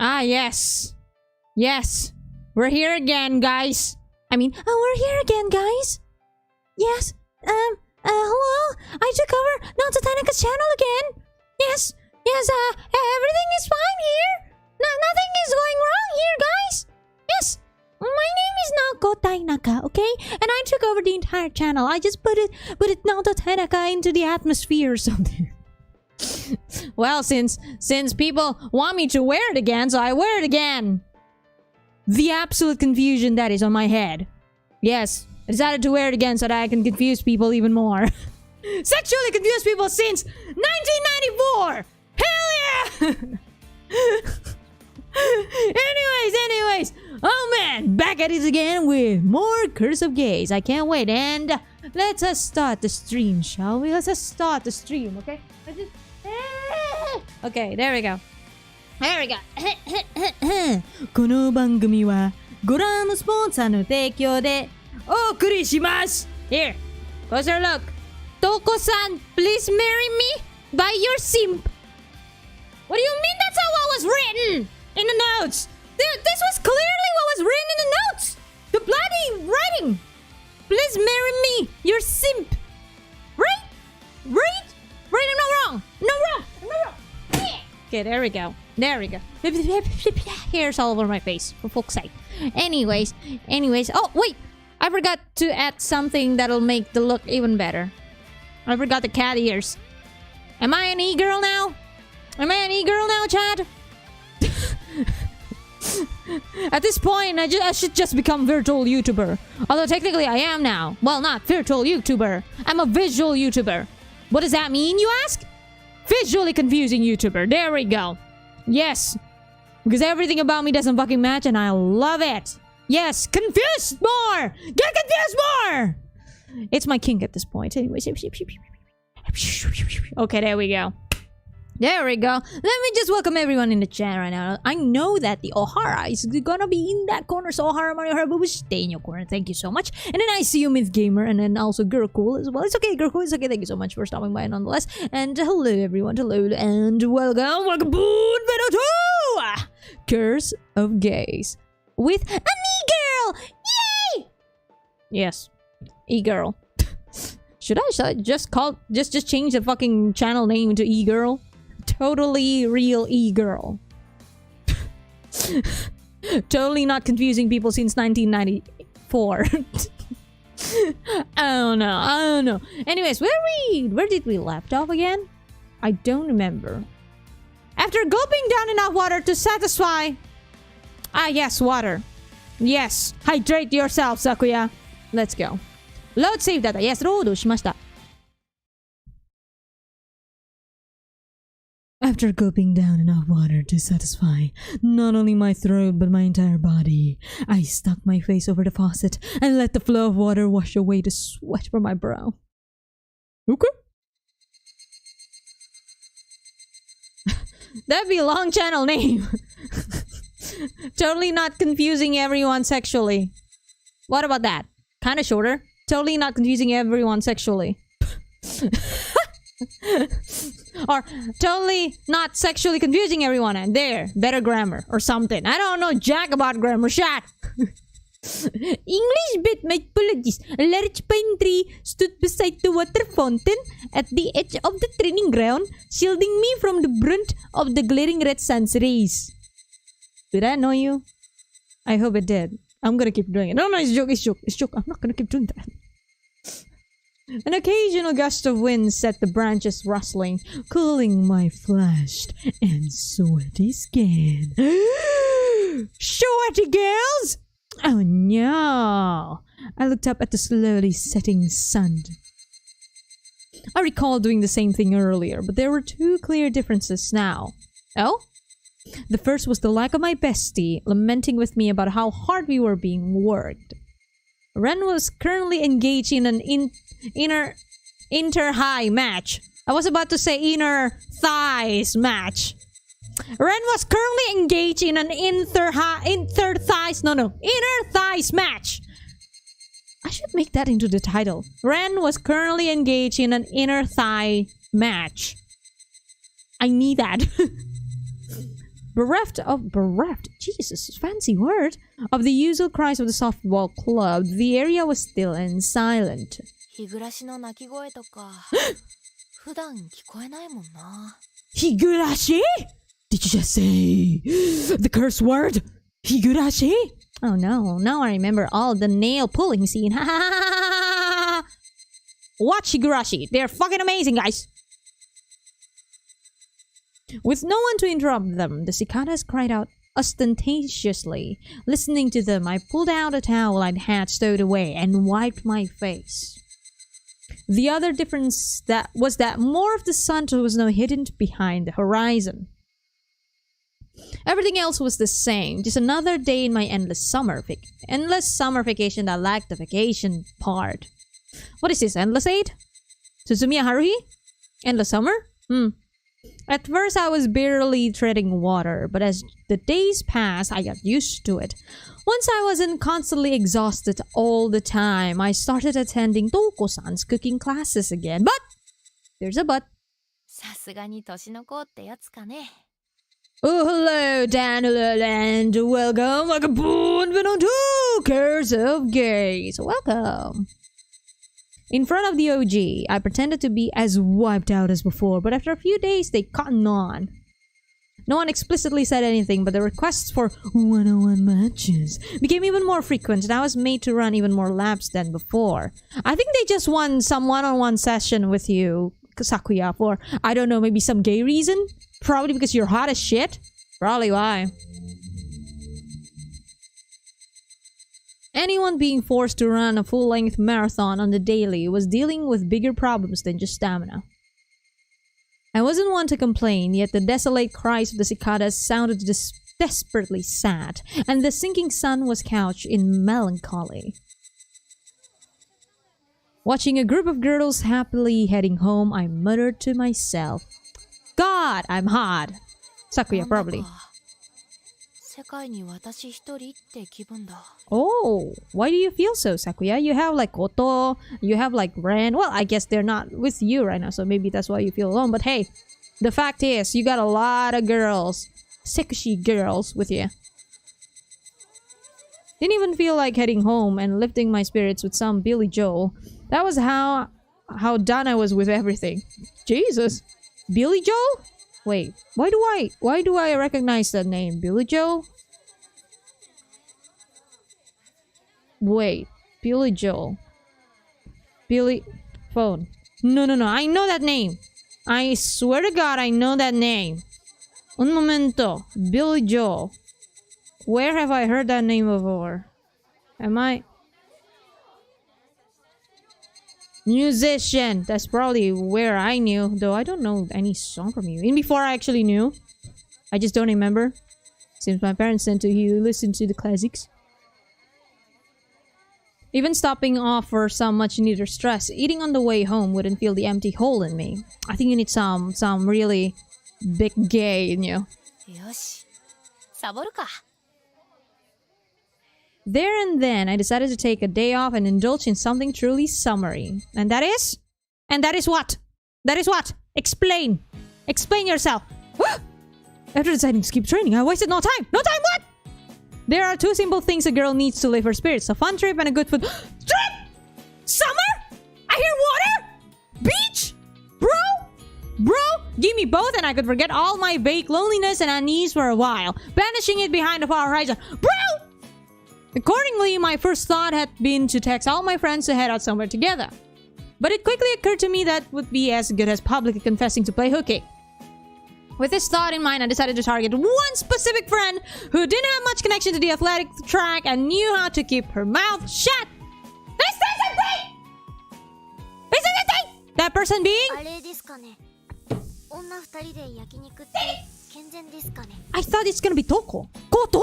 Ah, yes. Yes. We're here again, guys. We're here again, guys. Yes. Hello? I took over Naoto Tanaka's channel again. Yes. Yes, everything is fine here. Nothing is going wrong here, guys. Yes. My name is Naoko Tainaka, okay? And I took over the entire channel. I just put it Naoto Tanaka into the atmosphere or something. Well, since people want me to wear it again, so I wear it again. The absolute confusion that is on my head. Yes, I decided to wear it again so that I can confuse people even more. Sexually confuse people since 1994! Hell yeah! Anyways. Oh man, back at it again with more Curse of Gaze. I can't wait. And let's start the stream, shall we? Let's start the stream, okay? Okay, there we go. There we go. この番組はご覧のスポンサーの提供でお送りします。Here, closer look. Touko-san, please marry me by your simp. What do you mean that's how it was written in the notes? This was clearly what was written in the notes. The bloody writing. Please marry me, your simp. Right? I'm not wrong. Yeah. Okay, there we go. Hairs all over my face, for fuck's sake. Anyways. Oh, wait. I forgot to add something that'll make the look even better. I forgot the cat ears. Am I an e-girl now? Chad? At this point, I should just become virtual YouTuber. Although technically I am now. Well, not virtual YouTuber. I'm a visual YouTuber. What does that mean, you ask? Visually confusing YouTuber. There we go. Yes. Because everything about me doesn't fucking match and I love it. Yes. Confused more. Get confused more. It's my kink at this point. Anyways. Okay, there we go. There we go. Let me just welcome everyone in the chat right now. I know that the Ohara is gonna be in that corner, so Ohara Mario Hara will stay in your corner. Thank you so much. And then I see you, Myth Gamer, and then also Girl Cool as well. It's okay, Girl Cool. It's okay. Thank you so much for stopping by nonetheless. And hello, everyone. Hello, and welcome. Welcome to Curse of Gaze with an e-girl. Yay! Yes, e-girl. Should I just change the fucking channel name to e-girl? Totally real e-girl. Totally not confusing people since 1994. I don't know. Anyways, where did we left off again? I don't remember. After gulping down enough water to satisfy... Ah, yes, water. Yes, hydrate yourself, Sakuya. Let's go. Load save data. Yes, load shimashita. After gulping down enough water to satisfy not only my throat but my entire body, I stuck my face over the faucet and let the flow of water wash away the sweat from my brow. Okay. That'd be a long channel name. Totally not confusing everyone sexually. What about that? Kinda shorter. Totally not confusing everyone sexually. Or totally not sexually confusing everyone. And there, better grammar or something. I don't know jack about grammar. Shut. English bit, my apologies. A large pine tree stood beside the water fountain at the edge of the training ground, shielding me from the brunt of the glaring red sun's rays. Did that annoy you? I hope it did. I'm gonna keep doing it. No, it's joke. I'm not gonna keep doing that. An occasional gust of wind set the branches rustling, cooling my flushed and sweaty skin. Sweaty girls! Oh no! I looked up at the slowly setting sun. I recall doing the same thing earlier, but there were two clear differences now. Oh? The first was the lack of my bestie, lamenting with me about how hard we were being worked. Ren was currently engaged in an inter-high match. I was about to say inner thighs match. Ren was currently engaged in an inner thighs match. I should make that into the title. Ren was currently engaged in an inner thigh match. I need that. bereft, Jesus, fancy word, of the usual cries of the softball club, the area was still and silent. 日暮らしの鳴き声とか普段聞こえないもんな。Higurashi? Did you just say the curse word? Higurashi? Oh no, now I remember all the nail pulling scene. Watch Higurashi. They're fucking amazing, guys. With no one to interrupt them, the cicadas cried out ostentatiously. Listening to them, I pulled out a towel I'd had stowed away and wiped my face. The other difference was that more of the sun was now hidden behind the horizon. Everything else was the same, just another day in my endless summer vacation that lacked the vacation part. What is this, Endless 8? Suzumiya Haruhi? Endless summer? At first I was barely treading water, but as the days passed, I got used to it. Once I wasn't constantly exhausted all the time, I started attending Touko-san's cooking classes again. But! There's a but. さすがに年の子ってやつかね。 Oh, hello, Dan, and welcome, benvenuto to Curse of Gays. Welcome. In front of the OG, I pretended to be as wiped out as before, but after a few days, they caught on. No one explicitly said anything, but the requests for one-on-one matches became even more frequent, and I was made to run even more laps than before. I think they just want some one-on-one session with you, Sakuya, for, I don't know, maybe some gay reason? Probably because you're hot as shit? Probably why. Anyone being forced to run a full-length marathon on the daily was dealing with bigger problems than just stamina. I wasn't one to complain, yet the desolate cries of the cicadas sounded desperately sad, and the sinking sun was couched in melancholy. Watching a group of girls happily heading home, I muttered to myself, God, I'm hot. Sakuya, probably. 世界に私一人って気分だ。 Oh, why do you feel so, Sakuya? You have like Koto, you have like Ren. Well, I guess they're not with you right now, so maybe that's why you feel alone. But hey, the fact is, you got a lot of girls, sexy girls with you. Didn't even feel like heading home and lifting my spirits with some Billy Joel. That was how done I was with everything. Jesus. Billy Joel? Wait, why do I recognize that name? Billy Joel? Wait, Billy Joel. Billy... Phone. No, I know that name. I swear to God, I know that name. Un momento. Billy Joel. Where have I heard that name before? Am I... Musician. That's probably where I knew, though I don't know any song from you. Even before I actually knew. I just don't remember. Since my parents tend to listen to the classics. Even stopping off for some much needed stress, eating on the way home wouldn't fill the empty hole in me. I think you need some really big gay in you. よし、サボるか。 There and then, I decided to take a day off and indulge in something truly summery. And that is? And that is what? That is what? Explain. Explain yourself. After deciding to skip training, I wasted no time. No time, what? There are two simple things a girl needs to lift her spirits. A fun trip and a good food. Trip? Summer? I hear water? Beach? Bro, give me both and I could forget all my vague loneliness and unease for a while, banishing it behind the far horizon. Bro! Accordingly, my first thought had been to text all my friends to head out somewhere together. But it quickly occurred to me that would be as good as publicly confessing to play hooky. With this thought in mind, I decided to target one specific friend who didn't have much connection to the athletic track and knew how to keep her mouth shut. This isn't thing! This isn't thing! That person being... あれですかね。女二人で焼肉って健全ですかね。 I thought it's gonna be Touko. Koto?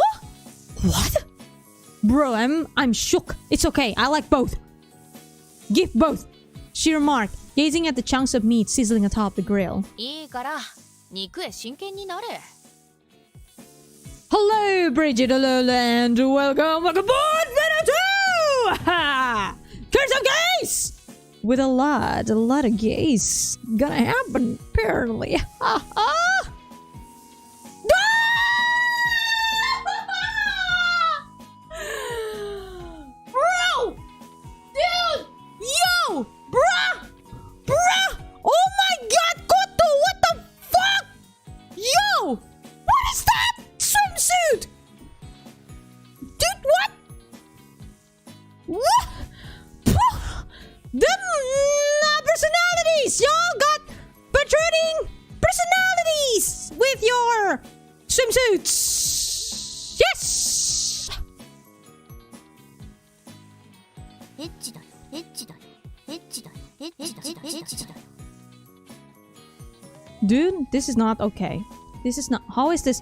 What? Bro, I'm shook. It's okay. I like both. Give both. She remarked, gazing at the chunks of meat sizzling atop the grill. いいから、肉へ真剣になれ。 Hello, Bridget, hello, and welcome aboard Venom 2! Curse of Gays! With a lot of gays gonna happen, apparently. Ah! swimsuits! Yes! エッチだよエッチだよエッチだよエッチだよエッチだよ Dude, this is not okay. This is not... How is this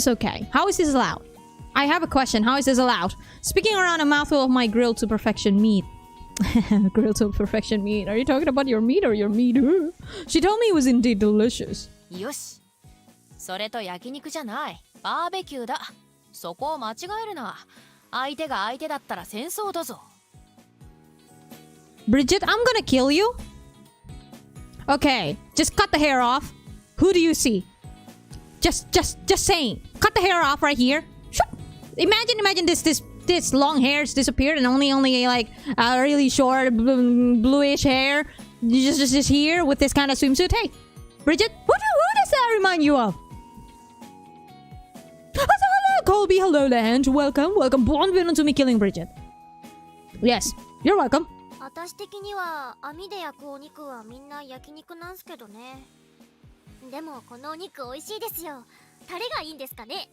okay? How is this allowed? I have a question. How is this allowed? Speaking around a mouthful of my grilled to perfection meat. Grilled to perfection meat. Are you talking about your meat or your meat? She told me it was indeed delicious. よしそれと焼肉じゃないバーベキューだそこを間違えるな相手が相手だったら戦争だぞ Bridget, I'm gonna kill you. Okay, just cut the hair off. Who do you see? Just saying. Cut the hair off right here. Imagine this long hairs disappeared and only like really short bluish hair just here with this kind of swimsuit. Hey, Bridget, who does that remind you of? Hello, Colby. Hello, Lange. Welcome. Bienvenue to me killing Bridget. Yes, you're welcome. 私的には網で焼くお肉はみんな焼肉なんすけどねでもこのお肉美味しいですよタレがいいんですかね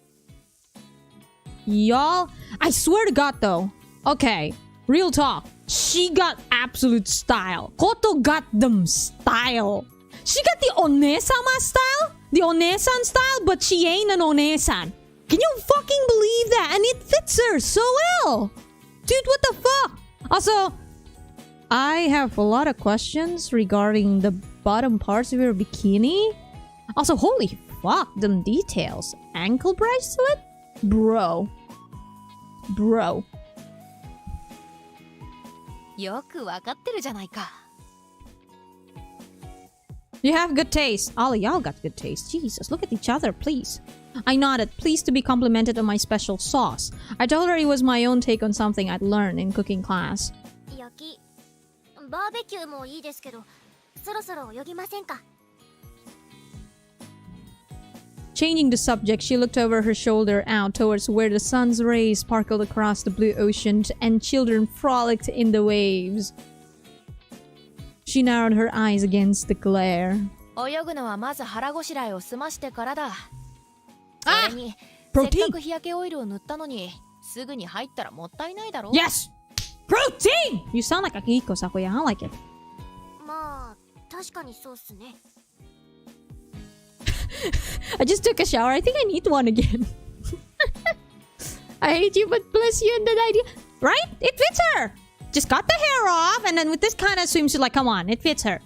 Y'all, I swear to God though. Okay, real talk. She got absolute style. Koto got them style. She got the onesama style, the onesan style, but she ain't an onesan. Can you fucking believe that? And it fits her so well. Dude, what the fuck? Also, I have a lot of questions regarding the bottom parts of your bikini. Also, holy fuck, them details. Ankle bracelet? Bro. よくわかってるじゃないか You have good taste. All of y'all got good taste. Jesus, look at each other, please. I nodded, pleased to be complimented on my special sauce. I told her it was my own take on something I'd learned in cooking class. 焼きバーベキューもいいですけどそろそろ泳ぎませんか Changing the subject, she looked over her shoulder out towards where the sun's rays sparkled across the blue ocean and children frolicked in the waves. She narrowed her eyes against the glare. 泳ぐのはまず腹ごしらえを済ましてからだあそれにプロテインせっかく日焼けオイルを塗ったのにすぐに入ったらもったいないだろ Yes! Protein! You sound like Akiko, Sakuya. I like it. まあ確かにそうっすね I just took a shower. I think I need one again. I hate you, but bless you in that idea. Right? It fits her. Just cut the hair off, and then with this kind of swimsuit, like, come on, it fits her.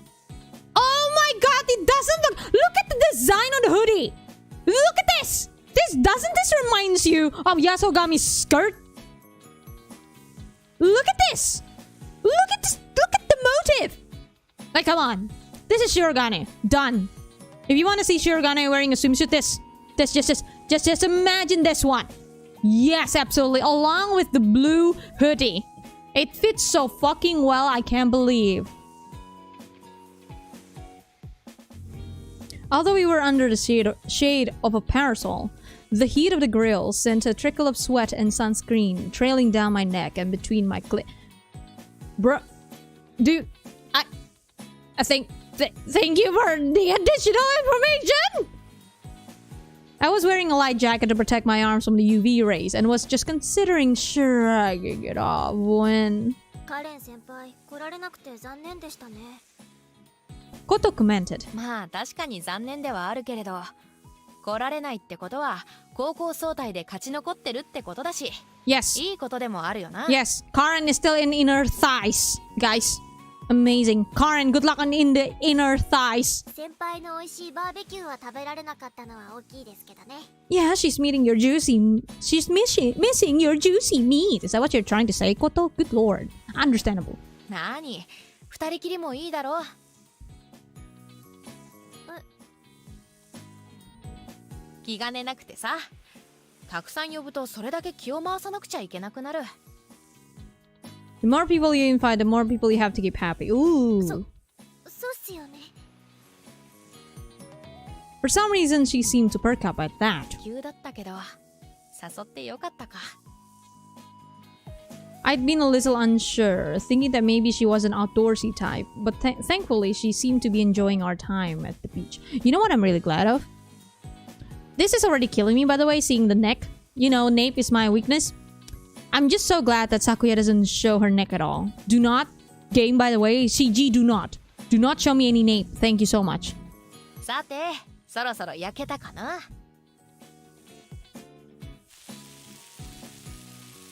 Oh my god, it doesn't look at the design on the hoodie. Look at this. Doesn't this reminds you of Yasogami's skirt? Look at this. Look at this. Look at the motive. Like, come on. This is Shirogane. Done. If you want to see Shirogane wearing a swimsuit, just imagine this one. Yes, absolutely. Along with the blue hoodie. It fits so fucking well, I can't believe. Although we were under the shade of a parasol, the heat of the grill sent a trickle of sweat and sunscreen trailing down my neck and between my Bro, dude, I think... thank you for the additional information! I was wearing a light jacket to protect my arms from the UV rays and was just considering shrugging it off when... カレン先輩来られなくて残念でしたね Koto commented. まあ確かに残念ではあるけれど来られないってことは高校総体で勝ち残ってるってことだし Yes. いいことでもあるよな Yes, Karen is still in inner thighs, guys. Amazing. Karen, good luck in the inner thighs. 先輩の美味しいバーベキューは食べられなかったのは大きいですけどね Yeah, she's missing your juicy meat. Is that what you're trying to say, Koto? Good lord. Understandable. なに二人きりもいいだろ気兼ねなくてさたくさん呼ぶとそれだけ気を回さなくちゃいけなくなる The more people you invite, the more people you have to keep happy. Ooh. そうっすよね For some reason, she seemed to perk up at that. 急だったけど誘ってよかったか I'd been a little unsure, thinking that maybe she was an outdoorsy type, but thankfully she seemed to be enjoying our time at the beach. You know what I'm really glad of? This is already killing me, by the way, seeing the neck. You know, nape is my weakness. I'm just so glad that Sakuya doesn't show her neck at all. Do not, game by the way, CG do not. Do not show me any nape. Thank you so much. さて、そろそろ焼けたかな?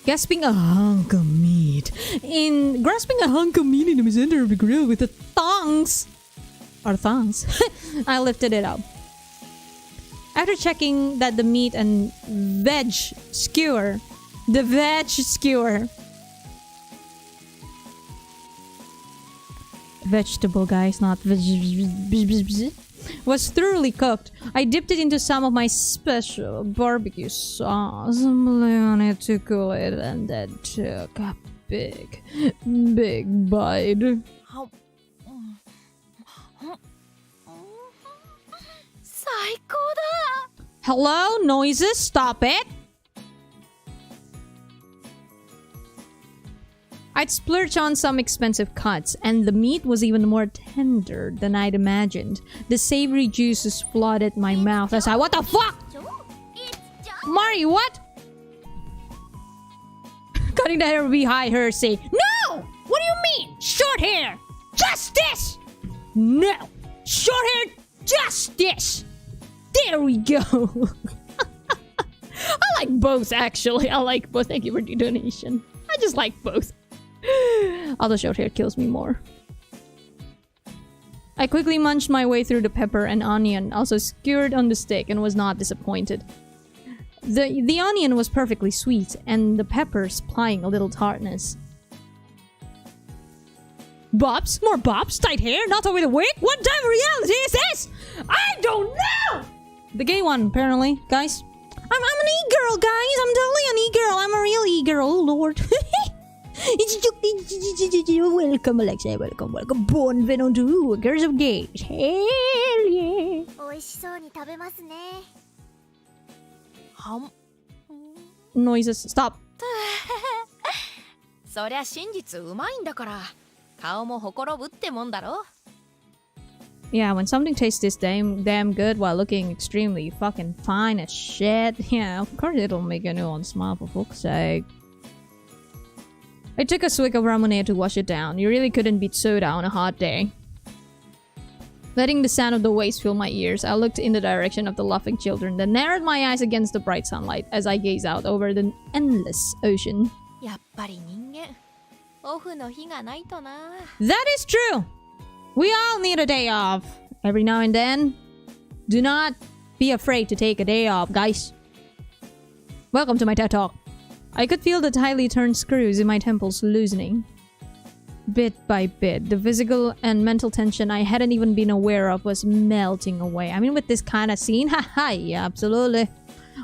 Grasping a hunk of meat in the center of the grill with the thongs. Or thongs. I lifted it up. After checking that the meat and vegetable guys, not was thoroughly cooked, I dipped it into some of my special barbecue sauce, on it to cool it, and then took a big bite. 最高だ! Hello, noises, stop it! I'd splurged on some expensive cuts, and the meat was even more tender than I'd imagined. The savory juices flooded my mouth as I— What the fuck?! Mari, what?! Cutting the hair would be high heresy. No! What do you mean? Short hair! Justice! No! Short hair justice! There we go! I like both, actually. I like both. Thank you for the donation. I just like both. Although short hair kills me more. I quickly munched my way through the pepper and onion, also skewered on the stick, and was not disappointed. The onion was perfectly sweet, and the pepper supplying a little tartness. Bobs? More bobs? Tight hair? Not over the wig? What type of reality is this? I don't know! The gay one, apparently. Guys. I'm an e-girl, guys! I'm totally an e-girl! I'm a real e-girl, oh lord. Welcome, Alexia. Welcome. Benvenuto. Curse of Gays. Hell yeah. 美味しそうに食べますね。Noises. Stop. そりゃ真実うまいんだから、顔もほころぶってもんだろ? Yeah, when something tastes this damn good while looking extremely fucking fine as shit, yeah, of course it'll make anyone smile, for fuck's sake. I took a swig of ramen to wash it down. You really couldn't beat soda on a hot day. Letting the sound of the waves fill my ears, I looked in the direction of the laughing children, then narrowed my eyes against the bright sunlight as I gazed out over the endless ocean. やっぱり人間、オフの日がないとな。 That is true! We all need a day off. Every now and then. Do not be afraid to take a day off, guys. Welcome to my TED Talk. I could feel the tightly turned screws in my temples loosening. Bit by bit, the physical and mental tension I hadn't even been aware of was melting away. I mean, with this kind of scene, haha, yeah, absolutely.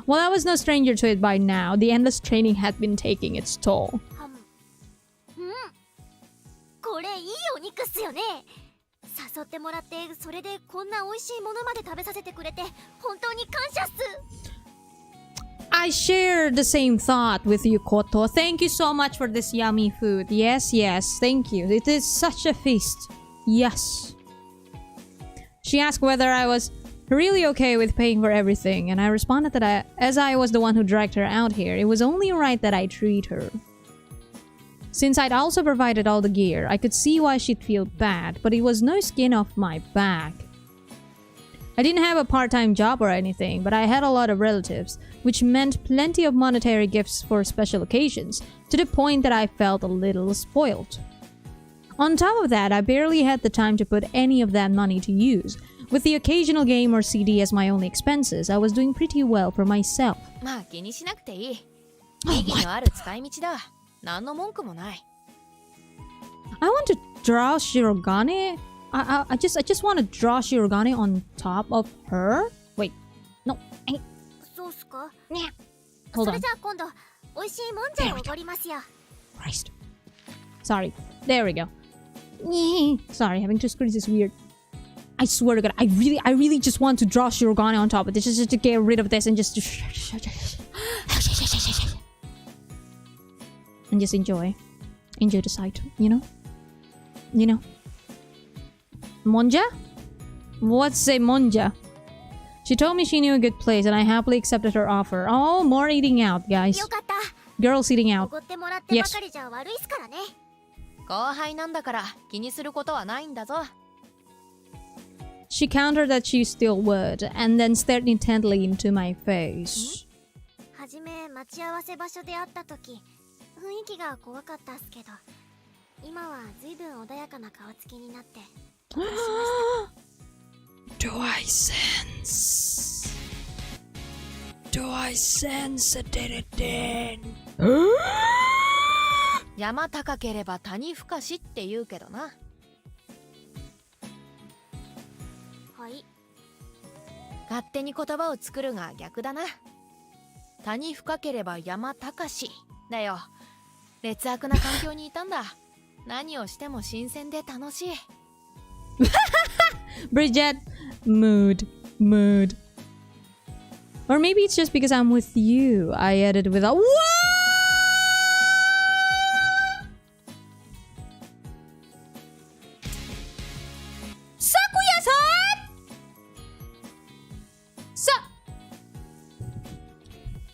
Well, I was no stranger to it by now. The endless training had been taking its toll. これいいお肉っすよね。誘ってもらって、それでこんな美味しいものまで食べさせてくれて、本当に感謝っす。I share the same thought with you, Koto. Thank you so much for this yummy food. Yes, yes, thank you. It is such a feast. Yes. She asked whether I was really okay with paying for everything, and I responded that as I was the one who dragged her out here, it was only right that I treat her. Since I'd also provided all the gear, I could see why she'd feel bad, but it was no skin off my back. I didn't have a part-time job or anything, but I had a lot of relatives, which meant plenty of monetary gifts for special occasions, to the point that I felt a little spoiled. On top of that, I barely had the time to put any of that money to use. With the occasional game or CD as my only expenses, I was doing pretty well for myself. まあ気にしなくていい。意義のある使い道だ。何の文句もない。I want to draw Shirogane. I just want to draw Shirogane on top of her. Wait, no. そうっすか。 Yeah. そ Hold れ on. じゃあ今度美味しいもんじゃをおごりますよ。 Christ. Sorry. There we go. Sorry, having two screens is weird. I swear to God, I really just want to draw Shirogane on top of this, just to get rid of this and just and just enjoy the sight, you know? Monja? What's a monja? She told me she knew a good place and I happily accepted her offer. Oh, more eating out, guys. よかった。 Girls eating お out. ごってもらってばかりじゃ悪いっすからね。後輩なんだから気にすることはないんだぞ。 She countered that she still would, and then stared intently into my face. はじめ待ち合わせ場所で会った時、雰囲気が怖かったっすけど、今はずいぶん穏やかな顔つきになって。 Do I sense? Do I sense a did 山高ければ谷深しって言うけどな。はい。勝手に言葉を作るが逆だな。谷深ければ山高しだよ。劣悪な環境にいたんだ。何をしても新鮮で楽しい。Bridget, mood. Or maybe it's just because I'm with you. I added with a what? Sakuya-san!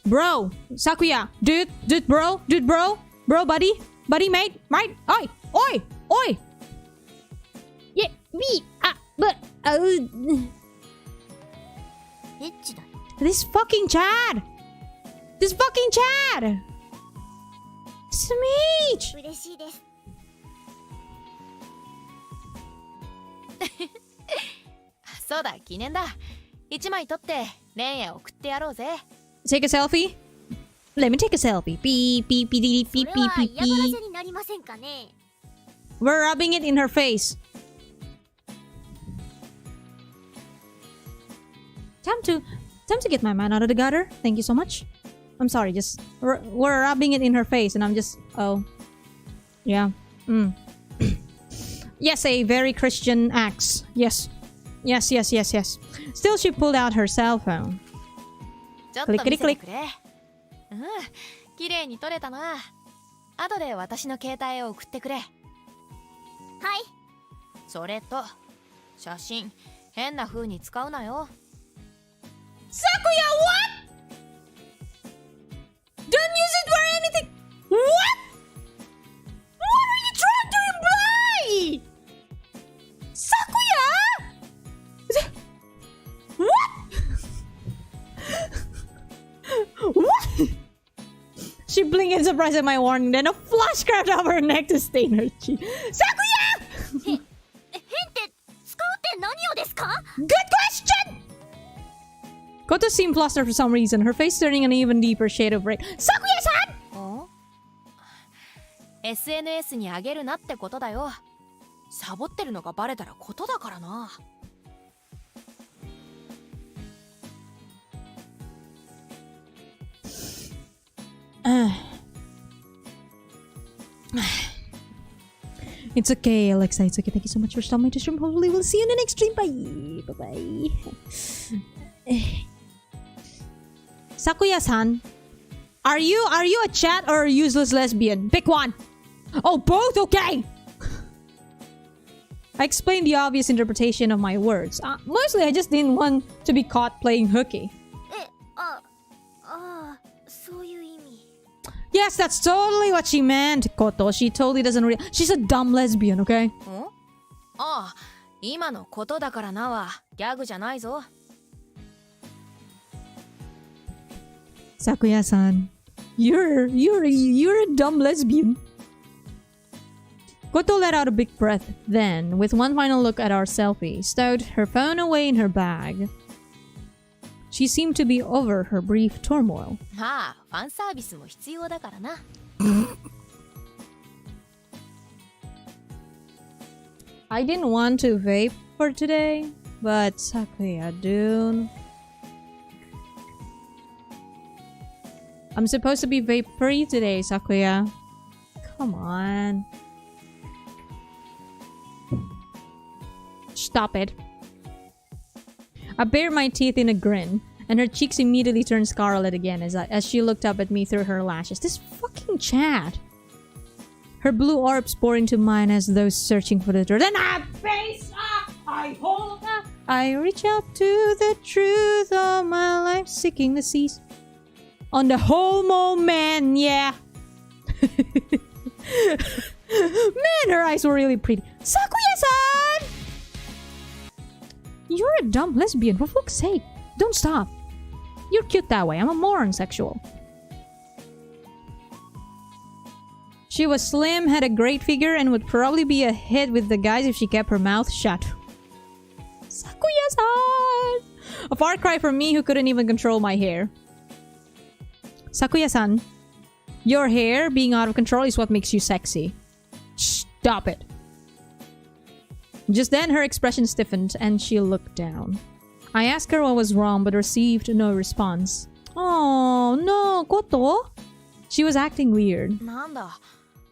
Bro, Sakuya, dude, bro, buddy, mate, oi. Yeah, me, but, エッチだ。 This fucking Chad! Smeech! 嬉しいです。そうだ、記念だ。一枚撮ってレンへ送ってやろうぜ。Take a selfie? Let me take a selfie. Beep, beep, beep, そ beep, れ beep, は beep, 嫌がら beep. せになりませんかね。 We're rubbing it in her face. Time to get my mind out of the gutter. Thank you so much. I'm sorry, just we're rubbing it in her face and I'm just oh. Yeah. Yes, a very Christian axe. Yes. Still she pulled out her cell phone. ちょっと見せてくれ。うん、綺麗に撮れたな。後で私の携帯を送ってくれ。はい。それと写真変な風に使うなよ。 Sakuya, what? Don't use it for anything. What? What are you trying to imply? Sakuya? What? What? She blinked in surprise at my warning, then a flush crept up her neck to stain her cheek. Sakuya! 変って使うって何をですか？ Good question! Koto seemed flustered for some reason, her face turning an even deeper shade of red. Sakuya-san! お SNS にあげるなってことだよ。サボってるのがバレたらことだからな。It's okay, Alexa. It's okay. Thank you so much for stopping by the stream. Hopefully, we'll see you in the next stream. Bye. Bye. Sakuya-san, are you a chat or a useless lesbian? Pick one. Oh, both. Okay. I explained the obvious interpretation of my words. Mostly, I just didn't want to be caught playing hooky. そういう意味。 Yes, that's totally what she meant, Koto. She totally doesn't she's a dumb lesbian, okay? おああ、今のことだからなはギャグじゃないぞ。 Sakuya-san, you're a dumb lesbian. Koto let out a big breath. Then, with one final look at our selfie, stowed her phone away in her bag. She seemed to be over her brief turmoil. まあ、ファンサービスも必要だからな。I didn't want to vape for today, but Sakuya, dude. I'm supposed to be vape-free today, Sakuya. Come on. Stop it. I bared my teeth in a grin, and her cheeks immediately turned scarlet again as she looked up at me through her lashes. This fucking Chad. Her blue orbs poured into mine as though searching for the truth. Then I face up! I hold up! I reach out to the truth of my life, seeking the seas. On the homo man, yeah. Man, her eyes were really pretty. Sakuya-san! You're a dumb lesbian, for fuck's sake. Don't stop. You're cute that way. I'm a moron sexual. She was slim, had a great figure, and would probably be a hit with the guys if she kept her mouth shut. Sakuya-san! A far cry from me who couldn't even control my hair. Sakuya-san, your hair being out of control is what makes you sexy. Stop it. Just then, her expression stiffened and she looked down. I asked her what was wrong but received no response. Oh, no, Koto? She was acting weird. なんだ、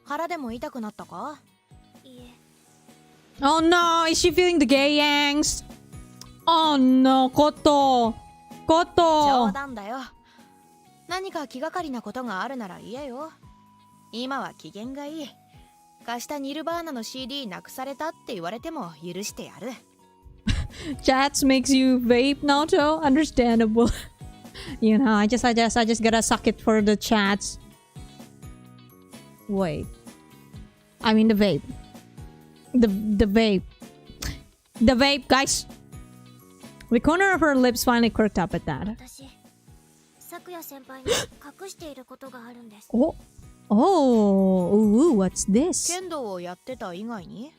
腹でも痛くなったか? いえ Oh no, is she feeling the gay angst? Oh no, Koto! 冗 Koto! 談だよ。何か気がかりなことがあるなら言えよ。今は機嫌がいい。貸したニルバーナの CD なくされたって言われても許してやる。Chats makes you vape, Naoto? Understandable. You know, I just gotta suck it for the chats. Wait. I mean the vape. The vape. The vape, guys! The corner of her lips finally quirked up at that. 私咲夜先輩に隠していることがあるんです Oh. Oh. Ooh, what's this? 剣道をやってた以外に?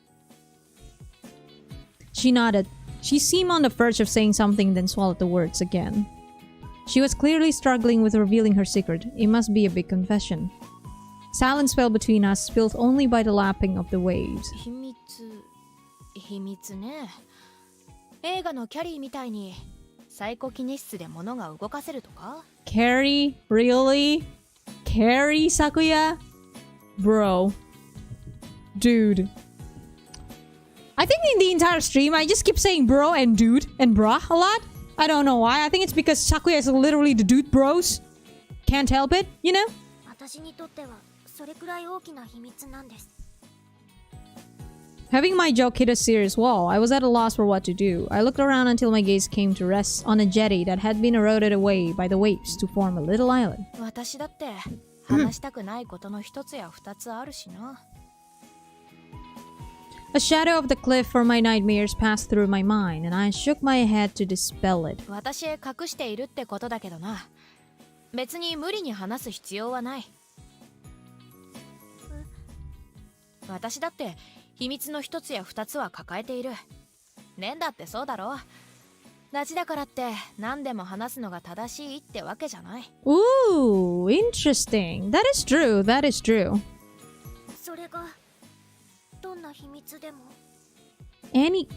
She nodded. She seemed on the verge of saying something, then swallowed the words again. She was clearly struggling with revealing her secret. It must be a big confession. Silence fell between us, filled only by the lapping of the waves. 秘密ね。映画のキャリーみたいにサイコキネシスで物が動かせるとか? Carrie? Really? Carrie, Sakuya? Bro. Dude. I think in the entire stream, I just keep saying bro and dude and brah a lot. I don't know why. I think it's because Sakuya is literally the dude bros. Can't help it, you know? 私にとってはそれくらい大きな秘密なんです Having my joke hit a serious wall, I was at a loss for what to do. I looked around until my gaze came to rest on a jetty that had been eroded away by the waves to form a little island. 私だって話したくないことの一つや二つあるしな。A shadow of the cliff for my nightmares passed through my mind, and I shook my head to dispel it. 私へ隠しているってことだけどな。別に無理に話す必要はない。私だって秘密の一つや二つは抱えている。レンだってそうだろ。ダチだからって何でも話すのが正しいってわけじゃない。Ooh, interesting. That is true. That is true. それがどんな秘密でも Any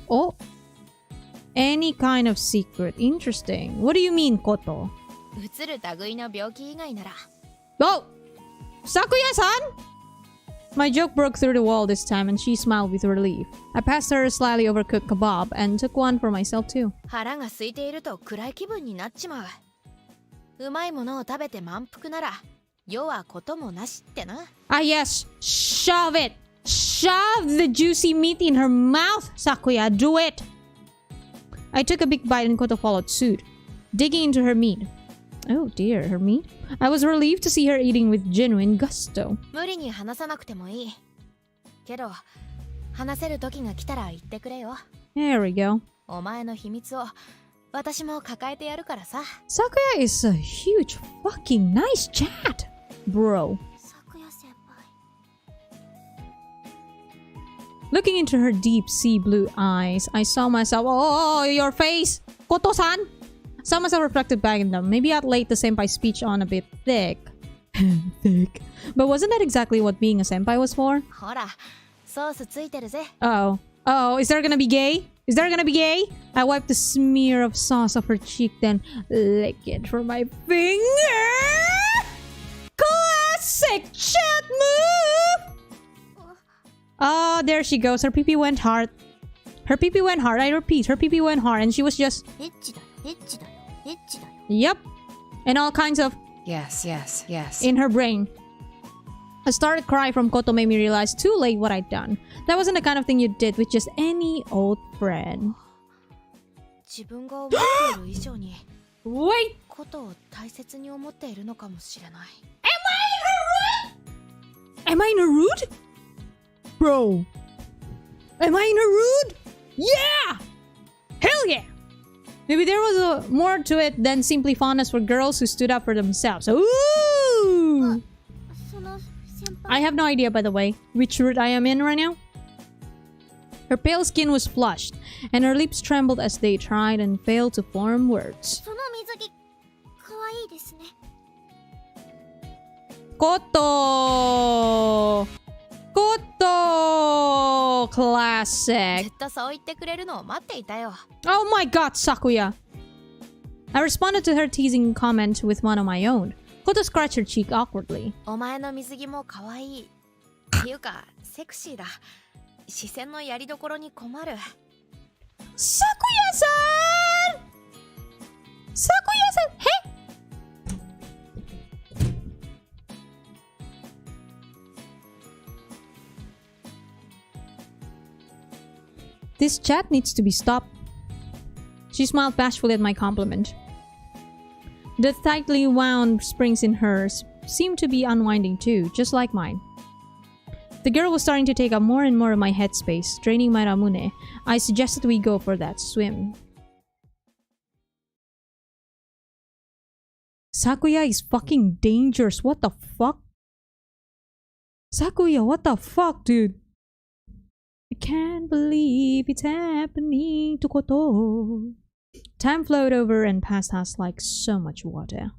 kind of secret. Interesting. What do you mean, Koto? うつる類の病気以外なら。Oh! Sakuya-san! My joke broke through the wall this time and she smiled with relief. I passed her a slightly overcooked kebab and took one for myself too. 腹が空いていると暗い気分になっちまう。うまいものを食べて満腹なら世はこともなしってな。Ah yes! Shove it! Shove the juicy meat in her mouth, Sakuya! Do it! I took a big bite and Koto followed suit, digging into her meat. Oh dear, her meat? I was relieved to see her eating with genuine gusto. 無理に話さなくてもいい。けど、話せる時が来たら言ってくれよ。There we go. お前の秘密を私も抱えてやるからさ。Sakuya is a huge fucking nice chat, bro. 咲夜先輩 Looking into her deep sea blue eyes, I saw myself. Oh, your face! Koto-san! Saw myself reflected back in them. Maybe I'd laid the senpai speech on a bit thick. Thick. But wasn't that exactly what being a senpai was for? ほら、ソースついてるぜ。 Uh-oh. Uh-oh, is there gonna be gay? Is there gonna be gay? I wiped the smear of sauce off her cheek, then licked it from my finger. Classic chat move! Oh, there she goes. Her pee-pee went hard. Her pee-pee went hard. I repeat, her pee-pee went hard, and she was just... エッチだよエッチだよエッチだよ Yep. And all kinds of... Yes, yes, yes. in her brain. A startled cry from Koto made me realize too late what I'd done. That wasn't the kind of thing you did with just any old friend. 自分が思っている以上に Wait! ことを大切に思っているのかもしれない。 Am I in a rude? Bro. Am I in a rude? Yeah! Hell yeah! Maybe there was more to it than simply fondness for girls who stood up for themselves. Ooh! その先 I 輩 have no idea, by the way, which route I am in right now. Her pale skin was flushed, and her lips trembled as they tried and failed to form words. その水着かわいいですね。 Koto! Koto! Classic. ずっとそう言ってくれるのを待っていたよ。 Oh my god, Sakuya! I responded to her teasing comment with one of my own. Koto scratched her cheek awkwardly. お前の水着も可愛い。っていうかセクシーだ。視線のやりどころに困る。 Sakuya-san! Sakuya-san! Hey! This chat needs to be stopped. She smiled bashfully at my compliment. The tightly wound springs in hers seemed to be unwinding too, just like mine. The girl was starting to take up more and more of my headspace, draining my ramune. I suggested we go for that swim. Sakuya is fucking dangerous. What the fuck? Sakuya, what the fuck, dude? I can't believe it's happening to Koto. Time flowed over and past us like so much water.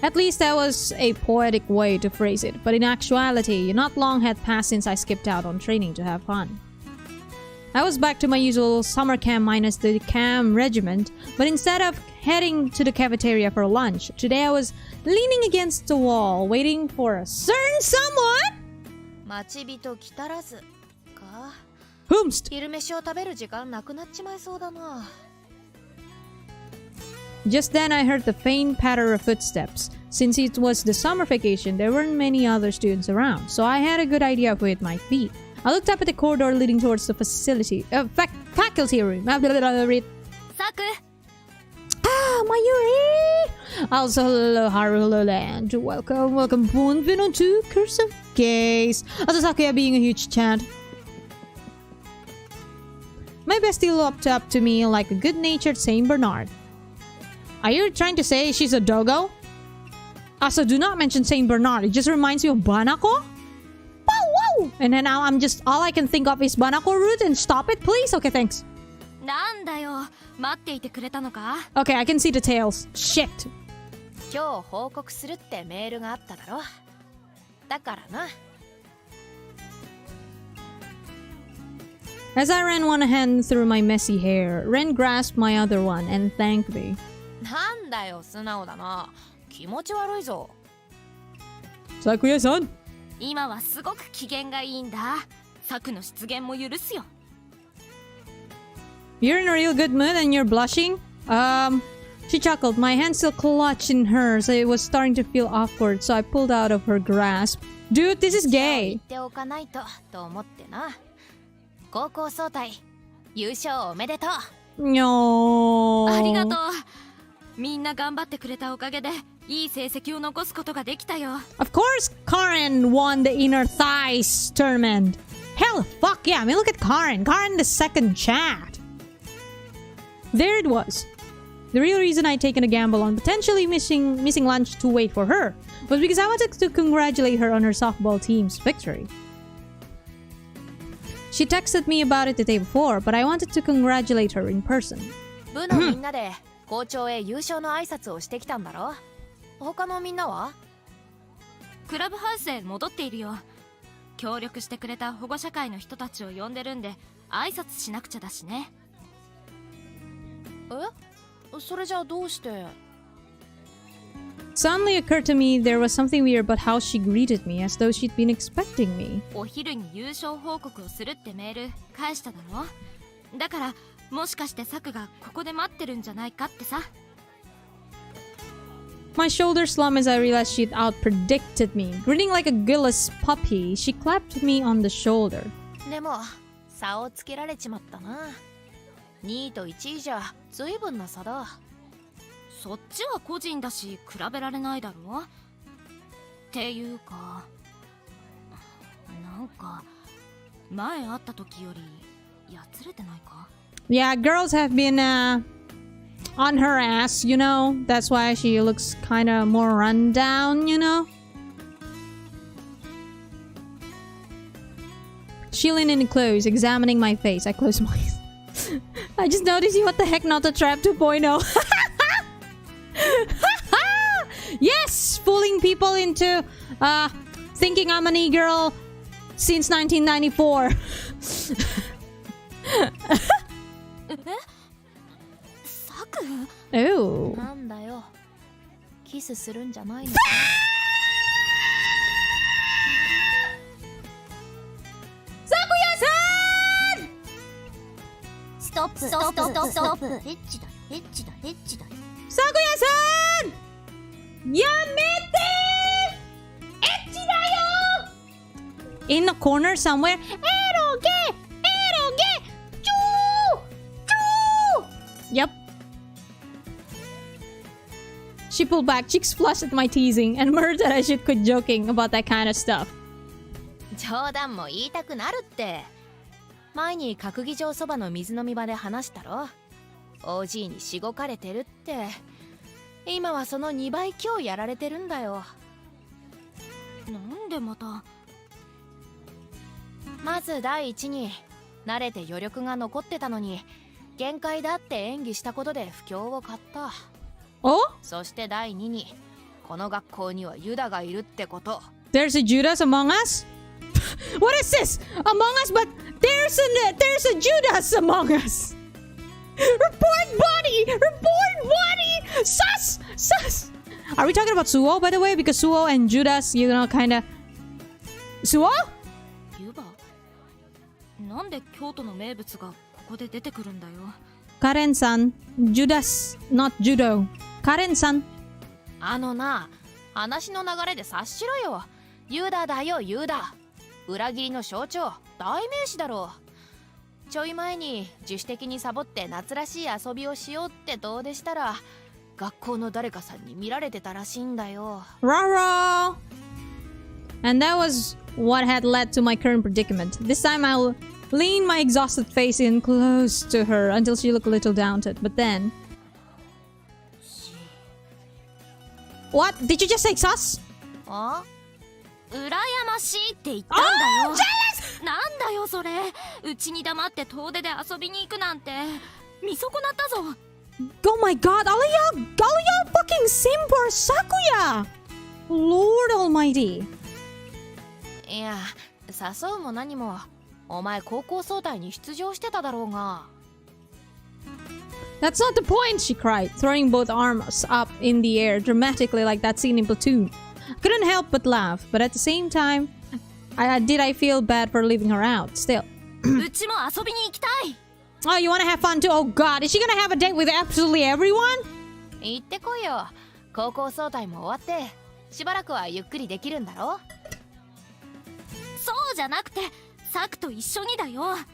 At least that was a poetic way to phrase it, but in actuality, not long had passed since I skipped out on training to have fun. I was back to my usual summer camp minus the cam regiment, but instead of heading to the cafeteria for lunch, today I was leaning against the wall, waiting for a certain someone? 待ち人来たらずか。 Whomst? 昼飯を食べる時間なくなっちまいそうだな。 Just then I heard the faint patter of footsteps. Since it was the summer vacation, there weren't many other students around, so I had a good idea of where it might be. I looked up at the corridor leading towards the faculty room. サク Ah, Mayuri! Also, hello, hello, land. Welcome, Bonvino to Curse of Gaze. Also, Sakuya being a huge chat. My bestie looked up to me like a good-natured Saint Bernard. Are you trying to say she's a dogo? Also, do not mention Saint Bernard. It just reminds me of Banako. Wow! And then now all I can think of is Banako root and stop it, please? Okay, thanks. なんだよ、待っていてくれたのか。 Okay, I can see the tails. Shit. 今日報告するってメールがあっただろ。だからな。 As I ran one hand through my messy hair, Ren grasped my other one and thanked me. なんだよ素直だな。気持ち悪いぞ。 Sakuya-san. 今はすごく機嫌がいいんだ。サクの出現も許すよ。 You're in a real good mood and you're blushing? She chuckled. My hand still clutched in hers. It was starting to feel awkward, so I pulled out of her grasp. Dude, this is 言 gay. っておかないとと思ってな。高校総体優勝おめでとう。 No. ありがとう。みんな頑張ってくれたおかげでいい成績を残すことができたよ。 Of course, Karen won the inner thighs tournament. Hell, fuck yeah. I mean, look at Karen. Karen the second chat. There it was. The real reason I'd taken a gamble on potentially missing lunch to wait for her was because I wanted to congratulate her on her softball team's victory. She texted me about it the day before, but I wanted to congratulate her in person. 部のみんなで校長へ優勝の挨拶をしてきたんだろ。他のみんなは？クラブハウスへ戻っているよ。協力してくれた保護者会の人たちを呼んでるんで挨拶しなくちゃだしね。え？それじゃあどうして？ Suddenly occurred to me there was something weird about how she greeted me, as though she'd been expecting me. お昼に優勝報告をするってメール返しただろ。だからもしかしてサクがここで待ってるんじゃないかってさ。 My shoulders slumped as I realized she'd outpredicted me. Grinning like a guileless puppy, she clapped me on the shoulder. でも差をつけられちまったな。2位と1位じゃ随分な差だ。そっちは個人だし比べられないだろ。っていうかなんか前会った時よりやつれてないか？ Yeah, girls have been on her ass, you know. That's why she looks kind of more run down, you know. She leaned in close, examining my face. I closed my eyes. I just noticed you. What the heck? Not the trap 2.0. Yes, fooling people into thinking I'm an e-girl since 1994. サク Oh. なんだよ、キスするんじゃないの？ストップストップストップストップ。エッチだエッチだエッチだ。 Sakuya-san! Yamete! Ecchi da yo! In the corner somewhere. Eroge! Eroge! Choo! Choo! Yep. She pulled back, cheeks flushed at my teasing, and murmured that I should quit joking about that kind of stuff. 冗談も言いたくなるって。前に閣議場そばの水飲み場で話したろ。OG にしごかれてるって。今はその2倍強やられてるんだよ。なんでまた？まず第一に、慣れて余力が残ってたのに限界だって演技したことで不況を買った。Oh? そして第2に、この学校にはユダがいるってこと。 There's a Judas among us? What is this? Among us, but there's a Judas among us. Report body! Report body! Sus! Sus! Are we talking about Suo, by the way? Because Suo and Judas, you know, kinda... Suo? ユバ？なんで京都の名物がここで出てくるんだよ。 Karen-san. Judas, not Judo. Karen-san. あのな、話の流れで察しろよ。ユダだよ、ユダ。裏切りの象徴、代名詞だろう。ちょい前に自主的にサボって夏らしい遊びをしようって遠出したら、学校の誰かさんに見られてたらしいんだよ。Rah-rah! And that was what had led to my current predicament. This time I'll lean my exhausted face in close to her until she looked a little daunted. But then... What? Did you just say sus? あ？羨ましいって言ったんだよ。なんだよそれ。うちに黙って遠出で遊びに行くなんて見損なったぞ。 Oh my god, all of y'all fucking simp for Sakuya! Lord almighty. いや、誘うも何も、お前高校総体に出場してただろうが。That's not the point, she cried, throwing both arms up in the air dramatically like that scene in Platoon. I couldn't help but laugh, but at the same time, I feel bad for leaving her out, still. うちも遊びに行きたい。 Oh, you wanna have fun too? Oh god, is she gonna have a date with absolutely everyone? 行ってこいよ。高校総体も終わって、しばらくはゆっくりできるんだろ。そうじゃなくてサクと一緒にだよ。 What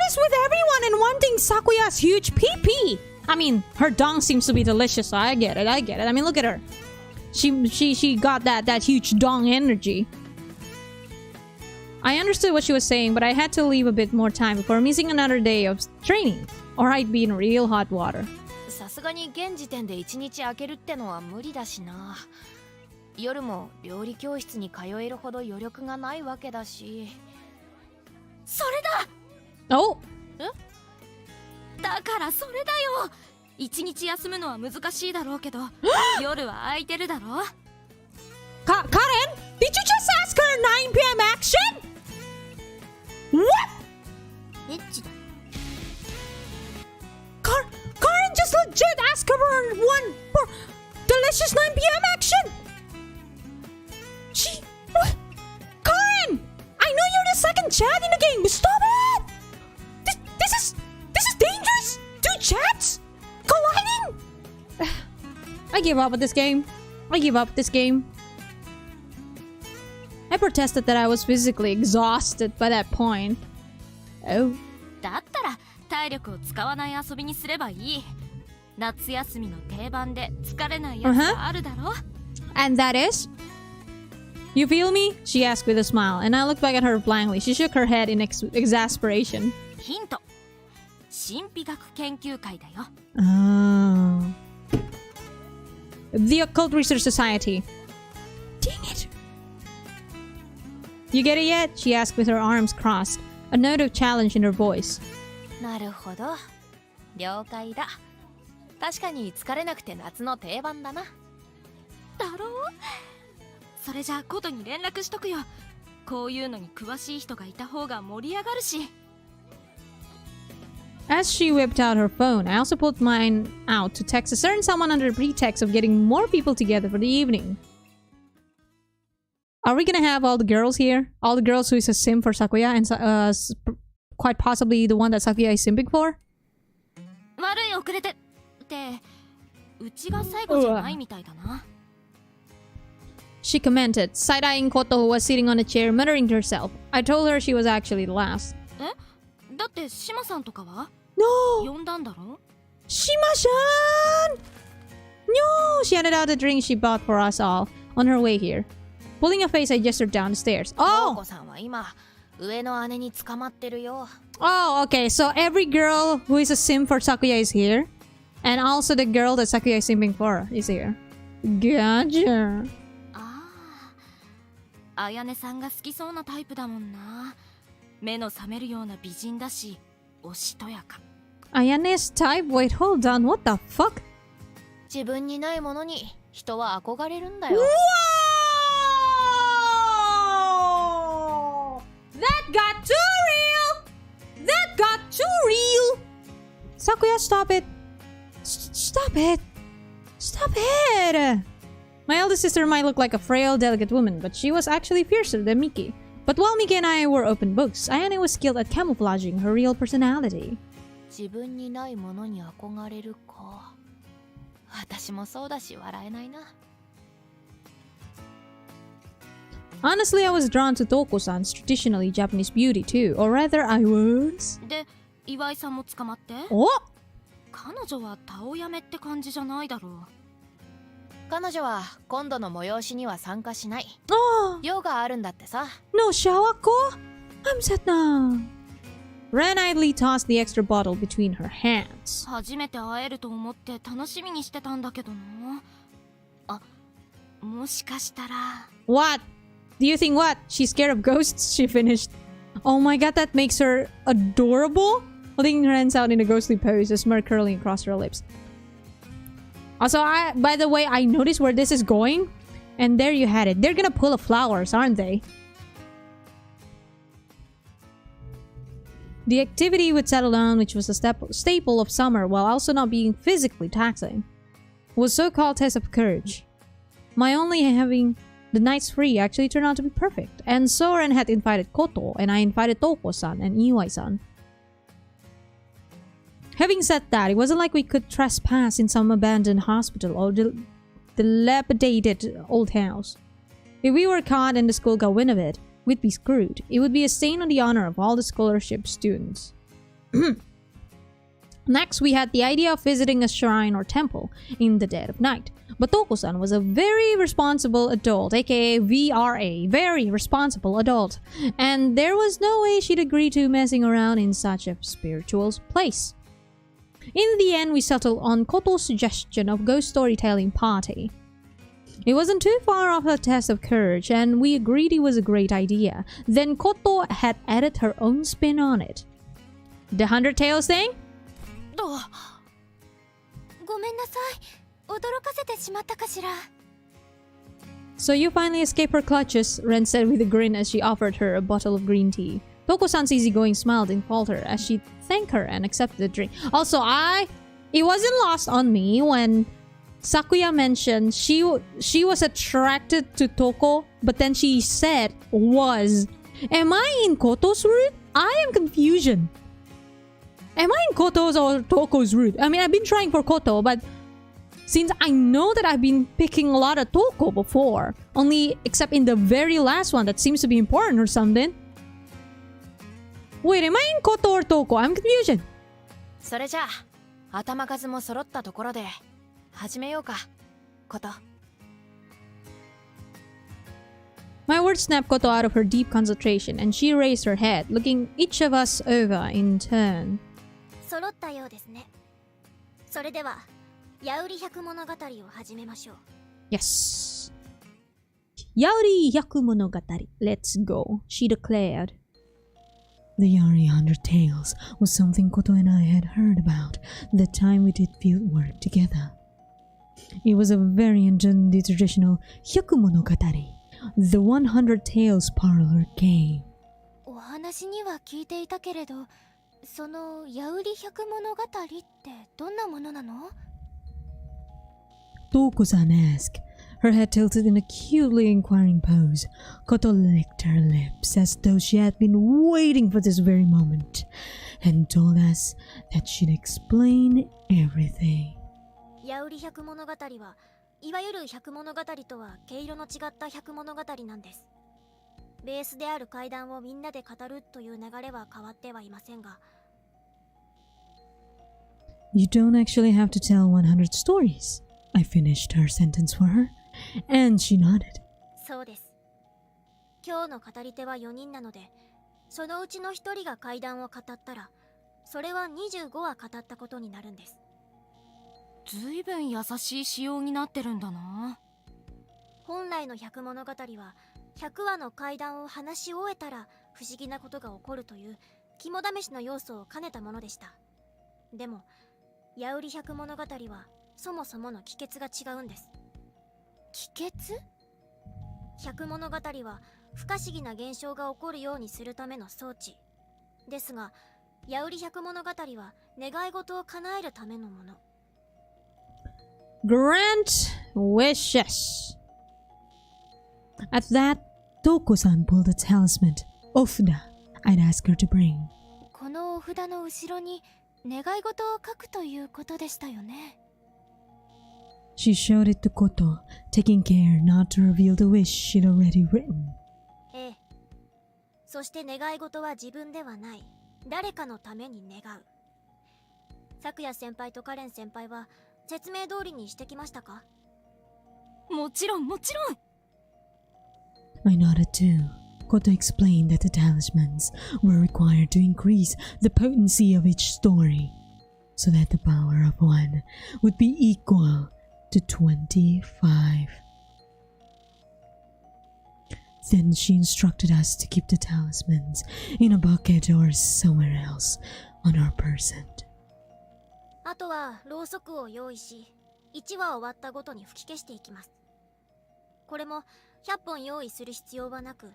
is with everyone and wanting Sakuya's huge pee-pee? I mean, her dong seems to be delicious, so I get it. I mean, look at her. She got that huge dong energy. I understood what she was saying, but I had to leave a bit more time before missing another day of training, or I'd be in real hot water. さすがに現時点で1日空けるってのは無理だしな。夜も料理教室に通えるほど余力がないわけだし。それだ。 Oh! だからそれだよ。一日休むのは難しいだろうけど夜は空いてるだろ。 Karen? Did you just ask her a 9 p.m. action? What? エッチだ。 Karen just legit asked her one for delicious 9 p.m. action? What? Karen! I know you're the second chat in the game, but stop it! This is dangerous! Two chats? Colliding? I give up at this game. I protested that I was physically exhausted by that point. Oh. だったら体力を使わない遊びにすればいい。夏休みの定番で疲れないやつがあるだろ。And that is? You feel me? She asked with a smile, and I looked back at her blankly. She shook her head in exasperation. ヒント。神秘学研究会だよ。Oh. The Occult Research Society. Dang it. You get it yet? She asked with her arms crossed, a note of challenge in her voice. なるほど。了解だ。確かに疲れなくて夏の定番だな。だろう。それじゃあことに連絡しとくよ。こういうのに詳しい人がいた方が盛り上がるし。As she whipped out her phone, I also pulled mine out to text a certain someone under the pretext of getting more people together for the evening. Are we gonna have all the girls here? All the girls who is a sim for Sakuya and quite possibly the one that Sakuya is simping for? 悪い遅れてってうちが最後じゃないみたいだな。She commented, side-eyeing Koto who was sitting on a chair, muttering to herself. I told her she was actually the last. え？だってシマさんとかは No! 呼んだんだろ？ Shima-san! No! She handed out the drink she bought for us all on her way here. Pulling a face, I gestured down the stairs. トウ Oh! コさんは今上の姉に捕まってるよ。Oh, okay. So every girl who is a sim for Sakuya is here. And also the girl that Sakuya is simping for is here. Gotcha. ああ、あやねさんが好きそうなタイプだもんな。目の覚めるような美人だし、おしとやか。Ayane's type? Wait, hold on. What the fuck? 自分にないものに人は憧れるんだよ。Whoa! That got too real! That got too real! Sakuya, stop it. Stop it. Stop it! My eldest sister might look like a frail, delicate woman, but she was actually fiercer than Miki. But while Miki and I were open books, Ayane was skilled at camouflaging her real personality. 自分にないものに憧れるか。私もそうだし笑えないな。Honestly, I was drawn to Touko-san's traditionally Japanese beauty too, or rather I was... で、岩井さんも捕まって？ Oh! 彼女はタオヤメって感じじゃないだろう。彼女は今度の催しには参加しない。 Oh! 用があるんだってさ。 No shawako? I'm sad now. Ren idly tossed the extra bottle between her hands. 初めて会えると思って楽しみにしてたんだけどな。あ、もしかしたら。What? Do you think what? She's scared of ghosts? She finished. Oh my god, that makes her adorable? Holding her hands out in a ghostly pose, a smirk curling across her lips. Also, by the way, I noticed where this is going. And there you had it. They're gonna pull the flowers, aren't they? The activity would settle down, which was a staple of summer while also not being physically taxing, was so-called test of courage. My only having the nights free actually turned out to be perfect, and Soren had invited Koto, and I invited Touko-san and Iwai-san. Having said that, it wasn't like we could trespass in some abandoned hospital or dilapidated old house. If we were caught and the school got wind of it, we'd be screwed. It would be a stain on the honor of all the scholarship students. Next, we had the idea of visiting a shrine or temple in the dead of night. But Touko-san was a very responsible adult, aka VRA, very responsible adult. And there was no way she'd agree to messing around in such a spiritual place. In the end, we settled on Koto's suggestion of ghost storytelling party. It wasn't too far off a test of courage, and we agreed it was a great idea. Then Koto had added her own spin on it. The 100 Tails thing? ごめんなさい。驚かせてしまったかしら。 So you finally escaped her clutches, Ren said with a grin as she offered her a bottle of green tea. Touko-san's easygoing smile didn't falter as she thanked her and accepted the drink. Also, it wasn't lost on me when Sakuya mentioned she was attracted to Touko, but then she said was. Am I in Koto's route? I am confusion. Am I in Koto's or Touko's route? I mean, I've been trying for Koto, but since I know that I've been picking a lot of Touko before, only except in the very last one that seems to be important or something. Wait, am I in Koto or Touko? I'm confusion. それじゃあ頭数も揃ったところで始めようか、こと。 My words snapped Koto out of her deep concentration, and she raised her head, looking each of us over in turn. 揃ったようですね。それではヤウリ百物語を始めましょう。 Yes. Yaori Yakumonogatari, let's go, she declared. The Yari 100 Tales was something Koto and I had heard about the time we did field work together. It was a variant on the traditional Hyakumonogatari, the 100 Tales parlor game. お話には聞いていたけれど、そのヤウリ百物語ってどんなものなの？ Touko-san asked, her head tilted in a cutely inquiring pose. Koto licked her lips as though she had been waiting for this very moment, and told us that she'd explain everything. ヤウリ百物語はいわゆる百物語とは毛色の違った百物語なんです。ベースである怪談をみんなで語るという流れは変わってはいませんが。 You don't actually have to tell 100 stories. I finished her sentence for her, and she nodded. そうです。今日の語り手は4人なので、そのうちの1人が怪談を語ったら、それは25話語ったことになるんです。ずいぶん優しい仕様になってるんだな。本来の百物語は100話の怪談を話し終えたら不思議なことが起こるという肝試しの要素を兼ねたものでした。でもヤウリ百物語はそもそもの帰結が違うんです。帰結？百物語は不可思議な現象が起こるようにするための装置ですが、ヤウリ百物語は願い事を叶えるためのもの。 Grant wishes. At that, Touko-san pulled a talisman, Ofuda, I'd asked her to bring. このお札の後ろに願い事を書くということでしたよね。 She showed it to Koto, taking care not to reveal the wish she'd already written. ええ。そして願い事は自分ではない、誰かのために願う。咲夜先輩とカレン先輩は説明通りにしてきましたか？もちろんもちろん。 I nodded too. Koto explained that the talismans were required to increase the potency of each story, so that the power of one would be equal to 25. Then she instructed us to keep the talismans in a bucket or somewhere else on our person. あとはろうそくを用意し、1話終わったごとに吹き消していきます。これも100本用意する必要はなく、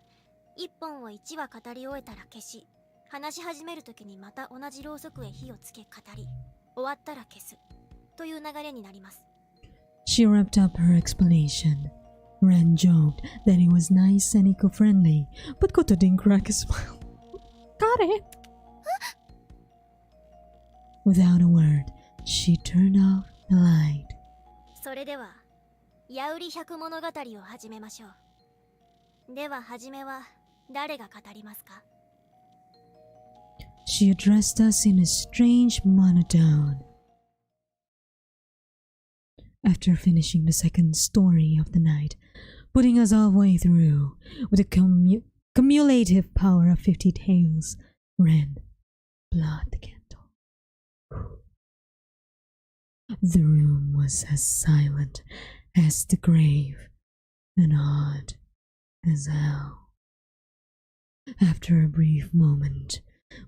1本を1話語り終えたら消し、話し始めるときにまた同じろうそくへ火をつけ語り、終わったら消すという流れになります。 She wrapped up her explanation. Ren joked that it was nice and eco-friendly, but Koto didn't crack a smile. Got it! Without a word, she turned off the light. それではヤウリ百物語を始めましょう。では初めは誰が語りますか？ She addressed us in a strange monotone. After finishing the second story of the night, putting us all the way through with a cumulative power of 50 tales, Ren blew out the candle. The room was as silent as the grave and odd as hell. After a brief moment,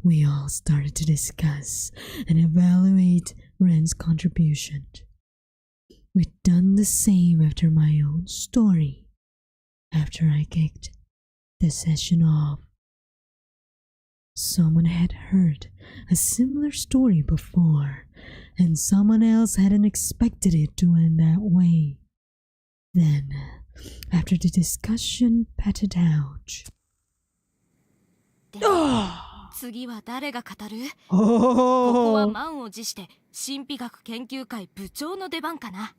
we all started to discuss and evaluate Ren's contribution. We'd done the same after my own story, after I kicked the session off. Someone had heard a similar story before, and someone else hadn't expected it to end that way. Then, after the discussion petted out... 次は誰が語る？ここは Oh! 満を持して神秘学研究会部長の出番かな。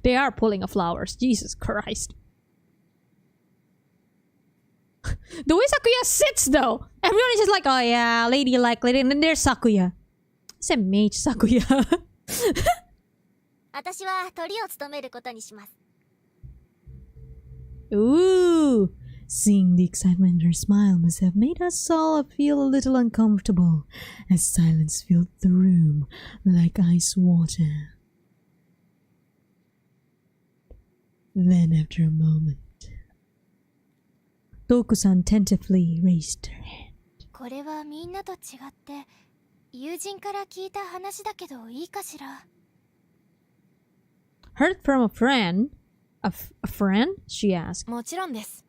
They are pulling a flowers. Jesus Christ. The way Sakuya sits though, everyone is just like, oh yeah, ladylike, and then there's Sakuya. I said mage Sakuya. 私はトリを務めることにします。 Ooh. Seeing the excitement in her smile must have made us all feel a little uncomfortable as silence filled the room like ice water. Then after a moment, Touko-san tentatively raised her hand. これはみんなと違って友人から聞いた話だけどいいかしら。 Heard from a friend? A friend? She asked. もちろんです。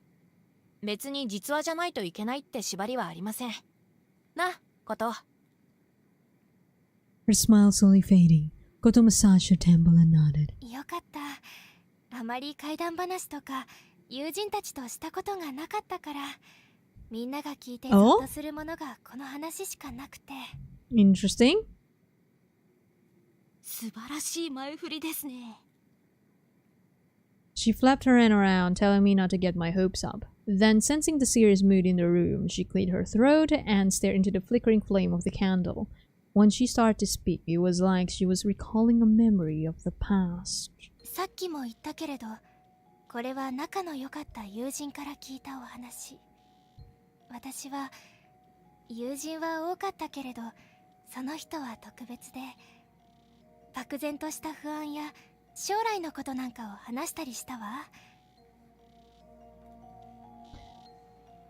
別に実話じゃないといけないって縛りはありません。な、こと。Her smile slowly fading, Koto massaged her temple and nodded. よかった。あまり怪談話とか友人たちとしたことがなかったから、みんなが聞いてゾッとするものがこの話しかなくて。Interesting. 素晴らしい前振りですね。 She flapped her hand around, telling me not to get my hopes up. Then, sensing the serious mood in the room, she cleared her throat and stared into the flickering flame of the candle. When she started to speak, it was like she was recalling a memory of the past. さっきも言ったけれど、これは仲の良かった友人から聞いたお話。私は友人は多かったけれど、その人は特別で、漠然とした不安や将来のことなんかを話したりしたわ。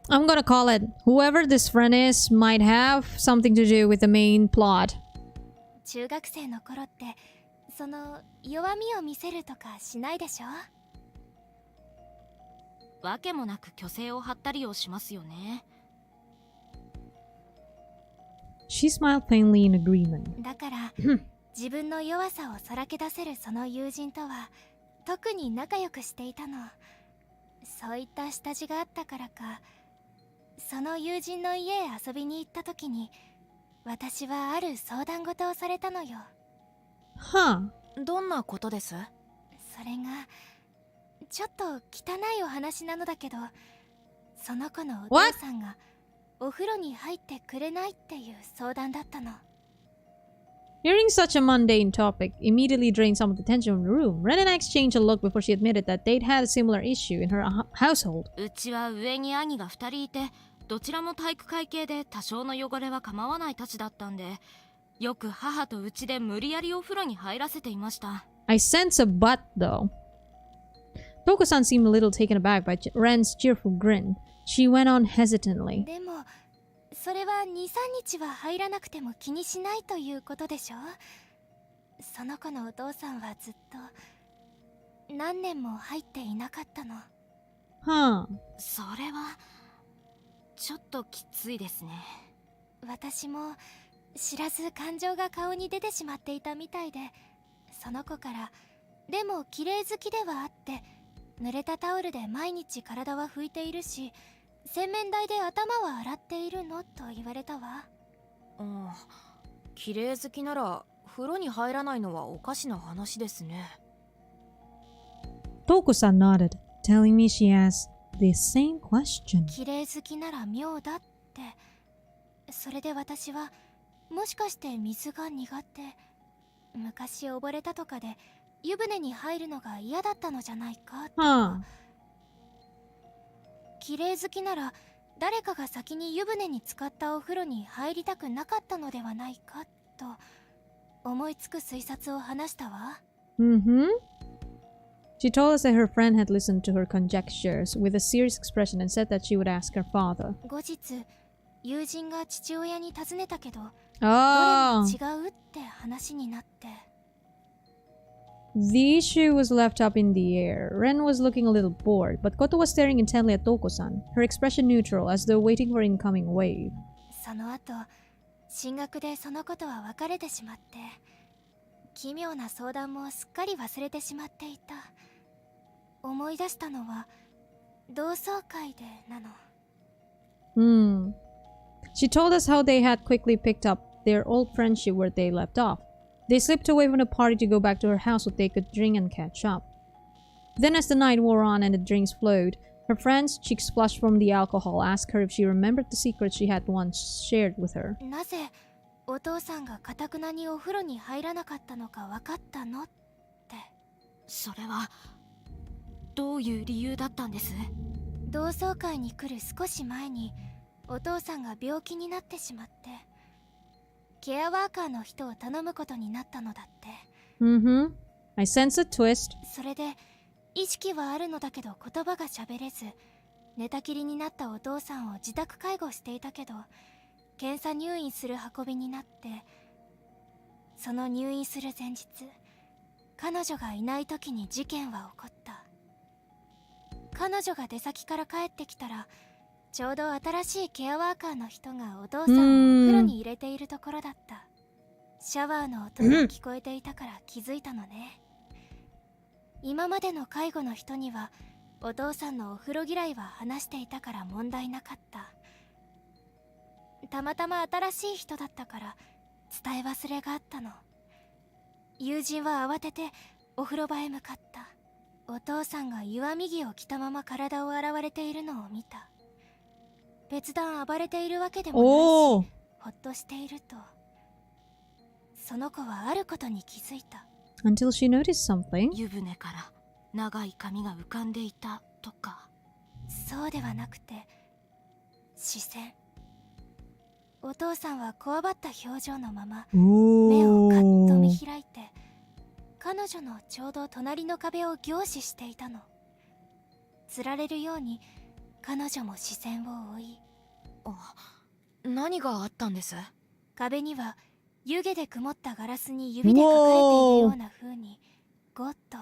I'm gonna call it. Whoever this friend is might have something to do with the main plot. 中学生の頃ってその弱みを見せるとかしないでしょ。わけもなく虚勢を張ったりをしますよね。 She smiled faintly in agreement. だから自分の弱さをさらけ出せるその友人とは特に仲良くしていたの。そういった下地があったからか、その友人の家へ遊びに行った時に私はある相談事をされたのよ。 Huh. どんなことです？それがちょっと汚いお話なのだけど、その子のお父さんがお風呂に入ってくれないっていう相談だったの。 Hearing such a mundane topic immediately drained some of the tension from the room. Ren and I exchanged a look before she admitted that they'd had a similar issue in her household. うちは上に兄が2人いて、どちらも体育会系で多少の汚れは構わないたちだったんで、よく母とうちで無理やりお風呂に入らせていました。 I sense a but, though. Touko-san seemed a little taken aback by Ren's cheerful grin. She went on hesitantly. でもそれは 2,3 日は入らなくても気にしないということでしょ。その子のお父さんはずっと何年も入っていなかったの。 Huh. それはちょっときついですね。私も知らず感情が顔に出てしまっていたみたいで、その子からでも綺麗好きではあって濡れたタオルで毎日体は拭いているし洗面台で頭は洗っているのと言われたわ。綺麗好きなら風呂に入らないのはおかしな話ですね。 Touko-san nodded, telling me she asked the same question. 綺麗好きなら妙だって。それで私はもしかして水が苦手、昔溺れたとかで湯船に入るのが嫌だったのじゃないかとか。 Huh. 綺麗好きなら誰かが先に湯船に浸かったお風呂に入りたくなかったのではないかと思いつく推察を話したわ。 Mm-hmm. She told us that her friend had listened to her conjectures with a serious expression and said that she would ask her father. 後日友人が父親に尋ねたけど、 Oh. どれも違うって話になって。 The issue was left up in the air. Ren was looking a little bored, but Koto was staring intently at Touko-san, her expression neutral as though waiting for an incoming wave. その後進学でそのことは別れてしまって、奇妙な相談もすっかり忘れてしまっていた。思い出したのは同窓会でなの。 She told us how they had quickly picked up their old friendship where they left off. They slipped away from the party to go back to her house so they could drink and catch up. Then as the night wore on and the drinks flowed, Her friend's cheeks flushed from the alcohol, asked her if she remembered the secret she had once shared with her. なぜお父さんがかたくなにお風呂に入らなかったのか分かったのって。それはどういう理由だったんです？同窓会に来る少し前にお父さんが病気になってしまって、ケアワーカーの人を頼むことになったのだって。Mm-hmm. I sense a twist. それで意識はあるのだけど言葉が喋れず、寝たきりになったお父さんを自宅介護していたけど、検査入院する運びになって、その入院する前日、彼女がいない時に事件は起こった。彼女が出先から帰ってきたら、ちょうど新しいケアワーカーの人がお父さんをお風呂に入れているところだった。シャワーの音が聞こえていたから気づいたのね。今までの介護の人にはお父さんのお風呂嫌いは話していたから問題なかった。たまたま新しい人だったから伝え忘れがあったの。友人は慌ててお風呂場へ向かった。お父さんが湯あみ着を着たまま体を洗われているのを見た。別段暴れているわけでもないし、ほっとしていると、その子はあることに気づいた。Until she noticed something. 湯船から長い髪が浮かんでいたとか。そうではなくて、視線。お父さんはこわばった表情のまま目をカッと見開いて、彼女のちょうど隣の壁を凝視していたの。つられるように彼女も視線を追い。何があったんです？壁には湯気で曇ったガラスに指で書かれているような風にゴッと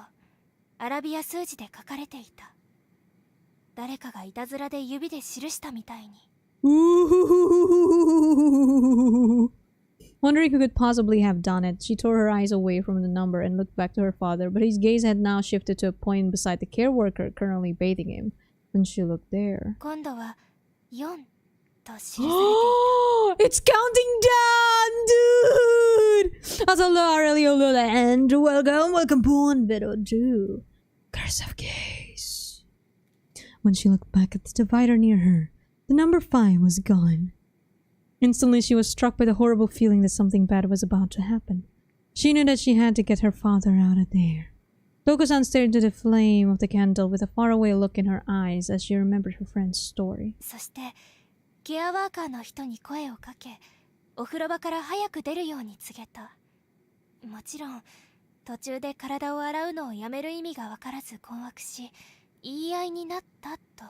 アラビア数字で書かれていた。誰かがいたずらで指で記したみたいに。Wondering who could possibly have done it, she tore her eyes away from the number and looked back to her father, but his gaze had now shifted to a point beside the care worker currently bathing him. When she looked there, 今度は4と記されていた。 it's counting down, dude! And welcome Bon Video 2. Curse of Case. When she looked back at the divider near her, the number 5 was gone. Instantly, she was struck by the horrible feeling that something bad was about to happen. She knew that she had to get her father out of there. Touko-san stared into the flame of the candle with a faraway look in her eyes as she remembered her friend's story. そしてケアワーカーの人に声をかけ、お風呂場から早く出るように告げた。もちろん途中で体を洗うのをやめる意味が分からず困惑し、言い合いになったと。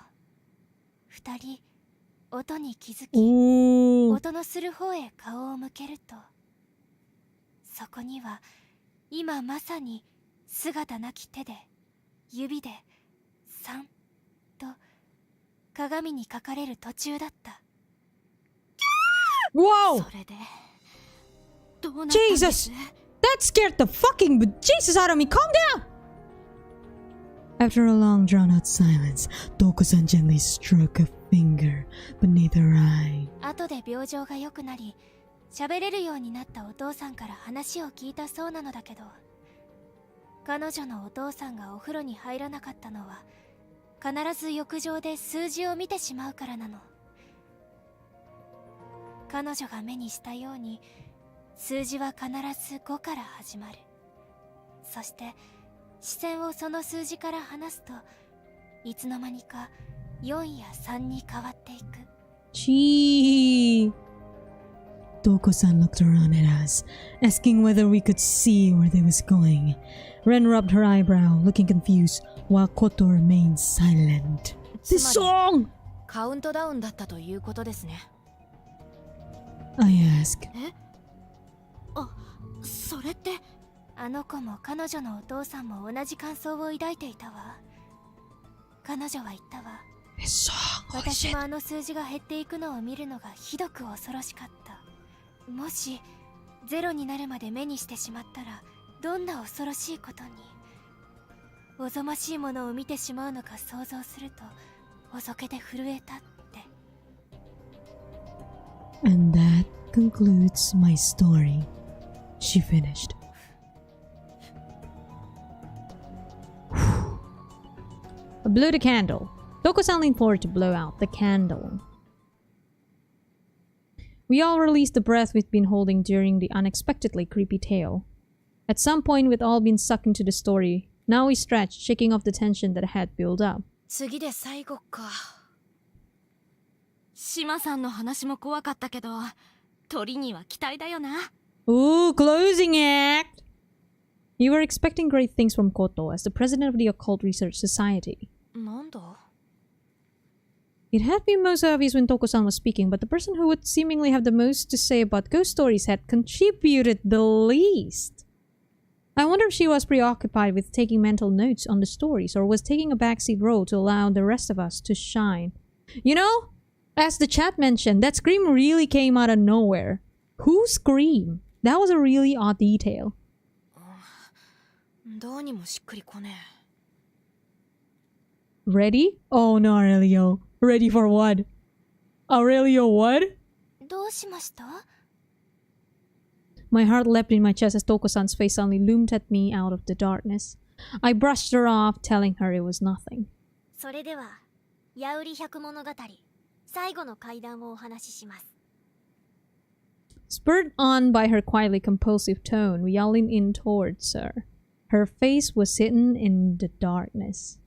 二人音に気づき、音のする方へ顔を向けると、そこには今まさに姿なき手で指で3と鏡に書かれる途中だった。 Whoa! それでどうなったんです？ Jesus! That scared the fucking bejesus out of me! Calm down! After a long drawn-out silence, Touko-san gently struck a finger beneath her eye. 後で病状が良くなり、喋れるようになったお父さんから話を聞いたそうなのだけど、彼女のお父さんがお風呂に入らなかったのは必ず浴場で数字を見てしまうからなの。彼女が目にしたように数字は必ず5から始まる。そして視線をその数字から離すと、いつの間にか4や3に変わっていく。Gee. Touko-san looked around at us, asking whether we could see where they was going. Ren rubbed her eyebrow, looking confused, while Koto remained silent. This song! カウントダウンだったということですね。I asked. それって。あの子も彼女のお父さんも同じ感想を抱いていたわ。彼女は言ったわ。This song, holy 私 shit. もあの数字が減っていくのを見るのがひどく恐ろしかった。もしゼロになるまで目にしてしまったら、どんな恐ろしいことに。おぞましいものを見てしまうのか想像するとおぞけて震えたって。 And that concludes my story. She finished. I blew the candle. Touko-san leaned forward to blow out the candle. We all released the breath we'd been holding during the unexpectedly creepy tale. At some point, we'd all been sucked into the story. Now we stretched, shaking off the tension that had built up. 次で最後か。島さんの話も怖かったけど、鳥には期待だよな。Ooh, closing act! You were expecting great things from Koto as the president of the Occult Research Society. なんだ It had been most obvious when Touko-san was speaking, but the person who would seemingly have the most to say about ghost stories had contributed the least. I wonder if she was preoccupied with taking mental notes on the stories or was taking a backseat role to allow the rest of us to shine. You know, as the chat mentioned, that scream really came out of nowhere. Who screamed? That was a really odd detail. どうにもしっくりこね Ready? Oh no, Aurelio. Ready for what? Aurelio, what? どうしました？ My heart leapt in my chest as Touko-san's face suddenly loomed at me out of the darkness. I brushed her off, telling her it was nothing. それでは、ヤウリ百物語、最後の階段をお話しします。 Spurred on by her quietly compulsive tone, we all leaned in towards her. Her face was hidden in the darkness.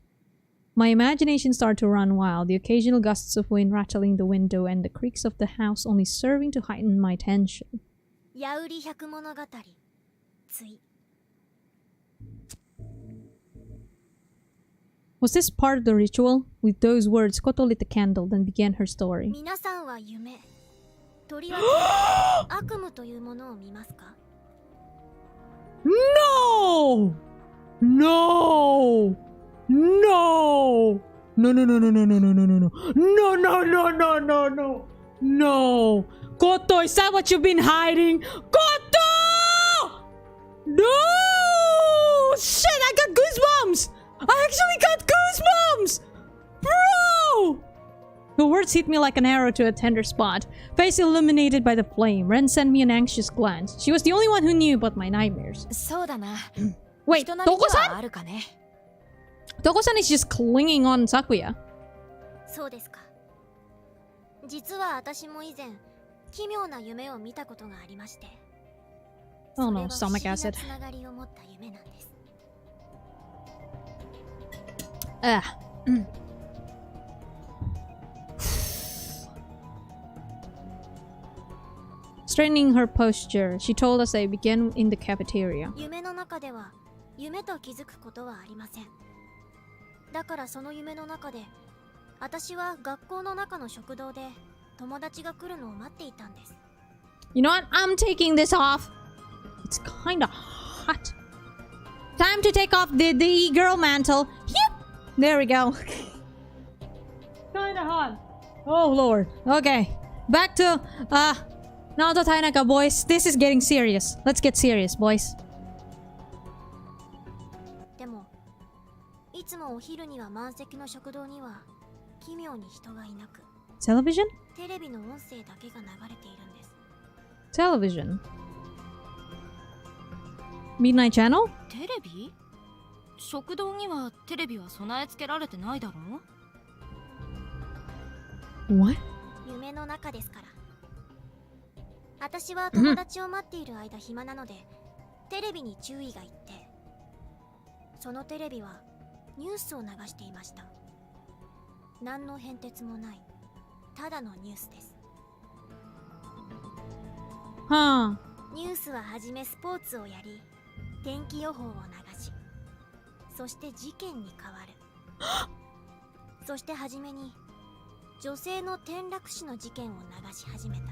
My imagination started to run wild, the occasional gusts of wind rattling the window and the creaks of the house only serving to heighten my tension. ヤウリ百物語、つい。 Was this part of the ritual? With those words, Koto lit the candle, then began her story. 皆さんは夢、とりわけ悪夢というものを見ますか？ No! No! No! No, no, no, no, no, no, no, no, no, no. No, no, no, no, no, no. No! Koto, is that what you've been hiding? Koto! No! Shit, I got goosebumps! I actually got goosebumps! Bro! The words hit me like an arrow to a tender spot. Face illuminated by the flame, Ren sent me an anxious glance. She was the only one who knew about my nightmares. そうだな。 Wait, 人並みに Touko-san? はあるかね。 Touko-san is just clinging on Sakuya. そうですか。実は私も以前、奇妙な夢を見たことがありまして。 Oh それ no, は不思 stomach 議な acid. つながりを持った夢なんです。 Straightening her posture, she told us they began in the cafeteria. 夢の中では夢と気づくことはありません。だからその夢の中で私は学校の中の食堂で友達が来るのを待っていたんです。 You know what? I'm taking this off. It's kinda hot. Time to take off the e-girl mantle. Yep. There we go. Kinda hot. Oh lord. Okay. Back to Naoto Tainaka, boys. This is getting serious. Let's get serious, boys. でもいつもお昼には満席の食堂には奇妙に人がいなく、 Television? テレビの音声だけが流れているんです。 Television. Midnight Channel? テレビ食堂にはテレビは備え付けられてないだろ What? 夢の中ですから。私は友達を待っている間暇なので、テレビに注意がいって、そのテレビはニュースを流していました。何の変哲もない、ただのニュースです。 Huh. ニュースははじめスポーツをやり、天気予報を流し、そして事件に変わる。そしてはじめに女性の転落死の事件を流し始めた。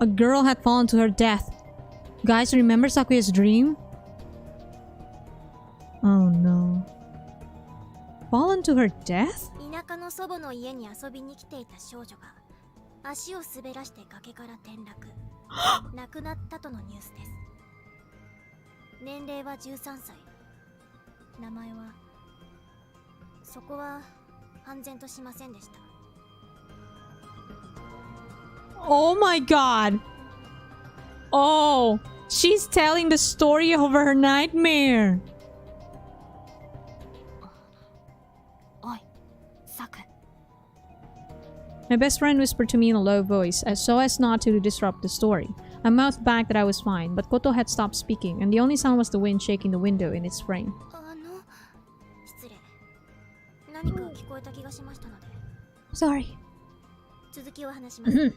A girl had fallen to her death. Guys, remember Sakuya's dream? Oh no. Fallen to her death? 田舎の祖母の家に遊びに来ていた少女が足を滑らして崖から転落亡くなったとのニュースです。年齢は13歳、名前はそこは判然としませんでした。 Oh my god. Oh. She's telling the story of her nightmare. おいサク My best friend whispered to me in a low voice, so as not to disrupt the story. I mouthed back that I was fine, but Koto had stopped speaking, and the only sound was the wind shaking the window in its frame. 失礼。何か聞こえた気がしましたので Sorry. 続きを話します。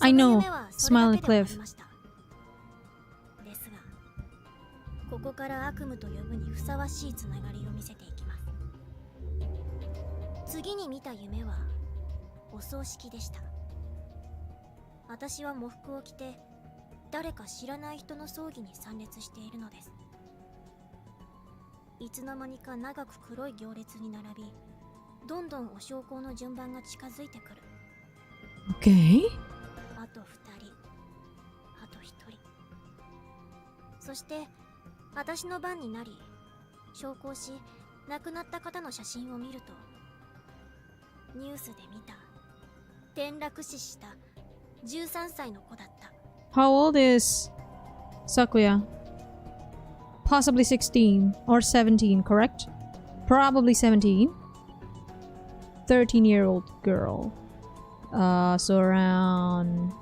I その know. 夢はそれ Smile だ and けではあ Cliff. りました。ですが、ここから悪夢と呼ぶにふさわしいつながりを見せていきます。次に見た夢はお葬式でした。私は喪服を着て誰か知らない人の葬儀に参列しているのです。いつの間にか長く黒い行列に並び、どんどんお焼香の順番が近づいてくる。 Okay. あと2人、あと1人。そして私の番になり、焼香し亡くなった方の写真を見ると、ニュースで見た転落死した13歳の子だった。 How old is Sakuya? Possibly 16 or 17, correct? Probably 17. 13-year-old girl. So around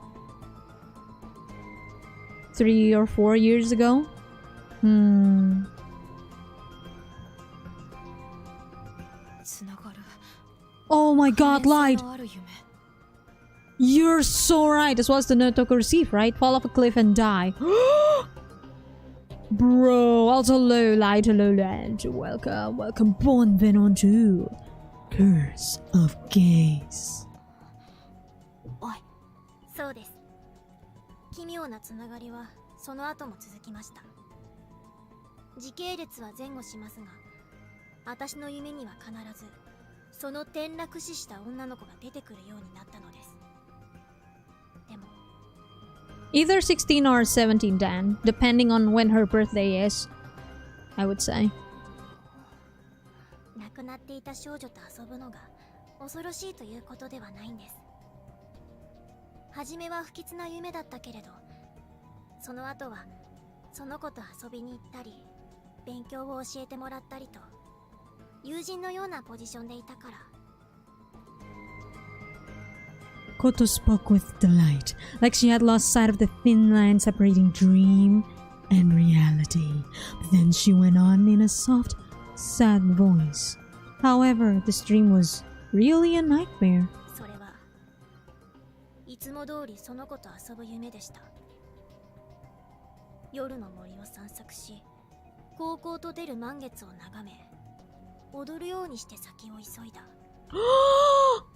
3 or 4 years ago? Hmm. つながる Oh my god, 可能 lied! 性のある夢 You're so right! As well as the note Touko received, right? Fall off a cliff and die. Bro, also low light, hello land. Welcome, welcome. Bonvenon to Curse of Gaze. おいそうです。奇妙なつながりはその後も続きました。時系列は前後しますが、私の夢には必ずその転落死した女の子が出てくるようになったのです。でも Either 16 or 17, Dan, depending on when her birthday is, I would say. 亡くなっていた少女と遊ぶのが恐ろしいということではないんです。初めは不吉な夢だったけれど、その後はその子と遊びに行ったり、勉強を教えてもらったりと、友人のようなポジションでいたから。 Koto spoke with delight, like she had lost sight of the thin line separating dream and reality. But then she went on in a soft, sad voice. However, this dream was really a nightmare. それはいつも通りその子と遊ぶ夢でした。夜の森を散策し、高校と出る満月を眺め、踊るようにして先を急いだ。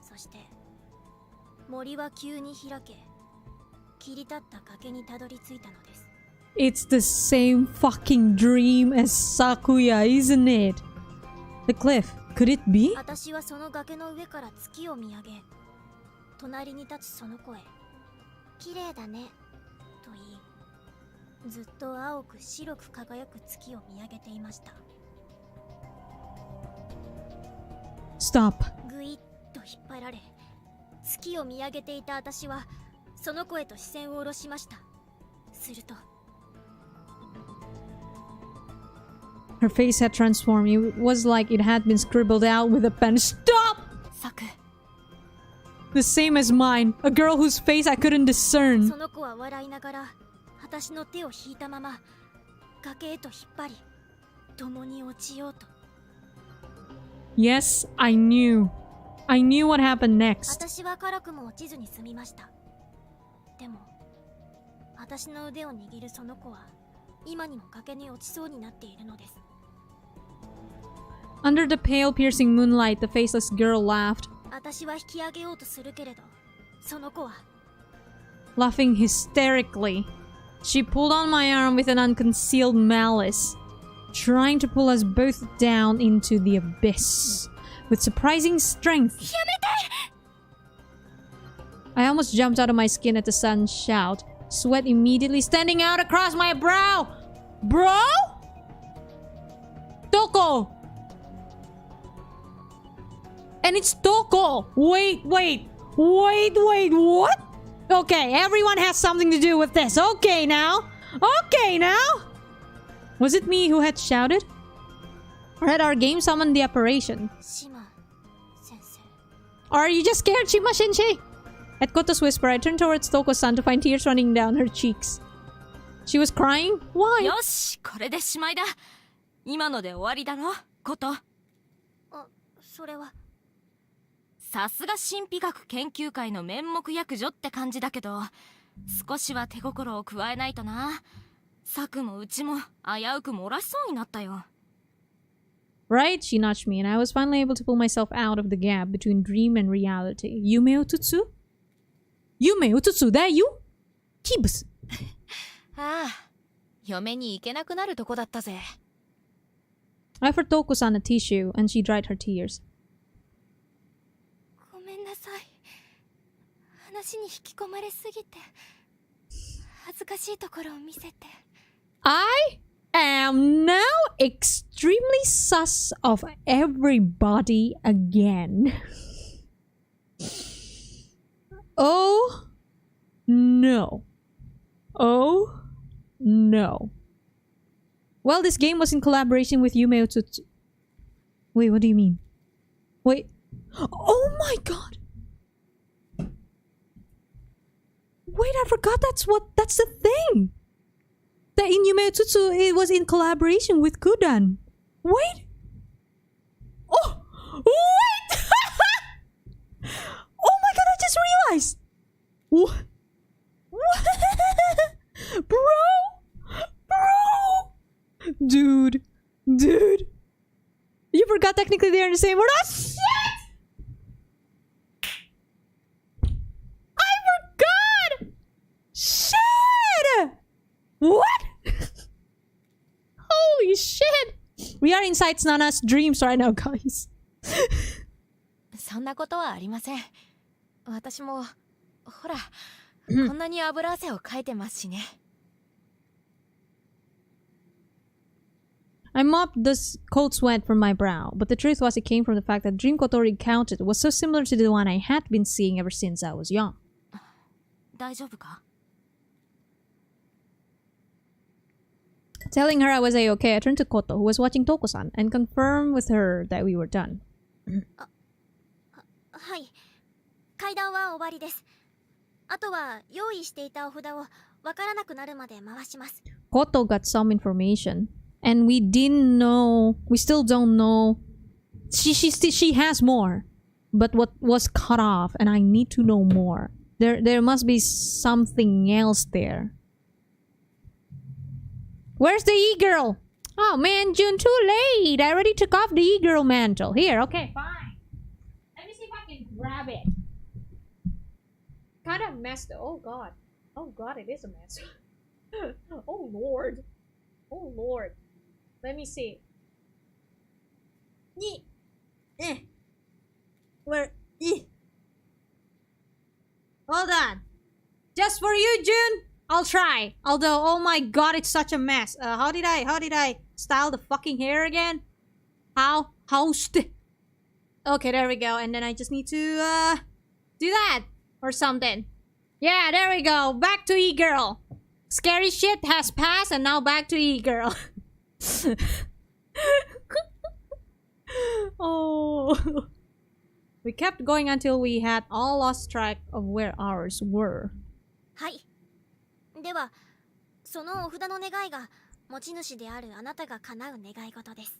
そして森は急に開け、切り立った崖にたどり着いたのです。 It's the same fucking dream as Sakuya, isn't it? The cliff, could it be? 私はその崖の上から月を見上げ、隣に立つその子へ、綺麗だね、と言い、ずっと青く白く輝く月を見上げていました。 Stop. ぐいっと引っ張られ、月を見上げていた私はその子へと視線を下ろしました。すると Her face had transformed. It was like it had been scribbled out with a pen. Stop! サク The same as mine. A girl whose face I couldn't discern. その子は笑いながら私の手を引いたまま崖へと引っ張り、共に落ちようと。 Yes, I knew. I knew what happened next. 私は辛くも落ちずに済みました。でも私の腕を握るその子は今にも崖に落ちそうになっているのです。 Under the pale, piercing moonlight, the faceless girl laughed, 私は引き上げようとするけれど、その子は laughing hysterically. She pulled on my arm with an unconcealed malice, trying to pull us both down into the abyss. With surprising strength. I almost jumped out of my skin at the sudden shout, sweat immediately standing out across my brow. Bro? Touko! And it's Touko! Wait, what? Okay, everyone has something to do with this. Okay now. Okay now. Was it me who had shouted? Or had our game summoned the apparition? 島先生 Or are you just scared, Shima Shinji? At Koto's whisper, I turned towards Toko-san to find tears running down her cheeks. She was crying? Why? よし、これでしまいだ。今ので終わりだろ、こと。あ、それはさすが神秘学研究会の面目躍如って感じだけど、少しは手心を加えないとな。策もうちも危うく漏らしそうになったよ。Right? She nudged me, and I was finally able to pull myself out of the gap between dream and reality. Yume Otutsu? Yume Otutsu, that you? Kibus. ああ、嫁に行けなくなるとこだったぜ。I offered Toko-san a tissue, and she dried her tears. ごめんなさい。話に引き込まれすぎて恥ずかしいところを見せて。I am now extremely sus of everybody again. Oh no. Oh no. Well, this game was in collaboration with Yume Otsutsu. Wait, what do you mean? Wait. Oh my god! Wait, I forgot that's the thing! That in Yume Otsutsu, it was in collaboration with Kudan. Wait! Oh! Wait! Oh my god, I just realized! What? Bro! Bro! Dude. You forgot technically they're in the same word. Oh shit! I forgot! Shit! What? Holy shit! We are inside Nana's dreams right now, guys. そんなことはありません。私もほら、こんなに油汗をかいてますしね。I mopped the cold sweat from my brow, but the truth was it came from the fact that the dream Kotori recounted was so similar to the one I had been seeing ever since I was young. 大丈夫か？ Telling her I was a-okay, I turned to Koto, who was watching Toko-san, and confirmed with her that we were done. はい。階段は終わりです。あとは用意していたお札をわからなくなるまで回します。Koto got some information, and we still don't know. She has more, but what was cut off, and I need to know more. There must be something else there. Where's the e-girl? Oh man, June, too late. I already took off the e-girl mantle. Here, okay, fine. Let me see if I can grab it. Kind of messed up. Oh god. Oh god, it is a mess. Oh lord. Oh lord. Let me see. Where? Hold on. Just for you, June. I'll try. Although, oh my god, it's such a mess. How did I style the fucking hair again? Okay, there we go. And then I just need to, do that. Or something. Yeah, there we go. Back to e-girl. Scary shit has passed and now back to e-girl. Oh. We kept going until we had all lost track of where ours were. はい。では、そのお札の願いが持ち主であるあなたが叶う願い事です。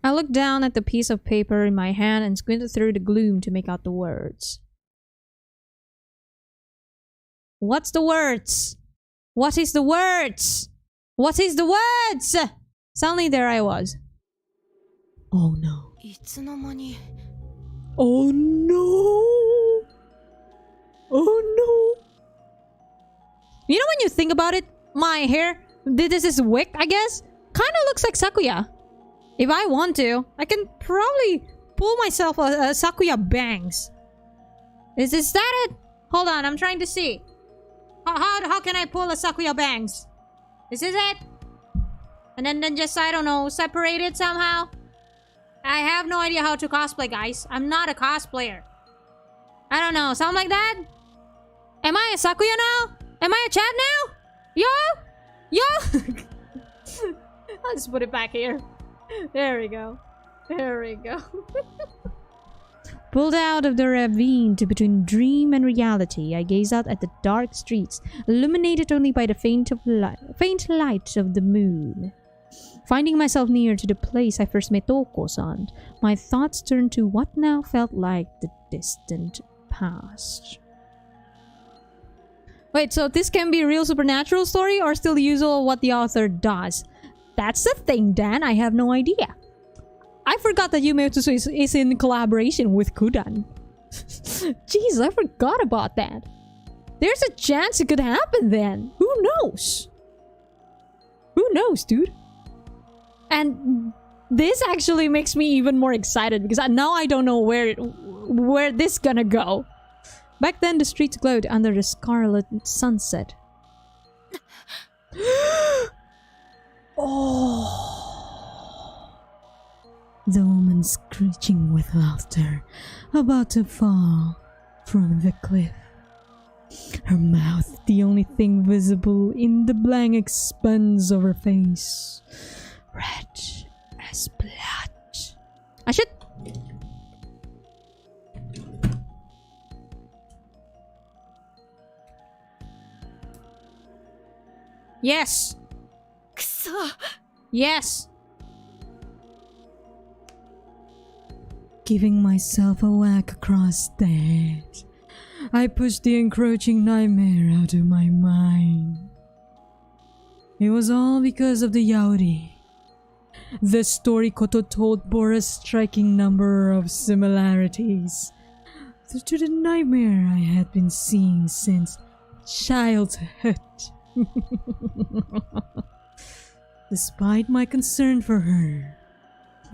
I looked down at the piece of paper in my hand and squinted through the gloom to make out the words. What's the words? What is the words? What is the words? Suddenly there I was. Oh no. いつの間に。Oh no. Oh no. You know when you think about it, my hair, this is wig, I guess, kind of looks like Sakuya. If I want to, I can probably pull myself a Sakuya bangs. Is that it? Hold on, I'm trying to see. How can I pull a Sakuya bangs? Is this it? And then just, I don't know, separate it somehow? I have no idea how to cosplay, guys. I'm not a cosplayer. I don't know. Sound like that? Am I a Sakuya now? Am I a Chad now? Yo? I'll just put it back here. There we go. There we go. Pulled out of the ravine between dream and reality, I gaze out at the dark streets, illuminated only by the faint light of the moon. Finding myself near to the place I first met Touko-san, my thoughts turned to what now felt like the distant past. Wait, so this can be a real supernatural story or still the usual what the author does? That's the thing, Dan. I have no idea. I forgot that Yume Otsusu is in collaboration with Kudan. Jeez, I forgot about that. There's a chance it could happen then. Who knows? Who knows, dude? And this actually makes me even more excited because now I don't know where this gonna go. Back then, the streets glowed under the scarlet sunset. Oh. The woman screeching with laughter, about to fall from the cliff. Her mouth, the only thing visible in the blank expanse of her face. Red as blood. I should... Yes! Yes! Giving myself a whack across the head, I pushed the encroaching nightmare out of my mind. It was all because of the yaoi. The story Koto told bore a striking number of similarities to the nightmare I had been seeing since childhood. Despite my concern for her,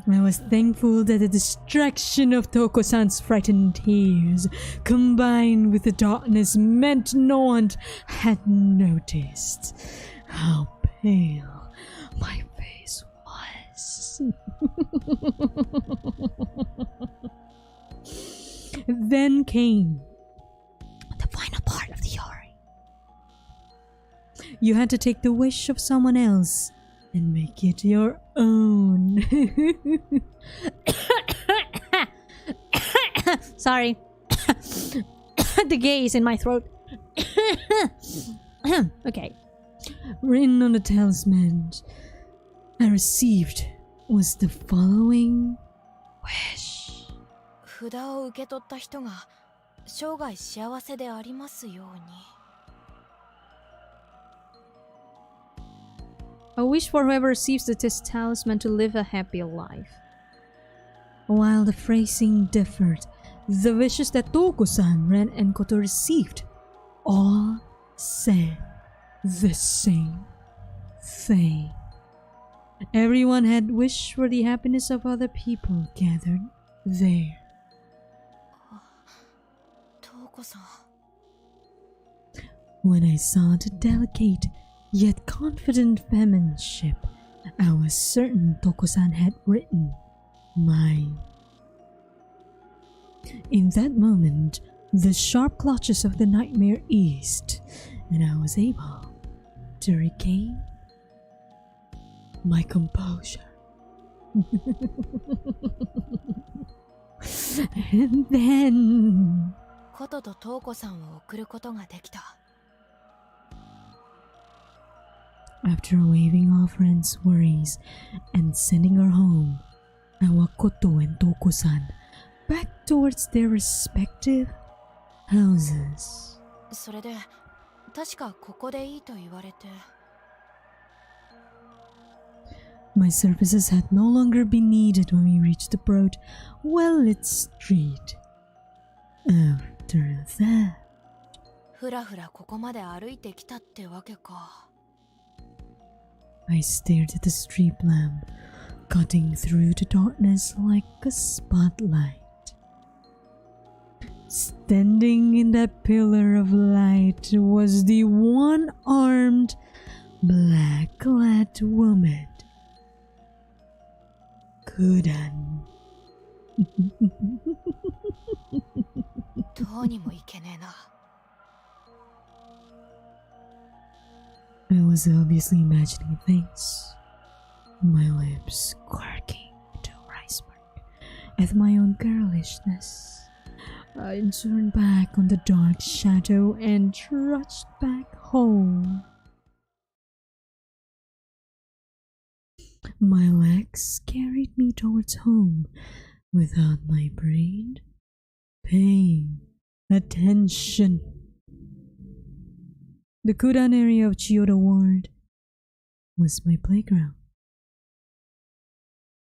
I was thankful that the distraction of Touko-san's frightened tears, combined with the darkness, meant no one had noticed how pale my face was. Then came the final part of the story. You had to take the wish of someone else and make it your own. Sorry. The gaze in my throat. Okay. Written on the talisman I received was the following wish. 札を受け取った人が生涯幸せでありますように。 A wish for whoever receives this talisman to live a happy life. While the phrasing differed, the wishes that Touko-san, Ren, and Koto received all said the same thing. Everyone had wished for the happiness of other people gathered there. Touko-san. When I saw the delicate yet confident penmanship, I was certain Touko-san had written mine. In that moment, the sharp clutches of the nightmare eased, and I was able to regain my composure. And then... コトとトウコさんを送ることができた。 After waving off Ren's worries and sending her home, I walked Koto and Touko-san back towards their respective houses. それで、確かここでいいと言われて。 My services had no longer been needed when we reached the broad, well-lit street. After that... ふらふらここまで歩いてきたってわけか。 I stared at the street lamp, cutting through the darkness like a spotlight. Standing in that pillar of light was the one-armed, black-clad woman, Kudan. どうにもいけねえな。 I was obviously imagining a face, my lips quirking into a rice smirk at my own girlishness. I turned back on the dark shadow and trudged back home. My legs carried me towards home without my brain paying attention. The Kudan area of Chiyoda Ward was my playground.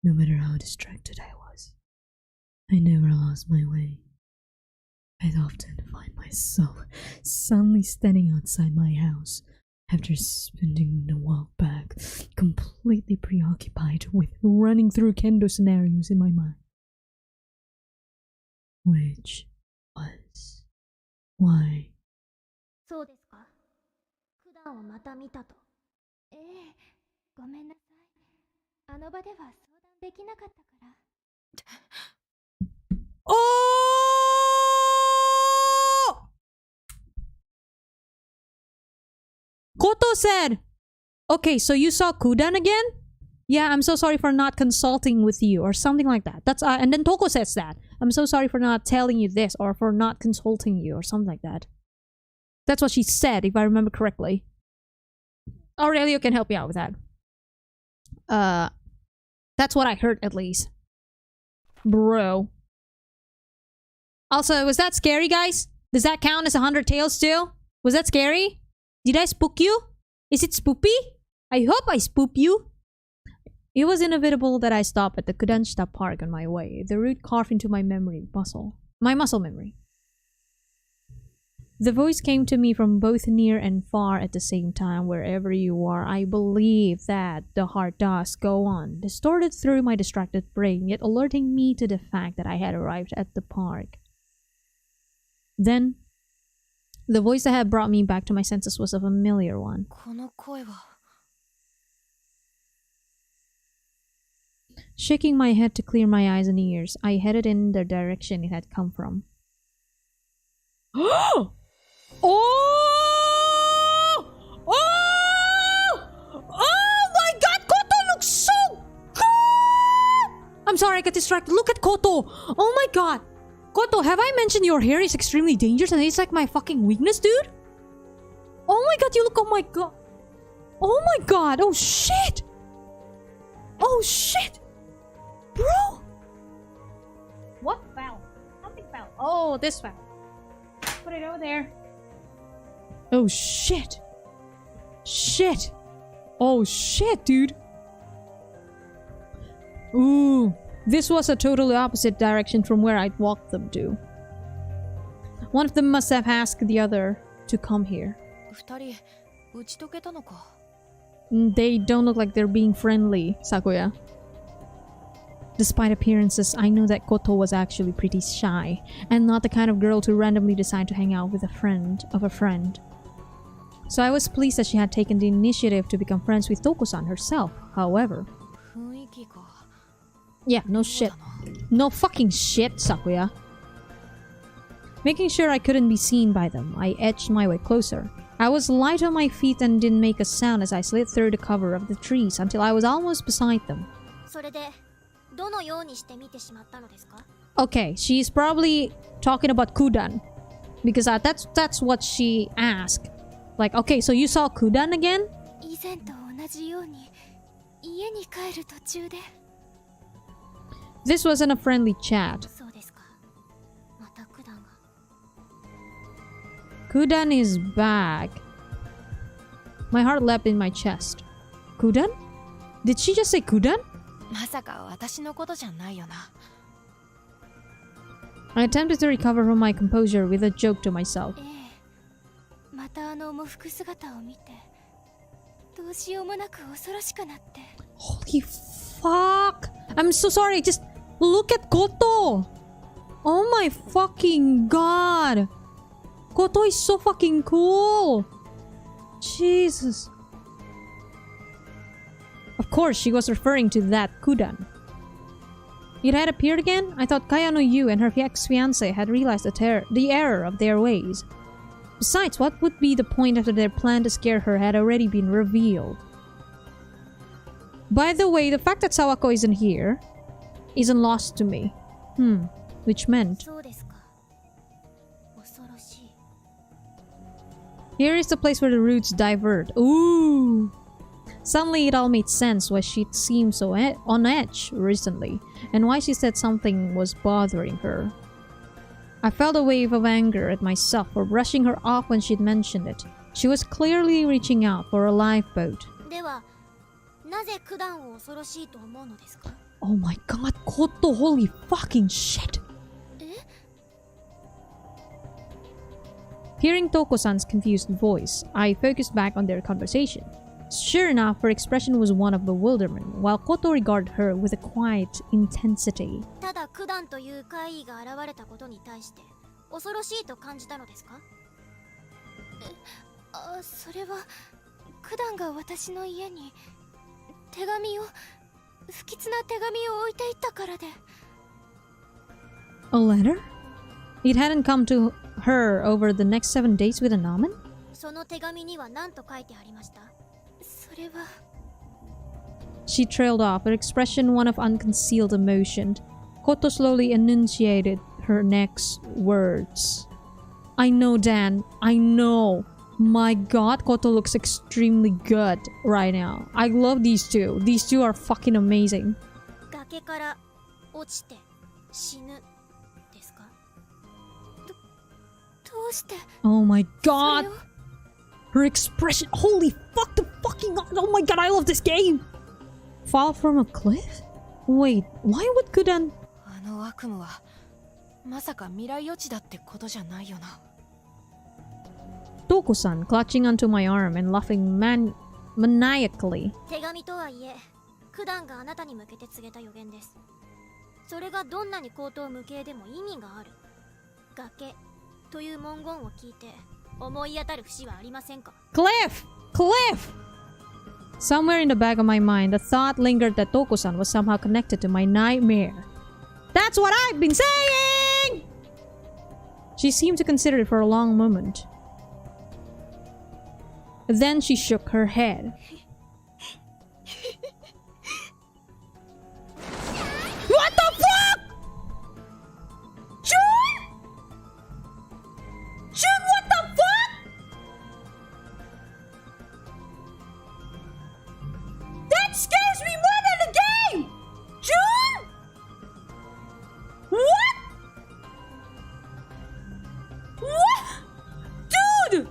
No matter how distracted I was, I never lost my way. I'd often find myself suddenly standing outside my house after spending the walk back, completely preoccupied with running through kendo scenarios in my mind. Which was why. そうですか。九段をまた見たと。ええ、ごめんなさい。あの場では相談できなかったから。Oh! Koto said, okay, so you saw Kudan again? Yeah, I'm so sorry for not consulting with you, or something like that. That's and then Touko says that. I'm so sorry for not telling you this, or for not consulting you, or something like that. That's what she said, if I remember correctly. Aurelio can help me out with that. That's what I heard, at least. Bro. Also, was that scary, guys? Does that count as 100 Tales too? Was that scary? Did I spook you? Is it spoopy? I hope I spoop you. It was inevitable that I stop at the Kudanshita Park on my way. The route carved into my muscle memory. The voice came to me from both near and far at the same time. Wherever you are, I believe that the heart does go on, distorted through my distracted brain, yet alerting me to the fact that I had arrived at the park. Then, the voice that had brought me back to my senses was a familiar one. この声は。 Shaking my head to clear my eyes and ears, I headed in the direction it had come from. Oh! Oh! Oh my god, Koto looks so good! I'm sorry, I got distracted. Look at Koto! Oh my god! Koto, have I mentioned your hair is extremely dangerous and it's like my fucking weakness, dude? Oh my god, you look, oh my god. Oh my god, oh shit! Oh shit! Bro! What fell? Something fell. Oh, this fell. Put it over there. Oh shit. Shit. Oh shit, dude. Ooh. This was a totally opposite direction from where I'd walked them to. One of them must have asked the other to come here. 二人打ち解けたのか。 They don't look like they're being friendly, Sakuya. Despite appearances, I know that Koto was actually pretty shy, and not the kind of girl to randomly decide to hang out with a friend of a friend. So I was pleased that she had taken the initiative to become friends with Touko-san herself, however. 雰囲気か。 Yeah, no shit. No fucking shit, Sakuya. Making sure I couldn't be seen by them, I edged my way closer. I was light on my feet and didn't make a sound as I slid through the cover of the trees until I was almost beside them. それでどのようにして見てしまったのですか？ Okay, she's probably talking about Kudan. Because that's what she asked. Like, okay, so you saw Kudan again? 以前と同じように家に帰る途中で。 This wasn't a friendly chat. そうですか。また九段が。 Kudan is back. My heart leapt in my chest. Kudan? Did she just say Kudan? まさか私のことじゃないよな。 I attempted to recover from my composure with a joke to myself. ええ。またあの喪服姿を見て、どうしようもなく恐ろしくなって。 Holy fuck! I'm so sorry, just look at Koto! Oh my fucking god! Koto is so fucking cool! Jesus. Of course, she was referring to that Kudan. It had appeared again? I thought Kaya no Yu and her ex-fiancé had realized the error of their ways. Besides, what would be the point after their plan to scare her had already been revealed? By the way, the fact that Sawako isn't here isn't lost to me. Which meant... そうですか。恐ろしい。 Here is the place where the roots divert. Ooh! Suddenly it all made sense why she seemed so on edge recently, and why she said something was bothering her. I felt a wave of anger at myself for brushing her off when she'd mentioned it. She was clearly reaching out for a lifeboat. では、なぜ九段を恐ろしいと思うのですか？ Oh my god, Koto, holy fucking shit! Hearing Touko-san's confused voice, I focused back on their conversation. Sure enough, her expression was one of bewilderment, while Koto regarded her with a quiet intensity. ただ九段という怪異が現れたことに対して恐ろしいと感じたのですか？それは九段が私の家に手紙を不吉な手紙を置いていったからで。 A letter? It hadn't come to her over the next 7 days with an omen? その手紙には何と書いてありました？それは She trailed off, her expression one of unconcealed emotion. Koto slowly enunciated her next words. I know, Dan. I know. My god, Koto looks extremely good right now. I love these two. These two are fucking amazing. 崖から落ちて死ぬですか？どうして Oh my そ god. れを Her expression. Holy fuck the fucking god. Oh my god, I love this game. Fall from a cliff? Wait, why would Kudan... あの悪夢はまさか未来予知だってことじゃないよな。 Touko-san clutching onto my arm and laughing maniacally. 手紙とはいえ九段があなたに向けて告げた予言です。それがどんなに口頭無形でも意味がある。崖という文言を聞いて思い当たる節はありませんか？ Cliff! Cliff! Somewhere in the back of my mind, the thought lingered that Touko-san was somehow connected to my nightmare. That's what I've been saying! She seemed to consider it for a long moment. Then she shook her head. What the fuck?! Jun?! Jun, what the fuck?! That scares me more than the game! Jun?! What?! What?! Dude!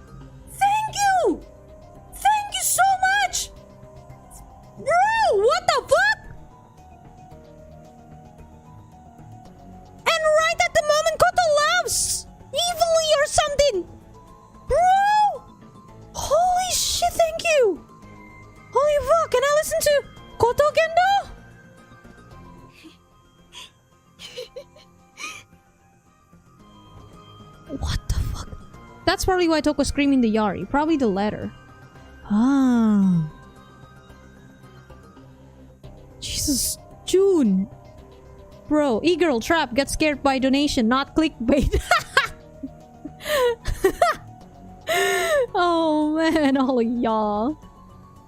Thank you! Thank you so much! Bro, what the fuck?! And right at the moment, Koto laughs! Evilly or something! Bro! Holy shit, thank you! Holy fuck, can I listen to Koto Kendo? What the fuck? That's probably why Touko screaming the Yari. Probably the letter. Ah. Jesus, June. Bro, e-girl trap, get scared by donation, not clickbait. Oh man, all of y'all.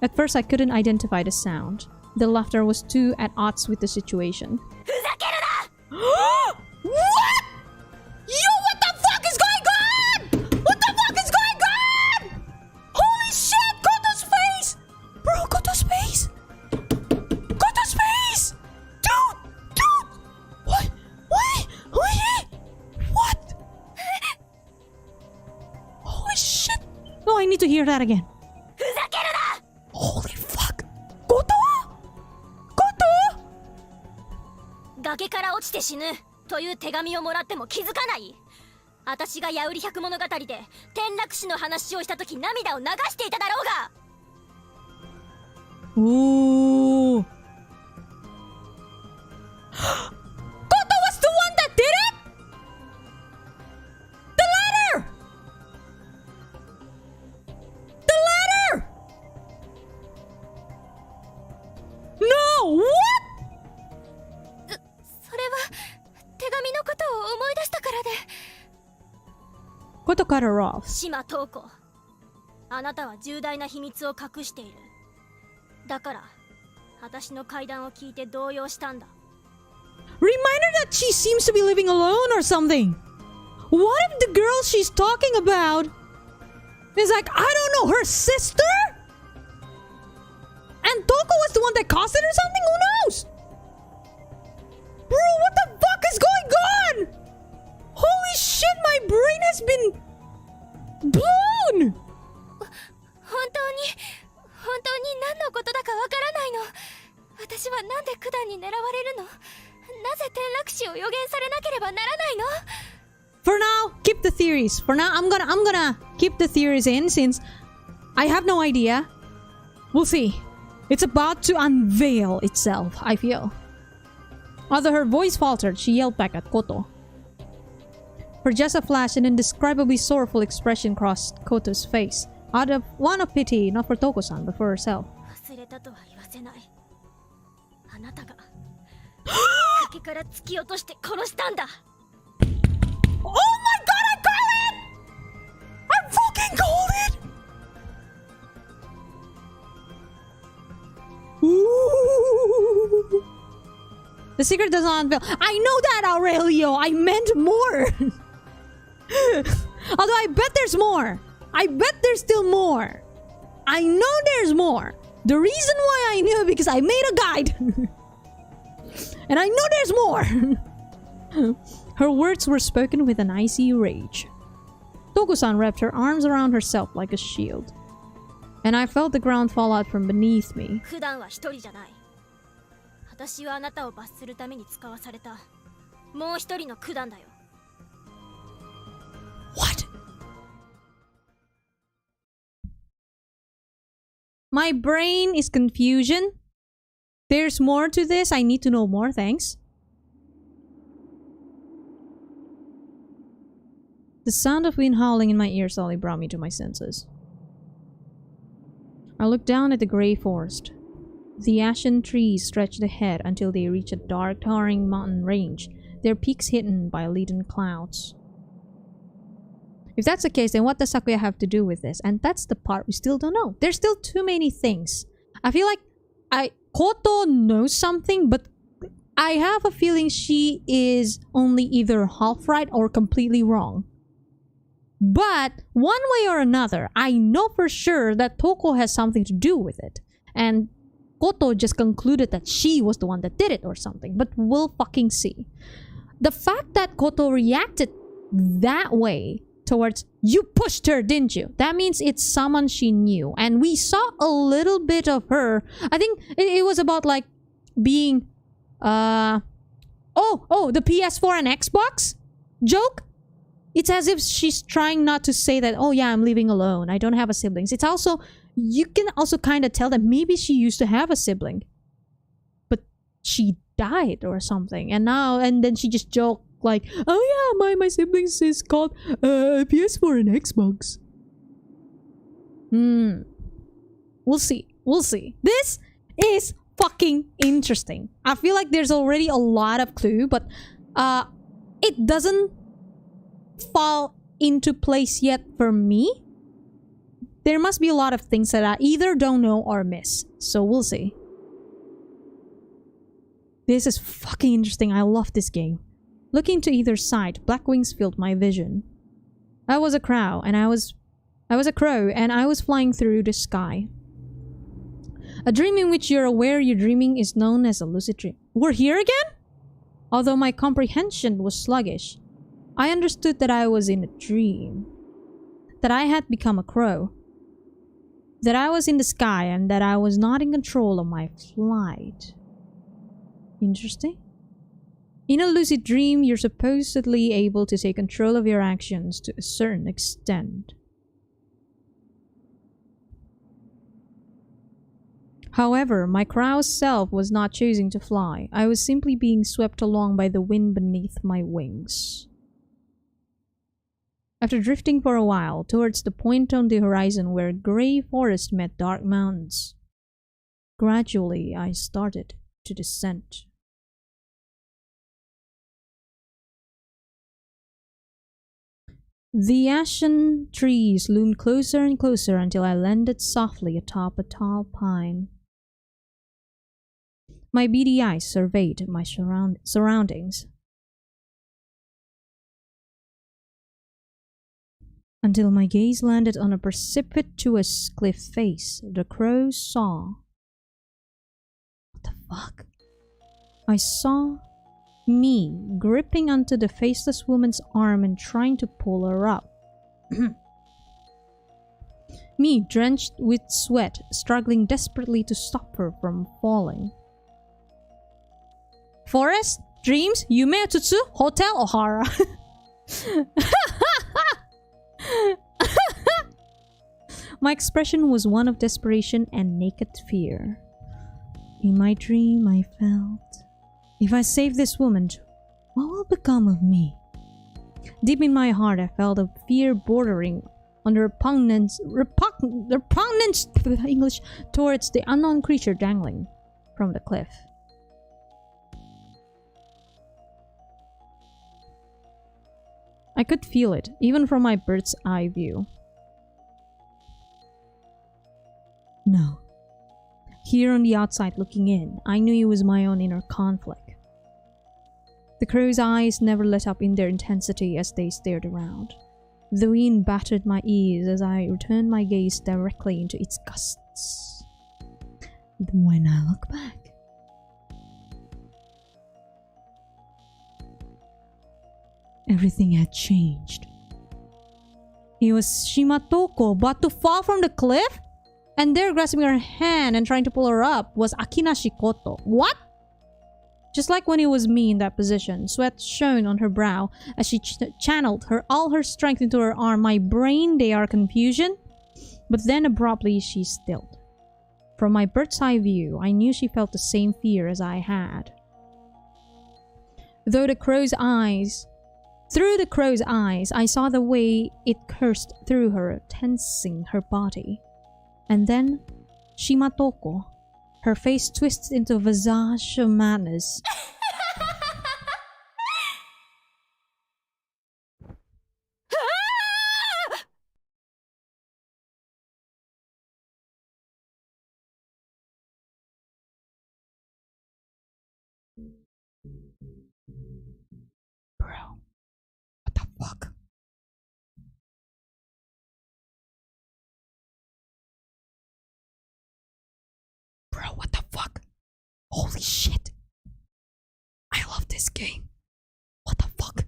At first I couldn't identify the sound. The laughter was too at odds with the situation. What?! Yo, what the fuck is going on?! What the fuck is going on?! Holy shit, Koto's face! Bro, Koto's face! Koto's face! Dude! Dude! What? Wait! What? Holy shit! Oh, I need to hear that again. Holy fuck! Koto?! Koto?! 崖から落ちて死ぬという手紙をもらっても気づかない？私が矢売り百物語で転落死の話をした時涙を流していただろうが。 Ooh. Koto was the one that did it?! The letter! The letter! No! What?! それ Koto cut her off. 島東子、あなたは重大な秘密を隠している。だから私の階段を聞いて動揺したんだ。 Remind her that she seems to be living alone or something. What if the girl she's talking about is like, I don't know, her sister? And Touko was the one that caused it or something? Who knows? Bro, what the fuck is going on? Holy shit, my brain has been blown! 本当に何のことだかわからないの。私はなんで九段に狙われるの？なぜ転落死を予言されなければならないの？ For now, keep the theories. For now, I'm gonna keep the theories in since I have no idea. We'll see. It's about to unveil itself, I feel. Although her voice faltered, she yelled back at Koto. For just a flash, an indescribably sorrowful expression crossed Koto's face. Out of one of pity, not for Touko-san, but for herself. 忘れたとは言わせない。あなたが崖から突き落として殺したんだ。 Oh my god, I call it! I fucking called it! Ooh. The secret does not unveil. I know that, Aurelio! I meant more! Although I bet there's more. I bet there's still more. I know there's more. The reason why I knew because I made a guide. And I know there's more. Her words were spoken with an icy rage. Touko-san wrapped her arms around herself like a shield. And I felt the ground fall out from beneath me. 普段は一人じゃない。私はあなたを罰するために使わされたもう一人の九段だよ。 What? My brain is confusion. There's more to this. I need to know more. Thanks. The sound of wind howling in my ears slowly brought me to my senses. I looked down at the grey forest. The ashen trees stretched ahead until they reached a dark, towering mountain range, their peaks hidden by leaden clouds. If that's the case, then what does Sakuya have to do with this? And that's the part we still don't know. There's still too many things. I feel like Koto knows something, but I have a feeling she is only either half right or completely wrong. But one way or another, I know for sure that Touko has something to do with it. And Koto just concluded that she was the one that did it or something. But we'll fucking see. The fact that Koto reacted that way towards, you pushed her, didn't you? That means it's someone she knew. And we saw a little bit of her. I think it was about like being, the PS4 and Xbox joke. It's as if she's trying not to say that, oh yeah, I'm living alone. I don't have a siblings. It's also, you can also kind of tell that maybe she used to have a sibling. But she died or something. And then she just joked like, oh yeah, my siblings is called PS4 and Xbox. We'll see. We'll see. This is fucking interesting. I feel like there's already a lot of clue, but it doesn't fall into place yet for me. There must be a lot of things that I either don't know or miss. So we'll see. This is fucking interesting. I love this game. Looking to either side, black wings filled my vision. I was a crow, and I was flying through the sky. A dream in which you're aware you're dreaming is known as a lucid dream. We're here again? Although my comprehension was sluggish, I understood that I was in a dream. That I had become a crow. That I was in the sky and that I was not in control of my flight. Interesting. In a lucid dream, you're supposedly able to take control of your actions to a certain extent. However, my crow's self was not choosing to fly. I was simply being swept along by the wind beneath my wings. After drifting for a while, towards the point on the horizon where grey forest met dark mountains, gradually I started to descend. The ashen trees loomed closer and closer until I landed softly atop a tall pine. My beady eyes surveyed my surroundings until my gaze landed on a precipitous cliff face. The crows saw. What the fuck? I saw me gripping onto the faceless woman's arm and trying to pull her up. Me, drenched with sweat, struggling desperately to stop her from falling. Forest, dreams, Yume Tsutsu, Hotel Ohara. My expression was one of desperation and naked fear. In my dream, I felt, if I save this woman, what will become of me? Deep in my heart, I felt a fear bordering on repugnance English towards the unknown creature dangling from the cliff. I could feel it, even from my bird's eye view. No. Here on the outside looking in, I knew it was my own inner conflict. The crow's eyes never let up in their intensity as they stared around. The wind battered my ears as I returned my gaze directly into its gusts. When I look back, everything had changed. It was Touko about to fall from the cliff? And there, grasping her hand and trying to pull her up, was Akina Shikoto. What? Just like when it was me in that position, sweat shone on her brow as she channeled all her strength into her arm. My brain, they are confusion. But then abruptly she stilled. From my bird's eye view, I knew she felt the same fear as I had. Through the crow's eyes, I saw the way it coursed through her, tensing her body. And then, Shimatoko, her face twisted into a visage of madness. Bro, what the fuck? Bro, what the fuck? Holy shit. I love this game. What the fuck?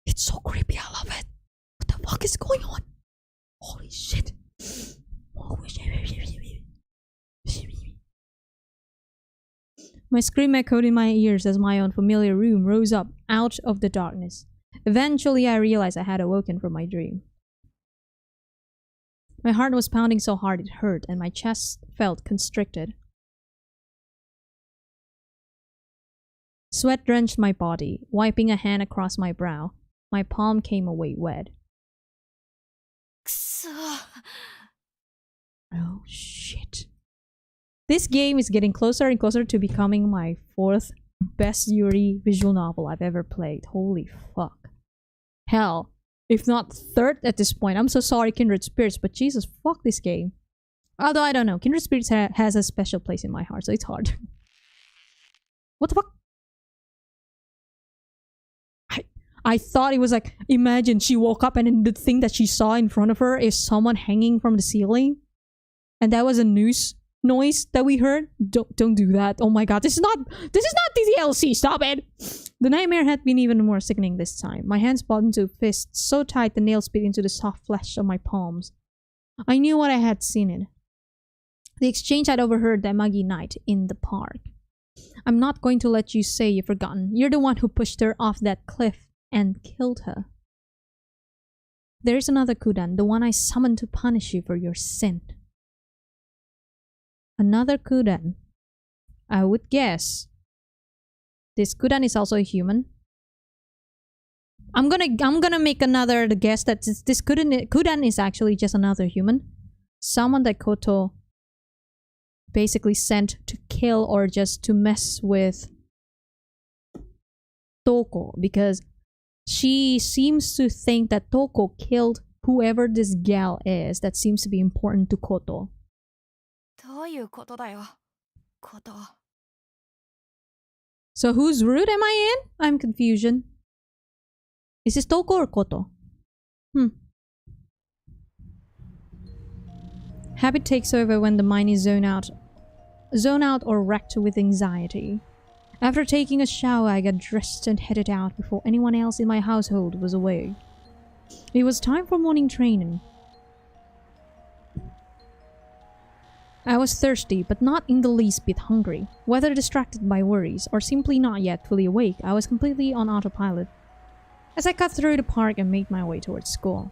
It's so creepy, I love it. What the fuck is going on? Holy shit. Holy shit. My scream echoed in my ears as my unfamiliar room rose up out of the darkness. Eventually, I realized I had awoken from my dream. My heart was pounding so hard it hurt, and my chest felt constricted. Sweat drenched my body. Wiping a hand across my brow, my palm came away wet. Oh shit. This game is getting closer and closer to becoming my 4th best Yuri visual novel I've ever played. Holy fuck. Hell, if not 3rd at this point. I'm so sorry, Kindred Spirits, but Jesus, fuck this game. Although, I don't know. Kindred Spirits has a special place in my heart, so it's hard. What the fuck? I thought it was like, imagine she woke up and then the thing that she saw in front of her is someone hanging from the ceiling. And that was a noose that we heard. Don't do that. Oh my god, this is not the DLC, stop it! The nightmare had been even more sickening this time. My hands balled into fists so tight the nails bit into the soft flesh of my palms. I knew what I had seen in the exchange I'd overheard that muggy night in the park. I'm not going to let you say you've forgotten. You're the one who pushed her off that cliff and killed her. There's another Kudan, the one I summoned to punish you for your sin. Another Kudan. I would guess this Kudan is also a human. I'm gonna make another guess that this Kudan is actually just another human. Someone that Koto basically sent to kill or just to mess with Touko, because She seems to think that Touko killed whoever this gal is that seems to be important to Koto. どういうことだよ、こと。So whose route am I in? I'm confusion. Is this Touko or Koto? Habit takes over when the mind is zoned out or wrecked with anxiety. After taking a shower, I got dressed and headed out before anyone else in my household was awake. It was time for morning training. I was thirsty, but not in the least bit hungry. Whether distracted by worries or simply not yet fully awake, I was completely on autopilot. As I cut through the park and made my way towards school.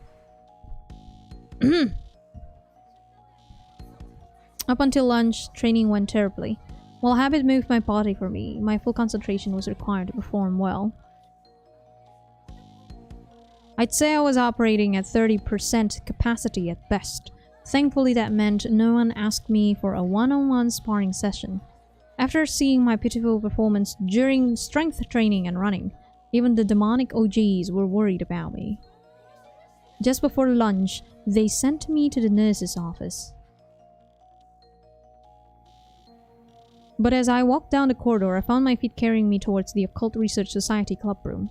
Up until lunch, training went terribly. While habit moved my body for me, my full concentration was required to perform well. I'd say I was operating at 30% capacity at best. Thankfully, that meant no one asked me for a one-on-one sparring session. After seeing my pitiful performance during strength training and running, even the demonic OGs were worried about me. Just before lunch, they sent me to the nurse's office. But as I walked down the corridor, I found my feet carrying me towards the Occult Research Society club room.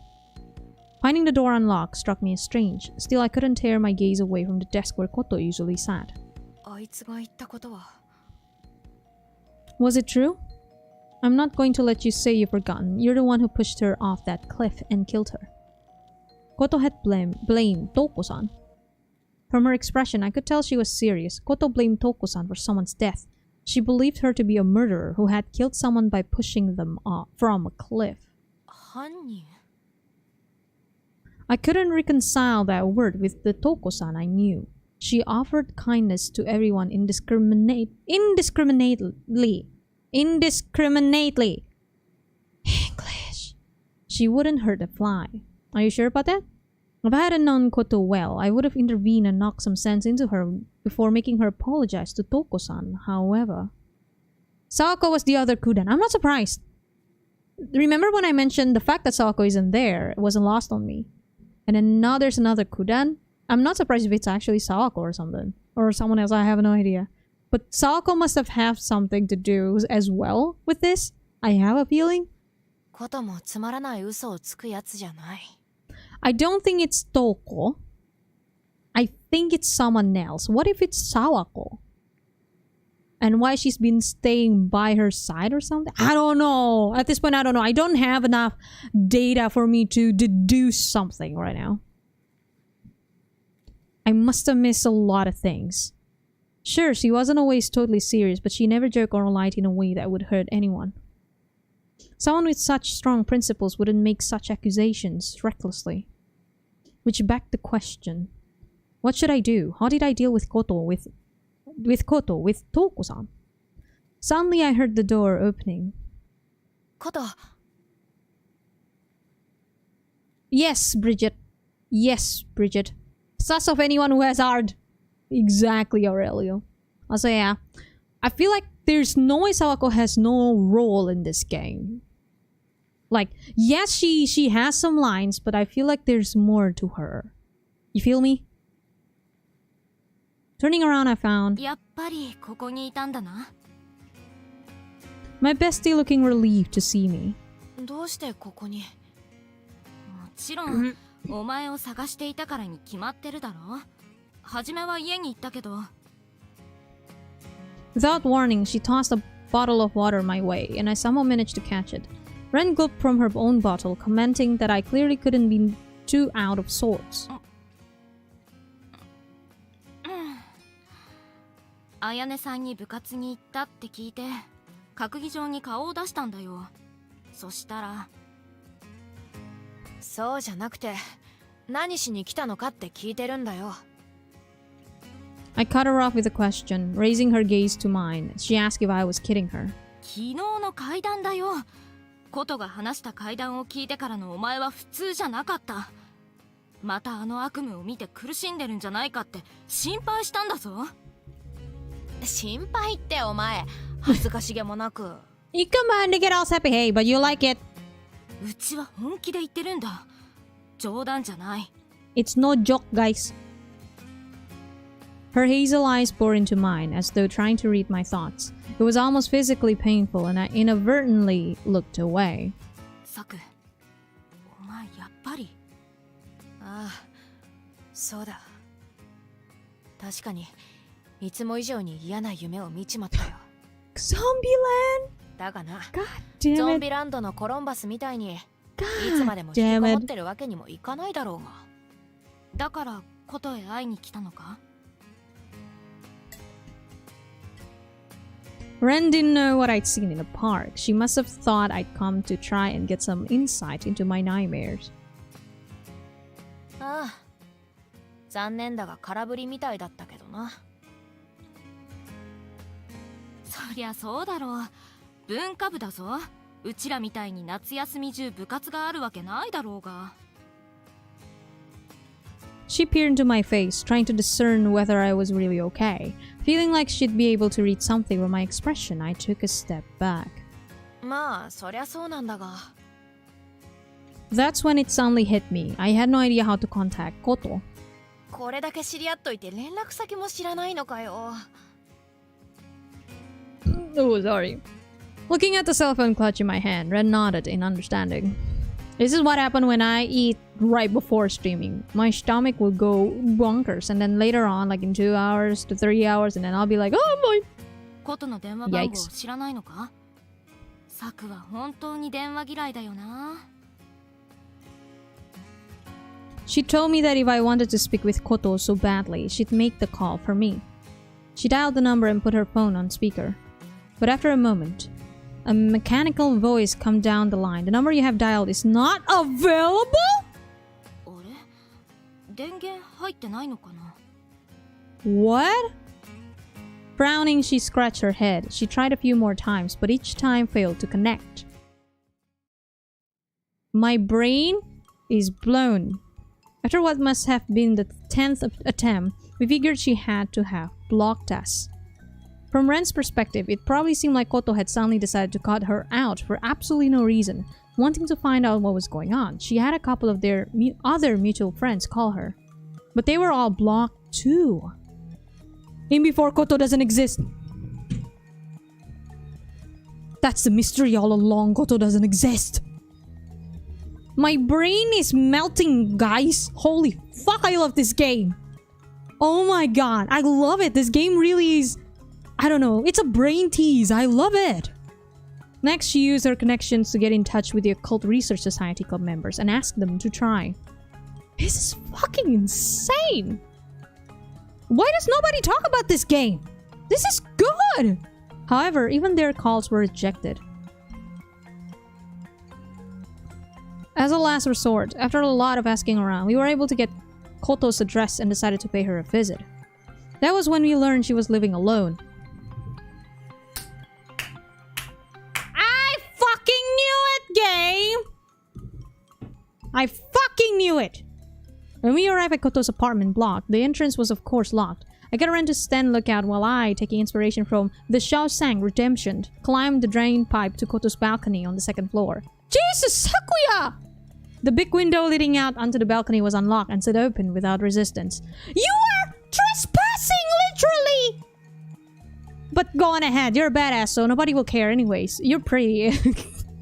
Finding the door unlocked struck me as strange. Still, I couldn't tear my gaze away from the desk where Koto usually sat. あいつが言ったことは。Was it true? I'm not going to let you say you've forgotten. You're the one who pushed her off that cliff and killed her. Koto had blamed Touko-san. From her expression, I could tell she was serious. Koto blamed Touko-san for someone's death. She believed her to be a murderer who had killed someone by pushing them off from a cliff. 犯人。 I couldn't reconcile that word with the Touko-san I knew. She offered kindness to everyone indiscriminately. English. She wouldn't hurt a fly. Are you sure about that? If I hadn't known Koto well, I would have intervened and knocked some sense into her before making her apologize to Touko-san. However, Sawako was the other Kudan. I'm not surprised. Remember when I mentioned the fact that Sawako isn't there? It wasn't lost on me. And then now there's another Kudan. I'm not surprised if it's actually Sawako or something. Or someone else, I have no idea. But Sawako must have had something to do as well with this. I have a feeling. こともつまらない嘘をつくやつじゃない。 I don't think it's Touko. I think it's someone else. What if it's Sawako? And why she's been staying by her side or something? I don't know. At this point, I don't know. I don't have enough data for me to deduce something right now. I must have missed a lot of things. Sure, she wasn't always totally serious, but she never joked or lied in a way that would hurt anyone. Someone with such strong principles wouldn't make such accusations recklessly. Which begged the question, what should I do? How did I deal with Koto, with Touko-san? Suddenly I heard the door opening. こと。 Yes, Bridget. Yes, Bridget. Sus of anyone who has art. Exactly, Aurelio. Also, yeah. I feel like there's no way Sawako has no role in this game. Like, yes, she has some lines, but I feel like there's more to her. You feel me? Turning around, I found やっぱりここにいたんだな。 my bestie looking relieved to see me. どうしてここに。もちろん、お前を探していたからに決まってるだろ。初めは家に行ったけど。 Without warning, she tossed a bottle of water my way, and I somehow managed to catch it. Ren gulped from her own bottle, commenting that I clearly couldn't be too out of sorts. 綾音さんに部活に行ったって聞いて、閣議場に顔を出したんだよ。そしたら。そうじゃなくて、何しに来たのかって聞いてるんだよ。 I cut her off with a question, raising her gaze to mine. She asked if I was kidding her. 昨日の階段だよ。ことが話した階段を聞いてからのお前は普通じゃなかった。またあの悪夢を見て苦しんでるんじゃないかって心配したんだぞ。心配ってお前、恥ずかしげもなく。You come on to get all happy, hey, but you like it. うちは本気で言ってるんだ。冗談じゃない。 It's no joke, guys. Her hazel eyes bore into mine as though trying to read my thoughts. It was almost physically painful and I inadvertently looked away. サク、お前やっぱり。ああ、そうだ。確かにいつも以上に嫌な夢を見ちまったよ。 Zombieland? だがな、 God damn ゾン it. ビランドのコロンバスみたいにい God つまでも引きこ damn もっ it. てるわけにもいかないだろうが。だからことへ会いに来たのか？ Ren didn't know what I'd seen in the park. She must have thought I'd come to try and get some insight into my nightmares. ああ、残念だが空振りみたいだったけどな。そりゃそうだろう。文化部だぞ。うちらみたいに夏休み中部活があるわけないだろうが。 She peered into my face, trying to discern whether I was really okay. Feeling like she'd be able to read something from my expression, I took a step back. まあそりゃそうなんだが。 That's when it suddenly hit me. I had no idea how to contact Koto. これだけ知り合っといて連絡先も知らないのかよ。 Oh, sorry. Looking at the cell phone clutch in my hand, Ren nodded in understanding. This is what happened when I eat right before streaming. My stomach will go bonkers, and then later on, like in 2 hours to 3 hours, and then I'll be like, oh my. ことの電話番号を知らないのか？サクは本当に電話嫌いだよな。 She told me that if I wanted to speak with Koto so badly, she'd make the call for me. She dialed the number and put her phone on speaker. But after a moment, a mechanical voice come down the line. The number you have dialed is not available? あれ？電源入ってないのかな？ What? Frowning, she scratched her head. She tried a few more times, but each time failed to connect. My brain is blown. After what must have been the 10th attempt, we figured she had to have blocked us. From Ren's perspective, it probably seemed like Koto had suddenly decided to cut her out for absolutely no reason, wanting to find out what was going on. She had a couple of their other mutual friends call her, but they were all blocked too. In before Koto doesn't exist. That's the mystery all along. Koto doesn't exist. My brain is melting, guys. Holy fuck, I love this game. Oh my god, I love it. This game really is... I don't know, it's a brain tease. I love it. Next, she used her connections to get in touch with the Occult Research Society Club members and asked them to try. This is fucking insane. Why does nobody talk about this game? This is good. However, even their calls were rejected. As a last resort, after a lot of asking around, we were able to get Koto's address and decided to pay her a visit. That was when we learned she was living alone. I fucking knew it, game! I fucking knew it! When we arrived at Koto's apartment block, the entrance was of course locked. I got Ren to stand lookout while I, taking inspiration from the Shawshank Redemption, climbed the drain pipe to Koto's balcony on the 2nd floor. Jesus, Sakuya! The big window leading out onto the balcony was unlocked and stood open without resistance. You are trespassing, literally! But go on ahead, you're a badass, so nobody will care anyways. You're pretty.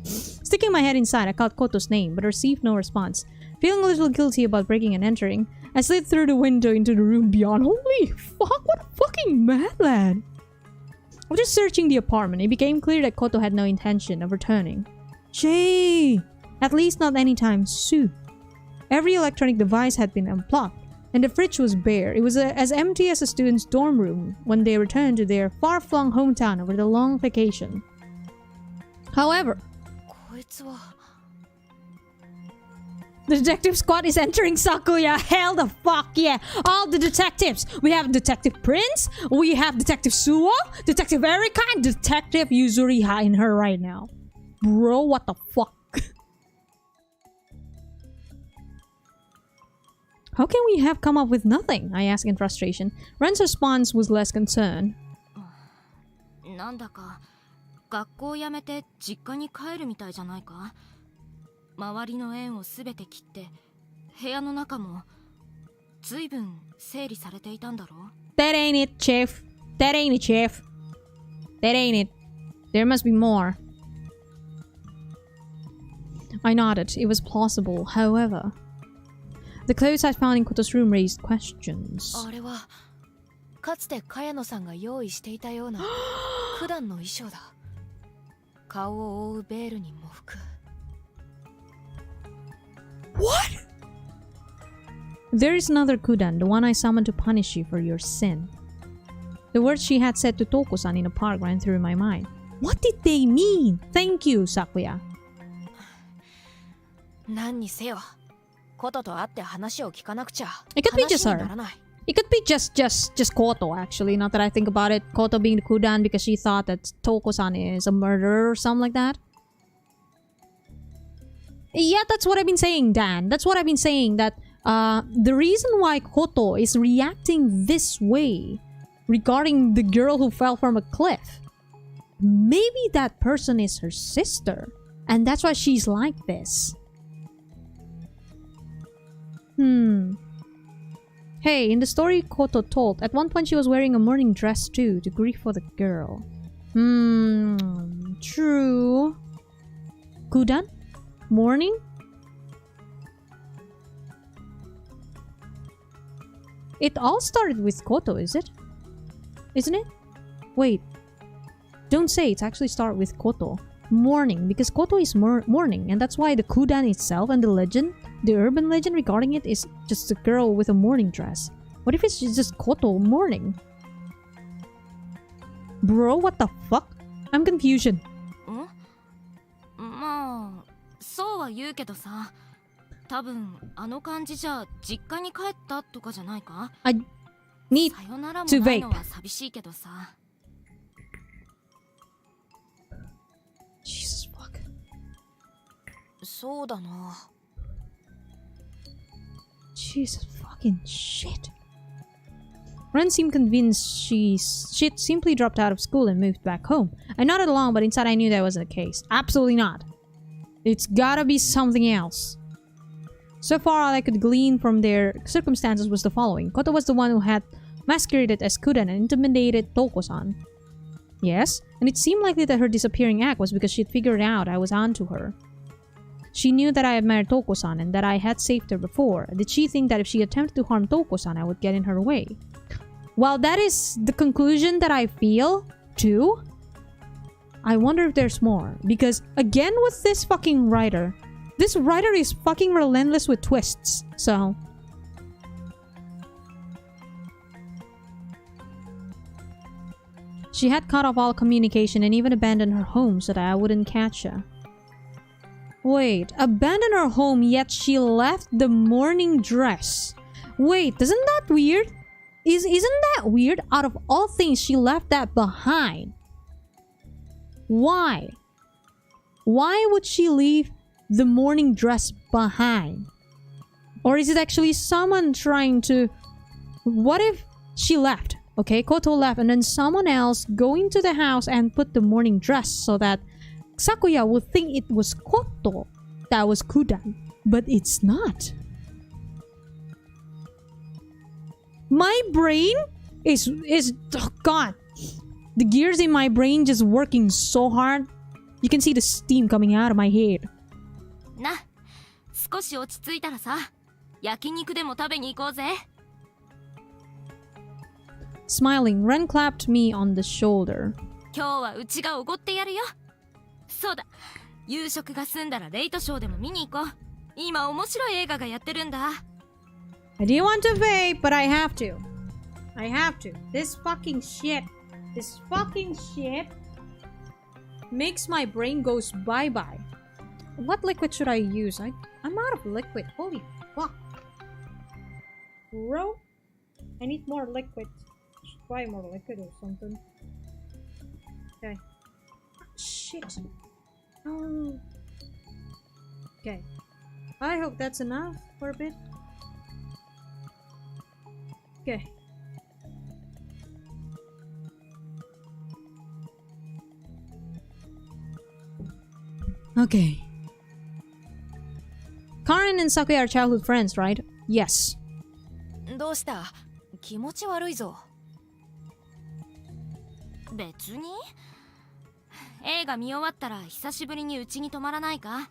Sticking my head inside, I called Koto's name, but received no response. Feeling a little guilty about breaking and entering, I slid through the window into the room beyond. Holy fuck, what a fucking madman! After searching the apartment, it became clear that Koto had no intention of returning. Gee, at least not anytime soon. Every electronic device had been unplugged, and the fridge was bare. It was as empty as a student's dorm room when they returned to their far-flung hometown over the long vacation. However, こいつは the detective squad is entering Sakuya. Hell the fuck yeah. All the detectives. We have Detective Prince. We have Detective Suo. Detective Erika. And Detective Yuzuriha in her right now. Bro, what the fuck? How can we have come up with nothing? I asked in frustration. Ren's response was less concern. なんだか学校辞めて実家に帰るみたいじゃないか？周りの縁をすべて切って部屋の中も随分整理されていたんだろう。 That ain't it, Chief. That ain't it, Chief. That ain't it. There must be more. I nodded. It was plausible. However, the clothes I found in Koto's room raised questions. あれはかつて茅野さんが用意していたような普段の衣装だ。顔を覆うベールに喪服。 What? There is another Kudan, the one I summoned to punish you for your sin. The words she had said to Touko-san in the park ran through my mind. What did they mean? Thank you, Sakuya. 何にせよ、ことと会って話を聞かなくちゃ。 It could be just 話に her. ならない。 It could be just Koto, actually. Not that I think about it. Koto being the Kudan because she thought that Touko-san is a murderer or something like that. Yeah, that's what I've been saying, Dan. That's what I've been saying. That the reason why Koto is reacting this way regarding the girl who fell from a cliff, maybe that person is her sister, and that's why she's like this. Hey, in the story Koto told, at one point she was wearing a morning dress too, to grieve for the girl. True. Kudan? Morning? It all started with Koto, is it? Isn't it? Wait. Don't say it's actually started with Koto. Morning, because Koto is morning, and that's why the Kudan itself and the legend, the urban legend regarding it is just a girl with a morning dress. What if it's just Koto morning? Bro, what the fuck? I'm confusion. まあそうは言うけどさ、多分あの感じじゃ実家に帰ったとかじゃないか。 I need さよならも to ないの vape. は寂しいけどさ。 Jesus fuck. そうだな。 Jesus fucking shit. Ren seemed convinced shit simply dropped out of school and moved back home. I nodded along, but inside I knew that wasn't the case. Absolutely not. It's gotta be something else. So far, all I could glean from their circumstances was the following. Koto was the one who had masqueraded as Kudan and intimidated Touko-san. Yes, and it seemed likely that her disappearing act was because she'd figured out I was onto her. She knew that I admired Touko-san and that I had saved her before. Did she think that if she attempted to harm Touko-san, I would get in her way? Well, that is the conclusion that I feel, too. I wonder if there's more. Because, again with this fucking writer, this writer is fucking relentless with twists, so... She had cut off all communication and even abandoned her home so that I wouldn't catch her. Wait, abandoned her home yet she left the morning dress. Wait, isn't that weird? Isn't that weird? Out of all things, she left that behind. Why? Why would she leave the morning dress behind? Or is it actually someone trying to... What if she left? Okay, Koto left and then someone else go into the house and put the morning dress so that Sakuya would think it was Koto that was Kudan. But it's not. My brain is oh god. The gears in my brain just working so hard. You can see the steam coming out of my head. な、少し落ち着いたらさ、焼肉でも食べに行こうぜ。 Smiling, Ren clapped me on the shoulder. 今日はうちがおごってやるよ。そうだ、夕食が済んだらレイトショーでも見に行こう。今面白い映画がやってるんだ。 I didn't want to vape, but I have to. I have to. This fucking shit makes my brain goes bye-bye. What liquid should I use? I'm out of liquid. Holy fuck. Bro, I need more liquid. Should buy more liquid or something. Okay. Shit. Oh. Okay. I hope that's enough for a bit. Okay. Okay. Karen and Sakuya are childhood friends, right? Yes. どうした？気持ち悪いぞ。別に。映画見終わったら久しぶりにうちに泊まらないか？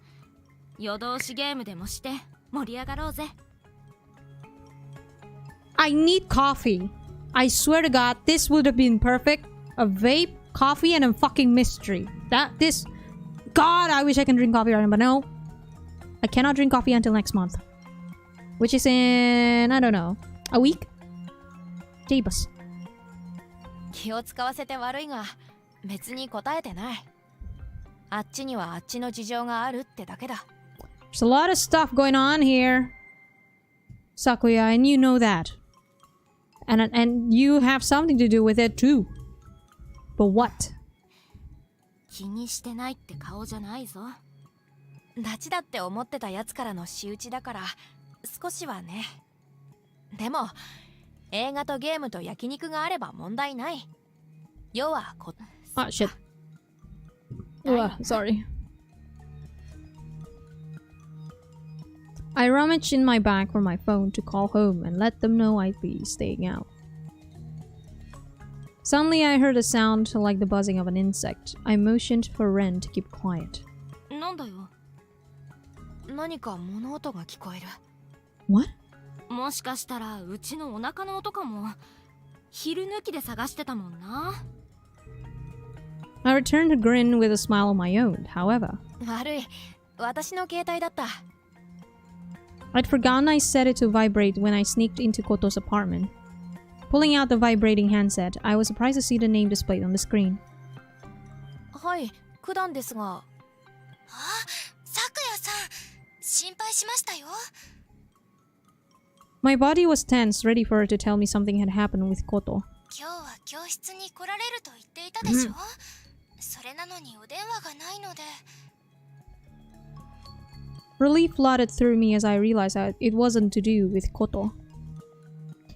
夜通しゲームでもして盛り上がろうぜ。I need coffee. I swear to God, this would have been perfect. A vape, coffee, and a fucking mystery. God, I wish I can drink coffee right now, but no. I cannot drink coffee until next month. Which is in, I don't know, a week? Jabus. 気を使わせて悪いが、別に答えてない。あっちにはあっちの事情があるってだけだ。There's a lot of stuff going on here, Sakuya, and you know that. And you have something to do with it too. But what? 気にしてないって顔じゃないぞ。ダチだって思ってたやつからの仕打ちだから少しはね。でも映画とゲームと焼肉があれば問題ない。要はAh, shit. Sorry. I rummaged in my bag for my phone to call home and let them know I'd be staying out. Suddenly I heard a sound like the buzzing of an insect. I motioned for Ren to keep quiet. なんだよ。何か物音が聞こえる。 What? もしかしたらうちのお腹の音かも。昼抜きで探してたもんな。I returned to grin with a smile of my own, however. 悪い。私の携帯だった。I'd forgotten I set it to vibrate when I sneaked into Koto's apartment. Pulling out the vibrating handset, I was surprised to see the name displayed on the screen. はい、九段ですが。あ、咲夜さん、心配しましたよ。My body was tense, ready for her to tell me something had happened with Koto. 今日は教室に来られると言っていたでしょ。それなのにお電話がないので。Relief flooded through me as I realized that it wasn't to do with Koto.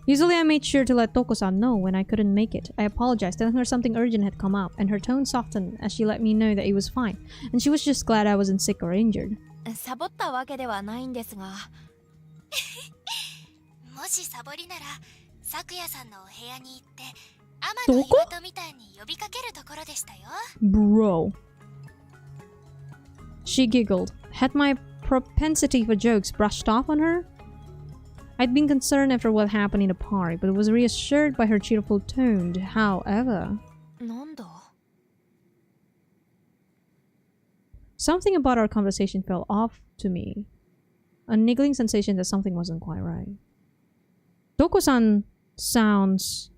Usually I made sure to let Touko-san know when I couldn't make it. I apologized, telling her something urgent had come up, and her tone softened as she let me know that it was fine, and she was just glad I wasn't sick or injured. サボったわけではないんですが。もしサボりなら、咲夜さんのお部屋に行って、天の岩戸みたいに呼びかけるところでしたよ。Bro. She giggled. Had my propensity for jokes brushed off on her? I'd been concerned after what happened in the park, but was reassured by her cheerful tone. However, なんだ？ something about our conversation felt off to me. A niggling sensation that something wasn't quite right. Touko-san sounds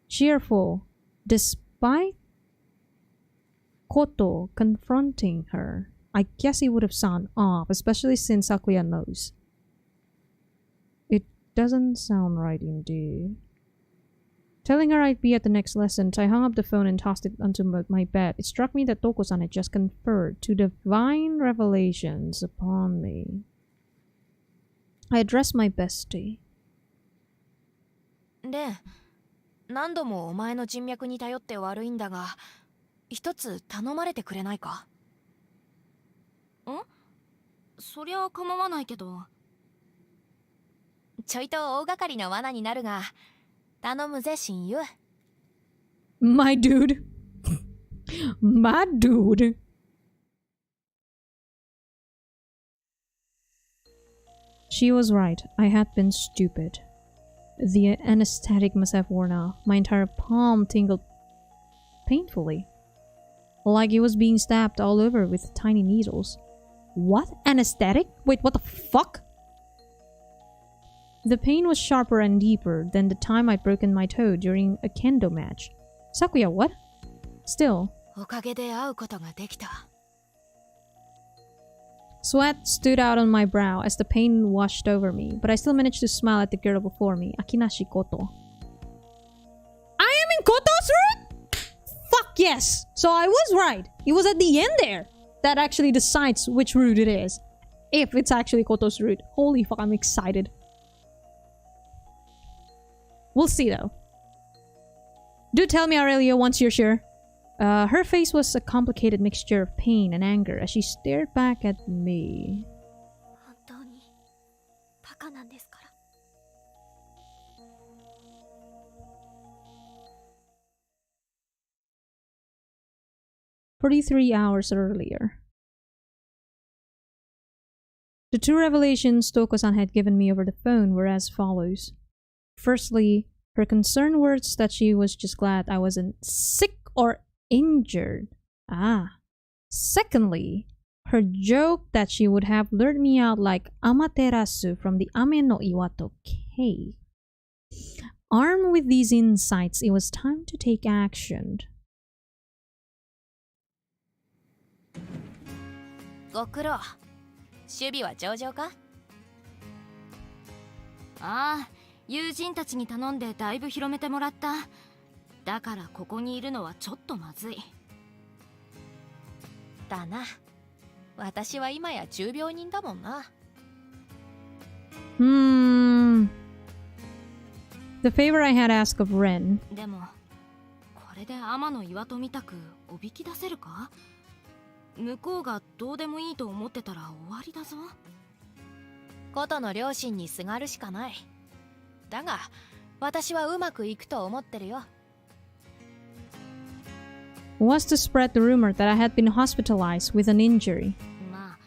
cheerful despite Koto confronting her. I guess it would have sounded off, especially since Sakuya knows. It doesn't sound right indeed. Telling her I'd be at the next lesson, I hung up the phone and tossed it onto my bed. It struck me that Touko-san had just conferred two divine revelations upon me. I addressed my bestie. レン、何度もお前の人脈に頼って悪いんだが、一つ頼まれてくれないか？ん？そりゃ構わないけど。ちょいと大掛かりな罠になるが、頼むぜ親友。My dude. My dude. She was right. I had been stupid. The anesthetic must have worn off. My entire palm tingled painfully, like it was being stabbed all over with tiny needles. What? Anesthetic? Wait, what the fuck? The pain was sharper and deeper than the time I'd broken my toe during a kendo match. Sakuya, what? Still. おかげで会うことができた。Sweat stood out on my brow as the pain washed over me, but I still managed to smile at the girl before me, Akinashi Koto. I am in Koto's route? Fuck yes! So I was right. It was at the end there that actually decides which route it is. If it's actually Koto's route. Holy fuck, I'm excited. We'll see though. Do tell me, Aurelia, once you're sure. Her face was a complicated mixture of pain and anger as she stared back at me. 本当にバカなんですから。43 hours earlier. The two revelations Touko-san had given me over the phone were as follows. Firstly, her concerned words that she was just glad I wasn't sick or injured. Secondly, her joke that she would have lured me out like Amaterasu from the Ame no Iwato cave. Armed with these insights, it was time to take action. ご苦労。守備は上々か？ああ、友人たちに頼んでだいぶ広めてもらった。だからここにいるのはちょっとまずい。だな。私は今や重病人だもんな。The favor I had asked of Ren. でも、これで天の岩戸みたくおびき出せるか？向こうがどうでもいいと思ってたら終わりだぞ。ことの両親にすがるしかない。だが、私はうまくいくと思ってるよ。Was to spread the rumor that I had been hospitalized with an injury. まあ、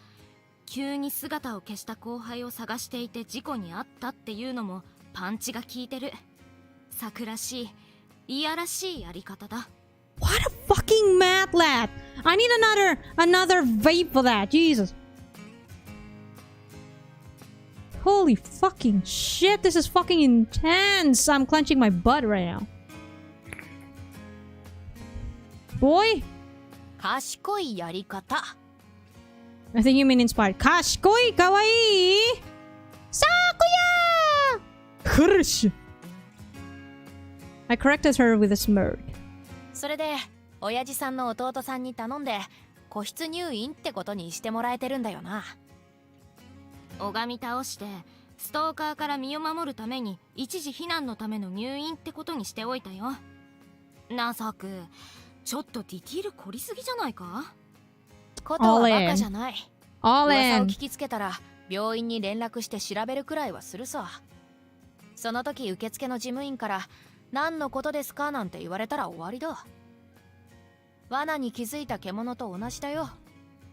急に姿を消した後輩を探していて事故に遭ったっていうのもパンチが効いてる。策らしい、いやらしいやり方だ。What a fucking mad lad! I need another vape for that, Jesus. Holy fucking shit, this is fucking intense. I'm clenching my butt right now. Boy? 賢いやり方。I think you mean inspired. Kashikoi, kawaii! Sakuya! Krush! I corrected her with a smirk. それで、親父さんの弟さんに頼んで、個室入院ってことにしてもらえてるんだよな。拝み倒して、ストーカーから身を守るために一時避難のための入院ってことにしておいたよ。なさく、ちょっとディティール凝りすぎじゃないか？ことはバカじゃない。All 噂を in. 聞きつけたら病院に連絡して調べるくらいはするさ。その時受付の事務員から何のことですかなんて言われたら終わりだ。罠に気づいた獣と同じだよ。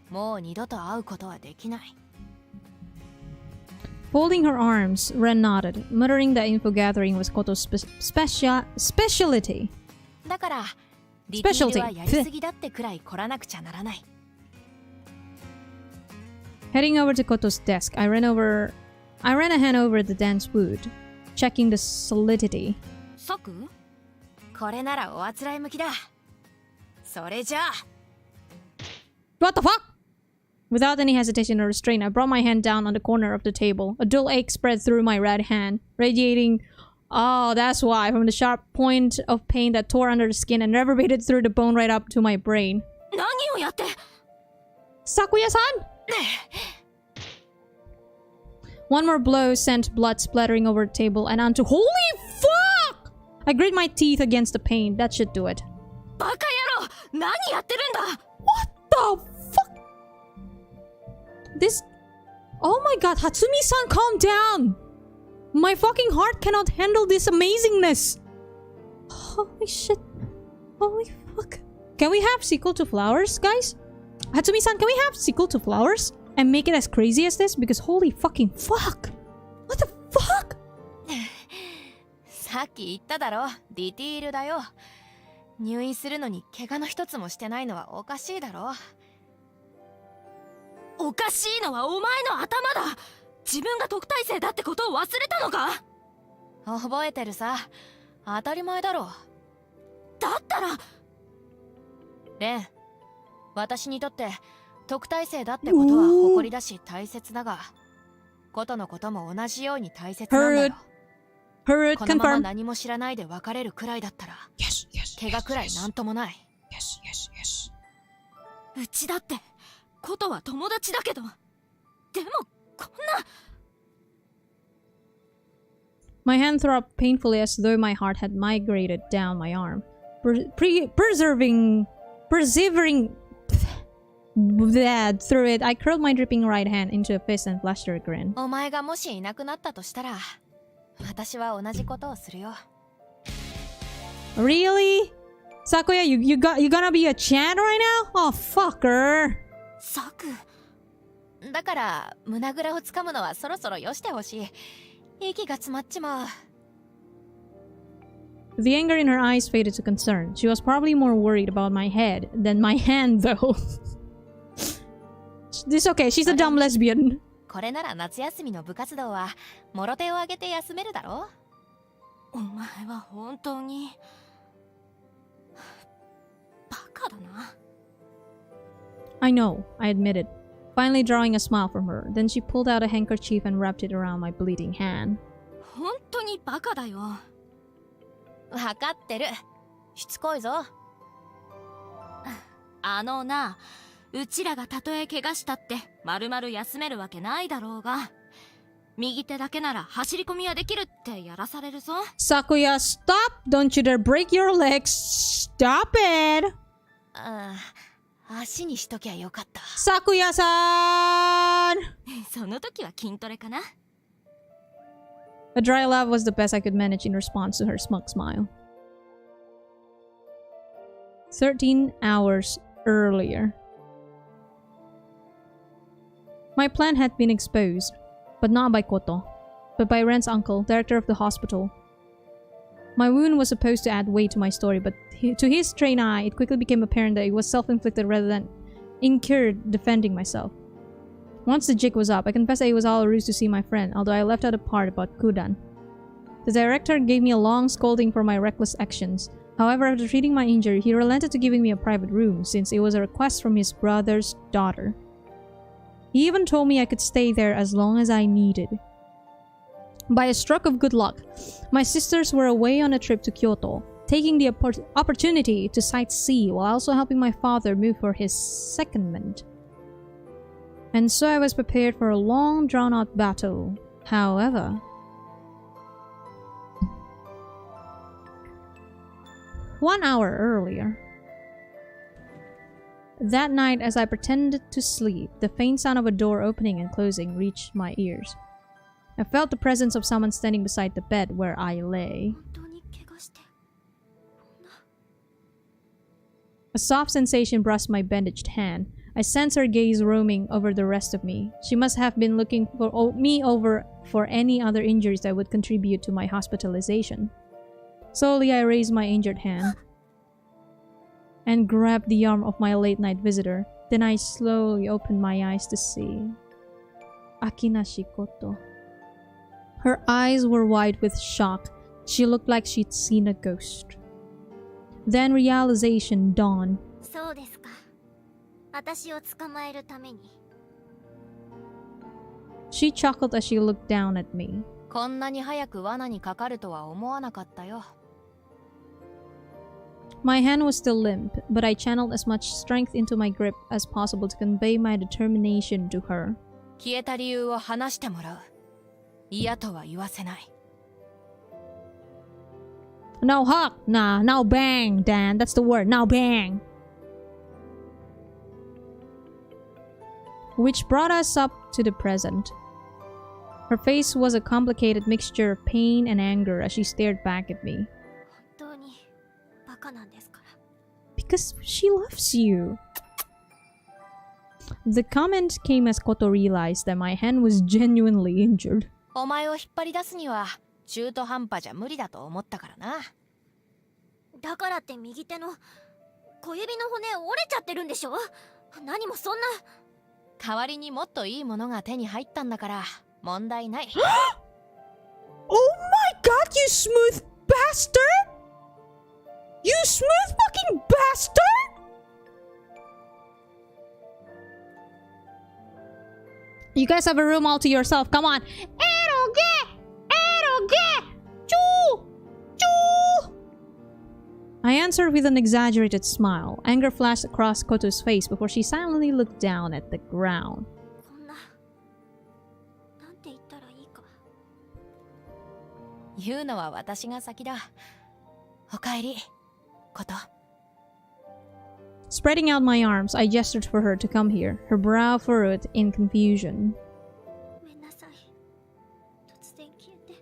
もう二度と会うことはできない。Folding her arms, Ren nodded, muttering that info gathering was Koto's specialty. だからディティールはやりすぎだってくらい凝らなくちゃならない。Heading over to Koto's desk, I ran a hand over the dense wood, checking the solidity. サク？これならおあつらい向きだ。それじゃあ。What the fuck? Without any hesitation or restraint, I brought my hand down on the corner of the table. A dull ache spread through my right hand, radiating... Oh, that's why. From the sharp point of pain that tore under the skin and reverberated through the bone right up to my brain. 何をやって？ Sakuya-san? One more blow sent blood splattering over the table and onto... Holy fuck! I grit my teeth against the pain. That should do it. バカ野郎！何やってるんだ！ What the fuck? This... Oh my god, Hatsumi-san, calm down! My fucking heart cannot handle this amazingness! Holy shit. Holy fuck. Can we have sequel to Flowers, guys? Hatsumi-san, can we have sequel to Flowers? And make it as crazy as this? Because holy fucking fuck! What the fuck? さっき言っただろ。ディティールだよ。入院するのに怪我の一つもしてないのはおかしいだろ。おかしいのはお前の頭だ！自分が特待生だってことを忘れたのか？覚えてるさ。当たり前だろ。だったらレン、私にとって特待生だってことは誇りだし大切だが、ことのことも同じように大切なんだよ。このまま confirm. 何も知らないで別れるくらいだったら、 Yes, yes, 怪我くらいなんともない。 yes, yes, yes. うちだってことは友達だけど、でもこんな。 My hand throbbed painfully as though my heart had migrated down my arm. Persevering through it, I curled my dripping right hand into a fist and flashed her a grin. お前がもしいなくなったとしたら、私は同じことをするよ。Really? Sakuya, you gonna be a chant right now? Oh, fucker. サク。だから、胸ぐらをつかむのはそろそろよしてほしい。息が詰まっちまう。The anger in her eyes faded to concern. She was probably more worried about my head than my hand, though. This okay, she's a dumb lesbian. これなら夏休みの部活動は、もろ手を挙げて休めるだろ？お前は本当にバカだな。I know, I admitted, finally drawing a smile from her. Then she pulled out a handkerchief and wrapped it around my bleeding hand. 本当にバカだよ。わかってる。しつこいぞ。あのな、うちらがたとえ怪我したって丸々休めるわけないだろうが、右手だけなら走り込みはできるってやらされるぞ。Sakuya, stop! Don't you dare break your legs! Stop it! 足にしときゃよかった。Sakuya-san! その時は筋トレかな。A dry laugh was the best I could manage in response to her smug smile. 13 hours earlier. My plan had been exposed, but not by Koto, but by Ren's uncle, director of the hospital. My wound was supposed to add weight to my story, but to his trained eye, it quickly became apparent that it was self-inflicted rather than incurred defending myself. Once the jig was up, I confessed that it was all a ruse to see my friend, although I left out a part about Kudan. The director gave me a long scolding for my reckless actions. However, after treating my injury, he relented to giving me a private room, since it was a request from his brother's daughter. He even told me I could stay there as long as I needed. By a stroke of good luck, my sisters were away on a trip to Kyoto, taking the opportunity to sightsee while also helping my father move for his secondment. And so I was prepared for a long drawn-out battle. However, 1 hour earlier. That night, as I pretended to sleep, the faint sound of a door opening and closing reached my ears. I felt the presence of someone standing beside the bed where I lay. 本当に怪我して。 A soft sensation brushed my bandaged hand. I sensed her gaze roaming over the rest of me. She must have been looking for me over for any other injuries that would contribute to my hospitalization. Slowly, I raised my injured hand and grabbed the arm of my late-night visitor. Then I slowly opened my eyes to see Akina Shikoto. Her eyes were wide with shock. She looked like she'd seen a ghost. Then realization dawned. そうですか。私を捕まえるために。 She chuckled as she looked down at me. こんなに早く罠にかかるとは思わなかったよ。My hand was still limp, but I channeled as much strength into my grip as possible to convey my determination to her. 消えた理由を話してもらう。嫌とは言わせない。Now hug! Nah, now bang, Dan. That's the word. Now bang! Which brought us up to the present. Her face was a complicated mixture of pain and anger as she stared back at me. 本当にバカなんですから。 Because she loves you. The comment came as Koto realized that my hand was genuinely injured. お前を引っ張り出すには中途半端じゃ無理だと思ったからな。だからって右手の小指の骨折れちゃってるんでしょ。何もそんな。代わりにもっといいものが手に入ったんだから問題ない。Oh my god, you smooth bastard! You smooth fucking bastard! You guys have a room all to yourself. Come on. Eroge! Eroge! Choo! Choo! I answered with an exaggerated smile. Anger flashed across Koto's face before she silently looked down at the ground. こんな。なんて言ったらいいか。言うのは私が先だ。おかえり、こと。Spreading out my arms, I gestured for her to come here, her brow furrowed in confusion. ごめんなさい。突然消えて。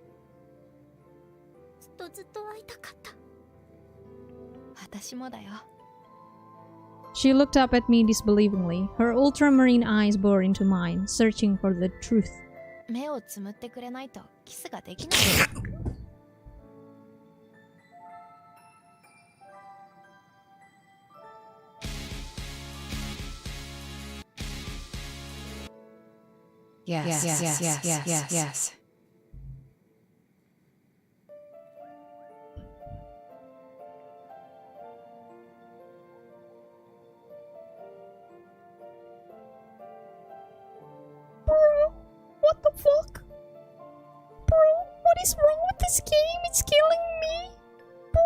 ずっと会いたかった。私もだよ。 She looked up at me disbelievingly, her ultramarine eyes bore into mine, searching for the truth. 目をつむってくれないとキスができない。Yes. What the fuck? Bro, what is wrong with this game? It's killing me. Bro.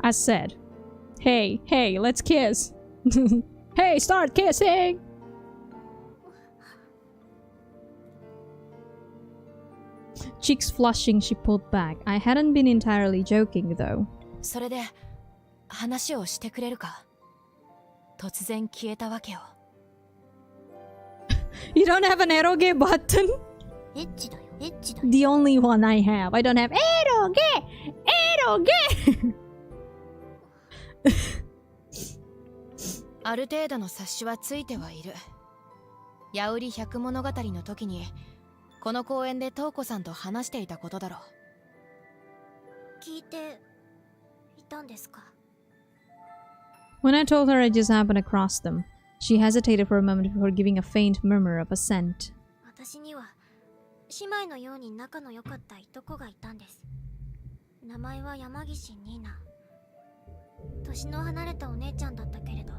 I said, hey, let's kiss. Hey, start kissing. Cheeks flushing, she pulled back. I hadn't been entirely joking, though. それで話をしてくれるか。突然消えたわけよ。You don't have an eroge button? エッチだよ、エッチだよ。 The only one I have. I don't have eroge! ある程度の察しはついてはいる。矢売り百物語の時にこの公園でトウコさんと話していたことだろう。聞いていたんですか？ When I told her I just happened across them, she hesitated for a moment before giving a faint murmur of assent. 私には姉妹のように仲の良かったいとこがいたんです。名前は山岸ニーナ。年の離れたお姉ちゃんだったけれど、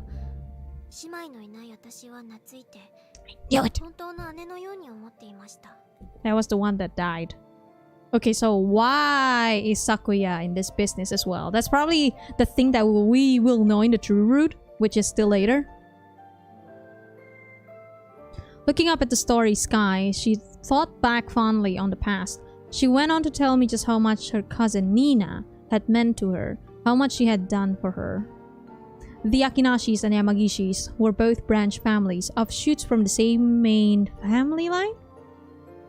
姉妹のいない私は懐いて、本当の姉のように思っていました。That was the one that died. Okay, so why is Sakuya in this business as well? That's probably the thing that we will know in the true route, which is still later. Looking up at the starry sky, she thought back fondly on the past. She went on to tell me just how much her cousin Nina had meant to her, how much she had done for her. The Akinashis and Yamagishis were both branch families, offshoots from the same main family line?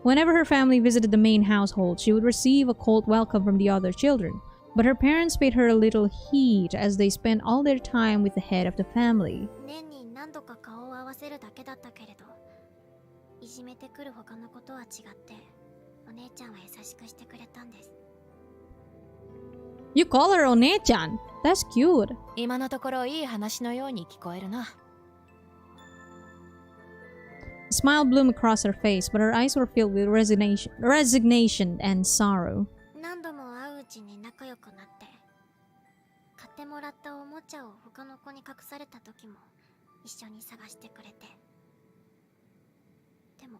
Whenever her family visited the main household, she would receive a cold welcome from the other children. But her parents paid her a little heed as they spent all their time with the head of the family. 年に何度か顔を合わせるだけだったけれど、いじめてくる他のことは違って、お姉ちゃんは優しくしてくれたんです。You call her One-chan? That's cute. 今のところいい話のように聞こえるな。A smile bloomed across her face, but her eyes were filled with resignation and sorrow. 何度も会ううちに仲良くなって、買ってもらったおもちゃを他の子に隠された時も一緒に探してくれて。でも、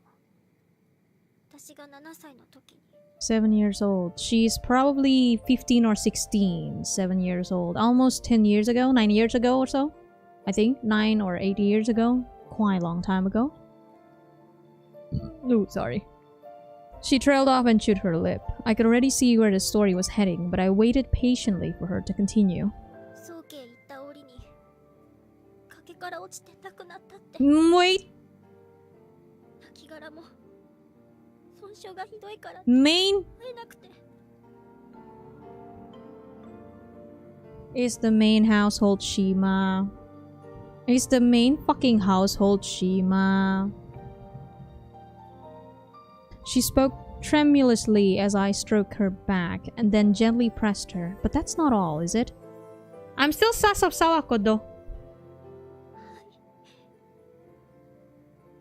私が7歳の時に。7 years old. She's probably 15 or 16. 7 years old. Almost 10 years ago? 9 years ago or so? I think 9 or 8 years ago. Quite a long time ago. Oh, sorry. She trailed off and chewed her lip. I could already see where the story was heading, but I waited patiently for her to continue. 早慶行った折に崖から落ちて亡くなったって。Wait! 亡骸も損傷がひどいから Main 会えなくて。 is the main household Shima. Is the main fucking household Shima. She spoke tremulously as I stroked her back and then gently pressed her. But that's not all, is it? I'm still Sasa Sawako though.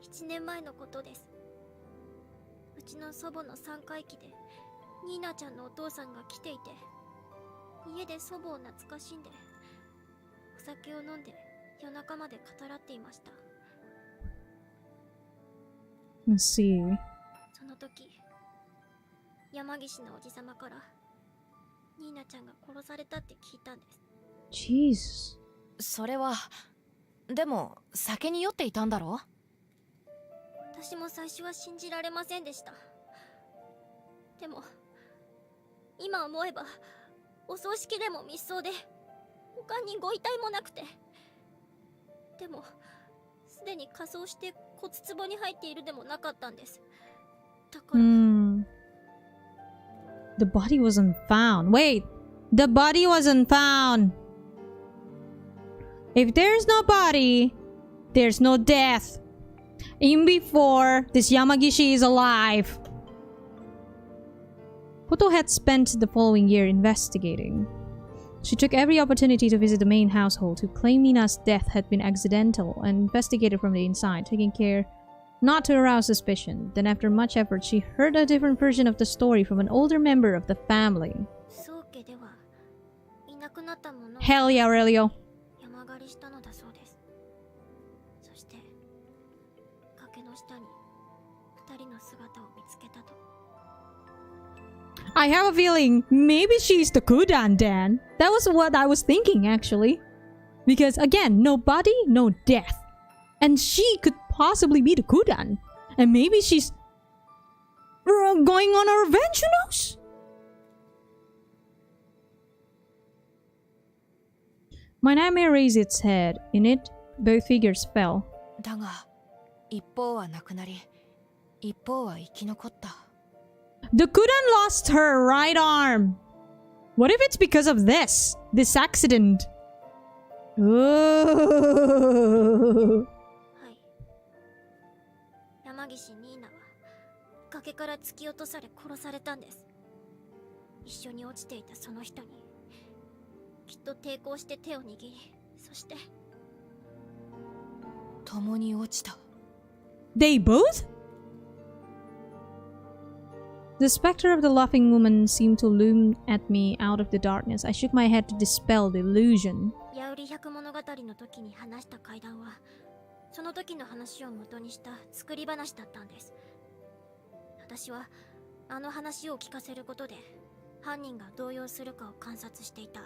1年前のことです。うちの祖母の3回忌でニーナちゃんのお父さんが来ていて、家で祖母を懐かしんでお酒を飲んで夜中まで語らっていました。 Let's see. その時、山岸のおじさまからニーナちゃんが殺されたって聞いたんです。 Jesus. それはでも酒に酔っていたんだろう。私も最初は信じられませんでした。でも今思えばお葬式でも密葬で他にご遺体もなくて、でもすでに仮装して骨壺に入っているでもなかったんです。だから、The body wasn't found. Wait, the body wasn't found. If there's no body, there's no death. Even before this Yamagishi is alive. Koto had spent the following year investigating. She took every opportunity to visit the main household, who claimed Mina's death had been accidental, and investigated from the inside, taking care not to arouse suspicion. Then after much effort, she heard a different version of the story from an older member of the family. 宗家ではいなくなったものを Hell yeah, Aurelio. 山狩りしたのだそうです。そして崖の下に二人の姿を見つけたと。I have a feeling maybe she's the Kudan Dan. That was what I was thinking, actually. Because again, no body, no death. And she could possibly be the Kudan. And maybe she's going on a revenge, who knows? My nightmare raised its head. In it, both figures fell. だが一方は亡くなり、一方は生き残った。 The Kudan lost her right arm. What if it's because of this accident? Oh. はい。山岸ニーナは崖から突き落とされ殺されたんです。一緒に落ちていたその人にきっと抵抗して手を握り、そして共に落ちた。 They both? The specter of the laughing woman seemed to loom at me out of the darkness. I shook my head to dispel the illusion. ヤウリ百物語の時に話した怪談は、その時の話を元にした作り話だったんです。私はあの話を聞かせることで犯人が動揺するかを観察していた。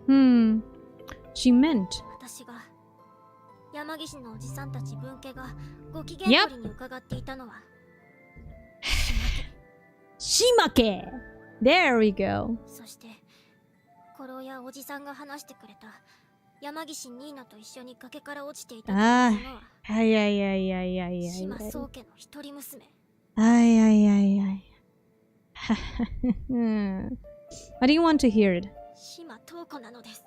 She meant. 私が山岸のおじさんたち分家がご機嫌取りに伺っていたのは、Shimake! There we go. そしてコロやおじさんが話してくれた山岸ニーナと一緒に崖から落ちていたというのは、島宗家の一人娘。I didn't want to hear it. 島東子なのです。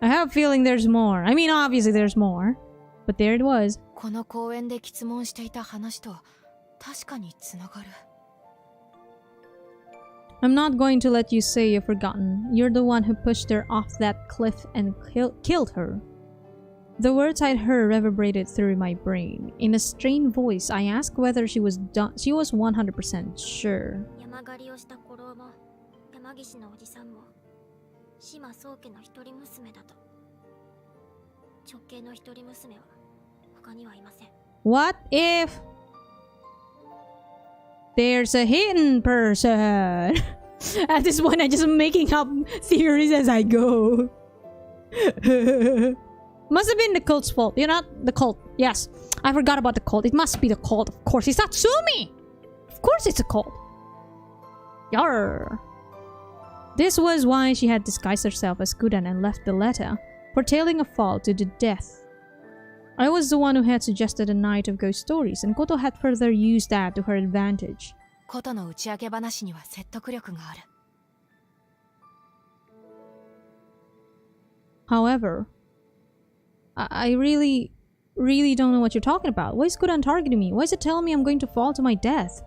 I have a feeling there's more. I mean, obviously there's more. But there it was. この公園で詰問していた話と確かにつながる。 I'm not going to let you say you've forgotten. You're the one who pushed her off that cliff and killed her. The words I'd heard reverberated through my brain. In a strained voice, I asked whether she was 100% sure. 山狩りをしたコロも山岸のおじさんも島宗家の一人娘だと。直系の一人娘は他にはいません。 What if there's a hidden person? At this point, I'm just making up theories as I go. Must have been the cult's fault. You're not the cult. Yes, I forgot about the cult. It must be the cult. Of course, it's Tatsumi. Of course, it's a cult. Yarr. This was why she had disguised herself as Kudan and left the letter, foretelling a fall to the death. I was the one who had suggested a night of ghost stories, and Koto had further used that to her advantage. ことの打ち明け話には説得力がある。 However, I really don't know what you're talking about. Why is Kudan targeting me? Why is it telling me I'm going to fall to my death?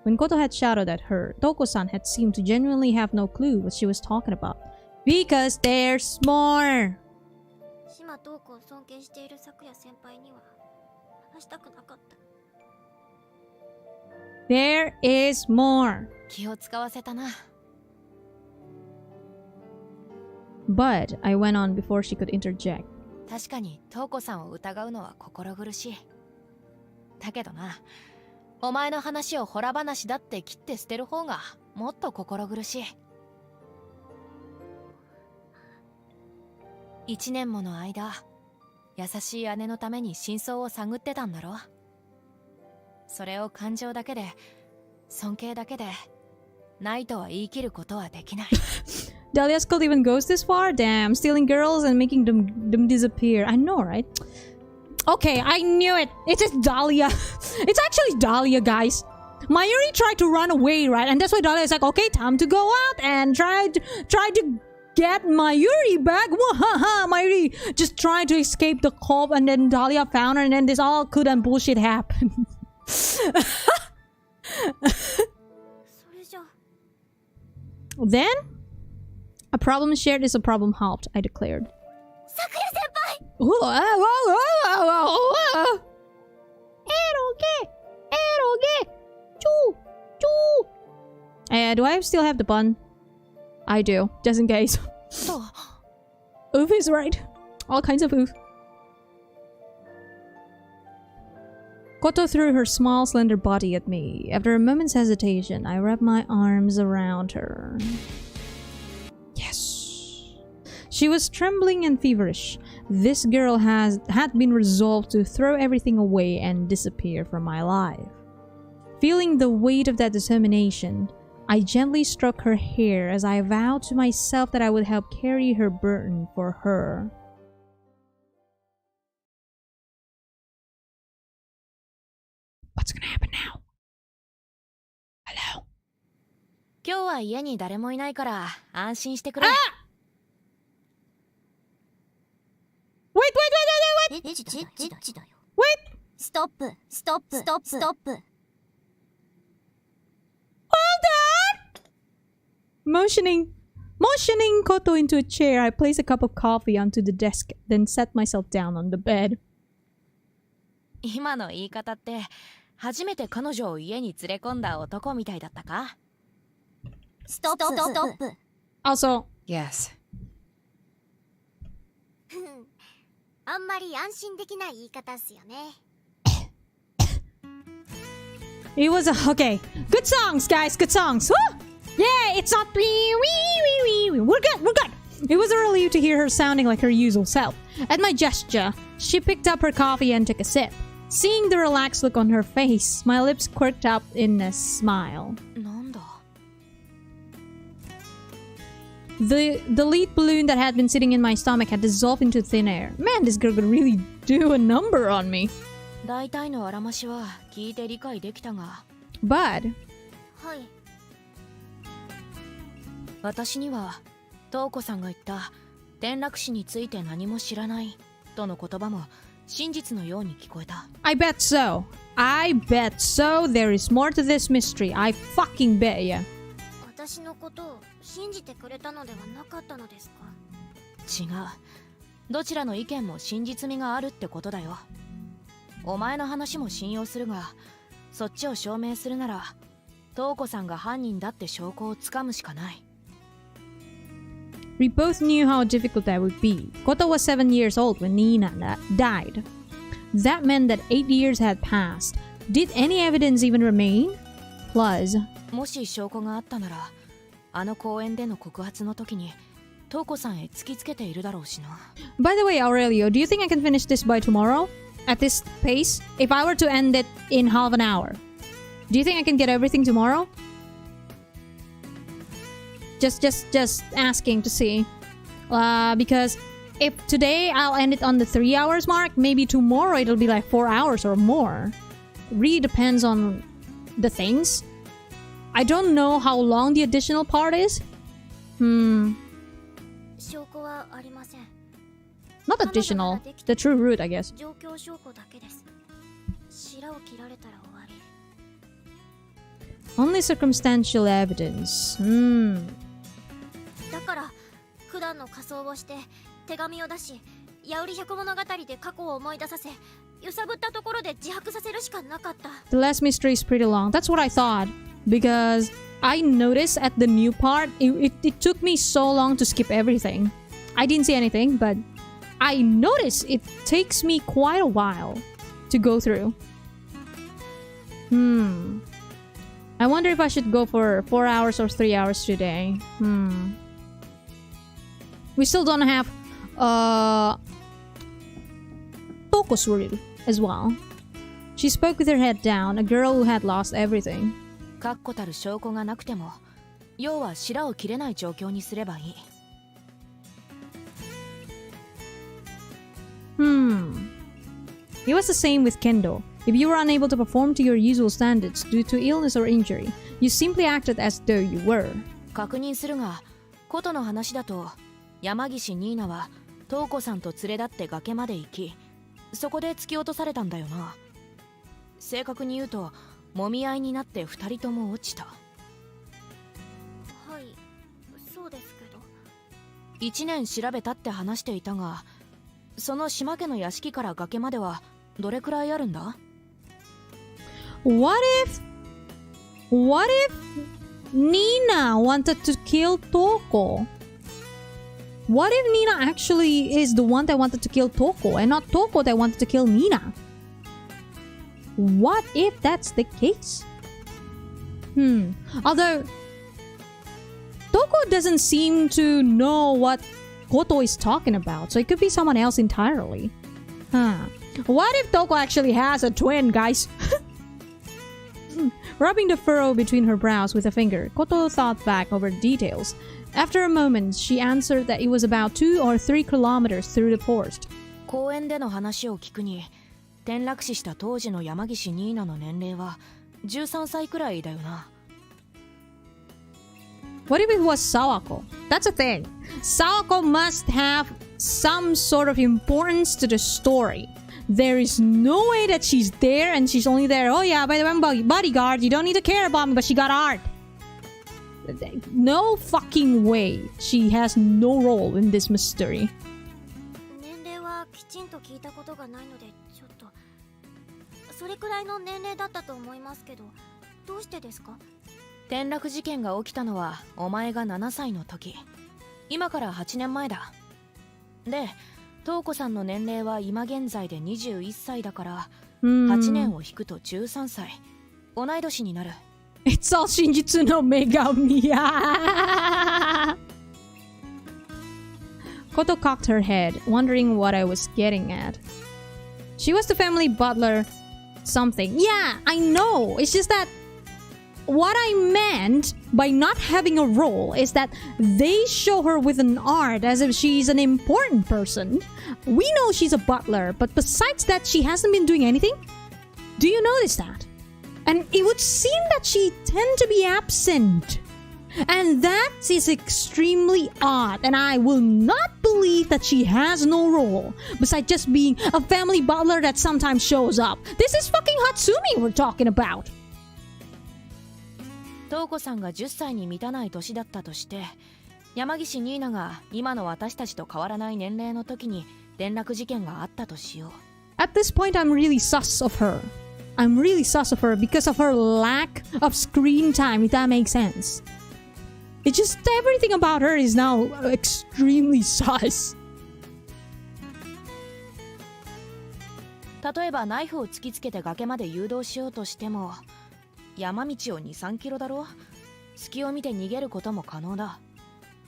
When Koto had shouted at her, Touko-san had seemed to genuinely have no clue what she was talking about. Because there's more! 島東子を尊敬している昨夜先輩には話したくなかった。 There is more! 気を使わせたな。 But I went on before she could interject. 確かに東子さんを疑うのは心苦しい。だけどな、お前の話をホラ話だって切って捨てる方がもっと心苦しい。1年もの間、優しい姉のために真相を探ってたんだろ。それを感情だけで、尊敬だけで、ないとは言い切ることはできない。 Dahlia's cult even goes this far? Damn, stealing girls and making them disappear. I know, right? Okay, I knew it. It is Dahlia. It's actually Dahlia, guys. Mayuri tried to run away, right? And that's why Dahlia is like, okay, time to go out and try to get Mayuri back. Wahaha, Mayuri just tried to escape the cult, and then Dahlia found her, and then this all Kudan bullshit happened. それじゃ Then, a problem shared is a problem helped, I declared. さくら先輩 Do I still have the bun? I do, just in case. そう。 Oof is right. All kinds of oof. Koto threw her small, slender body at me. After a moment's hesitation, I wrapped my arms around her. Yes. She was trembling and feverish. This girl had been resolved to throw everything away and disappear from my life. Feeling the weight of that determination, I gently stroked her hair as I vowed to myself that I would help carry her burden for her. What's gonna happen now? Hello? 今日は家に誰もいないから安心してくれ。Wait! エッチだよエッチだよ Wait! ストップストップストップストップ Motioning Koto into a chair, I placed a cup of coffee onto the desk, then sat myself down on the bed. 今の言い方って初めて彼女を家に連れ込んだ男みたいだったか？ストップストップストップ Also, Yes. あんまり安心できない言い方っすよね it was okay. Good songs, guys. Good songs. Woo! Yeah, it's not we're good. We're good. It was a relief to hear her sounding like her usual self. At my gesture, she picked up her coffee and took a sip. Seeing the relaxed look on her face, my lips quirked up in a smile. なんだ。 The lead balloon that had been sitting in my stomach had dissolved into thin air. Man, this girl could really do a number on me. 大体のあらましは聞いて理解できたが、 はい But 私には東子さんが言った転落死について何も知らないとの言葉も真実のように聞こえた。 I bet so. I bet so. There is more to this mystery. I fucking bet ya. 私のことを信じてくれたのではなかったのですか違う。どちらの意見も真実味があるってことだよ。お前の話も信用するが、そっちを証明するなら東子さんが犯人だって証拠をつかむしかない。 We both knew how difficult that would be. Koto was 7 years old when Nina died. That meant that 8 years had passed. Did any evidence even remain? Plus, もし証拠があったなら、あの公園での告発の時に東子さんへ突きつけているだろうしな。 by the way, Aurelio, do you think I can finish this by tomorrow? At this pace? If I were to end it in half an hour, do you think I can get everything tomorrow? Just asking to see. Because if today I'll end it on the 3 hours mark, maybe tomorrow it'll be like 4 hours or more. Really depends on the things. I don't know how long the additional part is. 証拠はありません Not additional. The true root, I guess. 状況証拠だけです白を切られたら終わり Only circumstantial evidence. だから普段の仮装をして手紙を出しヤウリ百物語で過去を思い出させ揺さぶったところで自白させるしかなかった The last mystery is pretty long. That's what I thought. Because I noticed at the new part, it took me so long to skip everything. I didn't see anything, but I noticed it takes me quite a while to go through. I wonder if I should go for 4 hours or 3 hours today. We still don't have Touko's rule as well. She spoke with her head down, a girl who had lost everything. 確固たる証拠がなくても、要は白を切れない状況にすればいい。It was the same with Kendo. If you were unable to perform to your usual standards due to illness or injury, you simply acted as though you were. 確認するが、ことの話だと、山岸ニーナは東子さんと連れ立って崖まで行き、そこで突き落とされたんだよな。正確に言うと、揉み合いになって2人とも落ちた。はい、そうですけど。1年調べたって話していたが、その島家の屋敷から崖まではどれくらいあるんだ？ What if Nina wanted to kill Touko? What if Nina actually is the one that wanted to kill Touko and not Touko that wanted to kill Nina? What if that's the case? Although Touko doesn't seem to know what Koto is talking about, so it could be someone else entirely. What if Touko actually has a twin, guys? Rubbing the furrow between her brows with a finger, Koto thought back over the details. After a moment, she answered that it was about 2 or 3 kilometers through the forest. 公園での話を聞くに、転落死した当時の山岸ニーナの年齢は13歳くらいだよな。What if it was Sawako? That's a thing. Sawako must have some sort of importance to the story. There is no way that she's there and she's only there. Oh yeah, by the way, I'm bodyguard. You don't need to care about me, but she got art. No fucking way. She has no role in this mystery. 年齢はきちんと聞いたことがないので、ちょっとそれくらいの年齢だったと思いますけど、どうしてですか？転落事件が起きたのはお前が7歳の時。今から8年前だ。で、東子さんの年齢は今現在で21歳だから、8年を引くと13歳。同い年になる。It's all Shinjitsu no Megami. Koto cocked her head, wondering what I was getting at. She was the family butler something. Yeah, I know. It's just that what I meant by not having a role is that they show her with an art as if she's an important person. We know she's a butler, but besides that, she hasn't been doing anything. Do you notice that? And it would seem that she tend to be absent. And that is extremely odd, and I will not believe that she has no role besides just being a family butler that sometimes shows up. This is fucking Hatsumi we're talking about. 東子さんが10歳に満たない年だったとして、山岸ニーナが今の私たちと変わらない年齢の時に転落事件があったとしよう。At this point, I'm really sus of her. I'm really sus of her because of her lack of screen time, if that makes sense. It's just everything about her is now extremely sus. 例えばナイフを突きつけて崖まで誘導しようとしても、山道を 2,3 キロだろ。隙を見て逃げることも可能だ。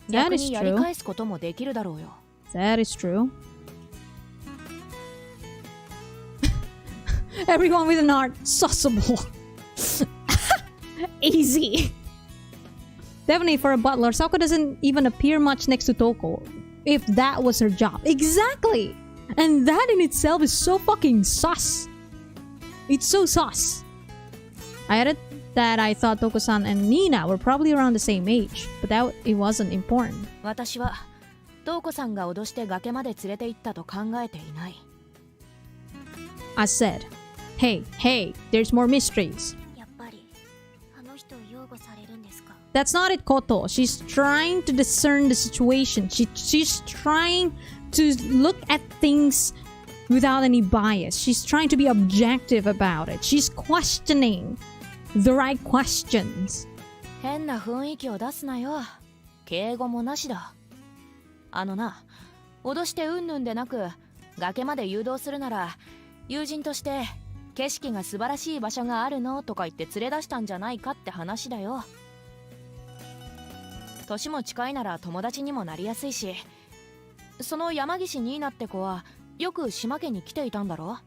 逆にやり返すこともできるだろうよ。That is true. Everyone with an art, sussable. Easy. Definitely for a butler, Sako doesn't even appear much next to Touko. If that was her job. Exactly! And that in itself is so fucking sus. It's so sus. I added that I thought Touko-san and Nina were probably around the same age, but that it wasn't important. 私は東子さんが脅して崖まで連れて行ったと考えていない。I said, hey, there's more mysteries. やっぱりあの人を擁護されるんですか？ That's not it, Koto. She's trying to discern the situation. She's trying to look at things without any bias. She's trying to be objective about it. She's questioning the right questions. 変な雰囲気を出すなよ。敬語もなしだ。あのな、脅してうんぬんでなく、崖まで誘導するなら、友人として景色が素晴らしい場所があるのとか言って連れ出したんじゃないかって話だよ。年も近いなら友達にもなりやすいし、その山岸ニーナって子はよく島家に来ていたんだろ？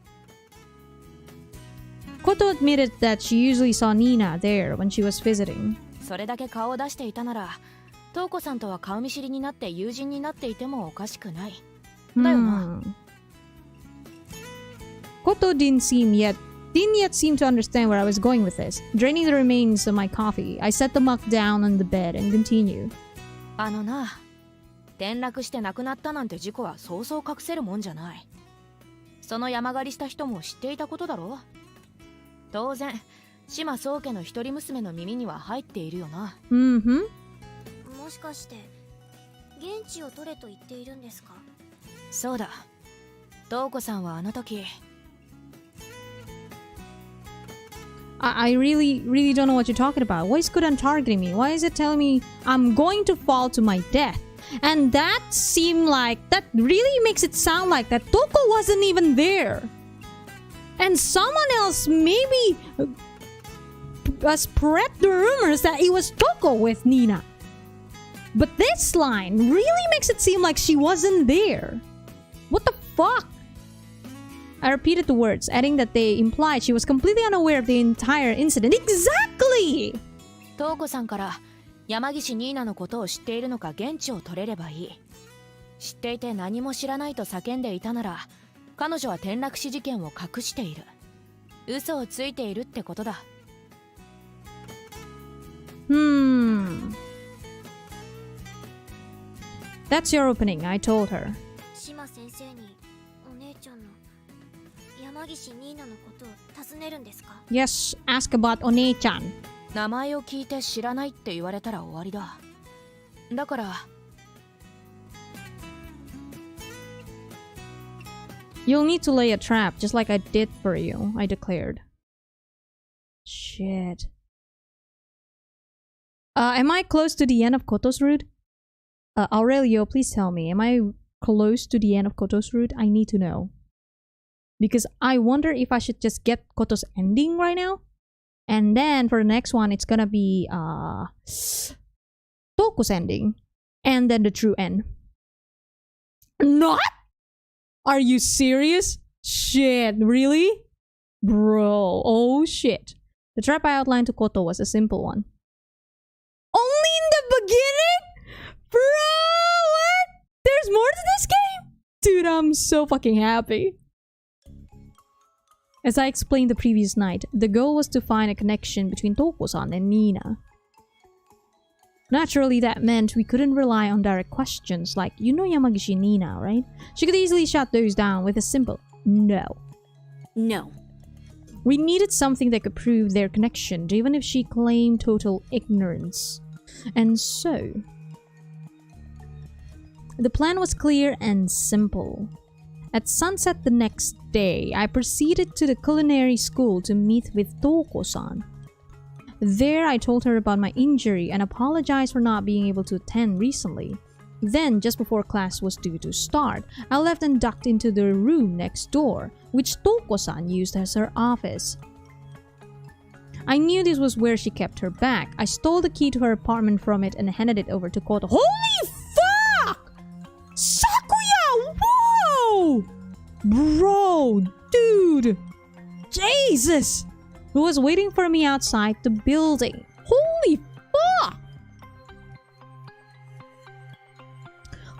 Koto admitted that she usually saw Nina there when she was visiting. それだけ顔を出していたなら瞳子さんとは顔見知りになって友人になっていてもおかしくないだよな。Koto didn't yet seem to understand where I was going with this. Draining the remains of my coffee, I set the mug down on the bed and continued. あのな、転落して亡くなったなんて事故はそうそう隠せるもんじゃない。その山狩りした人も知っていたことだろ。当然島宗家の一人娘の耳には入っているよな。Mm-hmm. もしかして現地を取れと言っているんですか？そうだ。瞳子さんはあの時 I really don't know what you're talking about. Why is Kudan targeting me? Why is it telling me I'm going to fall to my death? And that really makes it sound like that Touko wasn't even there. And someone else maybe spread the rumors that it was Touko with Nina. But this line really makes it seem like she wasn't there. What the fuck? I repeated the words, adding that they implied she was completely unaware of the entire incident. Exactly! 瞳子さんから山岸ニーナのことを知っているのか現地を取れればいい。知っていて何も知らないと叫んでいたなら彼女は転落死事件を隠している。嘘をついているってことだ。That's your opening, I told her. 島先生にお姉ちゃんの山岸ニーナのことを尋ねるんですか？ Yes, ask about One-chan. 名前を聞いて知らないって言われたら終わりだ。だから You'll need to lay a trap, just like I did for you, I declared. Shit. Am I close to the end of Koto's route? Aurelio, please tell me, am I close to the end of Koto's route? I need to know. Because I wonder if I should just get Koto's ending right now. And then for the next one, it's gonna be Touko's ending. And then the true end. Not? Are you serious? Shit, really? Bro, oh shit. The trap I outlined to Koto was a simple one. Only in the beginning? Bro, what? There's more to this game? Dude, I'm so fucking happy. As I explained the previous night, the goal was to find a connection between Touko-san and Nina. Naturally, that meant we couldn't rely on direct questions like, you know Yamagishi Nina, right? She could easily shut those down with a simple no. No. We needed something that could prove their connection, even if she claimed total ignorance. And so... the plan was clear and simple. At sunset the next day, I proceeded to the culinary school to meet with Touko-san. There, I told her about my injury and apologized for not being able to attend recently. Then, just before class was due to start, I left and ducked into the room next door, which Touko-san used as her office. I knew this was where she kept her bag. I stole the key to her apartment from it and handed it over to Koto. Holy fuck! Sakuya! Whoa! Bro, dude! Jesus! Who was waiting for me outside the building. Holy fuck!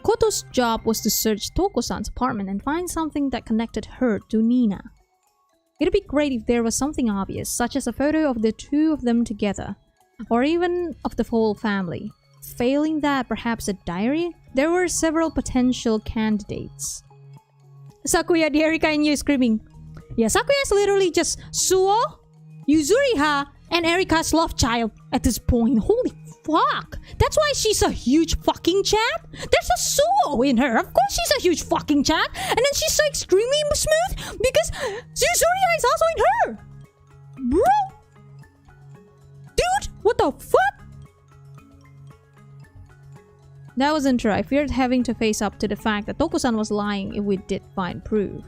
Koto's job was to search Touko-san's apartment and find something that connected her to Nina. It'd be great if there was something obvious, such as a photo of the two of them together, or even of the whole family. Failing that, perhaps a diary? There were several potential candidates. Sakuya, the Erika and you screaming. Yeah, Sakuya is literally just Suo, Yuzuriha, and Erika's love child at this point. Holy fuck! That's why she's a huge fucking chat. There's a Suo in her. Of course she's a huge fucking chat. And then she's so extremely smooth because Yuzuriha is also in her. Bro! Dude, what the fuck? That wasn't true. I feared having to face up to the fact that Touko-san was lying if we did find proof.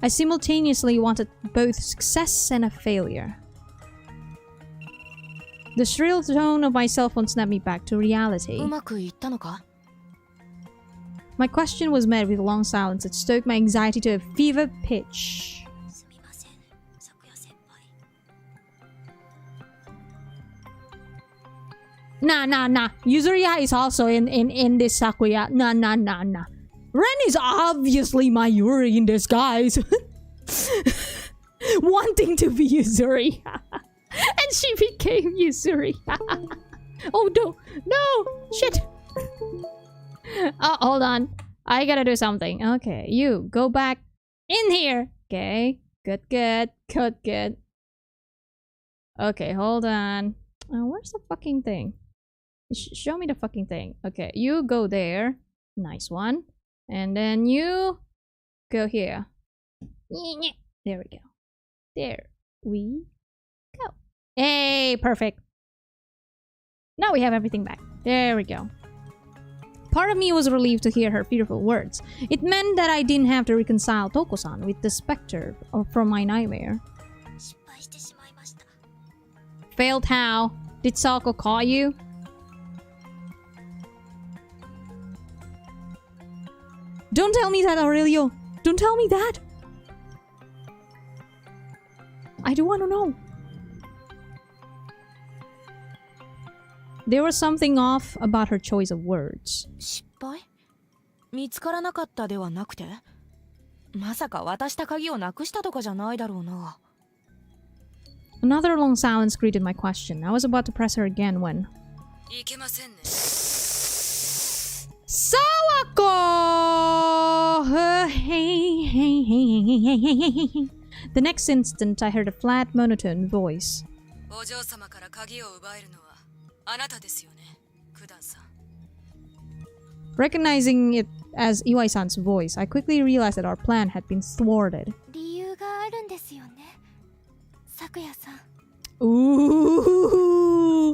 I simultaneously wanted both success and a failure. The shrill tone of my cell phone snapped me back to reality. うまくいったのか? My question was met with a long silence that stoked my anxiety to a fever pitch. すみません、咲夜先輩。Nah. Yuzuriha is also in this Sakuya. Nah. Ren is obviously Mayuri in disguise. Wanting to be Yuzuriha. And she became Yuzuriha. Oh no! Shit! Hold on. I gotta do something. Okay, you go back in here. Okay, good. Okay, hold on. Where's the fucking thing? Show me the fucking thing. Okay, you go there. Nice one. And then you go here. There we go. There we go. Hey, perfect. Now we have everything back. There we go. Part of me was relieved to hear her fearful words. It meant that I didn't have to reconcile Touko-san with the specter from my nightmare. Failed how? Did Sako call you? Don't tell me that, Aurelio! Don't tell me that! I do want to know. There was something off about her choice of words. 失敗？見つからなかったではなくて？まさか渡した鍵をなくしたとかじゃないだろうな。Another long silence greeted my question. I was about to press her again when... いけませんね。Sawako! Hey. The next instant, I heard a flat, monotone voice. お嬢様から鍵を奪えるのはあなたですよね、クダンさん。Recognizing it as Iwai-san's voice, I quickly realized that our plan had been thwarted. 理由があるんですよね、咲夜さん。 Ooh!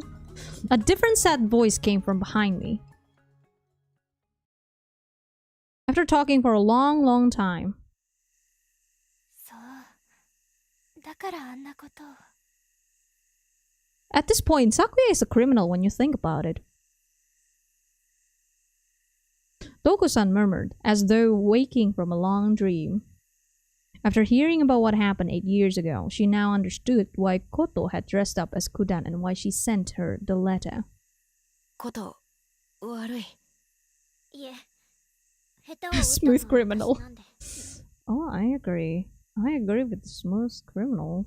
A different sad voice came from behind me. After talking for a long time. そう。だからあんなことを。 At this point, Sakuya is a criminal when you think about it. Touko-san murmured, as though waking from a long dream. After hearing about what happened 8 years ago, she now understood why Koto had dressed up as Kudan and why she sent her the letter. こと悪い。いえ、下手を打ったのは Smooth criminal. 私なんで。 Oh, I agree. I agree with the smooth criminal.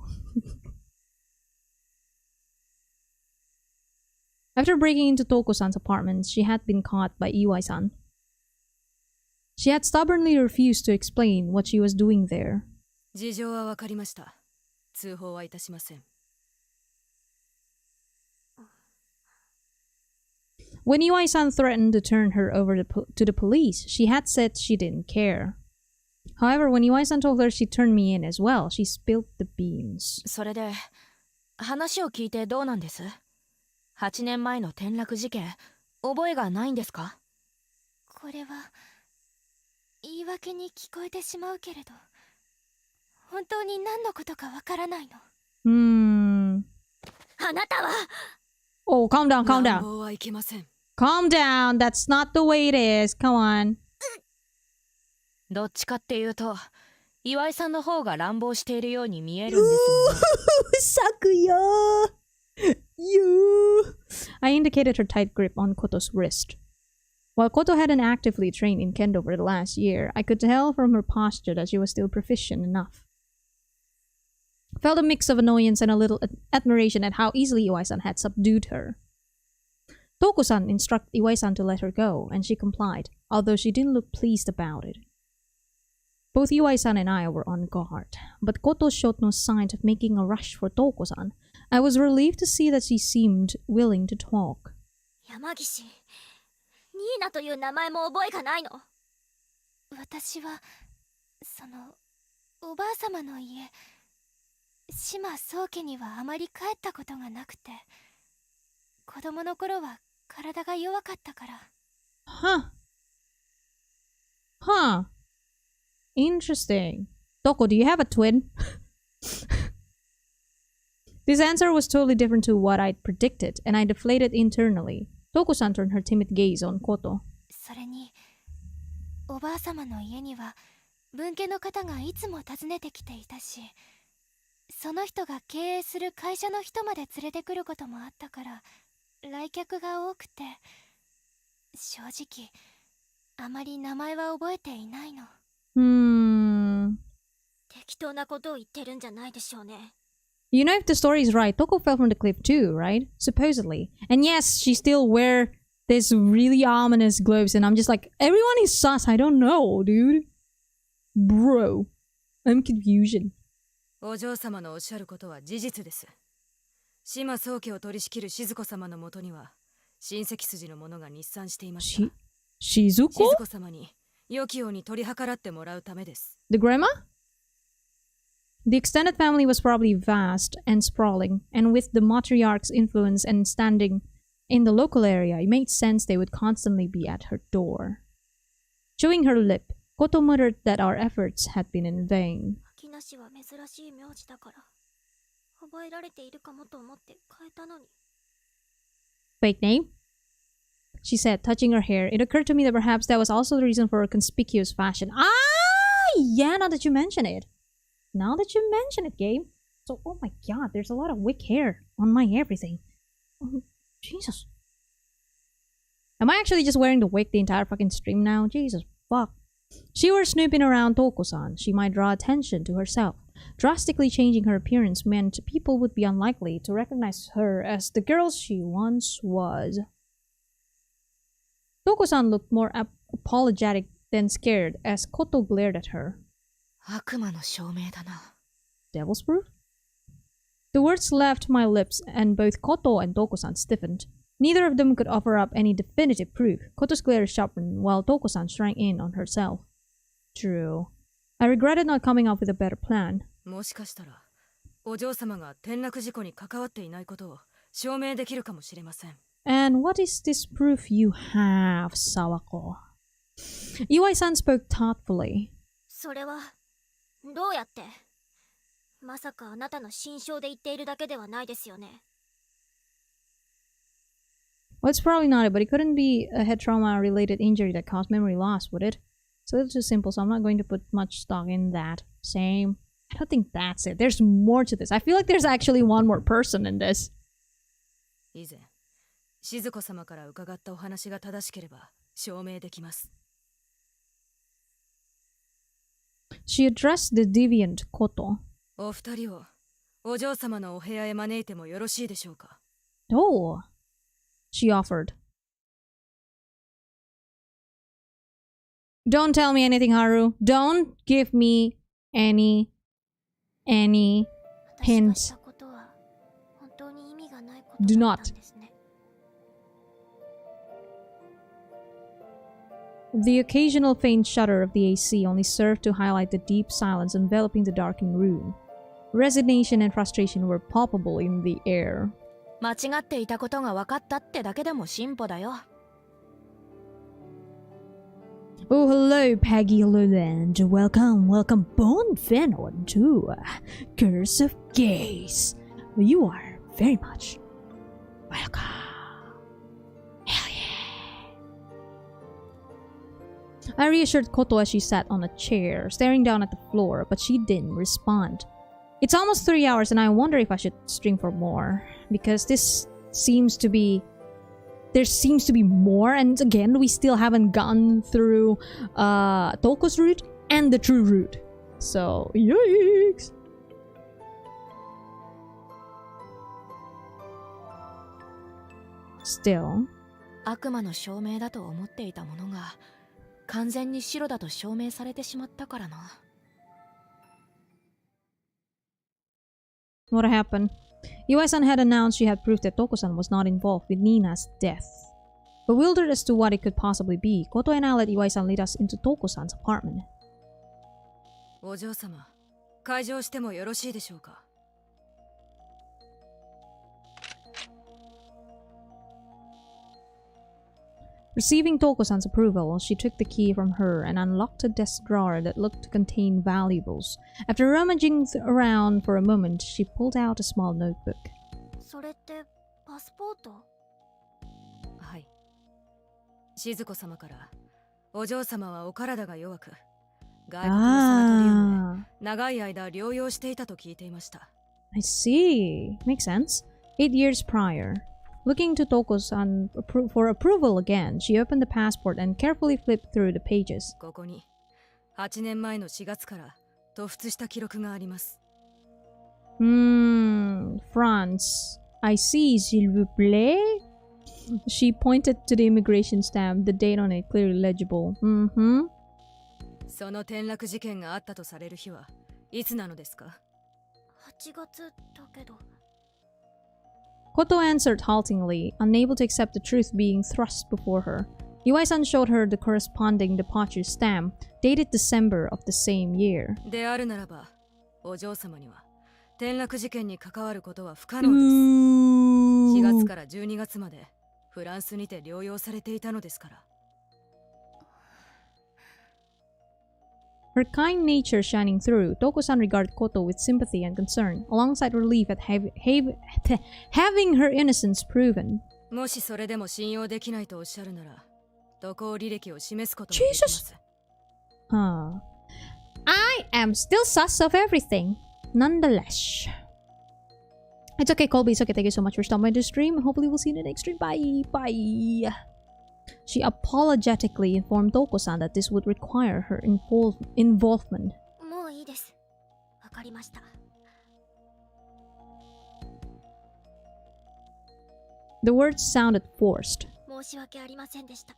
After breaking into Touko-san's apartment, she had been caught by Iwai-san. She had stubbornly refused to explain what she was doing there. 事情はわかりました。通報はいたしません。When Iwai-san threatened to turn her over to the police, she had said she didn't care. However, when Iwai-san told her she'd turn me in as well, she spilled the beans. それで話を聞いてどうなんです？8年前の転落事件、覚えがないんですか？これは言い訳に聞こえてしまうけれど、本当に何のことかわからないの。あなたは Oh, calm down. 乱暴はいけません。Calm down. That's not the way it is. Come on. どっちかっていうと、岩井さんの方が乱暴しているように見えるんですもんね。Sakuya! You! I indicated her tight grip on Koto's wrist. While Koto hadn't actively trained in kendo for the last year, I could tell from her posture that she was still proficient enough. I felt a mix of annoyance and a little admiration at how easily Iwai-san had subdued her. Touko-san instructed Iwai-san to let her go, and she complied, although she didn't look pleased about it. Both Iwai-san and I were on guard, but Koto showed no signs of making a rush for Touko-san. I was relieved to see that she seemed willing to talk. 山岸、ニーナという名前も覚えがないの。私はそのおばあ様の家、島宗家にはあまり帰ったことがなくて、子供の頃は体が弱かったから。Huh. Interesting. Touko, do you have a twin? This answer was totally different to what I'd predicted, and I deflated internally. Touko-san turned her timid gaze on Koto. それに、おばあ様の家には分家の方がいつも訪ねてきていたし、その人が経営する会社の人まで連れてくることもあったから、来客が多くて、正直あまり名前は覚えていないの。適当なことを言ってるんじゃないでしょうね。You know, if the story is right, Touko fell from the cliff too, right? Supposedly. And yes, she still wear this really ominous gloves, and I'm just like, everyone is sus. I don't know, dude. Bro, I'm confusion. お嬢様のおっしゃることは事実です。島宗家を取り仕切る静子様のもとには親戚筋の者が日産していました。Shizuko? 静子様に良きように取り計らってもらうためです。The grandma? The extended family was probably vast and sprawling, and with the matriarch's influence and standing in the local area, it made sense they would constantly be at her door. Chewing her lip, Koto muttered that our efforts had been in vain. 秋なしは珍しい名字だから、覚えられているかもと思って変えたのに。Fake name? She said, touching her hair. It occurred to me that perhaps that was also the reason for her conspicuous fashion. Ah, yeah, now that you mention it. Now that you mention it, Gabe. So, oh my god, there's a lot of wick hair on my everything. Oh, Jesus. Am I actually just wearing the wig the entire fucking stream now? Jesus, fuck. She were snooping around Touko-san. She might draw attention to herself. Drastically changing her appearance meant people would be unlikely to recognize her as the girl she once was. Touko-san looked more apologetic than scared as Koto glared at her. 悪魔の証明だな。 Devil's proof? The words left my lips and both Koto and Touko-san stiffened. Neither of them could offer up any definitive proof. Koto's glare sharpened while Touko-san shrank in on herself. True. I regretted not coming up with a better plan. もしかしたらお嬢様が転落事故に関わっていないことを証明できるかもしれません。And what is this proof you have, Sawako? Iwai-san spoke thoughtfully. それはどうやって？まさかあなたの心象で言っているだけではないですよね。Well, it's probably not it, but it couldn't be a head trauma-related injury that caused memory loss, would it? It's a little too simple, so I'm not going to put much stock in that. Same. I don't think that's it. There's more to this. I feel like there's actually one more person in this. 以前、静子様から伺ったお話が正しければ証明できます。She addressed the deviant Koto. お二人をお嬢様のお部屋へ招いてもよろしいでしょうか。Oh, she offered. Don't tell me anything, Haru. Don't give me any hints. 私がしたことは本当に意味がないこと Do だった not. んですね。The occasional faint shudder of the AC only served to highlight the deep silence enveloping the darkened room. Resignation and frustration were palpable in the air. 間違っていたことが分かったってだけでも進歩だよ。Oh, hello, Peggy Luland. Welcome, Bone Venom to Curse of Gaze. You are very much welcome. Hell yeah. I reassured Koto as she sat on a chair, staring down at the floor, but she didn't respond. It's almost 3 hours and I wonder if I should stream for more, because this seems to be... There seems to be more, and again, we still haven't gotten through Touko's route and the true route. So, yikes! Still, 悪魔の証明だと思っていたものが完全に白だと証明されてしまったからな。what happened? Iwai-san had announced she had proof that Touko-san was not involved with Nina's death. Bewildered as to what it could possibly be, Koto and I let Iwai-san lead us into Touko-san's apartment. お嬢様、開場してもよろしいでしょうか。Receiving Touko-san's approval, she took the key from her and unlocked a desk drawer that looked to contain valuables. After rummaging around for a moment, she pulled out a small notebook. それってパスポート？はい。静子様からお嬢様はお体が弱く、外国のサナトリウムで長い間療養していたと聞いていました。I see. Makes sense. 8 years prior. Looking to Touko-san for approval again, she opened the passport and carefully flipped through the pages. ここに8年前の4月から突出した記録があります。France. I see, s'il vous plaît. She pointed to the immigration stamp, the date on it clearly legible. その転落事件があったとされる日はいつなのですか？ 8月だけど。 Koto answered haltingly, unable to accept the truth being thrust before her. Iwai-san showed her the corresponding departure stamp, dated December of the same year. であるならば、お嬢様には転落事件に関わることは不可能です。4月から12月までフランスにて療養されていたのですから。Her kind nature shining through, Touko-san regarded Koto with sympathy and concern, alongside relief at having her innocence proven. もしそれでも信用できないとおっしゃるなら、渡航履歴を示すこともできます。I am still sus of everything, nonetheless. It's okay, Colby. It's okay. Thank you so much for stopping by the stream. Hopefully we'll see you in the next stream. Bye. Bye. She apologetically informed Touko-san that this would require her involvement. もういいです。わかりました。 The words sounded forced. 申し訳ありませんでした。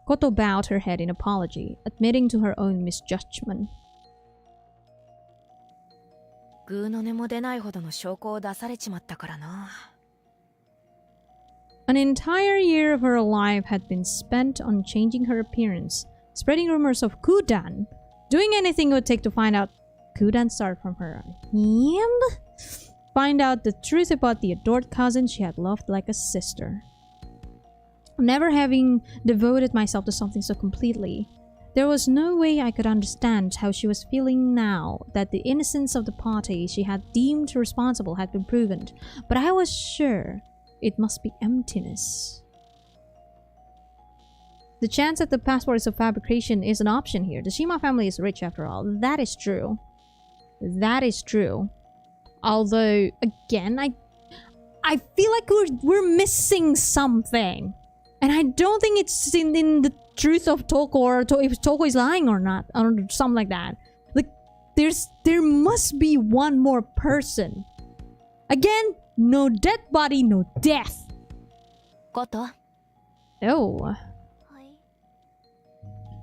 Koto bowed her head in apology, admitting to her own misjudgment. グーの音も出ないほどの証拠を出されちまったからな。 An entire year of her life had been spent on changing her appearance, spreading rumors of Kudan, doing anything it would take to find out Kudan started from her and find out the truth about the adored cousin she had loved like a sister. Never having devoted myself to something so completely, there was no way I could understand how she was feeling now that the innocence of the party she had deemed responsible had been proven, but I was sure it must be emptiness. The chance that the passport is a fabrication is an option here. The Shima family is rich after all. That is true. That is true. Although, again, I feel like we're missing something. And I don't think it's in the truth of Touko or if Touko is lying or not. Or something like that. Like, there must be one more person. Again, no dead body, no death. こと Oh. はい。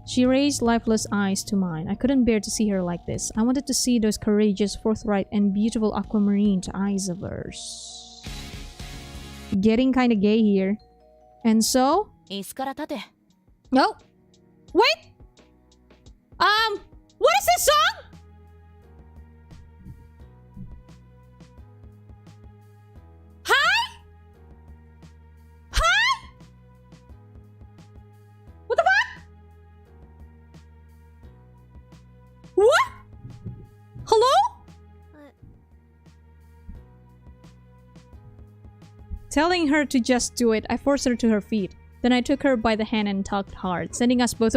She raised lifeless eyes to mine. I couldn't bear to see her like this. I wanted to see those courageous, forthright, and beautiful aquamarine eyes of hers. Getting kinda gay here. And so? 椅子から立て。 Oh! Wait! What is this song? Hi? Hi? What the fuck? What? Hello? Telling her to just do it, I forced her to her feet. Then I took her by the hand and tugged hard, sending us both.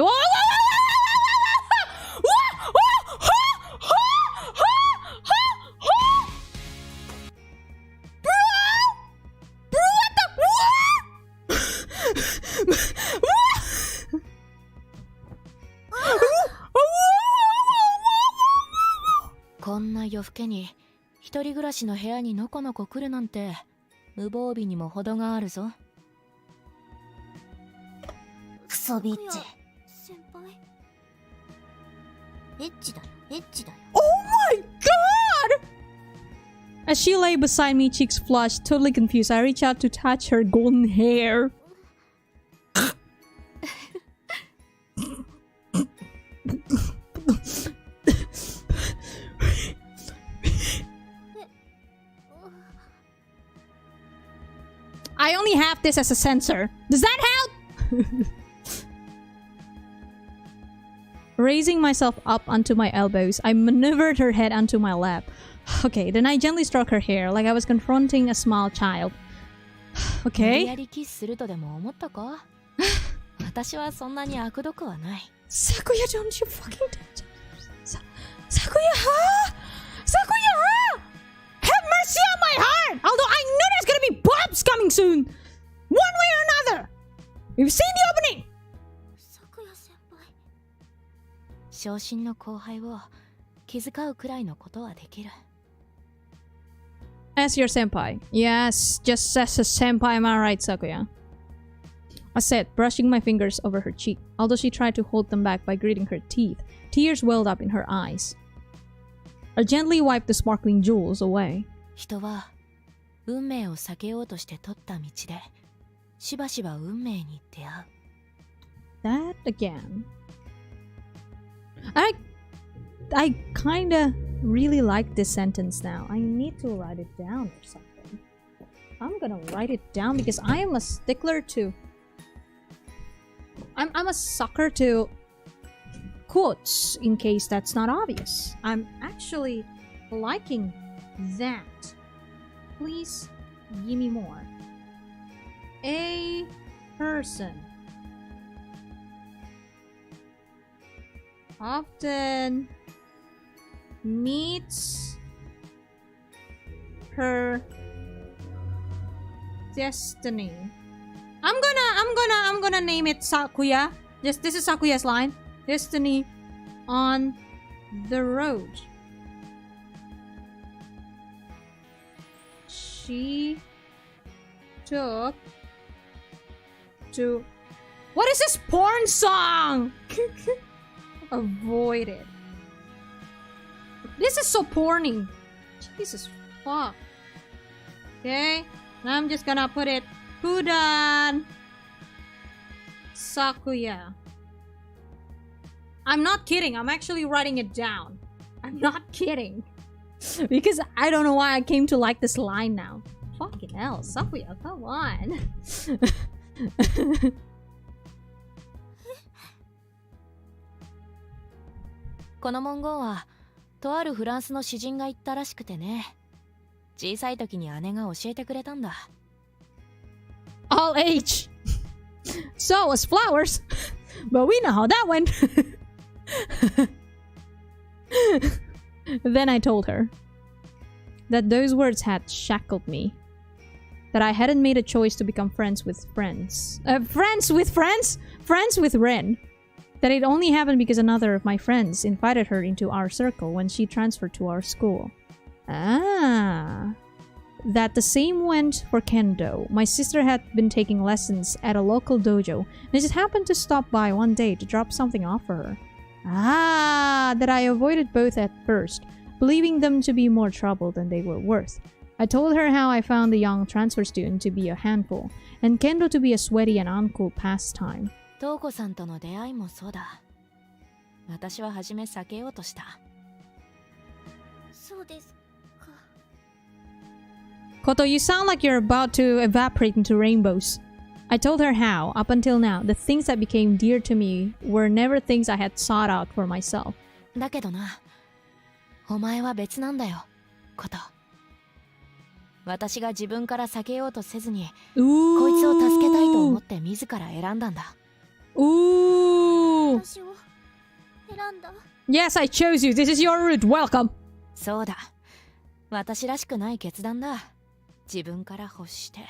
こんな夜更けに一人暮らしの部屋にのこのこ来るなんて無防備にも程があるぞ。クソビッチ。先輩。エッチだよ、エッチだよ。 Oh my god! As she lay beside me, cheeks flushed, totally confused, I reached out to touch her golden hair. I only have this as a sensor. Does that help? Raising myself up onto my elbows, I maneuvered her head onto my lap. Okay, then I gently stroked her hair like I was confronting a small child. 無理 Okay. やりキスするとでも思ったか私はそんなに悪毒はない。 Sakuya, don't you fucking touch Sakuya, huh? Sakuya, huh? Have mercy on my heart! Although I knew there's gonna be It's coming soon! One way or another! We've seen the opening! 咲夜先輩。昇進の後輩を気遣うくらいのことはできる。 As your senpai. Yes, just as a senpai, am I right, Sakuya? I said, brushing my fingers over her cheek, although she tried to hold them back by gritting her teeth. Tears welled up in her eyes. I gently wiped the sparkling jewels away. 人は運命を避けようとして取った道でしばしば運命に出会う。 That again. I kinda really like this sentence now. I need to write it down or something. I'm gonna write it down because I am a stickler to... I'm a sucker to quotes, in case that's not obvious. I'm actually liking that. Please give me more. A person often meets her destiny. I'm gonna name it Sakuya. This is Sakuya's line. Destiny on the road. She took to... What is this porn song? Avoid it. This is so porny. Jesus fuck. Okay, I'm just gonna put it Kudan Sakuya. I'm not kidding. I'm actually writing it down. I'm not kidding. Because I don't know why I came to like this line now. Fucking hell, Sakuya, come on. この文言はとあるフランスの詩人が言ったらしくてね。小さい時に姉が教えてくれたんだ。 All H. So was flowers. But we know how that went. Then I told her that those words had shackled me. That I hadn't made a choice to become friends with friends. Friends with friends? Friends with Ren. That it only happened because another of my friends invited her into our circle when she transferred to our school. Ah. That the same went for kendo. My sister had been taking lessons at a local dojo, and I just happened to stop by one day to drop something off for her. Ah, that I avoided both at first, believing them to be more trouble than they were worth. I told her how I found the young transfer student to be a handful, and kendo to be a sweaty and uncool pastime. トウコさんとの出会いもそうだ。私は初め避けようとした。そうですか。 Koto, you sound like you're about to evaporate into rainbows. I told her how, up until now, the things that became dear to me were never things I had sought out for myself. だけどな、お前は別なんだよ、こと。私が自分から避けようとせずに、こいつを助けたいと思って自ら選んだんだ。Ooh. 私を選んだ。 Yes, I chose you. This is your route. Welcome. そうだ。私らしくない決断だ。自分から欲して。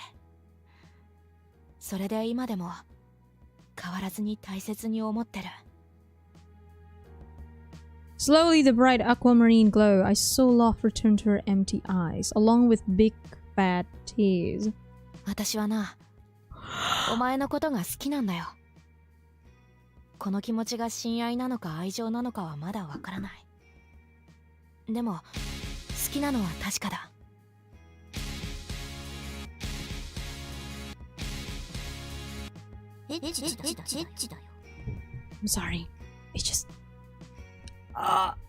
それで今でも変わらずに大切に思ってる。Slowly, the bright aquamarine glow I so loved returned to her empty eyes, along with big fat tears. 私はな、お前のことが好きなんだよ。この気持ちが親愛なのか愛情なのかはまだわからない。でも、好きなのは確かだ。エッチだよ。 I'm sorry. It's just... 私も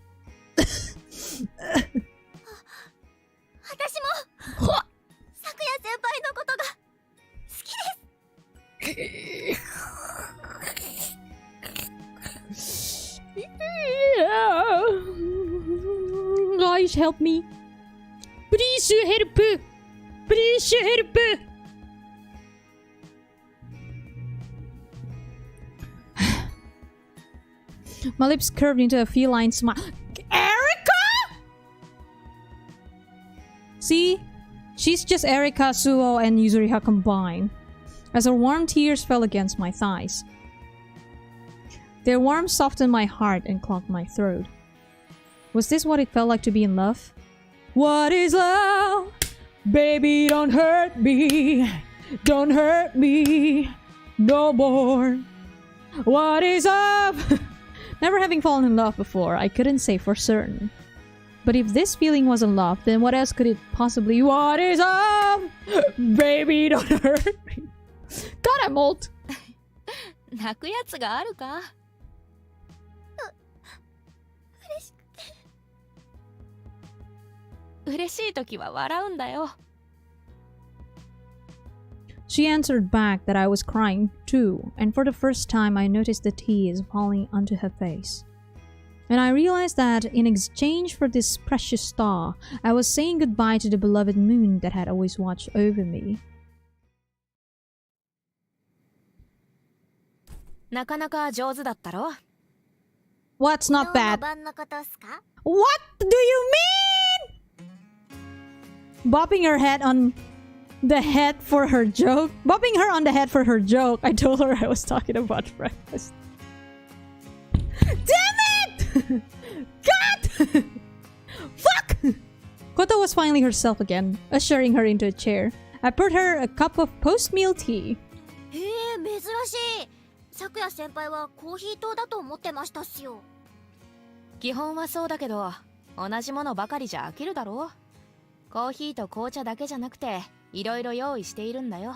咲夜先輩のことが好きです。Guys, help me. Please help. Please help. My lips curved into a feline smile. Erica? See? She's just Erika, Suo, and Yuzuriha combined. As her warm tears fell against my thighs. Their warmth softened my heart and clogged my throat. Was this what it felt like to be in love? What is love? Baby, don't hurt me. Don't hurt me no more. What is love? Never having fallen in love before, I couldn't say for certain. But if this feeling wasn't love, then what else could it possibly... What is love? Baby, don't hurt me. God, I'm old. 泣くやつがあるか？嬉しい時は笑うんだよ。She answered back that I was crying too, and for the first time I noticed the tears falling onto her face. And I realized that in exchange for this precious star, I was saying goodbye to the beloved moon that had always watched over me. なかなか上手だったろ？ What's not どうも bad? 晩のことっすか？ What do you mean? Bopping her head on the head for her joke? Bopping her on the head for her joke. I told her I was talking about breakfast. Damn it! God! Fuck! Koto was finally herself again, ushering her into a chair. I poured her a cup of post-meal tea. へえ、珍しい。昨夜先輩はコーヒー糖だと思ってましたっすよ。基本はそうだけど、同じものばかりじゃ飽きるだろ？コーヒーと紅茶だけじゃなくて、いろいろ用意しているんだよ。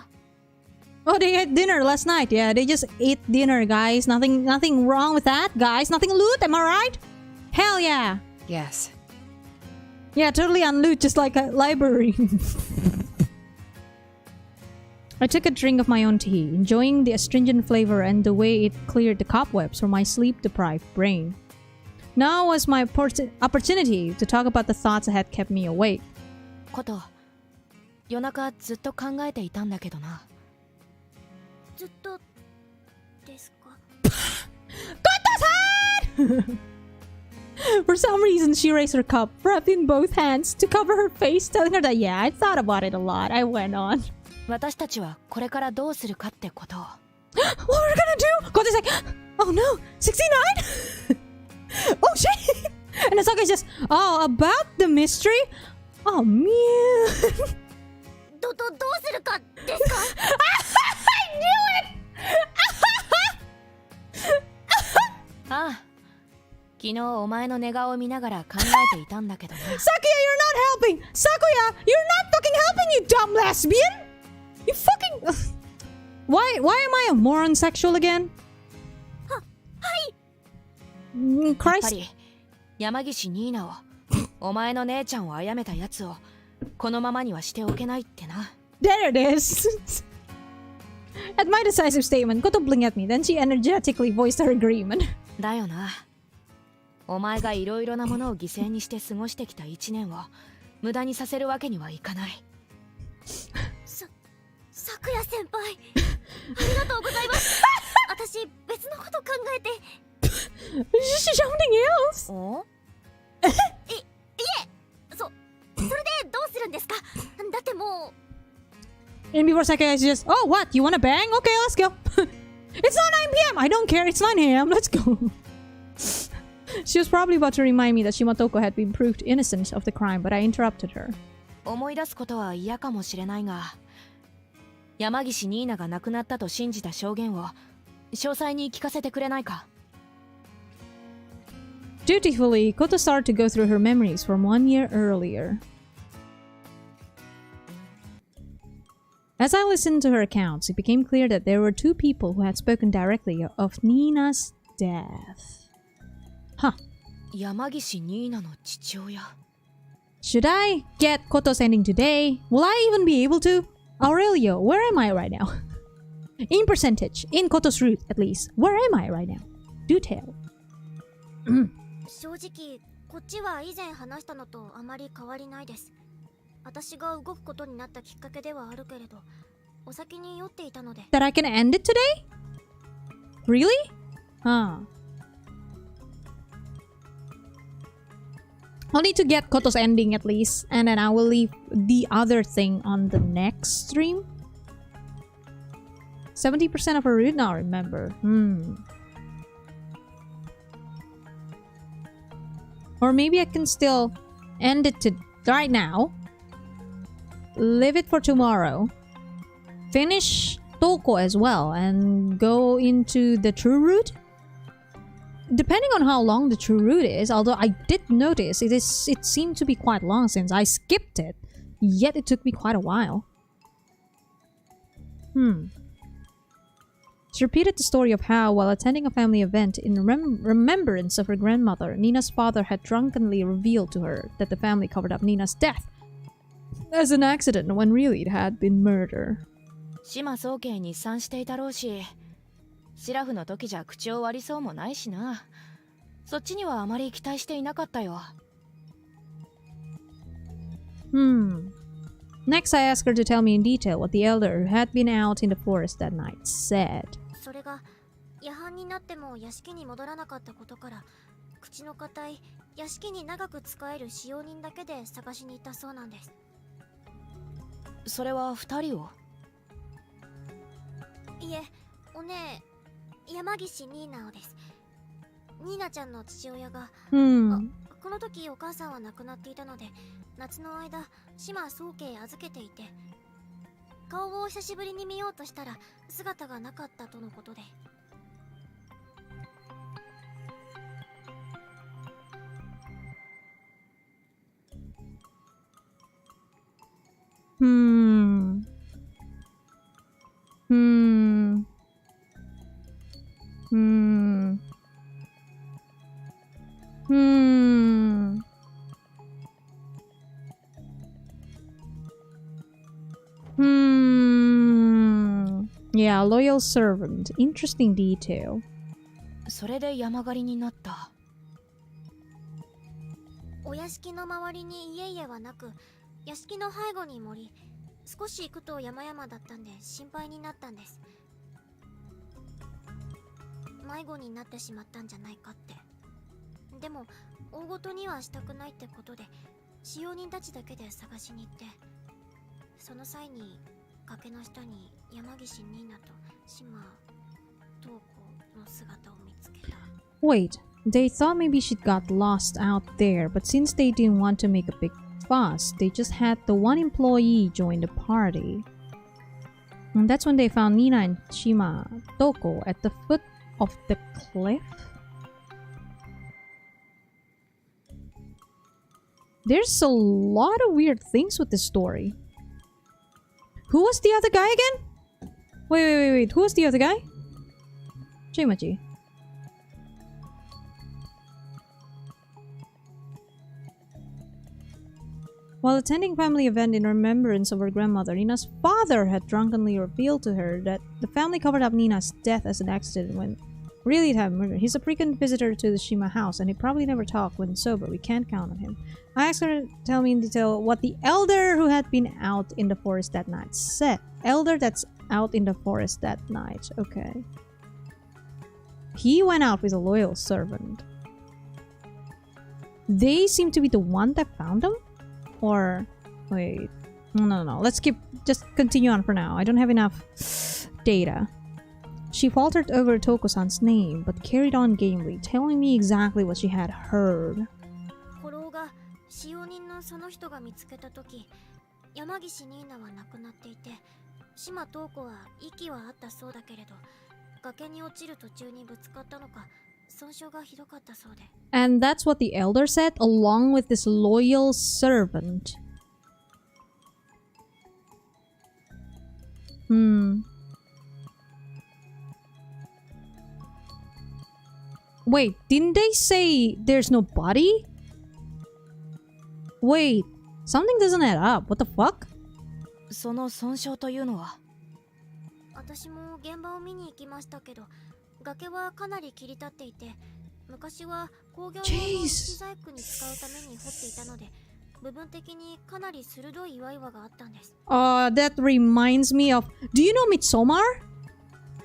Oh, they had dinner last night. Yeah, they just ate dinner, guys. Nothing wrong with that, guys. Nothing loot, am I right? Hell yeah. Yes. Yeah, totally on loot, just like a library. I took a drink of my own tea, enjoying the astringent flavor and the way it cleared the cobwebs from my sleep-deprived brain. Now was my opportunity to talk about the thoughts that had kept me awake. こと、夜中ずっと考えていたんだけどな。ずっとですか？ Koto-san! For some reason, she raised her cup, wrapped in both hands, to cover her face, telling her that, yeah, I thought about it a lot. I went on. 私たちはこれからどうするかってことを。What we're gonna do? Koto's like, oh no, 69? Oh shit! And Asaka's just, oh, about the mystery? Oh man. どうするかですか？ I knew it! ああ、昨日お前の寝顔を見ながら考えていたんだけどな。Sakuya, you're not helping! Sakuya, you're not fucking helping, you dumb lesbian! You fucking... Why am I a moron sexual again? やっぱ Christ. り山岸ニーナを、お前の姉ちゃんを殺めたやつをこのままにはしておけないってな。 There it is! At my decisive statement, Koto blinked at me, then she energetically voiced her agreement. だよな。お前がいろいろなものを犠牲にして過ごしてきた1年を無駄にさせるわけにはいかない。昨夜先輩、ありがとうございます。私別のこと考えて。Something else? お？それでどうするんですか？だってもう。 And before Sakuya is just, oh, what? You wanna bang? Okay, let's go. It's not 9 p.m. I don't care. It's 9 a.m. Let's go. She was probably about to remind me that Shimotoko had been proved innocent of the crime, but I interrupted her. 思い出すことは嫌かもしれないが、山岸ニーナが亡くなったと信じた証言を詳細に聞かせてくれないか？ Dutifully, Koto started to go through her memories from 1 year earlier. As I listened to her accounts, it became clear that there were 2 people who had spoken directly of Nina's death. Huh. 山岸ニーナの父親。 Should I get Koto's ending today? Will I even be able to? Aurelio, where am I right now? In percentage, in Koto's route at least, where am I right now? Do tell. 正直こっちは以前話したのとあまり変わりないです。私が動くことになったきっかけではあるけれど、お酒に酔っていたので。 That I can end it today? Really? Huh. I'll need to get Koto's ending at least, and then I will leave the other thing on the next stream. 70% of her route now, remember. Or maybe I can still end it to right now. Leave it for tomorrow. Finish Touko as well and go into the true route. Depending on how long the true route is, although I did notice it seemed to be quite long since I skipped it, yet it took me quite a while. She repeated the story of how, while attending a family event in remembrance of her grandmother, Nina's father had drunkenly revealed to her that the family covered up Nina's death as an accident when really it had been murder. 島宗家に参していたろうし、シラフの時じゃ口を割りそうもないしな。そっちにはあまり期待していなかったよ。Next, I asked her to tell me in detail what the elder who had been out in the forest that night said. それが夜半になっても屋敷に戻らなかったことから、口の固い屋敷に長く使える使用人だけで探しに行ったそうなんです。それは2人を？いえ、お姉、山岸ニーナをです。ニーナちゃんの父親が、この時お母さんは亡くなっていたので、夏の間島宗家へ預けていて、顔を久しぶりに見ようとしたら姿がなかったとのことで。Yeah, loyal servant. Interesting detail. それで山狩りになった。お屋敷の周りに家々はなく、屋敷の背後に森、少し行くと山々だったんで心配になったんです。迷子になってしまったんじゃないかって。でも大ごとにはしたくないってことで、使用人たちだけで探しに行って、その際に崖の下に山岸ニーナと島東子の姿を見つけた。 Wait, they thought maybe she'd got lost out there, but since they didn't want to make a big fuss, they just had the one employee join the party. And that's when they found Nina and Shima Touko at the foot of the cliff. There's a lot of weird things with this story. Who was the other guy again? Wait. Who was the other guy? Shimaji. While attending a family event in remembrance of her grandmother, Nina's father had drunkenly revealed to her that the family covered up Nina's death as an accident when really it had murder. He's a frequent visitor to the Shima house and he probably never talked when sober. We can't count on him. I asked her to tell me in detail what the elder who had been out in the forest that night said. Elder that's out in the forest that night. Okay. He went out with a loyal servant. They seem to be the one that found him? Or... wait. No. Let's just continue on for now. I don't have enough data. She faltered over Toko-san's name, but carried on gamely, telling me exactly what she had heard. 古老が使用人のその人が見つけた時、山岸ニーナは亡くなっていて、島東子は息はあったそうだけれど、崖に落ちる途中にぶつかったのか、損傷がひどかったそうで。And that's what the elder said, along with this loyal servant. Wait, didn't they say there's no body? Wait, something doesn't add up. What the fuck? その損傷というのは？私も現場を見に行きましたけど、崖はかなり切り立っていて、昔は工業用の資材区に使うために掘っていたので、部分的にかなり鋭い岩々があったんです。That reminds me of... Do you know Midsommar?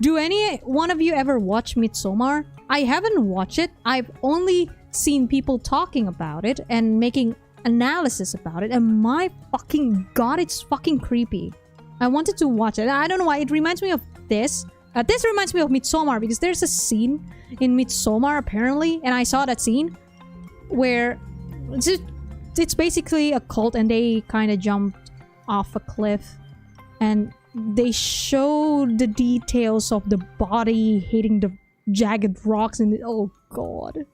Do any one of you ever watch Midsommar? I haven't watched it. I've only seen people talking about it and making analysis about it, and my fucking god, it's fucking creepy. I wanted to watch it. I don't know why. It reminds me of this. This reminds me of Midsommar because there's a scene in Midsommar apparently, and I saw that scene where it's basically a cult and they kind of jumped off a cliff and they show the details of the body hitting the jagged rocks and oh god.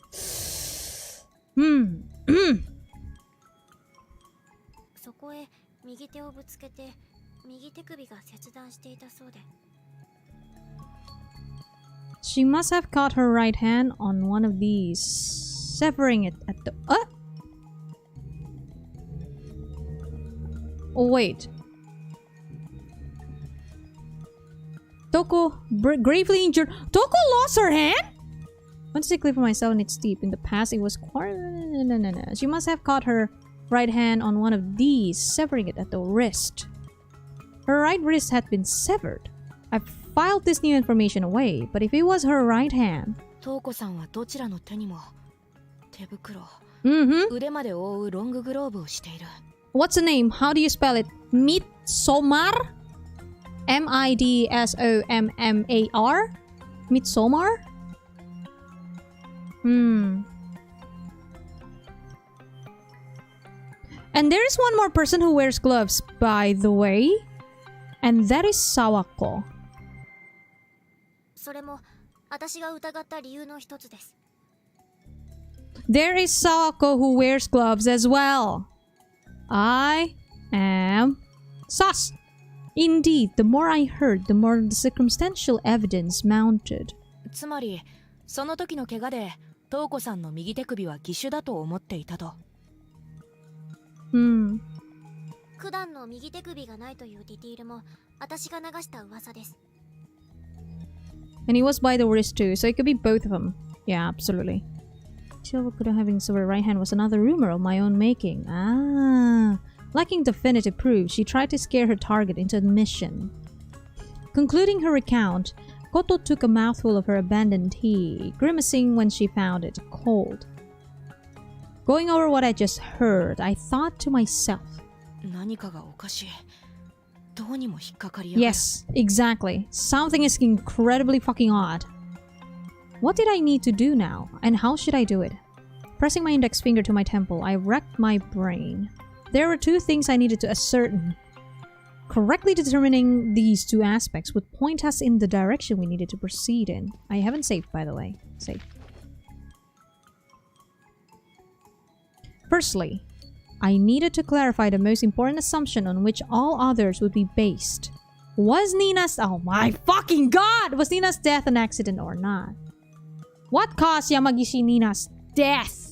そこへ右手をぶつけて右手首が切断していたそうで。 She must have caught her right hand on one of these, severing it at the... Oh, wait. Touko gravely injured. Touko lost her hand? I want to say clear for myself and it's deep. In the past, it was quite... No. She must have caught her right hand on one of these, severing it at the wrist. Her right wrist had been severed. I filed this new information away, but if it was her right hand... トウコさんはどちらの手にも手袋、 Mm-hmm. 腕まで覆うロンググローブをしている。 What's the name? How do you spell it? Midsommar? M-I-D-S-O-M-M-A-R? Midsommar? And there is one more person who wears gloves, by the way. And that is Sawako. それも私が疑った理由の一つです。 There is Sawako who wears gloves as well. I am sus. Indeed, the more I heard, the more the circumstantial evidence mounted. つまりその時の怪我でトウコさんの右手首は義手だと思っていたと。九段の右手首がないというディティールも私が流した噂です。 And he was by the wrist too, so it could be both of them. Yeah, absolutely. Silver Kudan having silver right hand was another rumor of my own making. Ah. Lacking definitive proof, she tried to scare her target into admission. Concluding her recount, Koto took a mouthful of her abandoned tea, grimacing when she found it cold. Going over what I just heard, I thought to myself. 何かがおかしい。どうにも引っかかりやがる。 Yes, exactly. Something is incredibly fucking odd. What did I need to do now, and how should I do it? Pressing my index finger to my temple, I racked my brain. There were two things I needed to ascertain. Correctly determining these two aspects would point us in the direction we needed to proceed in. I haven't saved, by the way. Save. Firstly, I needed to clarify the most important assumption on which all others would be based. Was Nina's... Oh my fucking god! Was Nina's death an accident or not? What caused Yamagishi Nina's death?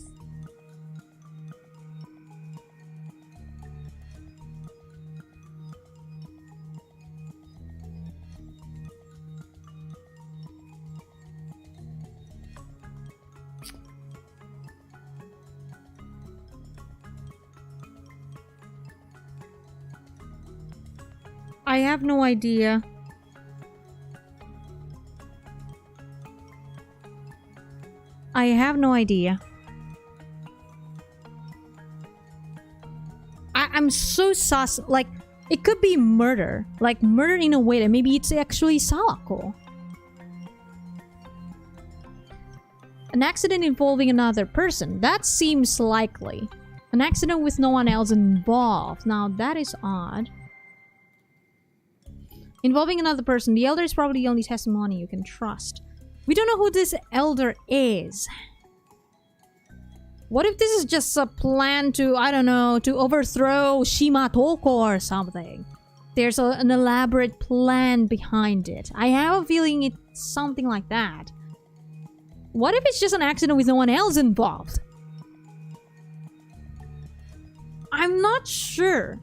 I have no idea. I have no idea. I'm so sus. Like, it could be murder. Like, murder in a way that maybe it's actually Sawako. An accident involving another person. That seems likely. An accident with no one else involved. Now, that is odd. Involving another person. The elder is probably the only testimony you can trust. We don't know who this elder is. What if this is just a plan to, I don't know, to overthrow Shima Touko or something? There's an elaborate plan behind it. I have a feeling it's something like that. What if it's just an accident with no one else involved? I'm not sure.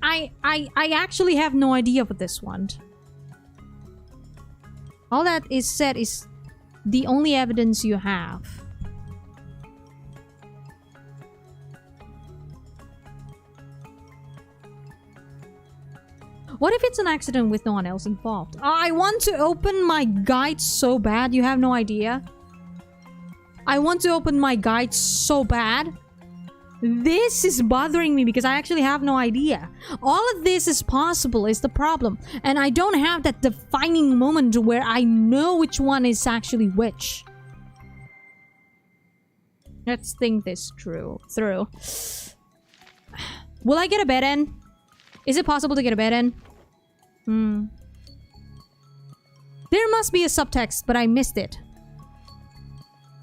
I actually have no idea for this one. All that is said is the only evidence you have. What if it's an accident with no one else involved? I want to open my guide so bad, you have no idea. I want to open my guide so bad. This is bothering me because I actually have no idea. All of this is possible is the problem. And I don't have that defining moment where I know which one is actually which. Let's think this through. Will I get a bed in? Is it possible to get a bed in? There must be a subtext, but I missed it.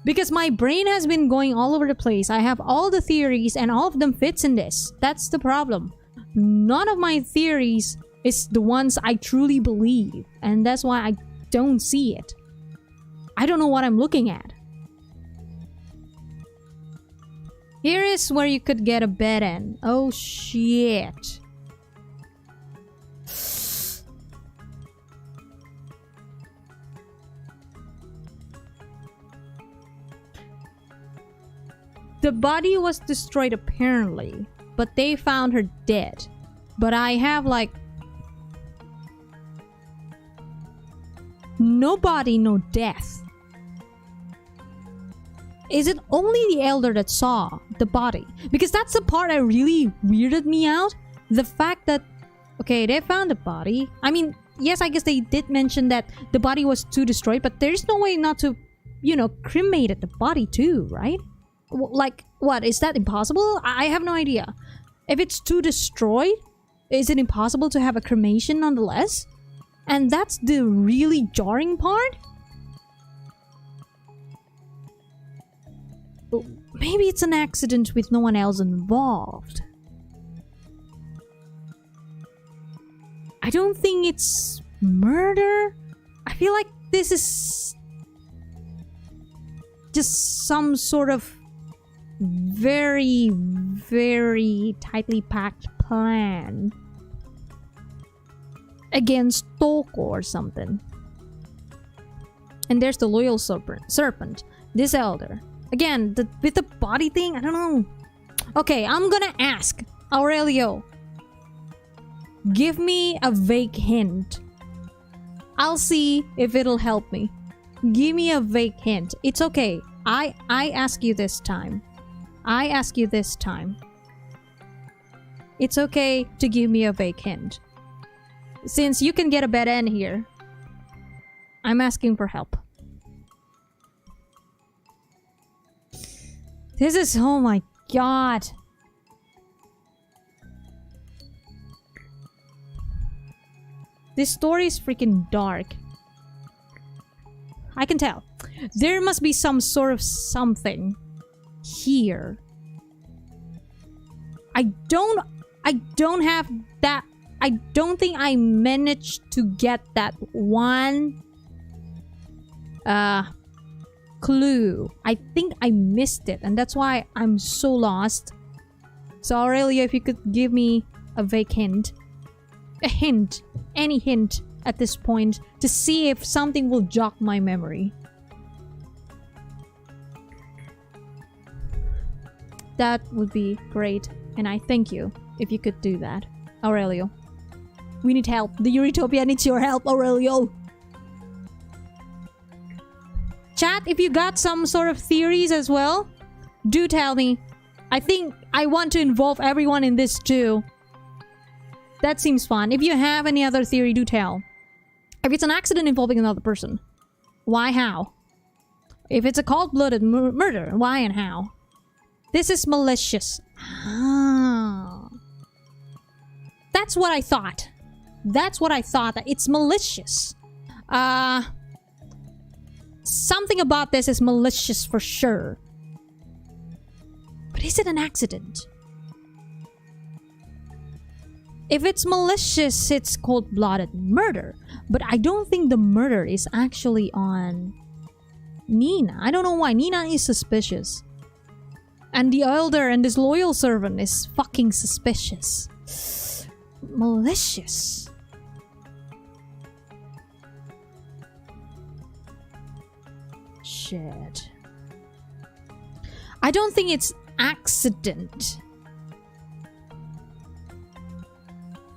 Because my brain has been going all over the place. I have all the theories and all of them fits in this. That's the problem. None of my theories is the ones I truly believe. And that's why I don't see it. I don't know what I'm looking at. Here is where you could get a bed in. Oh shit. The body was destroyed apparently, but they found her dead. But I have like... no body, no death. Is it only the elder that saw the body? Because that's the part that really weirded me out. The fact that... okay, they found the body. I mean, yes, I guess they did mention that the body was too destroyed, but there's no way not to, you know, cremate the body too, right? Like, what? Is that impossible? I have no idea. If it's too destroyed, is it impossible to have a cremation nonetheless? And that's the really jarring part? Maybe it's an accident with no one else involved. I don't think it's murder. I feel like this is just some sort of very, very tightly packed plan against Touko or something. And there's the loyal serpent, this elder. Again, with the body thing, I don't know. Okay, I'm gonna ask Aurelio. Give me a vague hint. I'll see if it'll help me. Give me a vague hint. It's okay. I ask you this time. I ask you this time. It's okay to give me a vague hint. Since you can get a bed end here, I'm asking for help. This is... oh my god. This story is freaking dark. I can tell. There must be some sort of something here. I don't have that. I don't think I managed to get that one clue. I think I missed it, and that's why I'm so lost. So Aurelio, if you could give me a vague hint. A hint. Any hint at this point to see if something will jog my memory. That would be great, and I thank you if you could do that, Aurelio. We need help. The Eurytopia needs your help, Aurelio. Chat, if you got some sort of theories as well, do tell me. I think I want to involve everyone in this too. That seems fun. If you have any other theory, do tell. If it's an accident involving another person, why, how? If it's a cold-blooded murder, why and how? This is malicious. Ah. That's what I thought. That's what I thought. That it's malicious. Something about this is malicious for sure. But is it an accident? If it's malicious, it's cold-blooded murder. But I don't think the murder is actually on Nina. I don't know why. Nina is suspicious. And the elder and this loyal servant is fucking suspicious. Malicious. Shit. I don't think it's accident.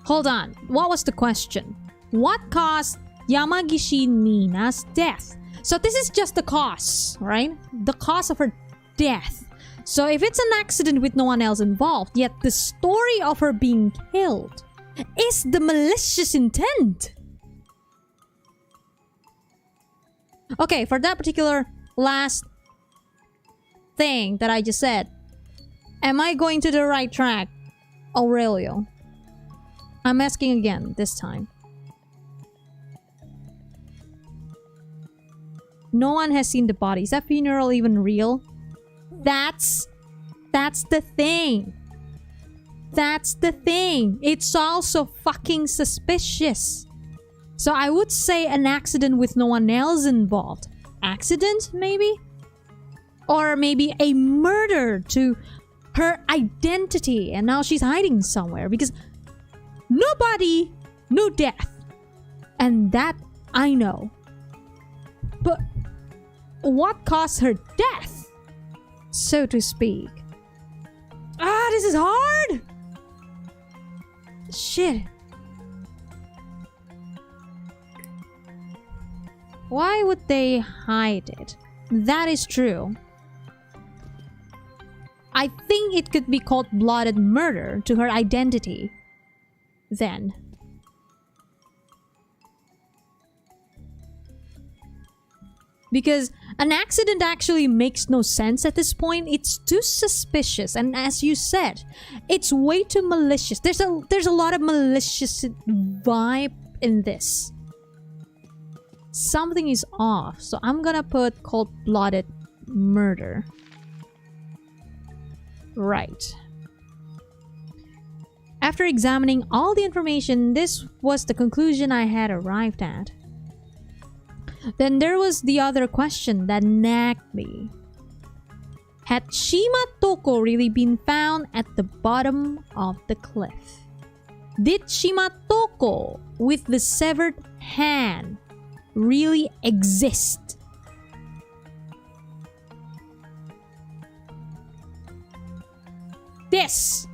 Hold on. What was the question? What caused Yamagishi Nina's death? So this is just the cause, right? The cause of her death. So if it's an accident with no one else involved, yet the story of her being killed is the malicious intent. Okay, for that particular last thing that I just said, am I going to the right track, Aurelio? I'm asking again this time. No one has seen the body. Is that funeral even real? That's the thing. That's the thing. It's also fucking suspicious. So I would say an accident with no one else involved. Accident, maybe? Or maybe a murder to her identity and now she's hiding somewhere because nobody knew death. And that I know. But what caused her death, so to speak? Ah, this is hard! Shit. Why would they hide it? That is true. I think it could be called blooded murder to her identity. Then. Because an accident actually makes no sense at this point. It's too suspicious, and as you said, it's way too malicious. There's a lot of malicious vibe in this. Something is off, so I'm gonna put cold-blooded murder. Right. After examining all the information, this was the conclusion I had arrived at. Then there was the other question that nagged me. Had Shima Touko really been found at the bottom of the cliff? Did Shima Touko with the severed hand really exist? This!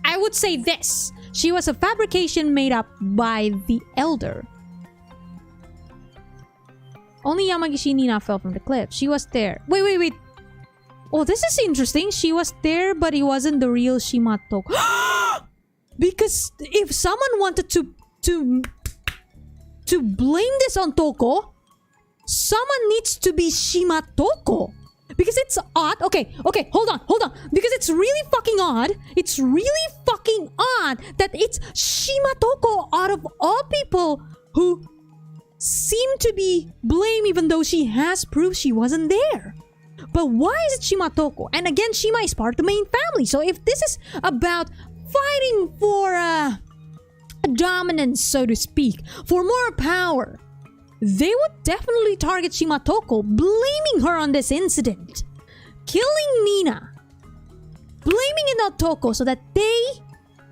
I would say this. She was a fabrication made up by the Elder. Only Yamagishi Nina fell from the cliff. She was there. Wait. Oh, this is interesting. She was there, but it wasn't the real Shima Touko. Because if someone wanted to blame this on Touko, someone needs to be Shima Touko. Because it's odd. Okay, hold on. Because it's really fucking odd. It's really fucking odd that it's Shima Touko out of all people who seem to be blamed even though she has proof she wasn't there. But why is it Shima Touko? And again, Shima is part of the main family. So if this is about fighting for a dominance, so to speak, for more power, they would definitely target Shima Touko, blaming her on this incident. Killing Nina. Blaming it on Touko so that they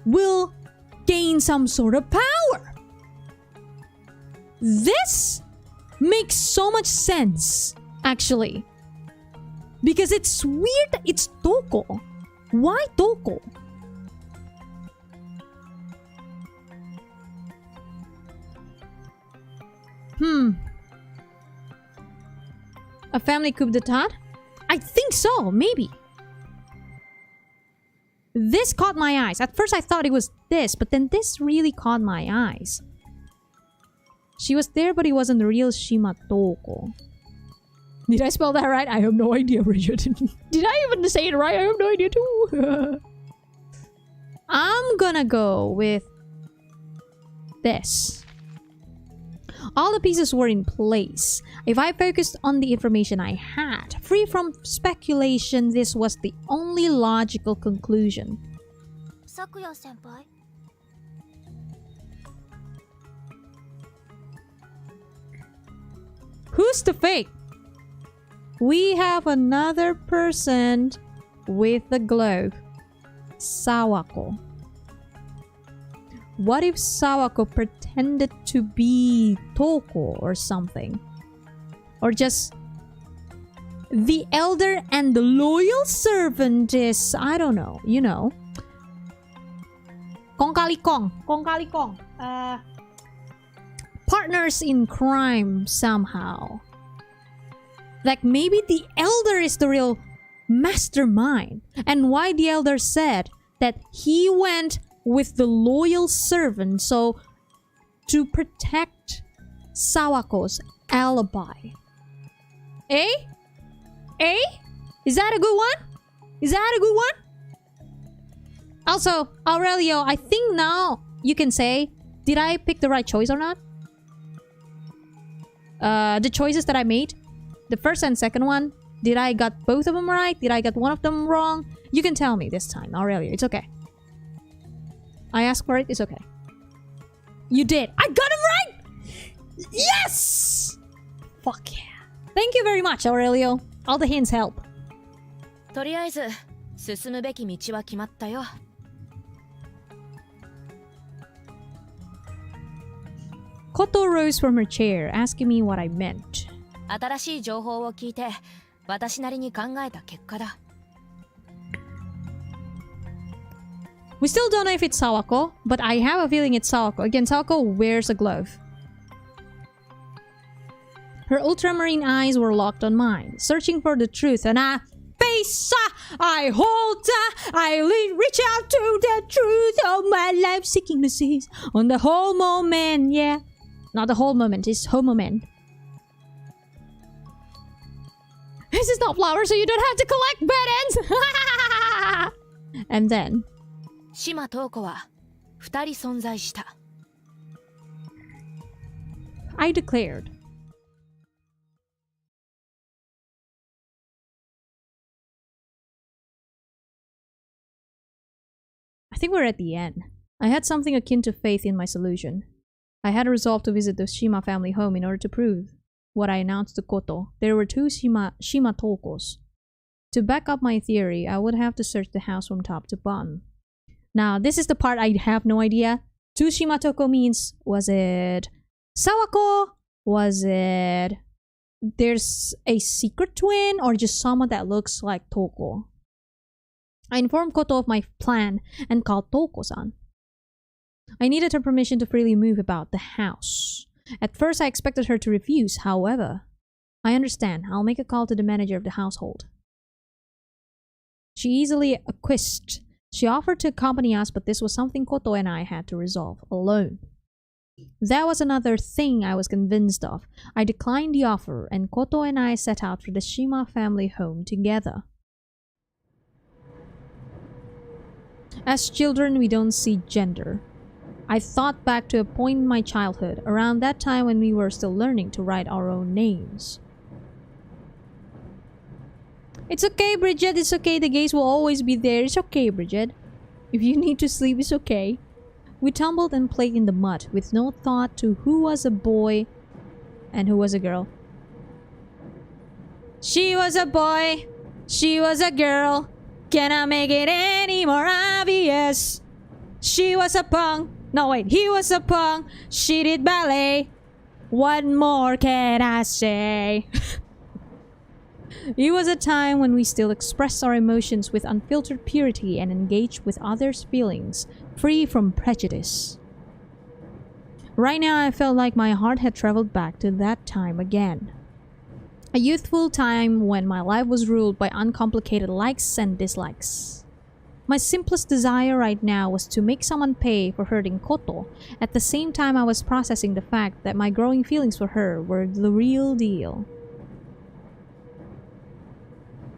will gain some sort of power. This makes so much sense, actually. Because it's weird that it's Touko. Why Touko? A family coup d'etat? I think so, maybe. This caught my eyes. At first I thought it was this, but then this really caught my eyes. She was there, but it wasn't the real Shima Touko. Did I spell that right? I have no idea, Bridget. Did I even say it right? I have no idea too. I'm gonna go with this. All the pieces were in place. If I focused on the information I had, free from speculation, this was the only logical conclusion. Sakuya-senpai? Who's the fake? We have another person with the globe. Sawako. What if Sawako pretended to be Touko or something? Or just the elder and the loyal servant is, I don't know, you know. Kong kali kong. Kong kali kong. Partners in crime somehow. Like maybe the elder is the real mastermind. And why the elder said that he went with the loyal servant so to protect Sawako's alibi. Eh? Eh? Is that a good one? Is that a good one? Also, Aurelio, I think now you can say, did I pick the right choice or not? The choices that I made, the first and second one, did I got both of them right? Did I get one of them wrong? You can tell me this time, Aurelio. It's okay. I asked for it. It's okay. You did. I got him right! Yes! Fuck yeah. Thank you very much, Aurelio. All the hints help. とりあえず進むべき道は決まったよ。Koto rose from her chair, asking me what I meant. 新しい情報を聞いて私なりに考えた結果だ。We still don't know if it's Sawako, but I have a feeling it's Sawako. Again, Sawako wears a glove. Her ultramarine eyes were locked on mine, searching for the truth, and I reach out to the truth of my life, seeking to seize on the whole moment, yeah. Not the whole moment, it's whole moment. This is not flower, so you don't have to collect bad ends! And then... 島東子は2人存在した。I declared. I think we're at the end. I had something akin to faith in my solution. I had resolved to visit the Shima family home in order to prove what I announced to Koto. There were two Shima Tokos. To back up my theory, I would have to search the house from top to bottom. Now, this is the part I have no idea. Two Shima Toko means, was it Sawako? Was it... There's a secret twin or just someone that looks like Touko? I informed Koto of my plan and called Touko-san. I needed her permission to freely move about the house. At first, I expected her to refuse. However, I understand. I'll make a call to the manager of the household. She easily acquiesced. She offered to accompany us, but this was something Koto and I had to resolve alone. That was another thing I was convinced of. I declined the offer, and Koto and I set out for the Shima family home together. As children, we don't see gender. I thought back to a point in my childhood, around that time when we were still learning to write our own names. It's okay, Bridget, it's okay, the gays will always be there. It's okay, Bridget. If you need to sleep, it's okay. We tumbled and played in the mud, with no thought to who was a boy and who was a girl. She was a boy, she was a girl. Can I make it any more obvious? She was a punk. No, wait, he was a punk. She did ballet. What more can I say? It was a time when we still expressed our emotions with unfiltered purity and engaged with others' feelings, free from prejudice. Right now, I felt like my heart had traveled back to that time again. A youthful time when my life was ruled by uncomplicated likes and dislikes. My simplest desire right now was to make someone pay for hurting Koto. At the same time, I was processing the fact that my growing feelings for her were the real deal.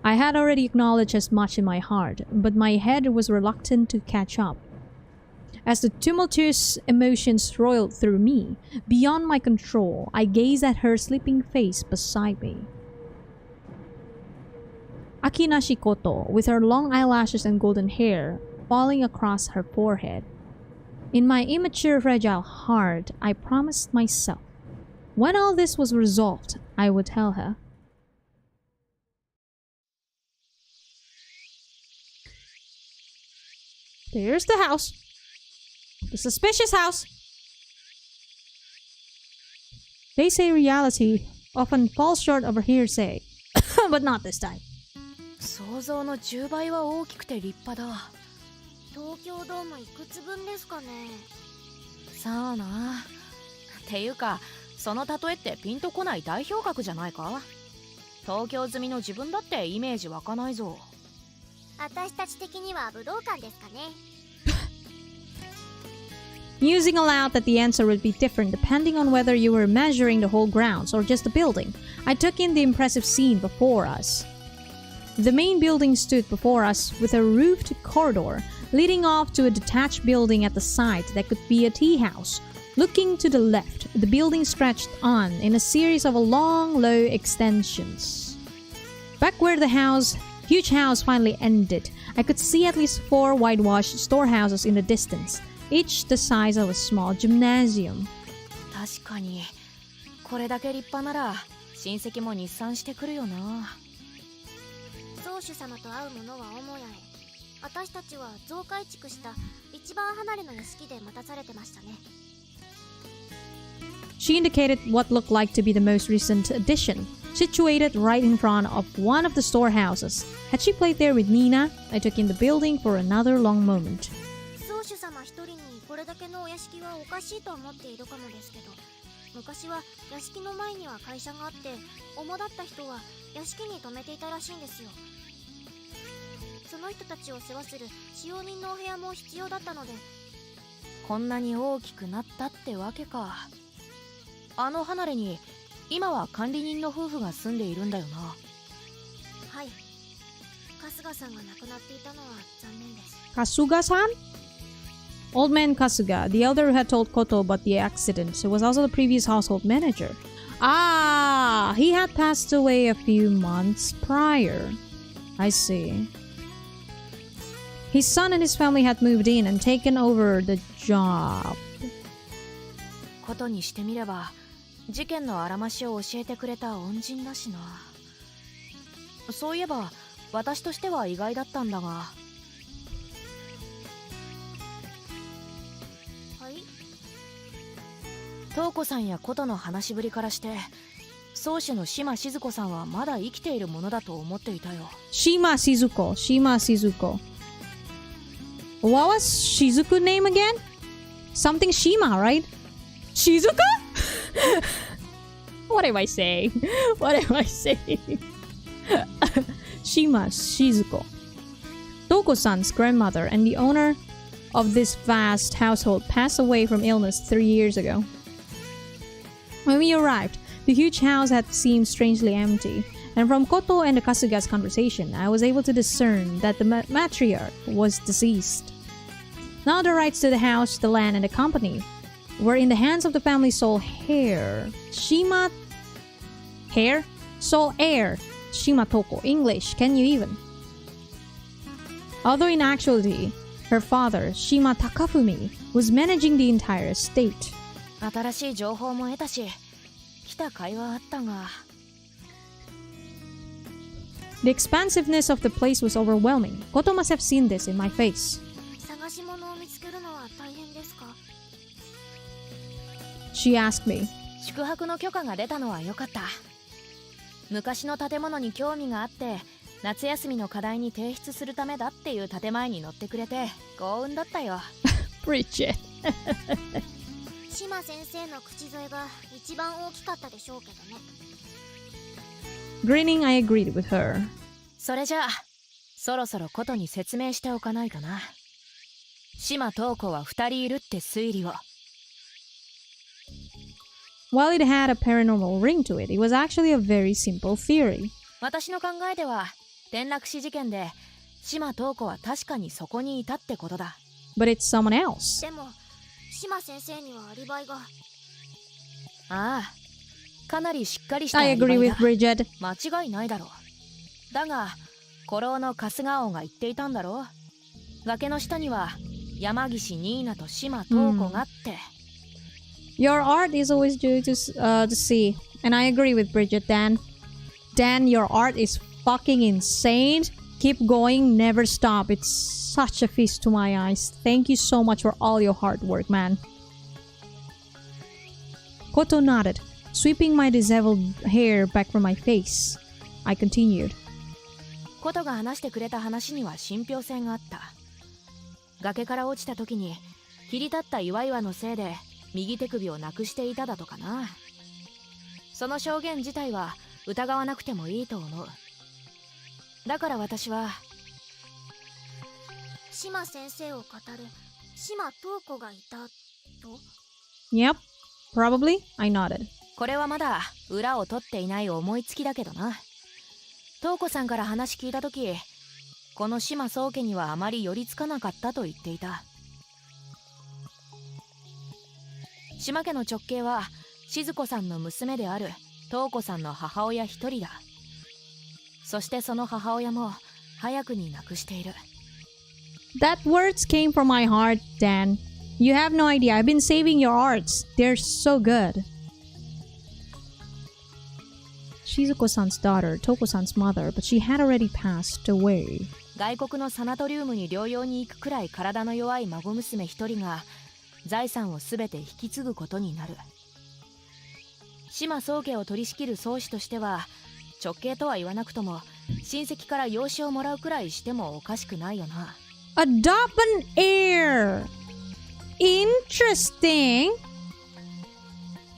I had already acknowledged as much in my heart, but my head was reluctant to catch up. As the tumultuous emotions roiled through me, beyond my control, I gazed at her sleeping face beside me. Akinashi Koto, with her long eyelashes and golden hair falling across her forehead. In my immature, fragile heart, I promised myself, when all this was resolved, I would tell her. There's the house. The suspicious house. They say reality often falls short of a hearsay, but not this time. 想像の10倍は大きくて立派だ。東京ドームいくつ分ですかね。さあな。っていうかその例えってピンとこない代表格じゃないか。東京済みの自分だってイメージ湧かないぞ。私たち的には武道館ですかね。Musing aloud that the answer would be different depending on whether you were measuring the whole grounds or just the building. I took in the impressive scene before us. The main building stood before us with a roofed corridor leading off to a detached building at the side that could be a tea house. Looking to the left, the building stretched on in a series of long, low extensions. Back where the huge house finally ended, I could see at least 4 whitewashed storehouses in the distance, each the size of a small gymnasium. 確かにこれだけ立派なら親戚も日産してくるよな。宗主様と会う者は母屋へ。私たちは増改築した一番離れの屋敷で待たされてましたね。She indicated what looked like to be the most recent addition, situated right in front of one of the storehouses. Had she played there with Nina? I took in the building for another long moment. 宗主様一人にこれだけのお屋敷はおかしいと思っているかもですけど、昔は屋敷の前には会社があって、主だった人は屋敷に泊めていたらしいんですよ。その人たちを世話する使用人のお部屋も必要だったので。こんなに大きくなったってわけか。あの離れに今は管理人の夫婦が住んでいるんだよな。はい。春日さんが亡くなっていたのは残念です。Kasuga-san? Old man Kasuga, the elder who had told Koto about the accident, was also the previous household manager. Ah, he had passed away a few months prior. I see. His son and his family had moved in and taken over the job. ことにしてみれば事件のあらましを教えてくれた恩人だしな。そういえば私としては意外だったんだが。はい。東子さんやことの話しぶりからして宗主の島静子さんはまだ生きているものだと思っていたよ。Shima Shizuko. What was Shizuku's name again? Something Shima, right? Shizuka? What am I saying? Shima Shizuko. Touko-san's grandmother and the owner of this vast household passed away from illness 3 years ago. When we arrived, the huge house had seemed strangely empty, and from Koto and Kasuga's conversation, I was able to discern that the matriarch was deceased. Now the rights to the house, the land, and the company were in the hands of the family's sole heir, Shima Touko. English, can you even? Although in actuality, her father, Shima Takafumi, was managing the entire estate. 新しい情報も得たし来た甲斐はあったが。The expansiveness of the place was overwhelming. Koto must have seen this in my face. 探し物を見つけるのは大変ですか？ She asked me. 宿泊の許可が出たのは良かった。昔の建物に興味があって夏休みの課題に提出するためだっていう建前に乗ってくれて幸運だったよ。Bridget. 島先生の口添えが一番大きかったでしょうけどね。Grinning, I agreed with her. それじゃあそろそろことに説明しておかないとな。島東子は2人いるって推理を。While it had a paranormal ring to it, it was actually a very simple theory. 私の考えでは転落死事件で島東子は確かにそこにいたってことだ。 But it's someone else. でも島先生にはアリバイが。ああ、かなりしっかりしたア I リバ agree イ with だ。 Bridget. 間違いないだろう。だが古老の春日王が言っていたんだろう。崖の下には山岸ニーナと島東子がって。Your art is always due to see. And I agree with Bridget, Dan. Dan, your art is fucking insane. Keep going, never stop. It's such a feast to my eyes. Thank you so much for all your hard work, man. Koto nodded, sweeping my disheveled hair back from my face. I continued. ことが話してくれた話には信憑性があった。崖から落ちた時に切り立った岩々のせいで右手首をなくしていただとかな。その証言自体は疑わなくてもいいと思う。だから私は島先生を語る島東子がいたと。 Yep, probably. I nodded. これはまだ裏を取っていない思いつきだけどな。東子さんから話聞いた時、この島宗家にはあまり寄りつかなかったと言っていた。島家の直系は静子さんの娘である東子さんの母親一人だ。そしてその母親も早くに亡くしている。 That words came from my heart, Dan. You have no idea. I've been saving your arts. They're so good. Shizuko-san's daughter, Touko-san's mother, but she had already passed away. 外国のサナトリウムに療養に行くくらい体の弱い孫娘一人が財産をすべて引き継ぐことになる。島宗家を取り仕切る宗師としては直系とは言わなくとも親戚から養子をもらうくらいしてもおかしくないよな。 Adopt an heir. Interesting.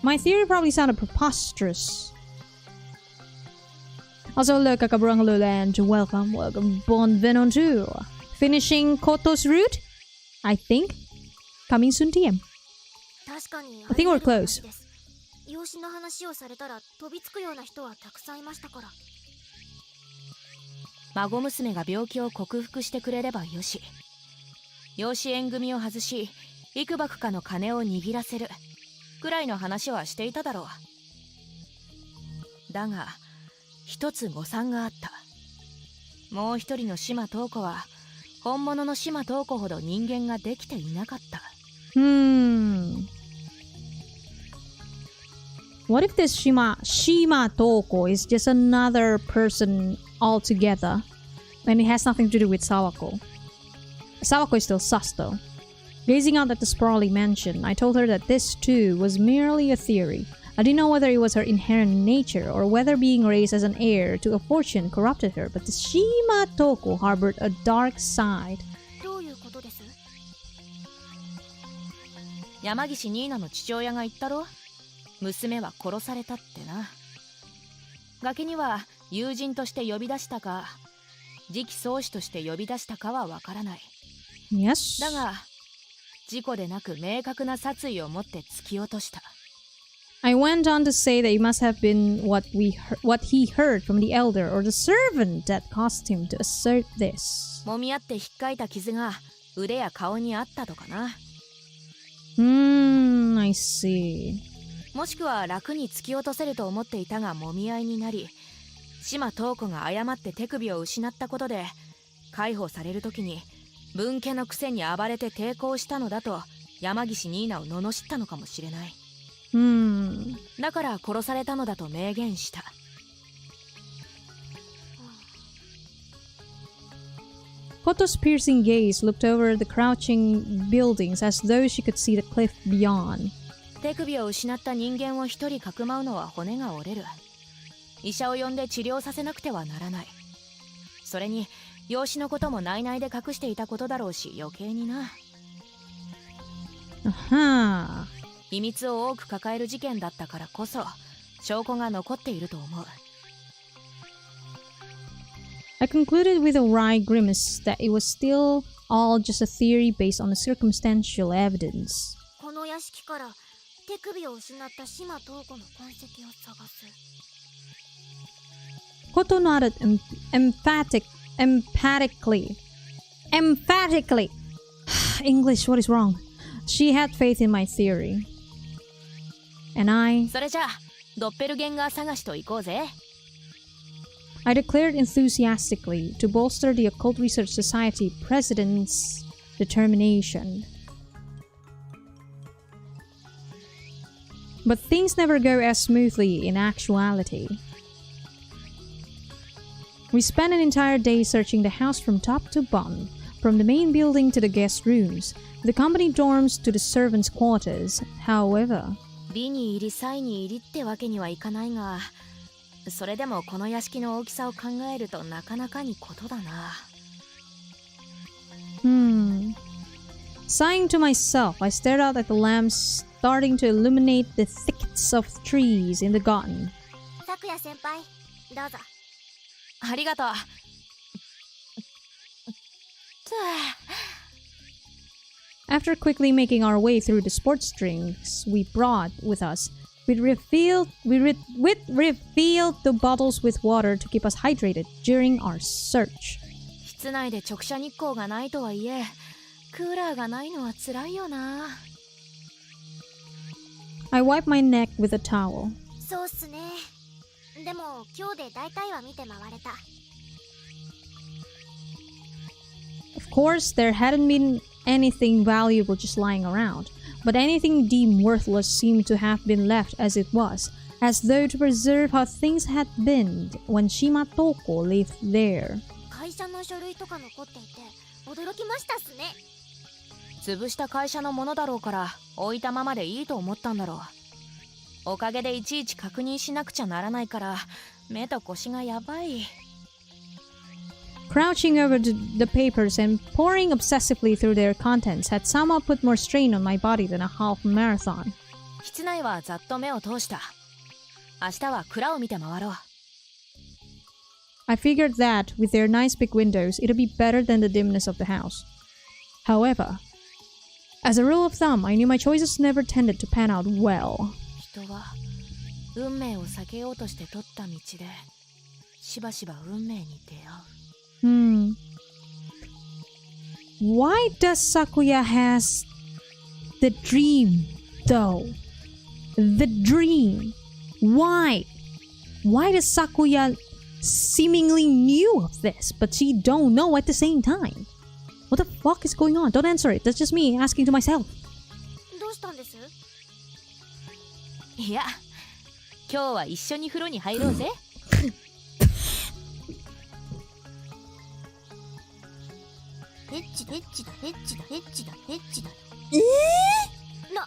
My theory probably sounded preposterous. Also, hello, Kakabrang and welcome, bonvenuto. Finishing Koto's route? I think. Coming soon to him. 確かに I think we're close. 養子の話をされたら飛びつくような人はたくさんいましたから。孫娘が病気を克服してくれればよし。養子縁組を外し幾ばくかの金を握らせるくらいの話はしていただろう。だが一つ誤算があった。もう一人の島東子は本物の島東子ほど人間ができていなかった。What if this Shima Touko is just another person altogether, and it has nothing to do with Sawako? Sawako is still sus though. Gazing out at the sprawly mansion, I told her that this too was merely a theory. I didn't know whether it was her inherent nature or whether being raised as an heir to a fortune corrupted her, but the Shima Touko harbored a dark side. どういうことです？山岸ニーナの父親が言ったろ。娘は殺されたってな。崖には友人として呼び出したか次期宗師として呼び出したかはわからない。 Yes. だが事故でなく明確な殺意を持って突き落とした。 I went on to say that it must have been what he heard from the elder or the servant that caused him to assert this. 揉み合って引っかいた傷が腕や顔にあったとかな。 I see. もしくは楽に突き落とせると思っていたが揉み合いになり、島東子が誤って手首を失ったことで解放される時に分家のくせに暴れて抵抗したのだと山岸ニーナを罵ったのかもしれない。だから殺されたのだと明言した。 Koto's piercing gaze looked over the crouching buildings as though she could see the cliff beyond. 手首を失った人間を一人かくまうのは骨が折れる。医者を呼んで治療させなくてはならない。それに養子のことも内々で隠していたことだろうし余計にな。秘密を多く抱える事件だったからこそ証拠が残っていると思う。 I concluded with a wry grimace that it was still all just a theory based on the circumstantial evidence. この屋敷から手首を失った島東子の痕跡を探す。 Koto nodded emphatically. English, what is wrong? She had faith in my theory. And I それじゃあドッペルゲンガー探しと行こうぜ。 I declared enthusiastically to bolster the Occult Research Society president's determination. But things never go as smoothly in actuality. We spent an entire day searching the house from top to bottom, from the main building to the guest rooms, the company dorms to the servants' quarters. However, 美に入り才に入りってわけにはいかないが、それでもこの屋敷の大きさを考えるとなかなかにことだな。Sighing to myself, I stared out at the lamps starting to illuminate the thickets of trees in the garden. 咲夜先輩どうぞ。ありがとう。After quickly making our way through the sports drinks we brought with us, we refilled the bottles with water to keep us hydrated during our search. 室内で直射日光がないとはいえ、クーラーがないのは辛いよな。I wiped my neck with a towel. そうっすね。でも今日で大体は見て回れた。Of course, there hadn't been anything valuable just lying around, but anything deemed worthless seemed to have been left as it was, as though to preserve how things had been when Shima Touko lived there. 会社の書類とか残っていて驚きましたっすね。潰した会社のものだろうから置いたままでいいと思ったんだろう。おかげでいちいち確認しなくちゃならないから目と腰がやばい。Crouching over the papers and poring obsessively through their contents had somehow put more strain on my body than a half marathon. 室内はざっと目を通した。明日は蔵を見て回ろう。I figured that, with their nice big windows, it'd be better than the dimness of the house. However, as a rule of thumb, I knew my choices never tended to pan out well. 人は運命を避けようとして取った道でしばしば運命に出会う。Why does Sakuya has the dream, though? The dream. Why? Why does Sakuya seemingly knew of this, but she don't know at the same time? What the fuck is going on? Don't answer it. That's just me asking to myself. どうしたんです？いや、今日は一緒に風呂に入ろうぜ。エッチだエッチだエッチだエッチだエッチだ。何言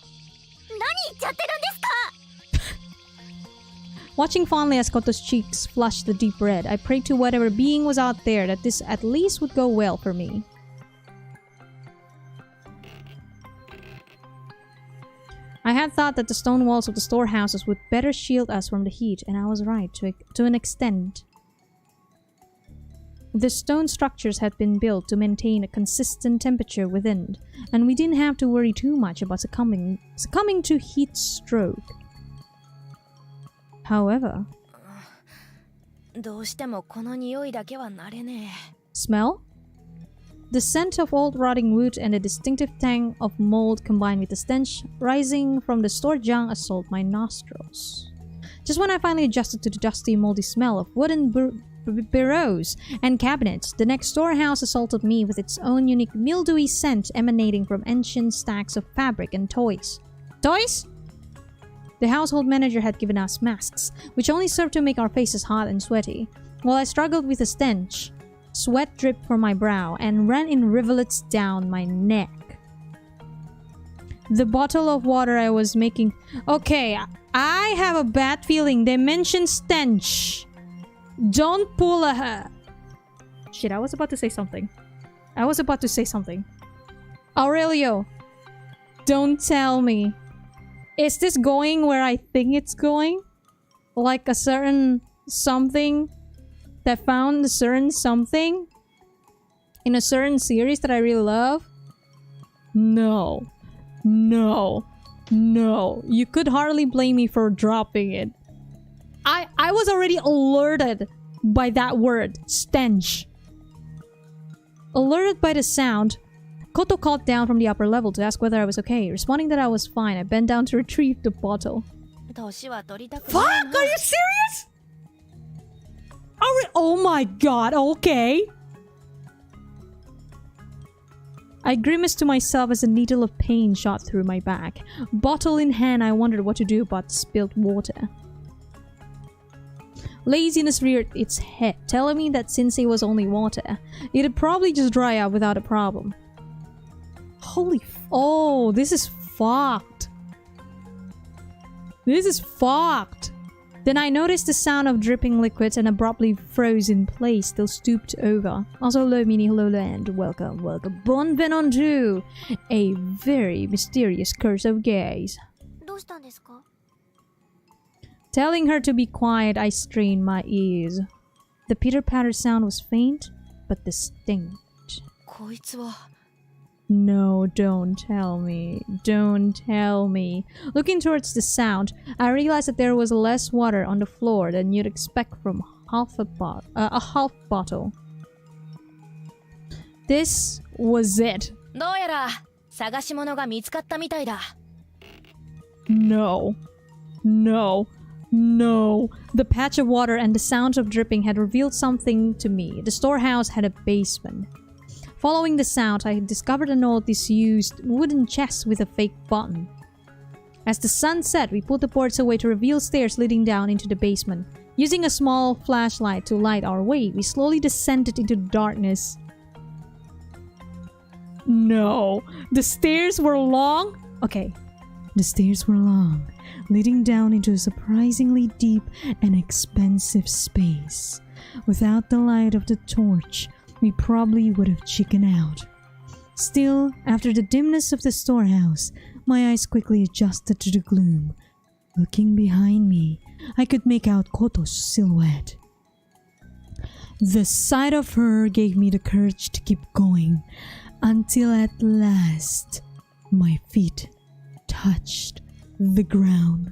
っちゃってるんですか？ Watching fondly as Koto's cheeks flushed a deep red, I prayed to whatever being was out there that this at least would go well for me. I had thought that the stone walls of the storehouses would better shield us from the heat, and I was right to an extent. The stone structures had been built to maintain a consistent temperature within, and we didn't have to worry too much about succumbing to heat stroke. However, どうしてもこの匂いだけは慣れねえ。 smell? The scent of old rotting wood and the distinctive tang of mold combined with the stench rising from the stored junk assaulted my nostrils. Just when I finally adjusted to the dusty, moldy smell of wooden bureaus and cabinets, the next storehouse assaulted me with its own unique mildewy scent emanating from ancient stacks of fabric and toys. Toys? The household manager had given us masks, which only served to make our faces hot and sweaty. While I struggled with the stench, sweat dripped from my brow and ran in rivulets down my neck. The bottle of water I was making... Okay, I have a bad feeling. They mentioned stench. Don't pull a... Shit, I was about to say something. Aurelio, don't tell me. Is this going where I think it's going? Like a certain something that found a certain something in a certain series that I really love? No. You could hardly blame me for dropping it. I was already alerted by that word, stench. Alerted by the sound, Koto called down from the upper level to ask whether I was okay. Responding that I was fine, I bent down to retrieve the bottle. 年は取りたくない Fuck! な。 Are you serious? Oh my god, okay. I grimaced to myself as a needle of pain shot through my back. Bottle in hand, I wondered what to do about the spilled water. Laziness reared its head, telling me that since it was only water, it'd probably just dry up without a problem. Oh, this is fucked. Then I noticed the sound of dripping liquids and abruptly froze in place, still stooped over. Also, hello Mini, hello Land, welcome, welcome. Bonvenue, a very mysterious curse of gaze. どうしたんですか？ Telling her to be quiet, I strained my ears. The pitter-patter sound was faint, but distinct. こいつは No, don't tell me. Don't tell me. Looking towards the sound, I realized that there was less water on the floor than you'd expect from a half bottle. This was it. どうやら探し物が見つかったみたいだ。 No. No. No. The patch of water and the sounds of dripping had revealed something to me. The storehouse had a basement. Following the sound, I discovered an old disused wooden chest with a fake button. As the sun set, we pulled the boards away to reveal stairs leading down into the basement. Using a small flashlight to light our way, we slowly descended into the darkness. No. The stairs were long? Okay. The stairs were long, leading down into a surprisingly deep and expensive space. Without the light of the torch, we probably would have chickened out. Still, after the dimness of the storehouse, my eyes quickly adjusted to the gloom. Looking behind me, I could make out Koto's silhouette. The sight of her gave me the courage to keep going, until at last, my feet touched the ground.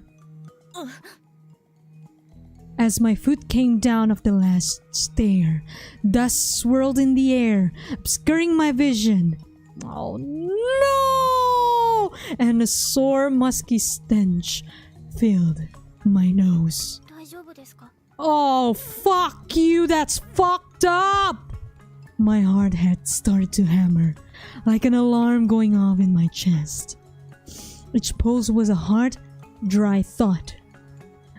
As my foot came down off the last stair, dust swirled in the air, obscuring my vision. Oh no! And a sore, musky stench filled my nose. 大丈夫ですか？ Oh, fuck you! That's fucked up! My heart had started to hammer, like an alarm going off in my chest. Each pulse was a hard, dry thought.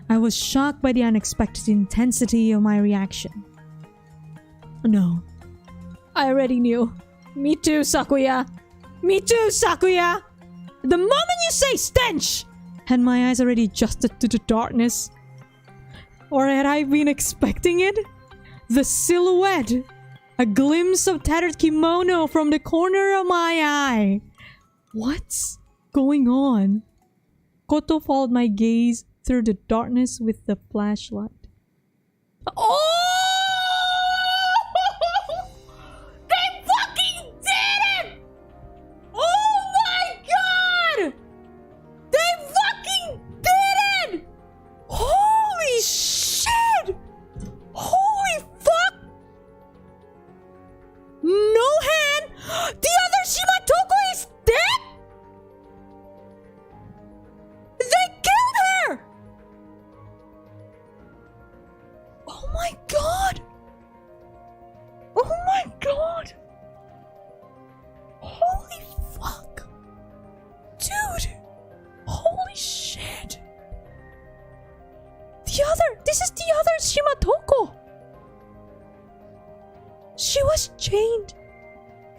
I was shocked by the unexpected intensity of my reaction. No. I already knew. Me too, Sakuya. Me too, Sakuya! The moment you say stench! Had my eyes already adjusted to the darkness? Or had I been expecting it? The silhouette! A glimpse of tattered kimono from the corner of my eye! What's going on? Koto followed my gaze through the darkness with the flashlight. Oh! They fucking did it! Oh my god! They fucking did it! Holy shit! Holy fuck! No hand! The other Shimatoko is dead? They killed her! Oh my god! Oh my god! Holy fuck! Dude! Holy shit! This is the other Shimatoko! She was chained!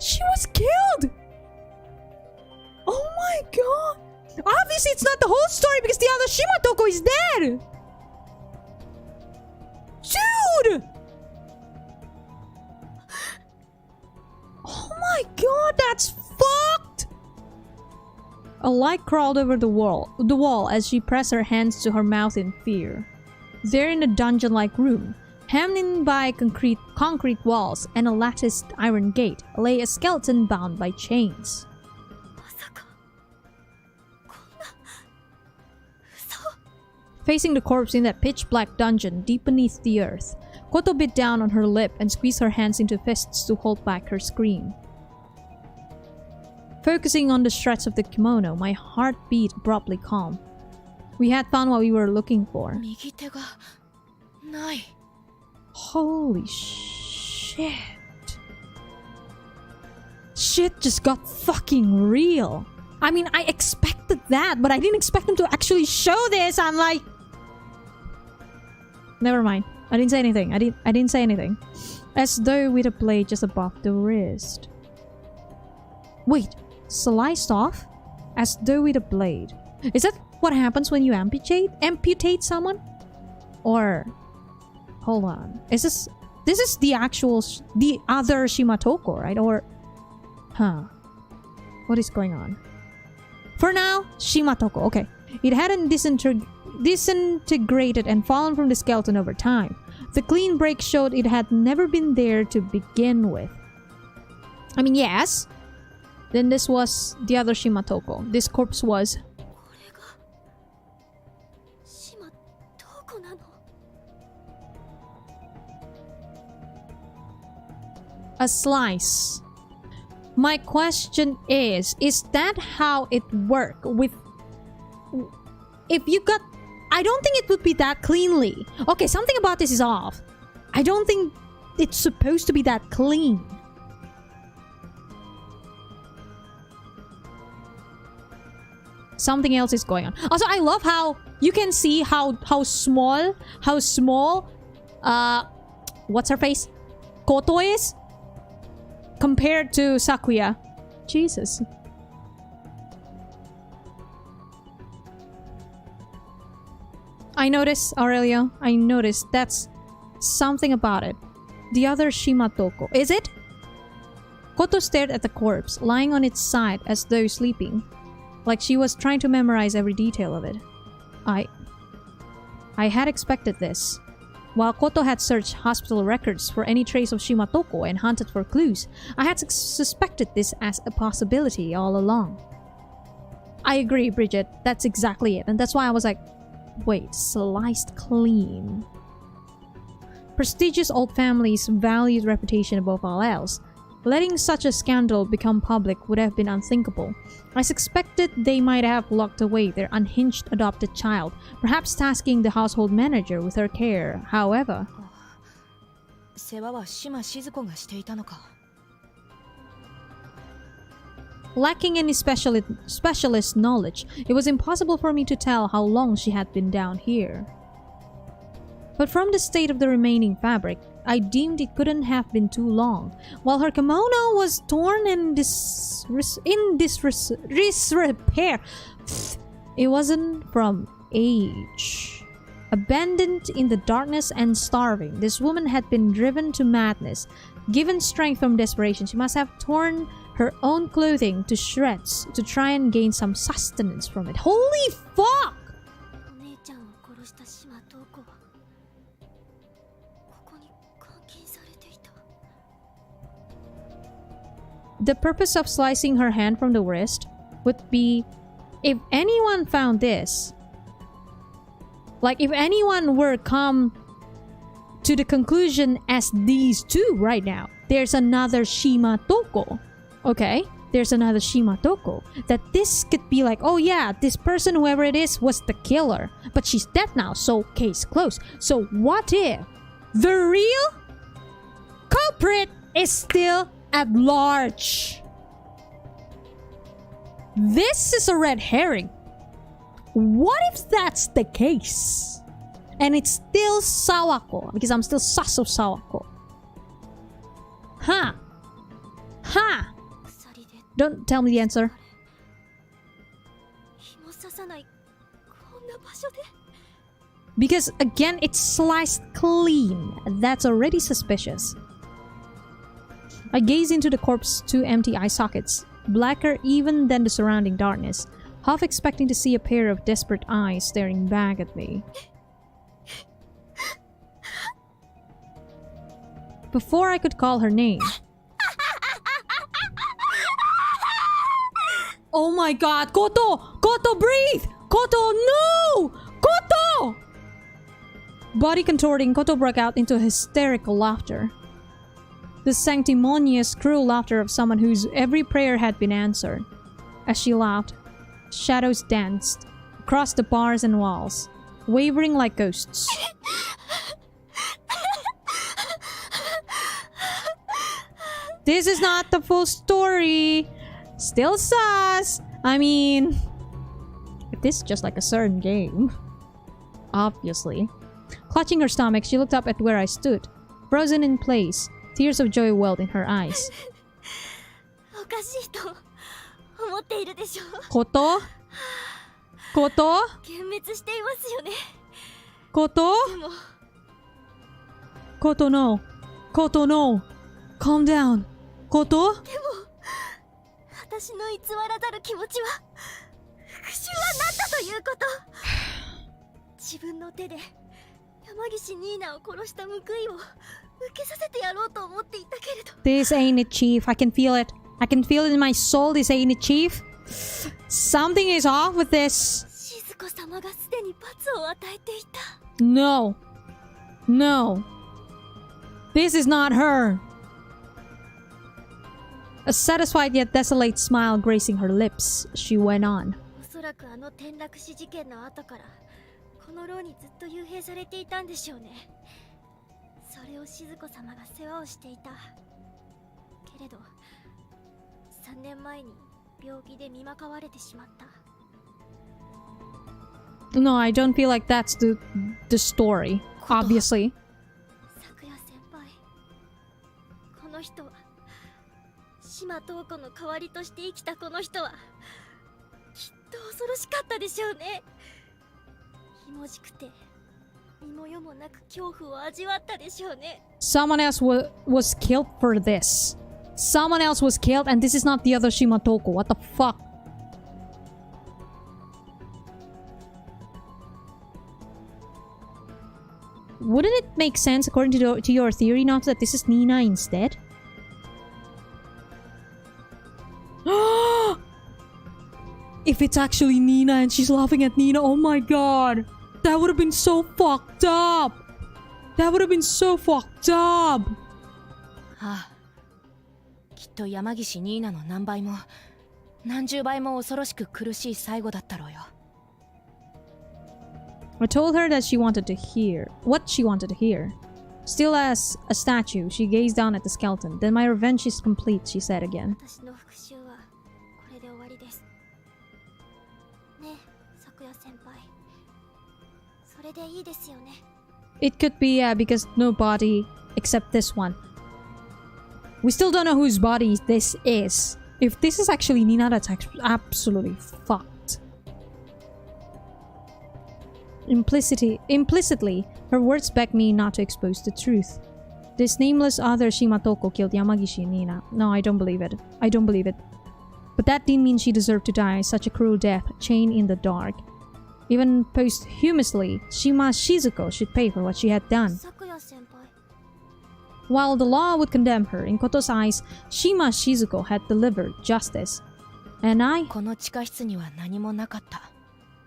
She was killed! Oh my god! Obviously it's not the whole story because the other Shimatoko is dead! Dude! Oh my god, that's fucked! A light crawled over the wall as she pressed her hands to her mouth in fear. There in a dungeon-like room, hemmed in by concrete walls and a latticed iron gate, lay a skeleton bound by chains. まさかこんな嘘 Facing the corpse in that pitch-black dungeon deep beneath the earth, Koto bit down on her lip and squeezed her hands into fists to hold back her scream. Focusing on the shreds of the kimono, my heart beat abruptly calm. We had found what we were looking for. 右手がない。 Holy shit. Shit just got fucking real. I mean, I expected that, but I didn't expect them to actually show this. I'm like... Never mind. I didn't say anything. I didn't say anything. As though with a blade just above the wrist. Wait, sliced off? As though with a blade. Is that what happens when you amputate someone? Or hold on. This is the actual the other Shimatoko, right? Or what is going on? For now, Shimatoko. Okay. It hadn't disintegrated and fallen from the skeleton over time. The clean break showed it had never been there to begin with. I mean, yes. Then this was the other Shimatoko. This corpse was... これが島東子なの。 a slice. My question is that how it work with... If you got... I don't think it would be that cleanly. Okay, something about this is off. I don't think it's supposed to be that clean. Something else is going on. Also, I love how you can see how small what's her face? Koto is compared to Sakuya. Jesus. I noticed, Aurelio. I noticed that's something about it. The other Shimatoko. Is it? Koto stared at the corpse, lying on its side as though sleeping. Like she was trying to memorize every detail of it. I had expected this. While Koto had searched hospital records for any trace of Shimatoko and hunted for clues, I had suspected this as a possibility all along. I agree, Bridget. That's exactly it. And that's why I was like, wait, sliced clean. Prestigious old families valued reputation above all else. Letting such a scandal become public would have been unthinkable. I suspected they might have locked away their unhinged adopted child, perhaps tasking the household manager with her care. However... 世話は島静子がしていたのか。 Lacking any specialist knowledge, it was impossible for me to tell how long she had been down here. But from the state of the remaining fabric, I deemed it couldn't have been too long. While her kimono was torn and in disrepair, it wasn't from age. Abandoned in the darkness and starving, this woman had been driven to madness. Given strength from desperation, she must have torn her own clothing to shreds to try and gain some sustenance from it. Holy fuck! お姉ちゃんを殺した島東子はここに監禁されていた。 The purpose of slicing her hand from the wrist would be if anyone found this, like if anyone were come to the conclusion as these two right now, there's another Shimatoko. Okay, there's another Shimatoko. That this could be like, oh yeah, this person, whoever it is, was the killer. But she's dead now, so case closed. So what if the real culprit is still at large? This is a red herring. What if that's the case? And it's still Sawako, because I'm still sus of Sawako. Huh. Huh. 鎖で Don't tell me the answer. 紐刺さないこんな場所で。 Because again, it's sliced clean. That's already suspicious. I gaze into the corpse's two empty eye sockets, blacker even than the surrounding darkness, half expecting to see a pair of desperate eyes staring back at me. Before I could call her name... Oh my god! Koto! Koto, breathe! Koto, no! Koto! Body contorting, Koto broke out into hysterical laughter. The sanctimonious, cruel laughter of someone whose every prayer had been answered. As she laughed, shadows danced across the bars and walls, wavering like ghosts. This is not the full story. Still sus. I mean, this is just like a certain game. Obviously. Clutching her stomach, she looked up at where I stood, frozen in place. Tears of joy welled in her eyes. おかしいと思っているでしょ。 Koto? Koto? 幻滅していますよね。Koto? でも Koto no. Koto no. Calm down. Koto? 私の偽らざる気持ちは復讐は何だということ。自分の手で山岸ニーナを殺した報いを受けさせてやろうと思っていたけれど。 This ain't it, Chief. I can feel it. I can feel it in my soul. This ain't it, Chief. Something is off with this. 静子様がすでに罰を与えていた。 No. No. This is not her. A satisfied yet desolate smile gracing her lips, she went on. おそらくあの転落死事件の後からこの牢にずっと幽閉されていたんでしょうね。それを静子様が世話をしていた。けれど3年前に病気で見まかわれてしまった。 No, I don't feel like that's the story. Obviously. 昨夜先輩、この人は島東子の代わりとして生きたこの人はきっと恐ろしかったでしょうね。ひもじくて身も世もなく恐怖を味わったでしょうね。 Someone else was killed for this. Someone else was killed and this is not the other Shimatoko. What the fuck? Wouldn't it make sense according to your theory now that this is Nina instead? If it's actually Nina and she's laughing at Nina, oh my god! That would have been so fucked up! That would have been so fucked up! ああ、きっと山岸ニーナの何倍も何十倍も恐ろしく苦しい最後だったろうよ。 I told her that she wanted to hear what she wanted to hear. Still as a statue, she gazed down at the skeleton. Then my revenge is complete, she said again. 私の復讐はこれで終わりです。ねえ、昨夜先輩。それでいいですよね。 It could be, because no body except this one. We still don't know whose body this is. If this is actually Nina, that's absolutely fucked. Implicitly, her words begged me not to expose the truth. This nameless other Shimatoko killed Yamagishi and Nina. No, I don't believe it. I don't believe it. But that didn't mean she deserved to die such a cruel death, chained in the dark. Even posthumously, Shima Shizuko should pay for what she had done. 昨夜先輩。 While the law would condemn her, in Koto's eyes, Shima Shizuko had delivered justice. And I... この地下室には何もなかった。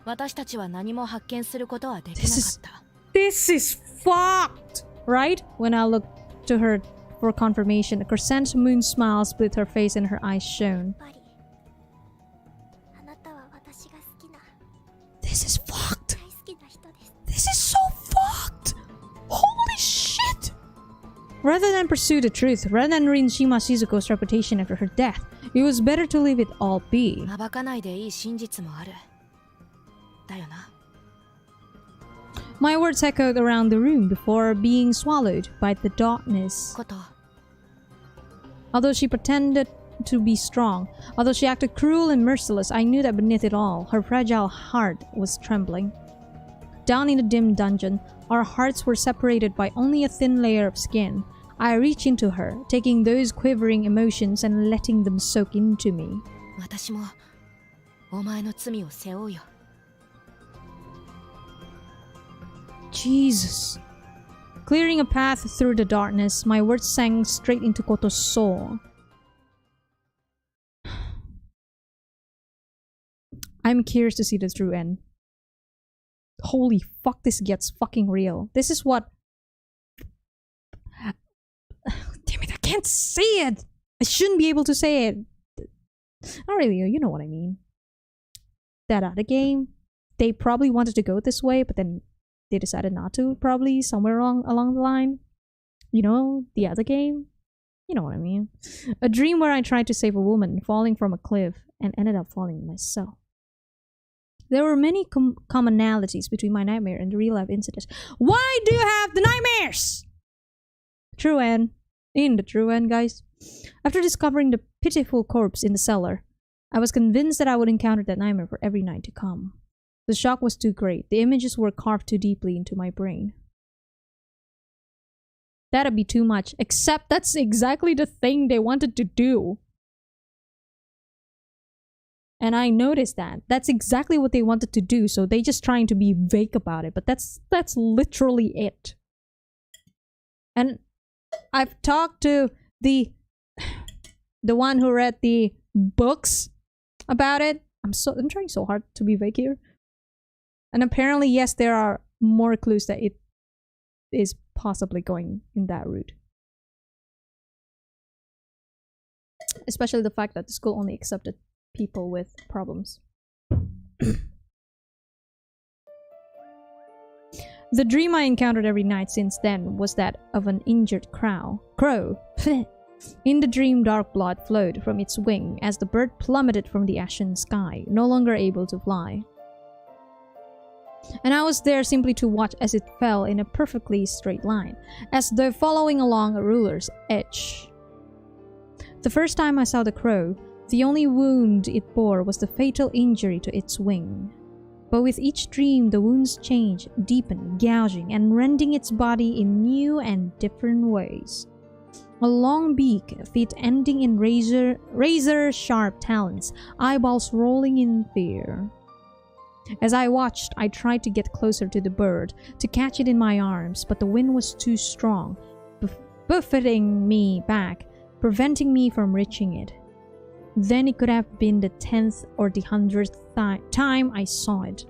私たちは何も発見することはできなかった。This is fucked! Right? When I looked to her for confirmation, a crescent moon smile split her face and her eyes shone. やっぱりあなたは私が好きな This is fucked! 大好きな人です。 This is so fucked! Holy shit! Rather than pursue the truth, rather than ruin Shima Shizuko's reputation after her death, it was better to leave it all be. 暴かないでいい真実もある。だよな。 My words echoed around the room before being swallowed by the darkness. こと、 Although she pretended to be strong, although she acted cruel and merciless, I knew that beneath it all, her fragile heart was trembling. Down in the dim dungeon, our hearts were separated by only a thin layer of skin. I reached into her, taking those quivering emotions and letting them soak into me. 私もお前の罪を背負うよ。 Jesus. Clearing a path through the darkness, my words sank straight into Koto's soul. I'm curious to see the true end. Holy fuck, this gets fucking real. This is what... Damn it, I can't say it! I shouldn't be able to say it. Not really, you know what I mean. That other game, they probably wanted to go this way, but then they decided not to, probably somewhere along the line. You know, the other game? You know what I mean. A dream where I tried to save a woman falling from a cliff and ended up falling myself. There were many commonalities between my nightmare and the real-life incident. Why do you have the nightmares? True end. In the true end, guys. After discovering the pitiful corpse in the cellar, I was convinced that I would encounter that nightmare for every night to come. The shock was too great. The images were carved too deeply into my brain. That'd be too much. Except that's exactly the thing they wanted to do. And I noticed that. That's exactly what they wanted to do, so they just trying to be vague about it. But that's literally it. And I've talked to the one who read the books about it. I'm trying so hard to be vague here. And apparently, yes, there are more clues that it is possibly going in that route. Especially the fact that the school only accepted people with problems. The dream I encountered every night since then was that of an injured crow. In the dream, dark blood flowed from its wing as the bird plummeted from the ashen sky, no longer able to fly. And I was there simply to watch as it fell in a perfectly straight line, as though following along a ruler's edge. The first time I saw the crow, the only wound it bore was the fatal injury to its wing. But with each dream, the wounds changed, deepened, gouging, and rending its body in new and different ways. A long beak, feet ending in razor-sharp talons, eyeballs rolling in fear. As I watched, I tried to get closer to the bird, to catch it in my arms, but the wind was too strong, buffeting me back, preventing me from reaching it. Then it could have been the 10th or the 100th time I saw it.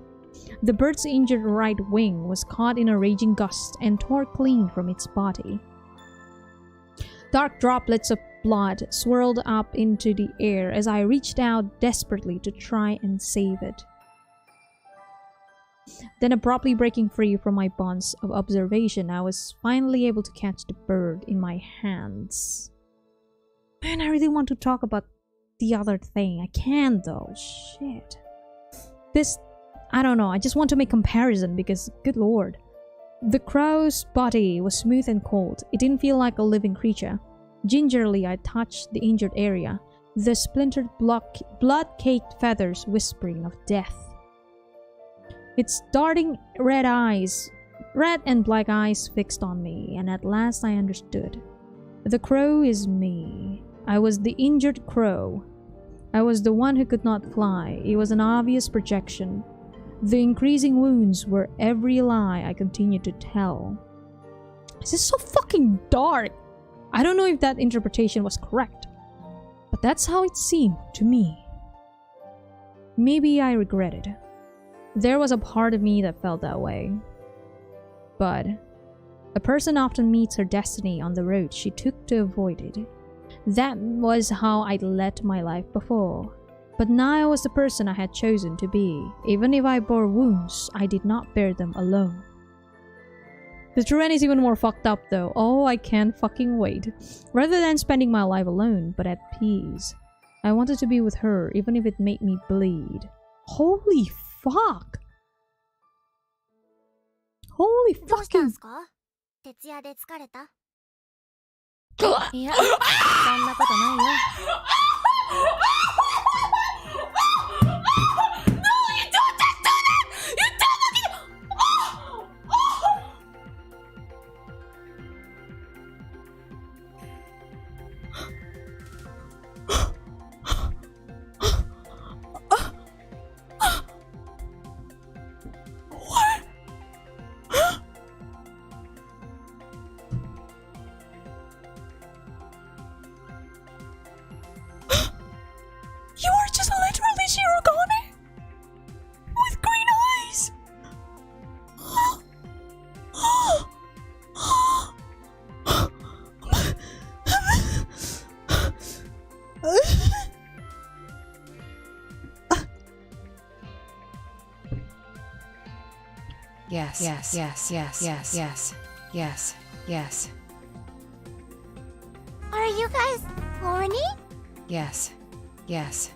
The bird's injured right wing was caught in a raging gust and tore clean from its body. Dark droplets of blood swirled up into the air as I reached out desperately to try and save it. Then, abruptly breaking free from my bonds of observation, I was finally able to catch the bird in my hands. Man, I really want to talk about the other thing. I can't though. Shit. This, I don't know. I just want to make comparison because, good lord. The crow's body was smooth and cold. It didn't feel like a living creature. Gingerly, I touched the injured area, the splintered blood-caked feathers whispering of death. Its darting red and black eyes fixed on me, and at last I understood. The crow is me. I was the injured crow. I was the one who could not fly. It was an obvious projection. The increasing wounds were every lie I continued to tell. This is so fucking dark. I don't know if that interpretation was correct, but that's how it seemed to me. Maybe I regret it. There was a part of me that felt that way. But a person often meets her destiny on the road she took to avoid it. That was how I'd led my life before. But now I was the person I had chosen to be. Even if I bore wounds, I did not bear them alone. The true end is even more fucked up though. Oh, I can't fucking wait. Rather than spending my life alone, but at peace. I wanted to be with her, even if it made me bleed. Holy fuck! Holy どうしたん fucking... すか？徹夜で疲れた？いや、そんなことないよ。You are just literally Shirogane! With green eyes! Yes, yes, yes, yes, yes, yes, yes, yes, Are you guys horny? yes, yes.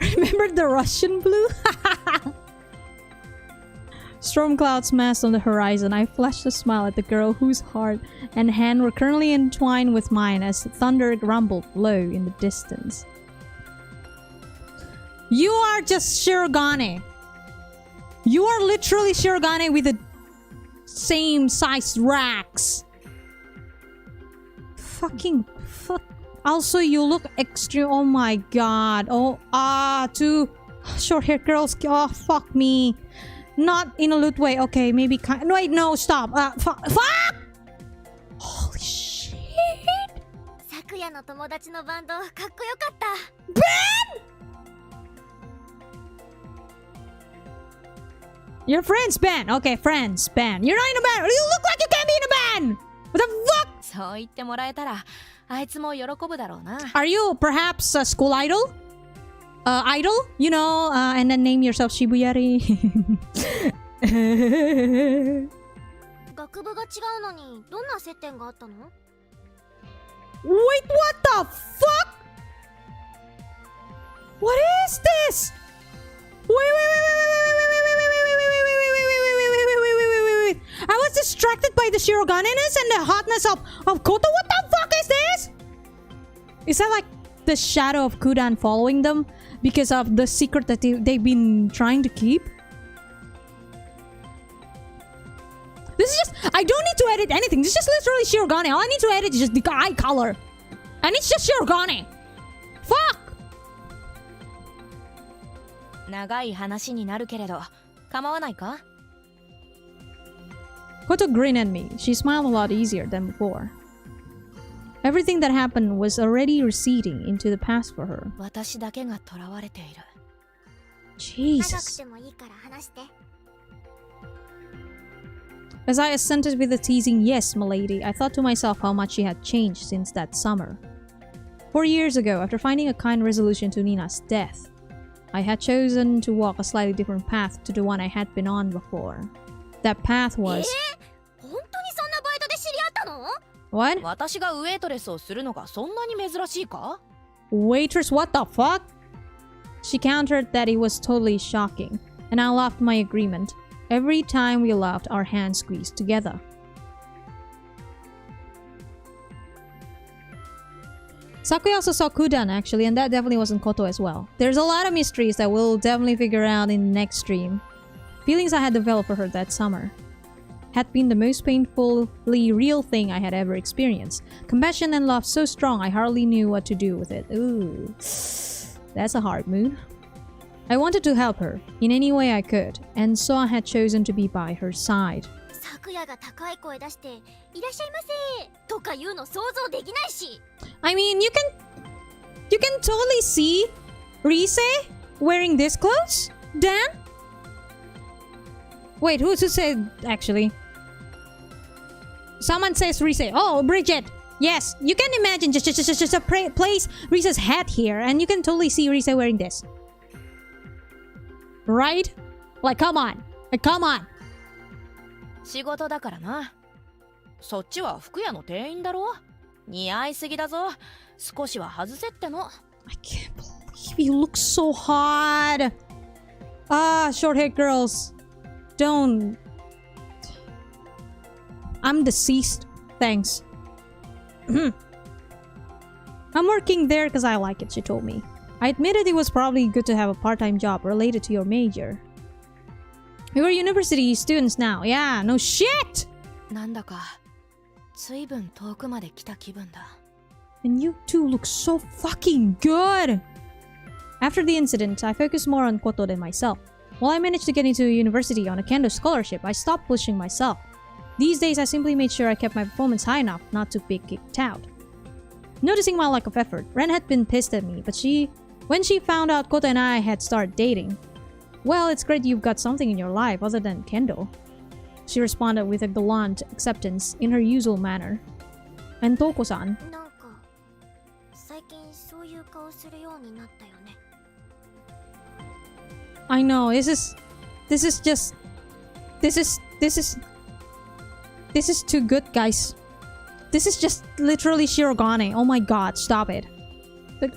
Remember the Russian blue? storm clouds massed on the horizon, I flashed a smile at the girl whose heart and hand were currently entwined with mine as thunder rumbled low in the distance. You are just Shirogane. You are literally Shirogane with the same size racks. Fucking fuck. Also, you look extreme. Oh my god. Oh, two short-haired girls. Oh, fuck me. Not in a lewd way. Okay, maybe kind. Wait, no, stop. Fuck. Holy shit. 昨夜の友達のバンドかっこよかった。 Ben! Your friends, Ben. Okay, friends, Ben. You're not in a band. You look like you can't be in a band. What the fuck? そう言ってもらえたらあいつも喜ぶだろうな。 Are you perhaps a school idol? Idol? You know, and then name yourself Shibuyari. 学部が違うのにどんな接点があったの？ Wait, what the fuck? What is this? Wait. I was distracted by the Shirogane-ness and the hotness of Koto. What the fuck is this? Is that like the shadow of Kudan following them because of the secret that they've been trying to keep? This is just... I don't need to edit anything. This is just literally Shirogane. All I need to edit is just the eye color. And it's just Shirogane. Fuck! 長い話になるけれど構わないか？ Koto grinned at me. She smiled a lot easier than before. Everything that happened was already receding into the past for her. 私だけが囚われている。長く Jesus. てもいいから話して。 As I assented with a teasing yes, milady, I thought to myself how much she had changed since that summer. 4 years ago, after finding a kind resolution to Nina's death, I had chosen to walk a slightly different path to the one I had been on before. That path was... 本当にそんなバイトで知り合ったの？ What? 私がウェイトレスをするのがそんなに珍しいか？ Waitress, what the fuck? She countered that it was totally shocking, and I laughed my agreement. Every time we laughed, our hands squeezed together. Sakuya also saw Kudan actually, and that definitely wasn't Koto as well. There's a lot of mysteries that we'll definitely figure out in the next stream. Feelings I had developed for her that summer had been the most painfully real thing I had ever experienced. Compassion and love so strong I hardly knew what to do with it. Ooh, that's a hard mood. I wanted to help her in any way I could, and so I had chosen to be by her side. 昨夜が高い声出して「いらっしゃいませ」とか言うの想像できないし。 I mean, you can totally see Rise wearing this clothes, Dan? Wait, who said actually? Someone says Rise. Oh, Bridget. Yes, you can imagine just place Rise's head here, and you can totally see Rise wearing this. Right? Like, come on. Like, come on. 仕事だからな。そっちは服屋の店員だろ？似合いすぎだぞ。少しは外せっての。 I can't believe you look so hot. Ah, short-haired girls. Don't. I'm deceased. Thanks. I'm working there because I like it, she told me. I admitted it was probably good to have a part-time job related to your major. We were university students now. Yeah, no shit! なんだか随分遠くまで来た気分だ。 And you two look so fucking good! After the incident, I focused more on Koto than myself. While I managed to get into university on a Kendo scholarship, I stopped pushing myself. These days, I simply made sure I kept my performance high enough not to be kicked out. Noticing my lack of effort, Ren had been pissed at me, but when she found out Koto and I had started dating, well, it's great you've got something in your life other than Kendo. She responded with a gallant acceptance in her usual manner. And Touko-san. なんか最近そういう顔するようになったよね。 I know, this is too good, guys. This is just literally Shirogane. Oh my god, stop it.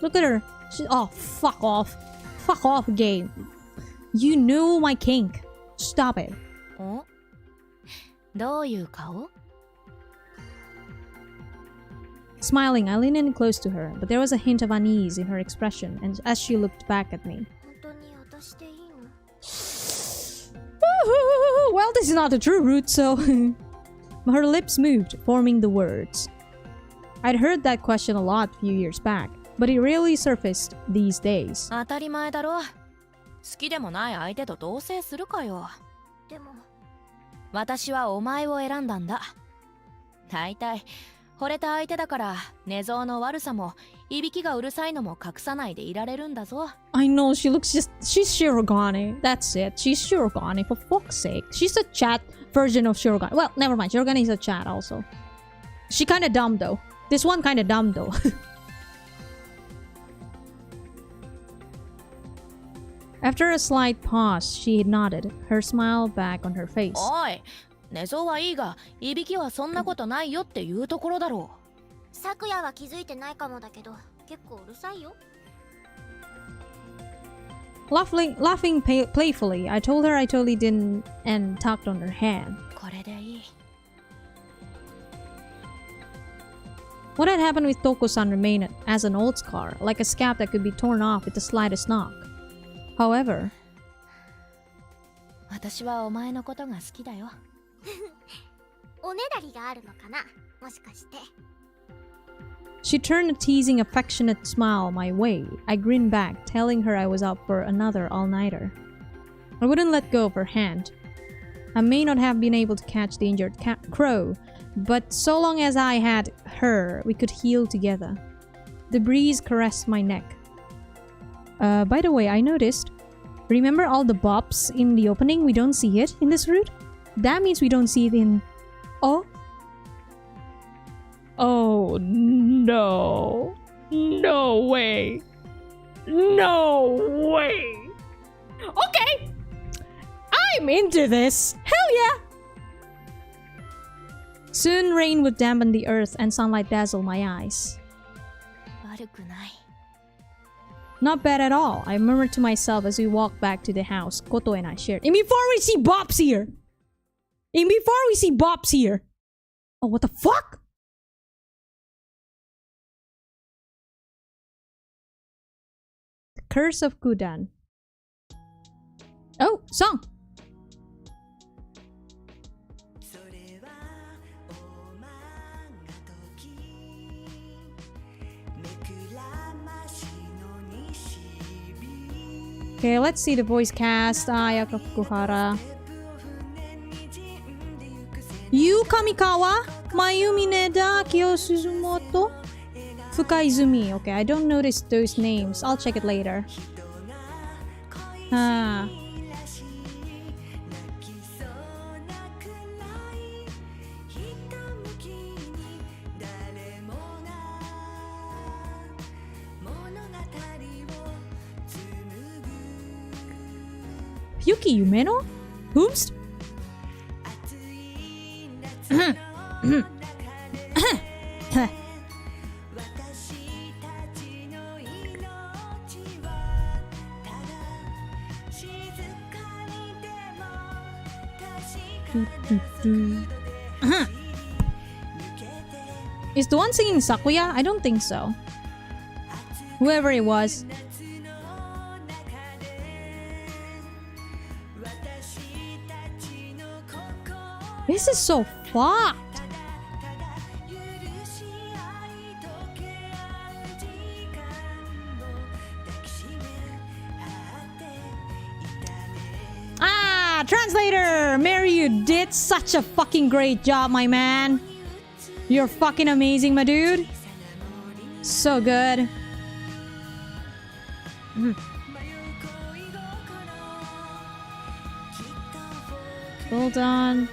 Look at her. Oh, fuck off. Fuck off, game. You knew my kink. Stop it. おどういう顔？ Smiling, I leaned in close to her, but there was a hint of unease in her expression and as she looked back at me. 本当に私でいいの？ Well, this is not a true root, so... Her lips moved, forming the words. I'd heard that question a lot a few years back, but it rarely surfaced these days. 当たり前だろ。好きでもない相手と同棲するかよ。でも私はお前を選んだんだ。大体惚れた相手だから寝相の悪さもいびきがうるさいのも隠さないでいられるんだぞ。I know, she looks she's Shirogane. That's it. She's Shirogane, for fuck's sake. She's a chat version of Shirogane. Well, never mind. Shirogane is a chat also. She kinda dumb though. This one kinda dumb though. After a slight pause, she nodded, her smile back on her face. おい、寝相はいいがいびきはそんなことないよっていうところだろう。昨夜は気づいてないかもだけど結構うるさいよ。 Laughing playfully, I told her I totally didn't and tugged on her hand. これでいい。 What had happened with Touko-san remained as an old scar, like a scab that could be torn off with the slightest knock. However, 私はお前のことが好きだよ。おねだりがあるのかな、もしかして。 she turned a teasing, affectionate smile my way. I grinned back, telling her I was up for another all-nighter. I wouldn't let go of her hand. I may not have been able to catch the injured crow, but so long as I had her, we could heal together. The breeze caressed my neck. By the way, I noticed. Remember all the bops in the opening? We don't see it in this route? That means we don't see it in... Oh? Oh, no. No way. No way. Okay. I'm into this. Hell yeah. Soon rain would dampen the earth and sunlight dazzle my eyes. 悪くない。 Not bad at all, I murmured to myself as we walked back to the house Koto and I shared. And before we see Bops here! And before we see Bops here! Oh, what the fuck? The Curse of Kudan. Oh, song! Okay, let's see the voice cast. Ayaka Fukuhara. Yu Kamikawa, Mayumi Neda, Kyo Suzumoto, Fukaizumi. Okay, I don't notice those names. I'll check it later. Ah. Yuki Yumeno? Whomst? Is the one singing Sakuya? I don't think so. Whoever it was. This is so fucked. Ah, translator! Mary, you did such a fucking great job, my man. You're fucking amazing, my dude. So good. Hold on.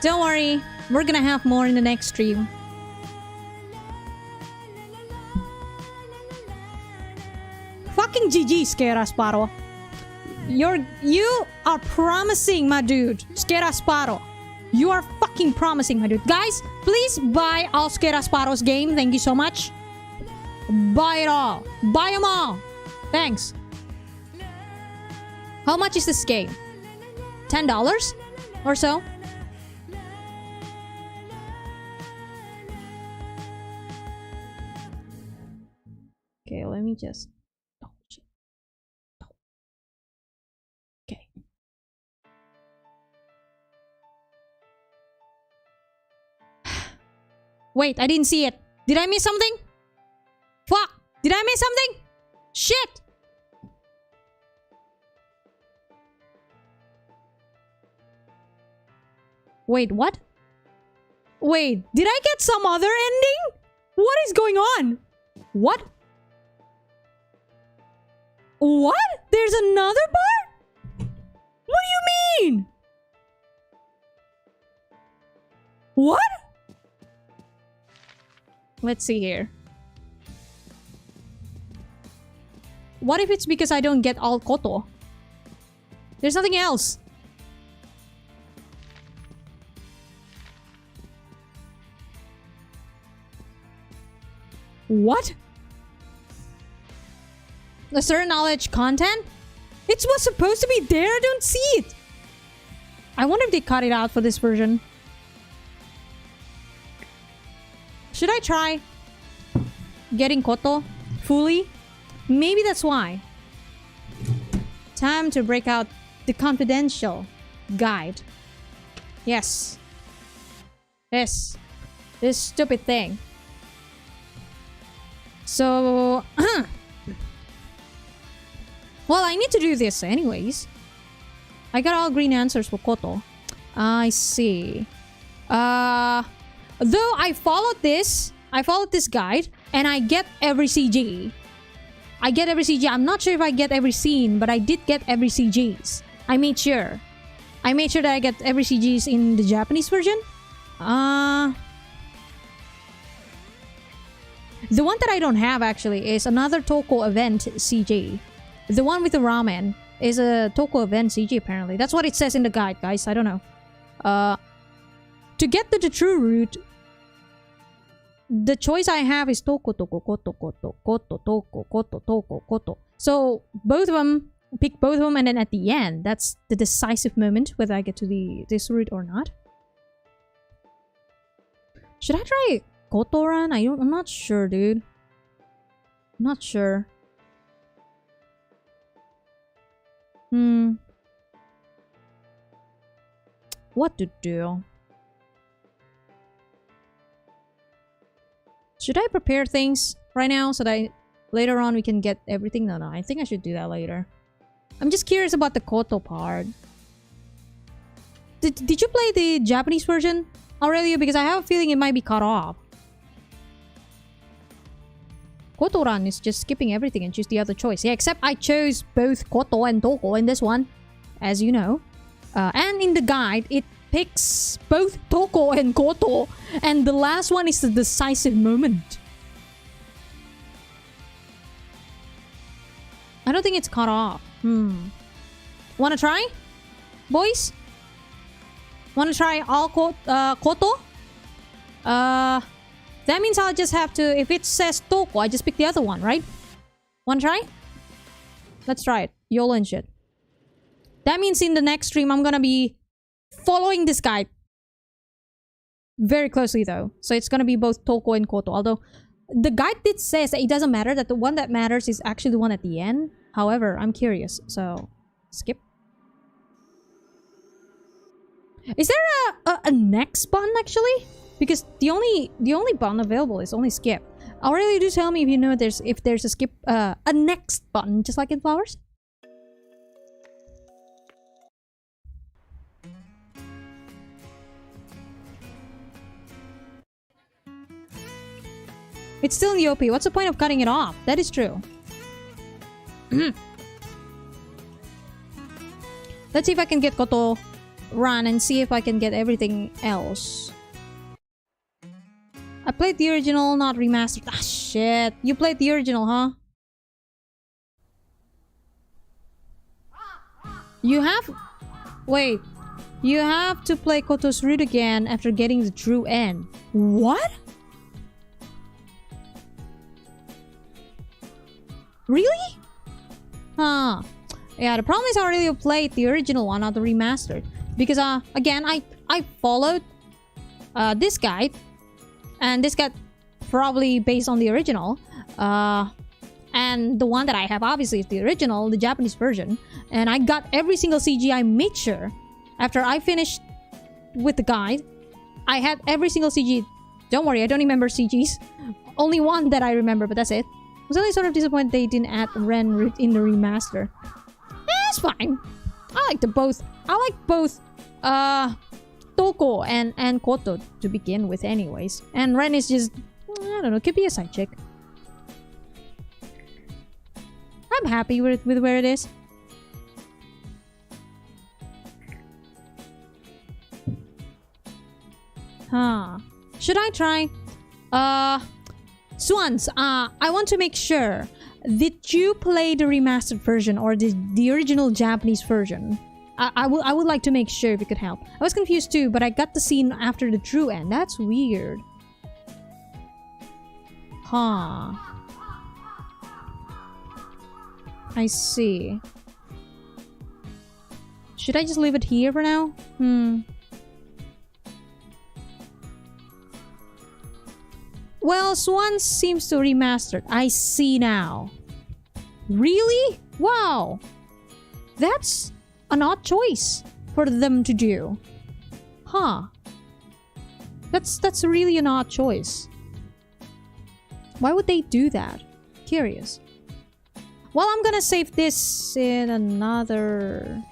Don't worry, we're gonna have more in the next stream. Fucking GG, Skera Sparrow. You are promising, my dude. Skera Sparrow. You are fucking promising, my dude. Guys, please buy all Skera Sparrow's game. Thank you so much. Buy it all. Buy them all. Thanks. How much is this game? $10 or so? Okay, let me just... Oh, shit. Oh. Okay. Wait, I didn't see it. Did I miss something? Fuck! Did I miss something? Shit! Wait, what? Wait, did I get some other ending? What is going on? What? What? There's another part? What do you mean? What? Let's see here. What if it's because I don't get all Koto? There's nothing else. What? A certain knowledge content? It was supposed to be there, I don't see it. I wonder if they cut it out for this version. Should I try getting Koto fully? Maybe that's why. Time to break out the confidential guide. Yes. This stupid thing. So, well, I need to do this anyways. I got all green answers for Koto. I see. Though I followed this guide, and I get every CG. I'm not sure if I get every scene, but I did get every CGs. I made sure that I get every CGs in the Japanese version. The one that I don't have actually is another Touko event CG. The one with the ramen is a Touko event CG apparently. That's what it says in the guide, guys. I don't know. To get to the true route, the choice I have is Touko, Touko, Koto, Koto, Koto, Touko, Koto, Touko, Koto. So both of them, pick both of them, and then at the end, that's the decisive moment whether I get to this route or not. Should I try Koto run? I'm not sure, dude. I'm not sure. What to do? Should I prepare things right now so that later on we can get everything? No, I think I should do that later. I'm just curious about the Koto part. Did you play the Japanese version, Aurelio? Because I have a feeling it might be cut off. Koto run is just skipping everything and choose the other choice. Yeah, except I chose both Koto and Touko in this one, as you know. And in the guide, it picks both Touko and Koto, and the last one is the decisive moment. I don't think it's cut off. Wanna try, boys? Wanna try all Koto? That means I'll just have to, if it says Touko, I just pick the other one, right? Wanna try? Let's try it. YOLO and shit. That means in the next stream, I'm gonna be following this guide very closely though. So it's gonna be both Touko and Koto. Although the guide did says that it doesn't matter, that the one that matters is actually the one at the end. However, I'm curious, so skip. Is there a next button actually? Because the only button available is only skip. Aurelio, do tell me if you know if there's a skip a next button, just like in Flowers. It's still in the OP. What's the point of cutting it off? That is true. Let's see if I can get Koto run and see if I can get everything else. I played the original, not remastered. Ah, shit. You played the original, huh? You have... Wait. You have to play Koto's route again after getting the true end. What? Really? Huh. Yeah, the problem is I really played the original one, not the remastered. Because, again, I followed this guide. And this guide probably based on the original. And the one that I have obviously is the original, the Japanese version. And I got every single CG. I made sure after I finished with the guide, I had every single CG. Don't worry, I don't remember CGs. Only one that I remember, but that's it. I was only sort of disappointed they didn't add Ren in the remaster. It's fine. I like both. I like both Touko and Koto to begin with anyways. And Ren is just, I don't know, could be a side chick. I'm happy with where it is. Huh. Should I try? Swans, I want to make sure. Did you play the remastered version or the original Japanese version? I would like to make sure if it could help. I was confused too, but I got the scene after the true end. That's weird. Huh. I see. Should I just leave it here for now? Well, Swan seems to remastered. I see now. Really? Wow. That's an odd choice for them to do. Huh. That's really an odd choice. Why would they do that? Curious. Well, I'm gonna save this in another...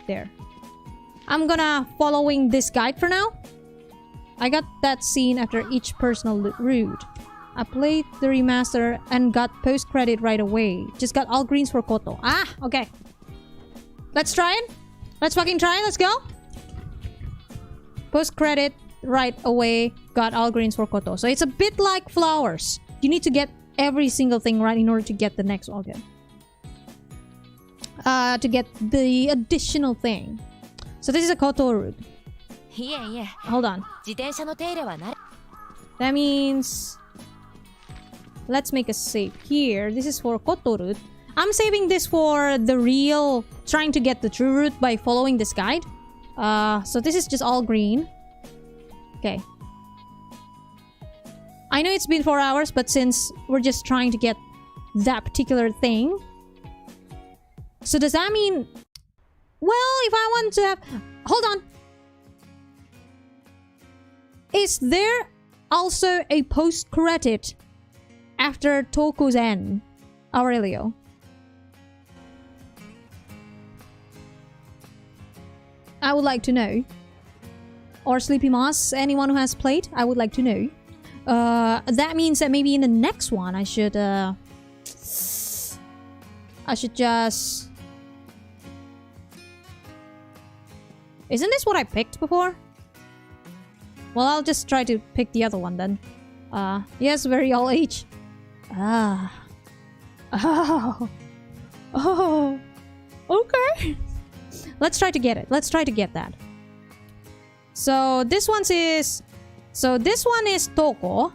There. I'm gonna following this guide for now. I got that scene after each personal route. I played the remaster and got post-credit right away. Just got all greens for Koto. Ah, okay. Let's try it. Let's fucking try it. Let's go. Post-credit right away. Got all greens for Koto. So it's a bit like flowers. You need to get every single thing right in order to get the next organ. To get the additional thing. So this is a Koto route. Hold on. That means... Let's make a save here. This is for Koto route. I'm saving this for the real... Trying to get the true route by following this guide. So this is just all green. Okay. I know it's been 4 hours, but since we're just trying to get that particular thing... So does that mean... Well, if I want to have... Hold on. Is there also a post-credit after Touko's end, Aurelio? I would like to know. Or Sleepy Moss, anyone who has played, I would like to know. That means that maybe in the next one I should just... Isn't this what I picked before? Well, I'll just try to pick the other one then. Yes, very all age. Ah. Oh. Oh. Okay. Let's try to get it. Let's try to get that. So this one is... So this one is Touko.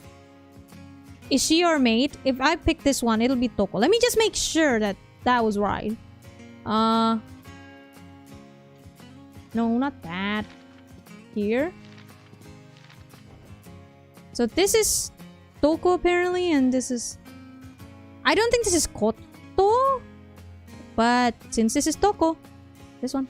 Is she your mate? If I pick this one, it'll be Touko. Let me just make sure that that was right. No, not that. Here. So this is Touko apparently, and this is... I don't think this is Koto. But since this is Touko, this one.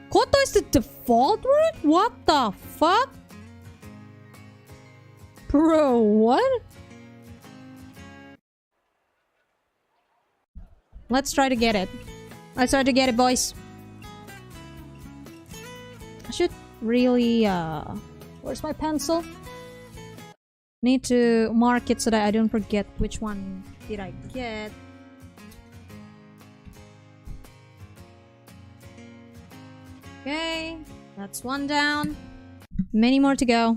Koto is the default route? What the fuck? Bro, what? Let's try to get it. Let's try to get it, boys. I should really, where's my pencil? Need to mark it so that I don't forget which one did I get. Okay, that's one down. Many more to go.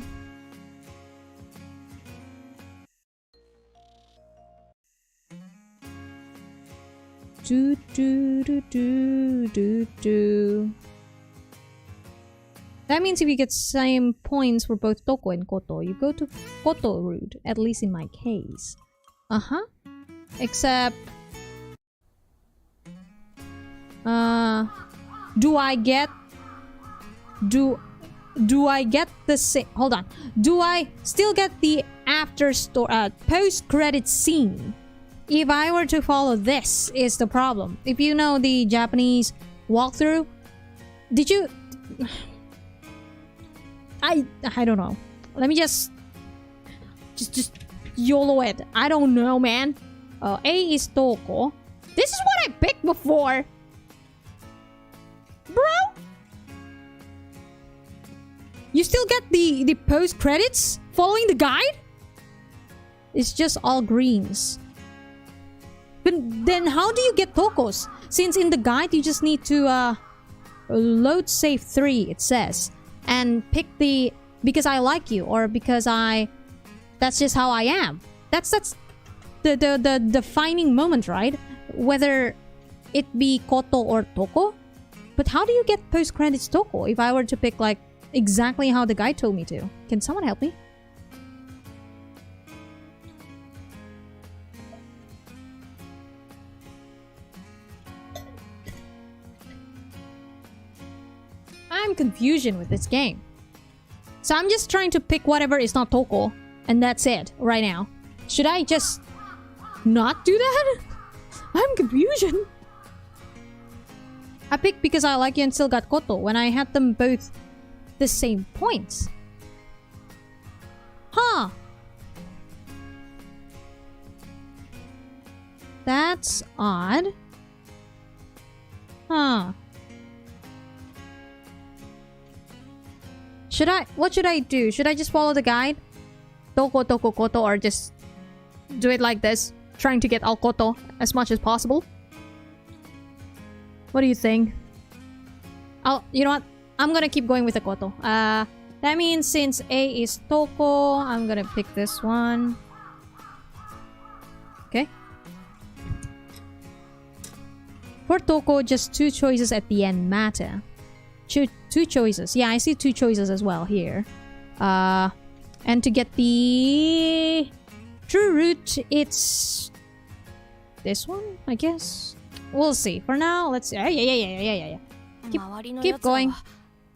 Do do do do do do. That means if you get same points for both Touko and Koto, you go to Koto route, at least in my case. Uh-huh. Except... do I get the same... Hold on. Do I still get the post-credit scene? If I were to follow this is the problem. If you know the Japanese walkthrough, did you... I don't know. Let me just YOLO it. I don't know, man. A is Touko. This is what I picked before. Bro? You still get the post credits following the guide? It's just all greens. But then how do you get Toukos? Since in the guide you just need to load save 3, it says. And pick the because I like you or because that's just how I am. That's the defining moment, right? Whether it be Koto or Touko. But how do you get post credits Touko if I were to pick like exactly how the guy told me to? Can someone help me? I'm confusion with this game. So I'm just trying to pick whatever is not Touko, and that's it right now. Should I just not do that? I'm confusion. I picked because I like you and still got Koto when I had them both the same points. Huh. That's odd. Huh. What should I do? Should I just follow the guide? Touko, Touko, Koto, or just do it like this? Trying to get all Koto as much as possible? What do you think? You know what? I'm gonna keep going with the Koto. That means since A is Touko, I'm gonna pick this one. Okay. For Touko, just 2 choices at the end matter. Two choices. Yeah, I see 2 choices as well here. And to get the true route, it's this one, I guess. We'll see. For now, let's see. Yeah. Keep going.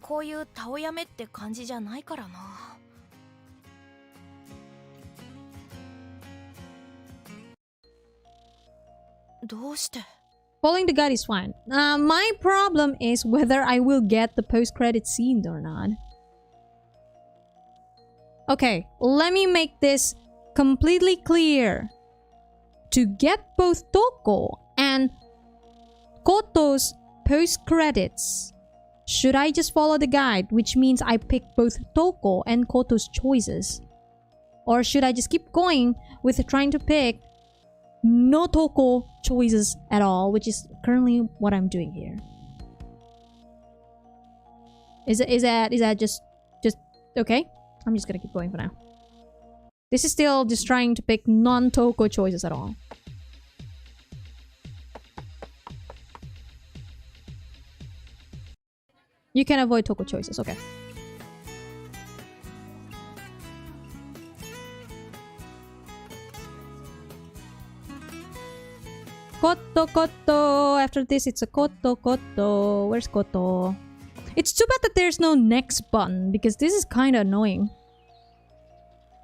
こういうタオヤメって感じじゃないからな。どうして？ Following the guide is fine. My problem is whether I will get the post-credit scene or not. Okay, let me make this completely clear. To get both Touko and Koto's post-credits, should I just follow the guide, which means I pick both Touko and Koto's choices? Or should I just keep going with trying to pick no Touko choices at all, which is currently what I'm doing here? Is that just okay? I'm just gonna keep going for now. This is still just trying to pick non-Touko choices at all. You can avoid Touko choices, okay. Koto. After this, it's a Koto. Where's Koto? It's too bad that there's no next button, because this is kind of annoying.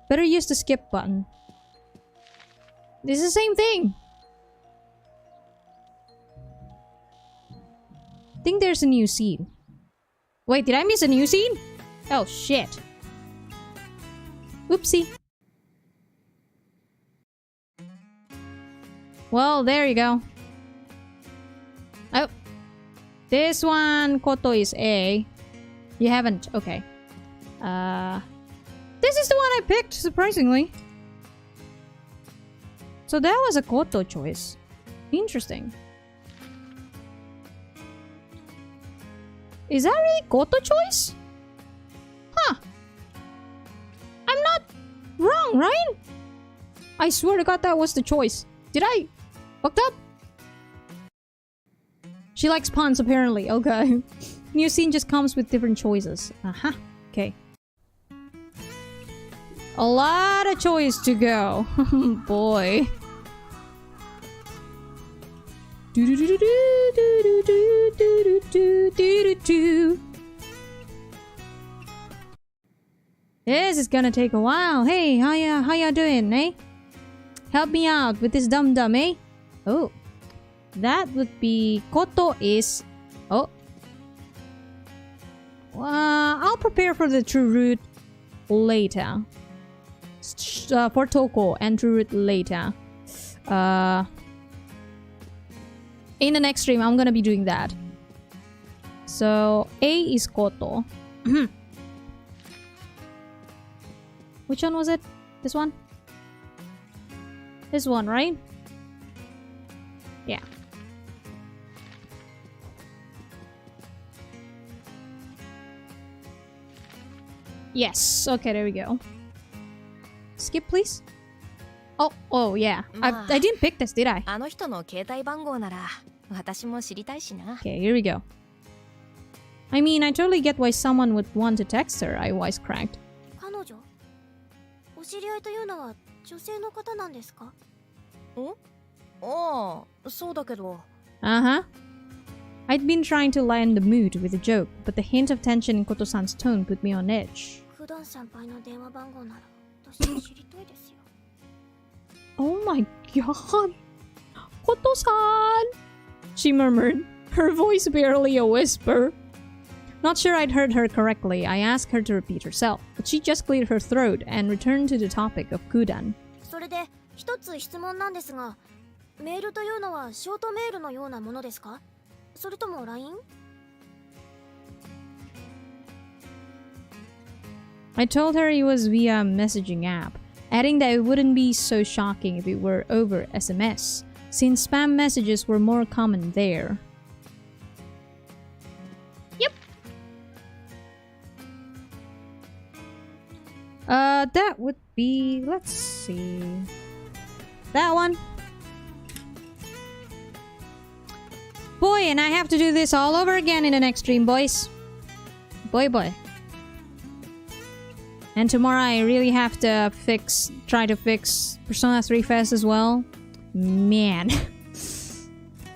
Better use the skip button. This is the same thing. I think there's a new scene. Wait, did I miss a new scene? Oh, shit. Oopsie. Well, there you go. Oh. This one, Koto is A. You haven't. Okay. This is the one I picked, surprisingly. So that was a Koto choice. Interesting. Is that really Koto choice? Huh. I'm not wrong, right? I swear to God that was the choice. Did I fucked up? She likes puns, apparently. Okay. New scene just comes with different choices. Okay. A lot of choice to go. Boy. This is gonna take a while. Hey, how ya doing, eh? Help me out with this dum-dum, eh? Oh. That would be... Koto is... Oh. I'll prepare for the true root later. For Touko and true root later. In the next stream, I'm gonna be doing that. So, A is Koto. Which one was it? This one? This one, right? Yeah. Yes. Okay, there we go. Skip, please. Oh, yeah. I didn't pick this, did I? あの人の携帯番号なら私も知りたいしな。 Okay, here we go. I mean, I totally get why someone would want to text her, I wisecracked. 彼女お知り合いというのは女性の方なんですか？ああ、そうだけど。Uh-huh. I'd been trying to lighten the mood with a joke, but the hint of tension in Koto-san's tone put me on edge. 普段先輩の電話番号なら私も知りたいですよ。 Oh my god! Koto-san! She murmured, her voice barely a whisper. Not sure I'd heard her correctly, I asked her to repeat herself, but she just cleared her throat and returned to the topic of Kudan. それで一つ質問なんですが、メールというのはショートメールのようなものですか？それとも LINE？ I told her it was via a messaging app, adding that it wouldn't be so shocking if it were over SMS, since spam messages were more common there. Yep. That would be... let's see... that one. Boy, and I have to do this all over again in the next stream, boys. Boy. And tomorrow I really have to try to fix Persona 3 Fest as well. Man.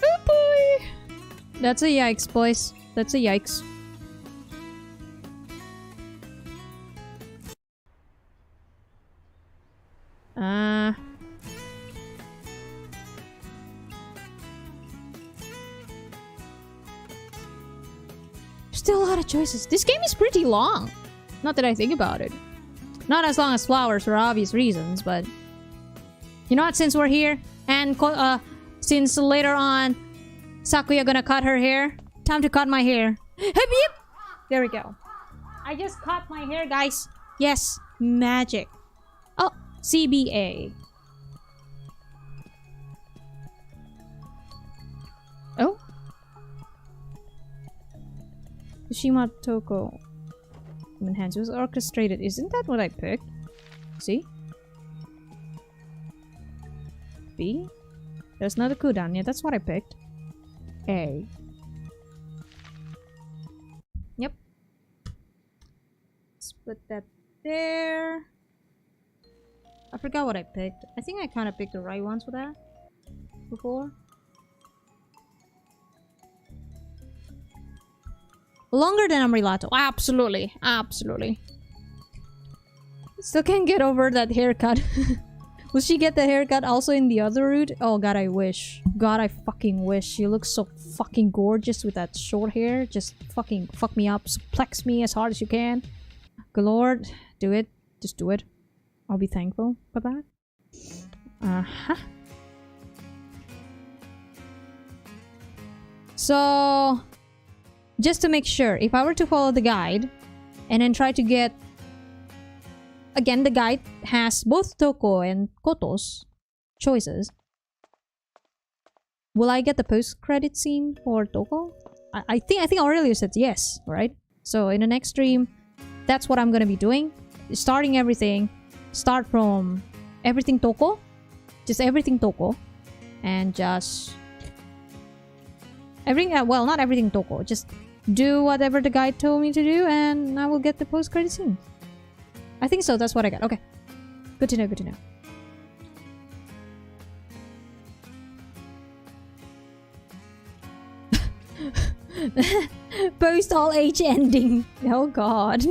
Oh boy. That's a yikes, boys. That's a yikes. Still a lot of choices. This game is pretty long. Not that I think about it. Not as long as Flowers for obvious reasons, but... You know what, since we're here, and since later on, Sakuya gonna cut her hair, time to cut my hair. There we go. I just cut my hair, guys. Yes, magic. Oh, CBA. Oh? Shima Touko. Enhanced was orchestrated. Isn't that what I picked? See? B? There's another Kudan. Yeah, that's what I picked. A. Yep. Let's put that there. I forgot what I picked. I think I kind of picked the right ones for that before. Longer than Amrilato. Absolutely. Absolutely. Still can't get over that haircut. Will she get the haircut also in the other route? Oh god, I wish. God, I fucking wish. She looks so fucking gorgeous with that short hair. Just fucking fuck me up. Suplex me as hard as you can. Good lord. Do it. Just do it. I'll be thankful for that. Uh-huh. So... just to make sure, if I were to follow the guide and then try to get... Again, the guide has both Touko and Koto's choices. Will I get the post-credit scene for Touko? I think Aurelio said yes, right? So in the next stream, that's what I'm gonna be doing. Starting everything. Start from everything Touko. Just everything Touko. And just... everything... well, not everything Touko. Just do whatever the guide told me to do, and I will get the post-credit scene. I think so. That's what I got. Okay. Good to know. Good to know. Post all H ending. Oh god.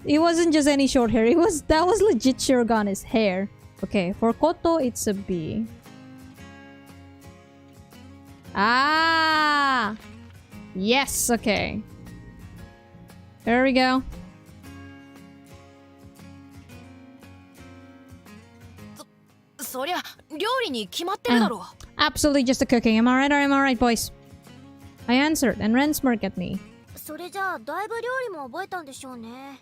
It wasn't just any short hair. That was legit Shirogana's hair. Okay, for Koto it's a B. Ah! Yes, okay. There we go. Absolutely just the cooking. Am I right or am I right, boys? I answered, and Ren smirked at me. それじゃあだいぶ料理も覚えたんでしょうね。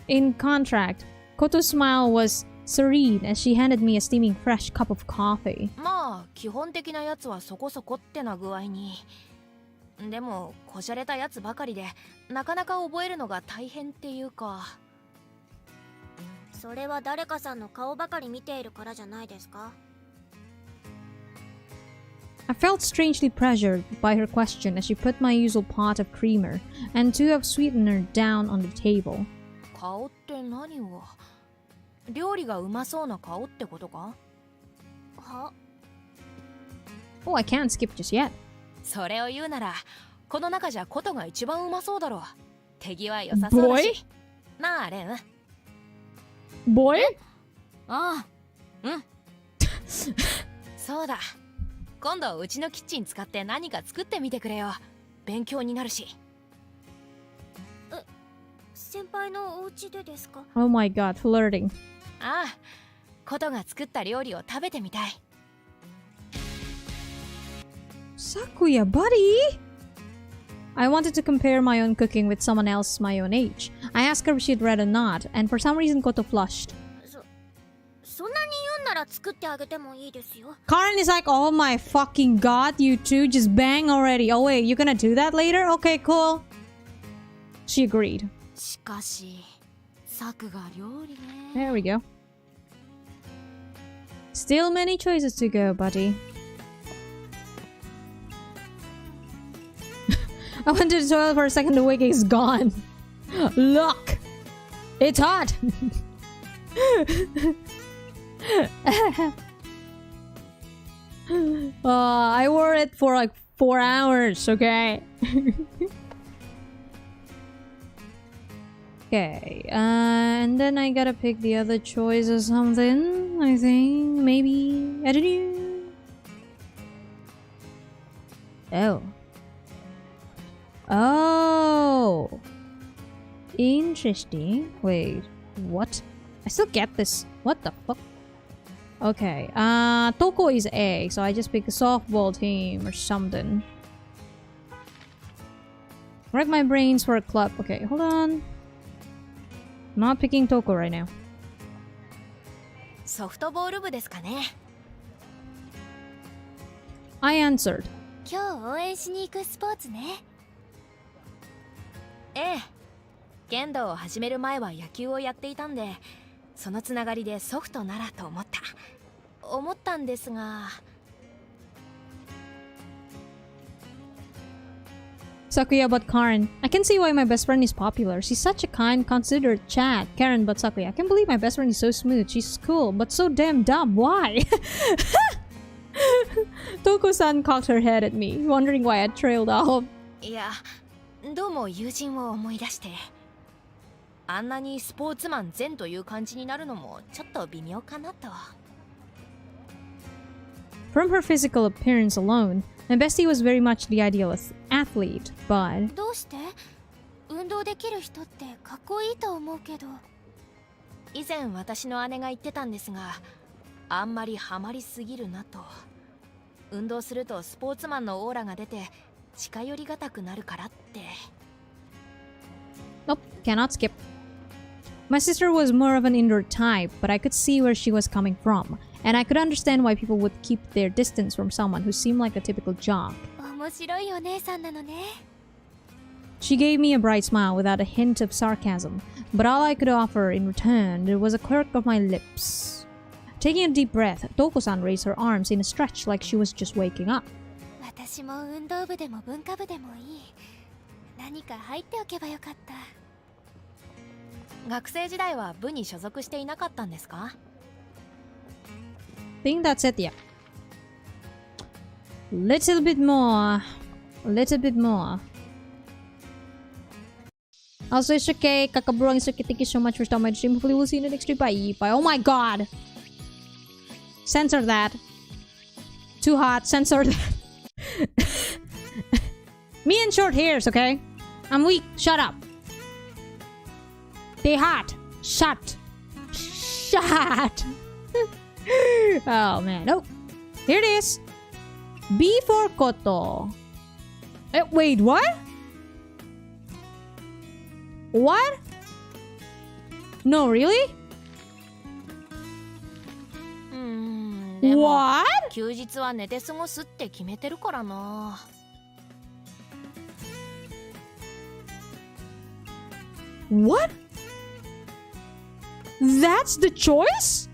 In contract, Koto's smile was serene as she handed me a steaming fresh cup of coffee. まあ基本的なやつはそこそこってな具合に。でもこじゃれたやつばかりでなかなか覚えるのが大変っていうか。それは誰かさんの顔ばかり見ているからじゃないですか？ I felt strangely pressured by her question as she put my usual pot of creamer and 2 of sweetener down on the table. 顔って何を？料理がうまそうな顔ってことか？は？ Oh, I can't skip just yet. それを言うならこの中じゃコトが一番うまそうだろう。手際良さそうだし。なあレン。Boy? ああ、うん。そうだ。今度うちのキッチン使って何か作ってみてくれよ。勉強になるし。先輩のお家でですか？ Oh my god, flirting. ああ、コトが作った料理を食べてみたい。Sakuya, buddy! I wanted to compare my own cooking with someone else my own age. I asked her if she'd read or not, and for some reason Koto flushed. そんなに言うんなら作ってあげてもいいですよ。 Karen is like, oh my fucking god, you two, just bang already. Oh wait, you gonna do that later? Okay, cool. She agreed. しかしサクが料理ね。 There we go. Still many choices to go, buddy. I went to the toilet for a second, the wig is gone. Look! It's hot! I wore it for like 4 hours, okay? Okay, and then I gotta pick the other choice or something, I think. Maybe. I don't know. Oh. Oh. Interesting. Wait, what? I still get this. What the fuck? Okay, Touko is A, so I just pick a softball team or something. Rack my brains for a club. Okay, hold on. I'm not picking Touko right now. ソフトボール部ですかね。I answered. 今日応援しに行くスポーツね。ええ。剣道を始める前は野球をやっていたんで、そのつながりでソフトならと思ったんですが。Sakuya but Karen. I can see why my best friend is popular. She's such a kind, considerate chat. Karen but Sakuya. I can't believe my best friend is so smooth. She's cool, but so damn dumb. Why? Touko-san cocked her head at me, wondering why I trailed off. いや、どうも友人を思い出して。あんなにスポーツマン全という感じになるのもちょっと微妙かなと。From her physical appearance alone, my bestie was very much the ideal athlete, but... どうして？運動できる人ってかっこいいと思うけど。以前私の姉が言ってたんですが、あんまりハマりすぎるなと。運動するとスポーツマンのオーラが出て近寄りがたくなるからって。Nope, cannot skip. My sister was more of an indoor type, but I could see where she was coming from, and I could understand why people would keep their distance from someone who seemed like a typical jock. 面白いお姉さんなのね。 She gave me a bright smile without a hint of sarcasm, but all I could offer in return was a quirk of my lips. Taking a deep breath, Touko-san raised her arms in a stretch like she was just waking up. 私も運動部でも文化部でもいい。何か入っておけばよかった。学生時代は部に所属していなかったんですか？ Think that's it, yeah. Little bit more. Little bit more. Also, it's okay. Kakabro, it's okay. Thank you so much for stopping my stream. Hopefully, we'll see you in the next stream. Bye. Bye. Oh my god. Censor that. Too hot. Censor that. Me and short hairs, okay? I'm weak. Shut up. They hot. Shut. Shut. Oh man. Oh. Here it is. B for Koto. Wait, what? What? No, really? でも What? 休日は寝て過ごすって決めてるからな。What? That's the choice?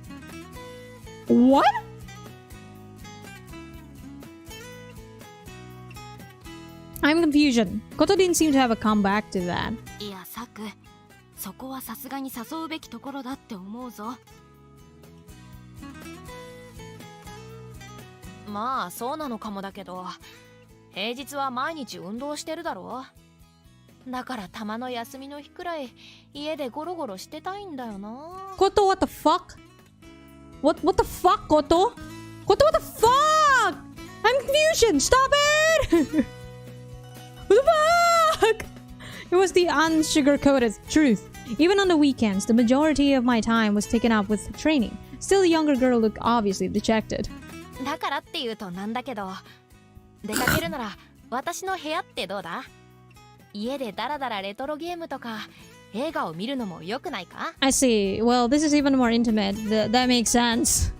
What? I'm confusion. Koto didn't seem to have a comeback to that. いやサク、そこはさすがに誘うべきところだって思うぞ。まあそうなのかもだけど、平日は毎日運動してるだろ。だからたまの休みの日くらい家でゴロゴロしてたいんだよな。Koto, what the fuck? What the fuck, Koto? Koto, what the fuck? I'm confusion. Stop it! What the fuck? It was the unsugar-coated truth. Even on the weekends, the majority of my time was taken up with training. Still, the younger girl looked obviously dejected. だからって言うとなんだけど、出かけるなら私の部屋ってどうだ？家でダラダラレトロゲームとか映画を見るのも良くないか？ I see. Well, this is even more intimate. That makes sense.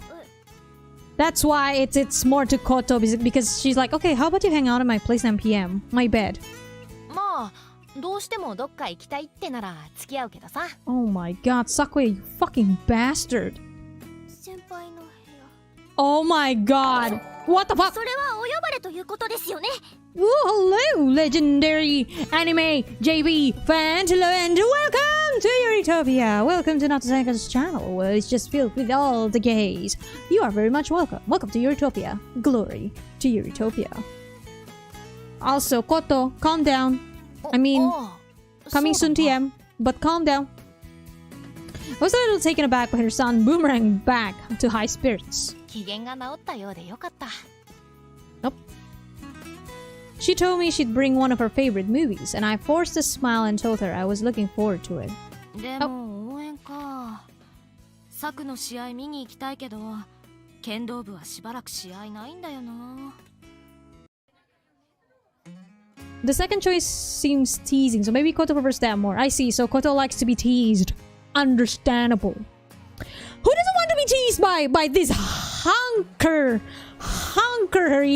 That's why it's more to Koto because she's like, okay, how about you hang out at my place 9 p.m. My bed. まあどうしてもどっか行きたいってなら付き合うけどさ。 Oh my god, Sakuya, you fucking bastard. 先輩の部屋。 Oh my god. What the fuck? それはお呼ばれということですよね。 Ooh, hello, legendary anime JB fans. Hello and welcome to Eurytopia. Welcome to Natsuka's channel, where it's just filled with all the gays. You are very much welcome. Welcome to Eurytopia. Glory to Eurytopia. Also, Koto, calm down. I mean, おう coming そう soon だな TM, but calm down. I was a little taken aback by her son boomerang back to high spirits. 機嫌が治ったようでよかった。 She told me she'd bring one of her favorite movies, and I forced a smile and told her I was looking forward to it. でも応援か。サクの試合見に行きたいけど、剣道部はしばらく試合ないんだよな。The second choice seems teasing, so maybe Koto prefers that more. I see, so Koto likes to be teased. Understandable. Who doesn't want to be teased by this hunkery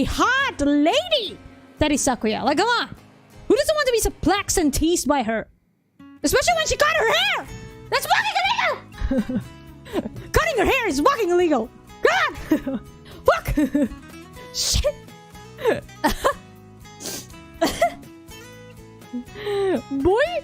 hot lady? That is Sakuya. Like, come on. Who doesn't want to be perplexed and teased by her? Especially when she cut her hair! That's fucking illegal! Cutting her hair is fucking illegal! God! Fuck! Shit! Boy!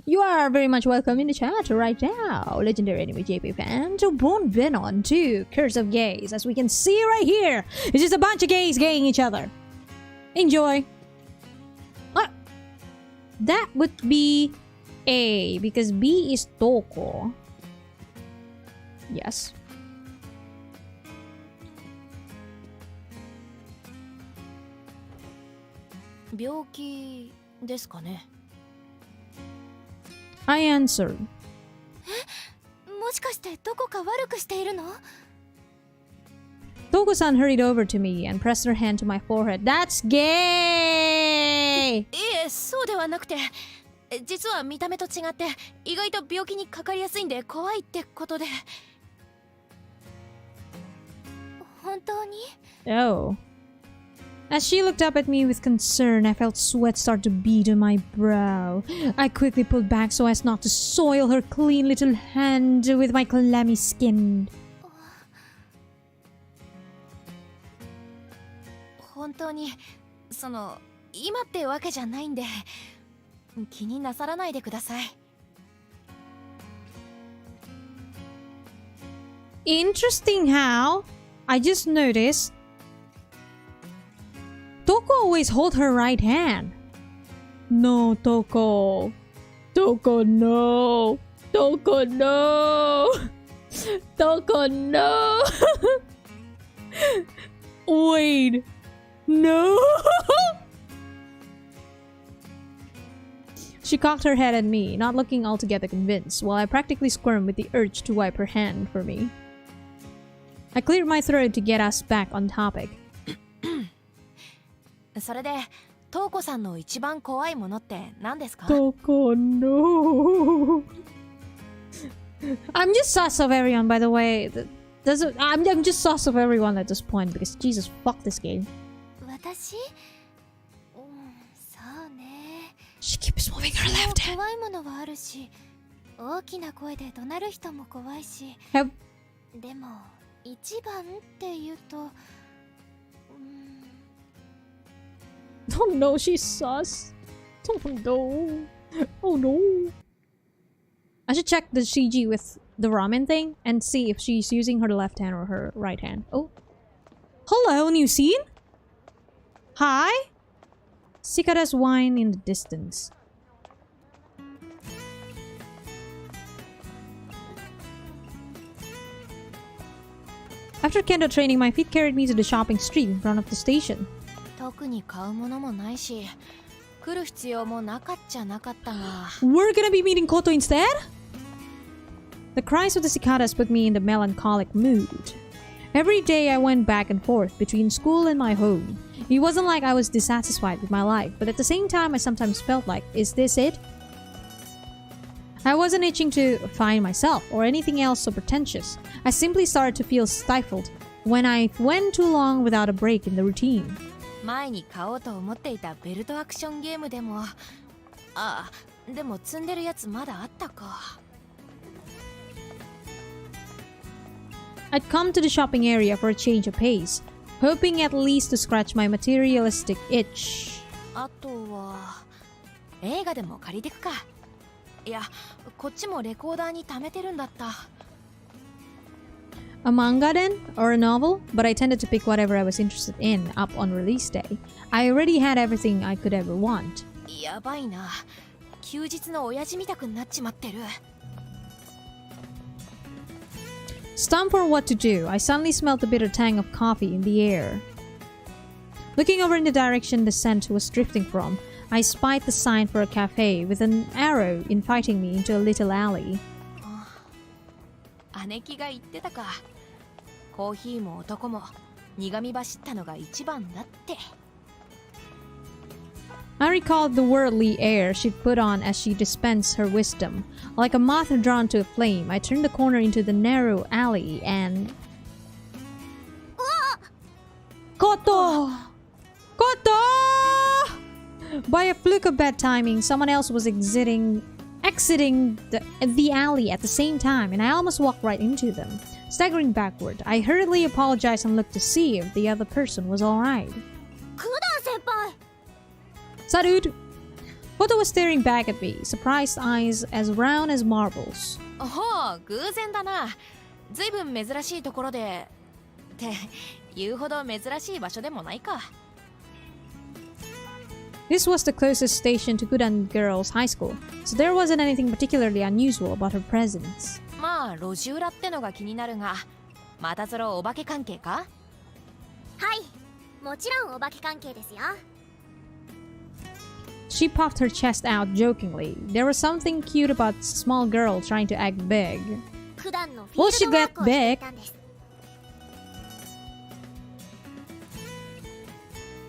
You are very much welcome in the chat right now, legendary anime JP fans. Won't been on to Curse of Gays, as we can see right here. It's just a bunch of gays gaying each other. Enjoy. That would be A, because B is Touko. Yes. 病気ですかね。 I answered. もしかしてどこか悪くしているの？ Touko-san hurried over to me and pressed her hand to my forehead. That's gay! いえ、そうではなくて、実は見た目と違って意外と病気にかかりやすいんで怖いってことで。本当に？ Oh. As she looked up at me with concern, I felt sweat start to bead on my brow. I quickly pulled back so as not to soil her clean little hand with my clammy skin. 本当に今ってわけじゃないんで気になさらないでください。 Interesting how I just noticed Touko always hold her right hand. No, Touko. Touko, no. Touko, no. Touko, no. Wait. No. She cocked her head at me, not looking altogether convinced, while I practically squirmed with the urge to wipe her hand for me. I cleared my throat to get us back on topic. それでトウコさんの一番怖いものって何ですか？ Touko, no. I'm just sus of everyone, by the way. I'm just sus of everyone at this point because Jesus, fuck this game. 私？そうね。 She keeps moving her left hand. 怖いものはあるし、大きな声で怒鳴る人も怖いし。 Have でも一番って言うと、Oh no, she's sus. Oh no. Oh no. I should check the CG with the ramen thing and see if she's using her left hand or her right hand. Oh. Hello, new scene? Hi? Cicadas whine in the distance. After kendo training, my feet carried me to the shopping street in front of the station. 特に買うものもないし来る必要もなかっちゃなかったが We're gonna be meeting Koto instead? The cries of the cicadas put me in the melancholic mood. Every day I went back and forth between school and my home. It wasn't like I was dissatisfied with my life, but at the same time I sometimes felt like, is this it? I wasn't itching to find myself or anything else so pretentious. I simply started to feel stifled when I went too long without a break in the routine. 前に買おうと思っていたベルトアクションゲームでもでも積んでるやつまだあったか I'd come to the shopping area for a change of pace, hoping at least to scratch my materialistic itch. あとは映画でも借りてくかいやこっちもレコーダーに貯めてるんだった A manga then? Or a novel? But I tended to pick whatever I was interested in up on release day. I already had everything I could ever want. やばいな休日の親父みたくなっちまってる Stumped for what to do, I suddenly smelled the bitter tang of coffee in the air. Looking over in the direction the scent was drifting from, I spied the sign for a cafe with an arrow inviting me into a little alley. 姉貴が言ってたかコーヒーも男も苦み走ったのが一番だって I recalled the worldly air she'd put on as she dispensed her wisdom. Like a moth drawn to a flame, I turned the corner into the narrow alley and... Koto! Koto! By a fluke of bad timing, someone else was exiting the alley at the same time, and I almost walked right into them. Staggering backward, I hurriedly apologized and looked to see if the other person was alright. クダン先輩 Salud! Koto was staring back at me, surprised eyes as round as marbles. おお偶然だなずいぶん珍しいところでって言うほど珍しい場所でもないか This was the closest station to Kudan Girls' High School, so there wasn't anything particularly unusual about her presence. まあ路地裏ってのが気になるがまたそれお化け関係かはいもちろんお化け関係ですよ She puffed her chest out jokingly. There was something cute about a small girl trying to act big. クダンのフィ Will ー she ルドワー get クをしてい big? たんです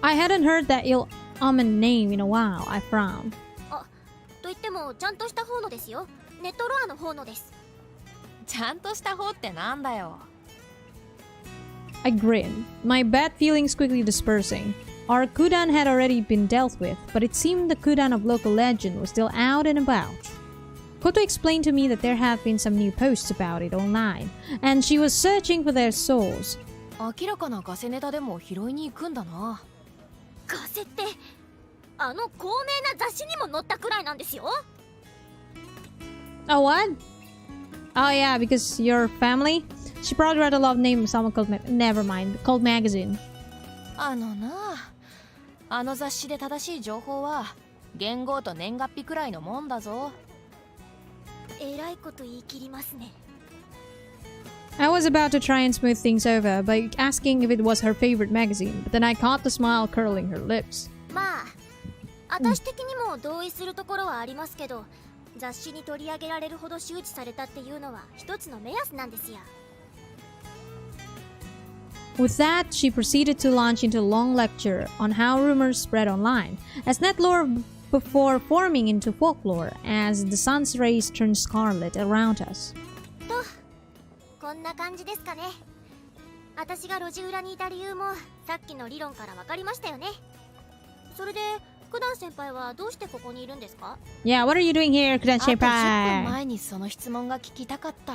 I hadn't heard that ill-omened name in a while. I frowned. と言ってもちゃんとした方のですよネットロアの方のですちゃんとした方ってなんだよ I grinned, my bad feelings quickly dispersing. Our Kudan had already been dealt with, but it seemed the Kudan of local legend was still out and about. Koto explained to me that there have been some new posts about it online, and she was searching for their source. 明らかなガセネタでも拾いに行くんだな。ガセってあの高名な雑誌にも載ったくらいなんですよ。 Oh, what? Oh, yeah, because your family? She probably read a lot of names of someone called... Never mind, called magazine. あの雑誌で正しい情報は元号と年月日くらいのもんだぞ。えらいこと言い切りますね。 I was about to try and smooth things over by asking if it was her favorite magazine, but then I caught the smile curling her lips. まあ私的にも同意するところはありますけど、雑誌に取り上げられるほど周知されたっていうのは一つの目安なんですよ。 With that, she proceeded to launch into a long lecture on how rumors spread online, as net lore before forming into folklore as the sun's rays turned scarlet around us. とこんな感じですかね。私が路地裏にいた理由もさっきの理論から分かりましたよね。それでクダン先輩はどうしてここにいるんですか？ Yeah, what are you doing here, あと10分 Kudan-senpai? 前にその質問が聞きたかった。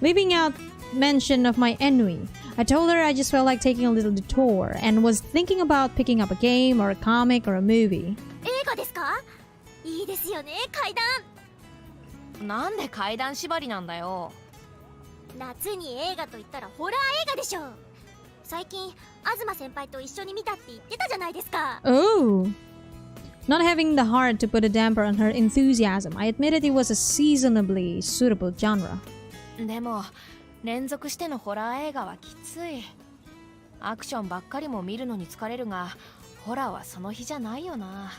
Leaving out mention of my ennui, I told her I just felt like taking a little detour and was thinking about picking up a game or a comic or a movie. 映画ですか？いいですよね、階段。なんで階段縛りなんだよ。夏に映画と言ったらホラー映画でしょ。最近東先輩と一緒に見たって言ってたじゃないですか。 Oh! Not having the heart to put a damper on her enthusiasm, I admitted it was a seasonably suitable genre. でも連続してのホラー映画はきつい。アクションばっかりも見るのに疲れるが、ホラーはその日じゃないよな。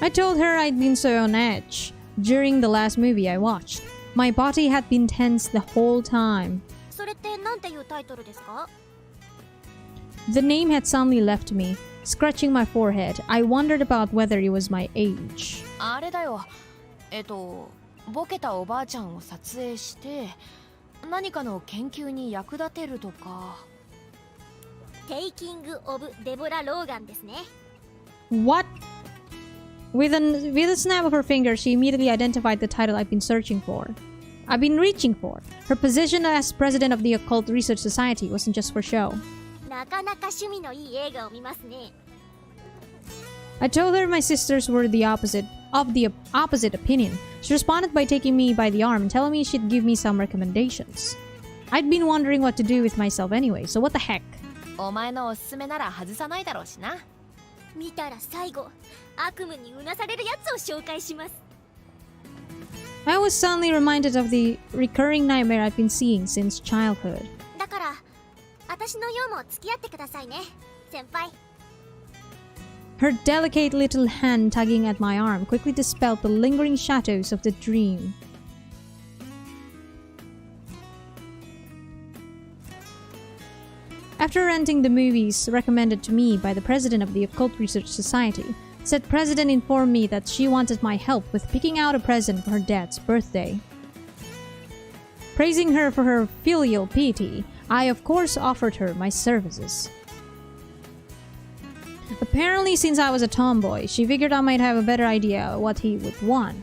I told her I'd been so on edge during the last movie I watched. My body had been tense the whole time. それってなんていうタイトルですか？ The name had suddenly left me. Scratching my forehead, I wondered about whether it was my age. あれだよ。ボケたおばあちゃんを撮影して何かの研究に役立てるとか。テイキング・オブ・デボラ・ローガンですね。 What? With a snap of her finger, she immediately identified the title I've been searching for. I've been reaching for. Her position as president of the Occult Research Society wasn't just for show. なかなか趣味のいい映画を見ますね。 I told her my sisters were the opposite opinion. She responded by taking me by the arm and telling me she'd give me some recommendations. I'd been wondering what to do with myself anyway, so what the heck? お前のおすすめなら外さないだろうしな。見たら最後悪夢にうなされるやつを紹介します。 I was suddenly reminded of the recurring nightmare I've been seeing since childhood. だから私の用も付き合ってくださいね、先輩。 Her delicate little hand tugging at my arm quickly dispelled the lingering shadows of the dream. After renting the movies recommended to me by the president of the Occult Research Society, said president informed me that she wanted my help with picking out a present for her dad's birthday. Praising her for her filial piety, I of course offered her my services. Apparently, since I was a tomboy, she figured I might have a better idea what he would want.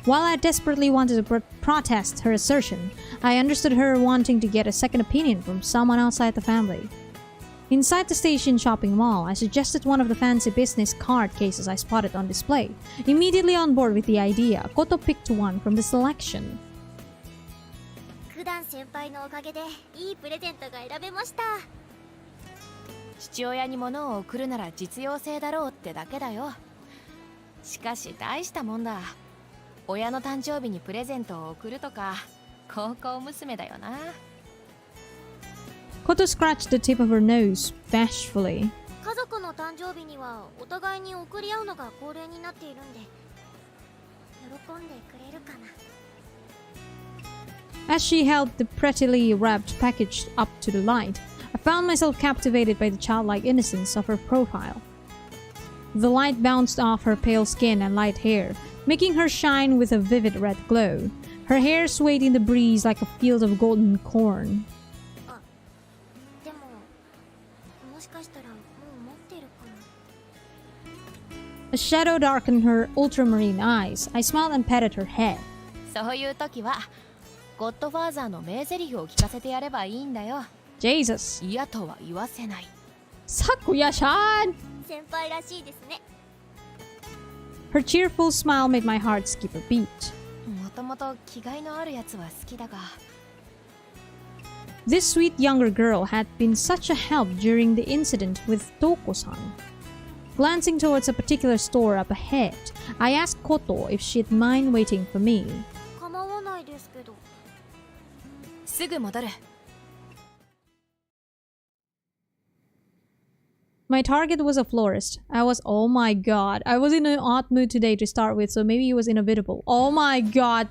While I desperately wanted to protest her assertion, I understood her wanting to get a second opinion from someone outside the family. Inside the station shopping mall, I suggested one of the fancy business card cases I spotted on display. Immediately on board with the idea, Koto picked one from the selection. 普段先輩のおかげでいいプレゼントが選べました。父親に物を送るなら実用性だろうってだけだよ。しかし大したもんだ。親の誕生日にプレゼントを送るとか高校娘だよな。Koto scratched the tip of her nose bashfully. 家族の誕生日にはお互いに送り合うのが恒例になっているんで、喜んでくれるかな。 As she held the prettily wrapped package up to the light, I found myself captivated by the childlike innocence of her profile. The light bounced off her pale skin and light hair, making her shine with a vivid red glow. Her hair swayed in the breeze like a field of golden corn. でも A shadow darkened her ultramarine eyes. I smiled and patted her head. そういう時はゴッドファーザーの名台詞を聞かせてやればいいんだよ。 Jesus. 嫌とは言わせない。 Sakuya-chan! 先輩らしいですね。 Her cheerful smile made my heart skip a beat. もともと気概のあるやつは好きだが。 This sweet younger girl had been such a help during the incident with Touko-san. Glancing towards a particular store up ahead, I asked Koto if she'd mind waiting for me. 構わないですけど。すぐ戻る。 My target was a florist. Oh my god. I was in an odd mood today to start with, so maybe it was inevitable. Oh my god.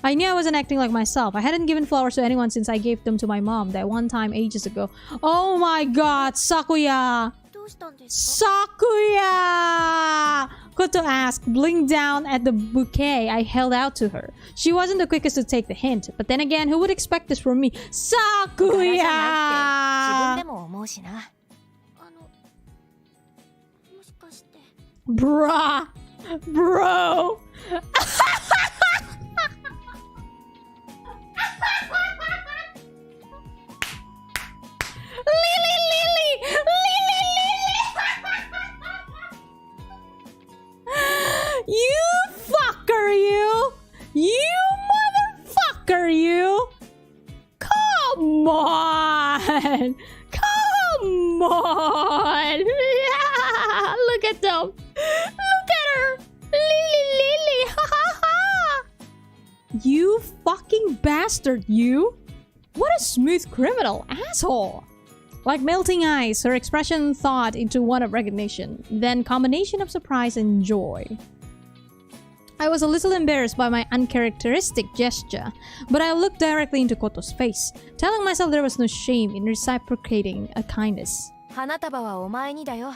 I knew I wasn't acting like myself. I hadn't given flowers to anyone since I gave them to my mom that one time ages ago. Oh my god, Sakuya! どうしたんですか？ Sakuya! Koto asked, blinked down at the bouquet I held out to her. She wasn't the quickest to take the hint, but then again, who would expect this from me? 柄じゃないって自分 Sakuya! でも思うしな。もしかして。 Bruh! Bro! You fucker, you! You motherfucker, you! Come on! Come on! Look at them! Look at her! Lily! Ha ha ha! You fucking bastard, you! What a smooth criminal, asshole! Like melting ice, her expression thawed into one of recognition, then combination of surprise and joy. I was a little embarrassed by my uncharacteristic gesture, but I looked directly into Koto's face, telling myself there was no shame in reciprocating a kindness. 花束はお前にだよ。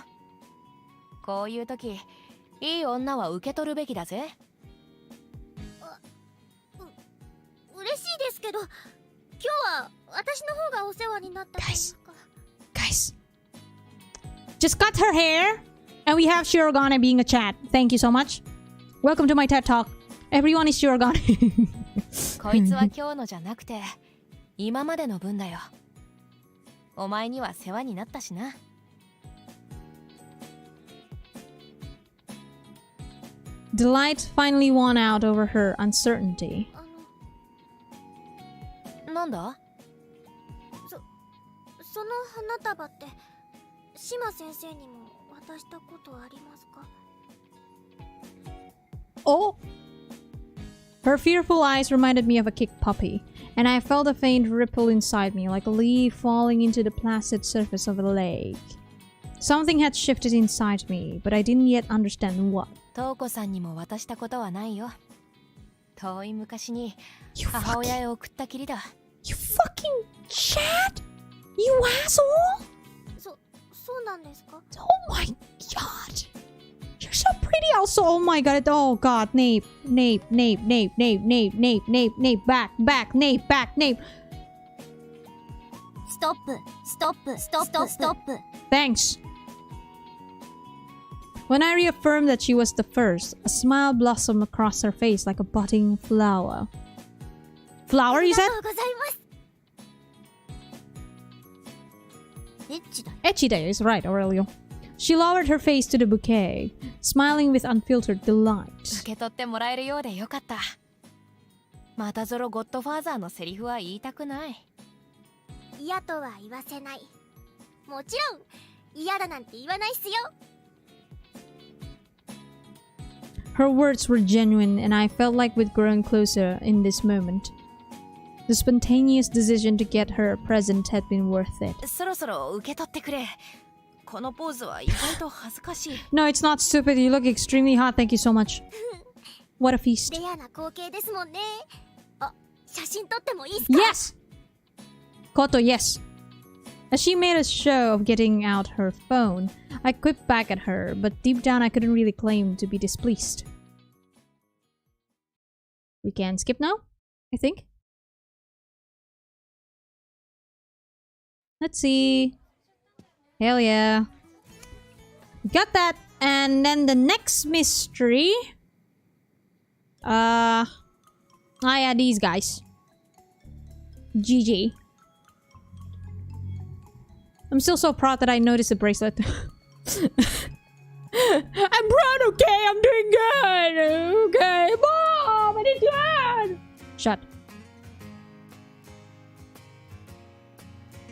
こういう時、いい女は受け取るべきだぜ。嬉しいですけど、今日は私の方がお世話になったというか。Guys, just cut her hair, and we have Shirogane being a chat. Thank you so much. Welcome to my TED Talk. Everyone is Shirogane. こいつは今日のじゃなくて、今までの分だよ。お前には世話になったしな。Delight finally won out over her uncertainty. なんだ？その花束って島先生にも渡したことありますか？ Oh! Her fearful eyes reminded me of a kicked puppy, and I felt a faint ripple inside me like a leaf falling into the placid surface of a lake. Something had shifted inside me, but I didn't yet understand what. トウコさんにも渡したことはないよ。遠い昔に母親へ送ったきりだ。You fucking chat? You asshole! そうなんですか？ Oh my god! You're so pretty also! Oh my god! Oh god! Nape! Nape! Nape! Nape! Nape! Nape! Nape! Nape! Nape! Back! Back! Nape! Back! Nape! ストップストップストップストップ。 Thanks! When I reaffirmed that she was the first, a smile blossomed across her face like a budding flower. Flower, you あり said? がとうございます。エッチだ。 Echide is right, Aurelio. She lowered her face to the bouquet, smiling with unfiltered delight. 受け取ってもらえるようでよかった。またぞろゴッドファーザーのセリフは言いたくない。嫌とは言わせない。もちろん嫌だなんて言わないっすよ。 Her words were genuine, and I felt like we'd grown closer in this moment. The spontaneous decision to get her a present had been worth it. そろそろ受け取ってくれ。このポーズは意外と恥ずかしい。No, it's not stupid. You look extremely hot. Thank you so much. What a feast. レアな光景ですもんね。あ、写真撮ってもいいっすか？ Yes! Koto, yes. As she made a show of getting out her phone, I quipped back at her, but deep down I couldn't really claim to be displeased. We can skip now, I think. Let's see. Hell yeah. Got that! And then the next mystery. Ah, yeah, these guys. GG. I'm still so proud that I noticed the bracelet. I'm proud, okay? I'm doing good. Okay, Mom, I did good. Shut.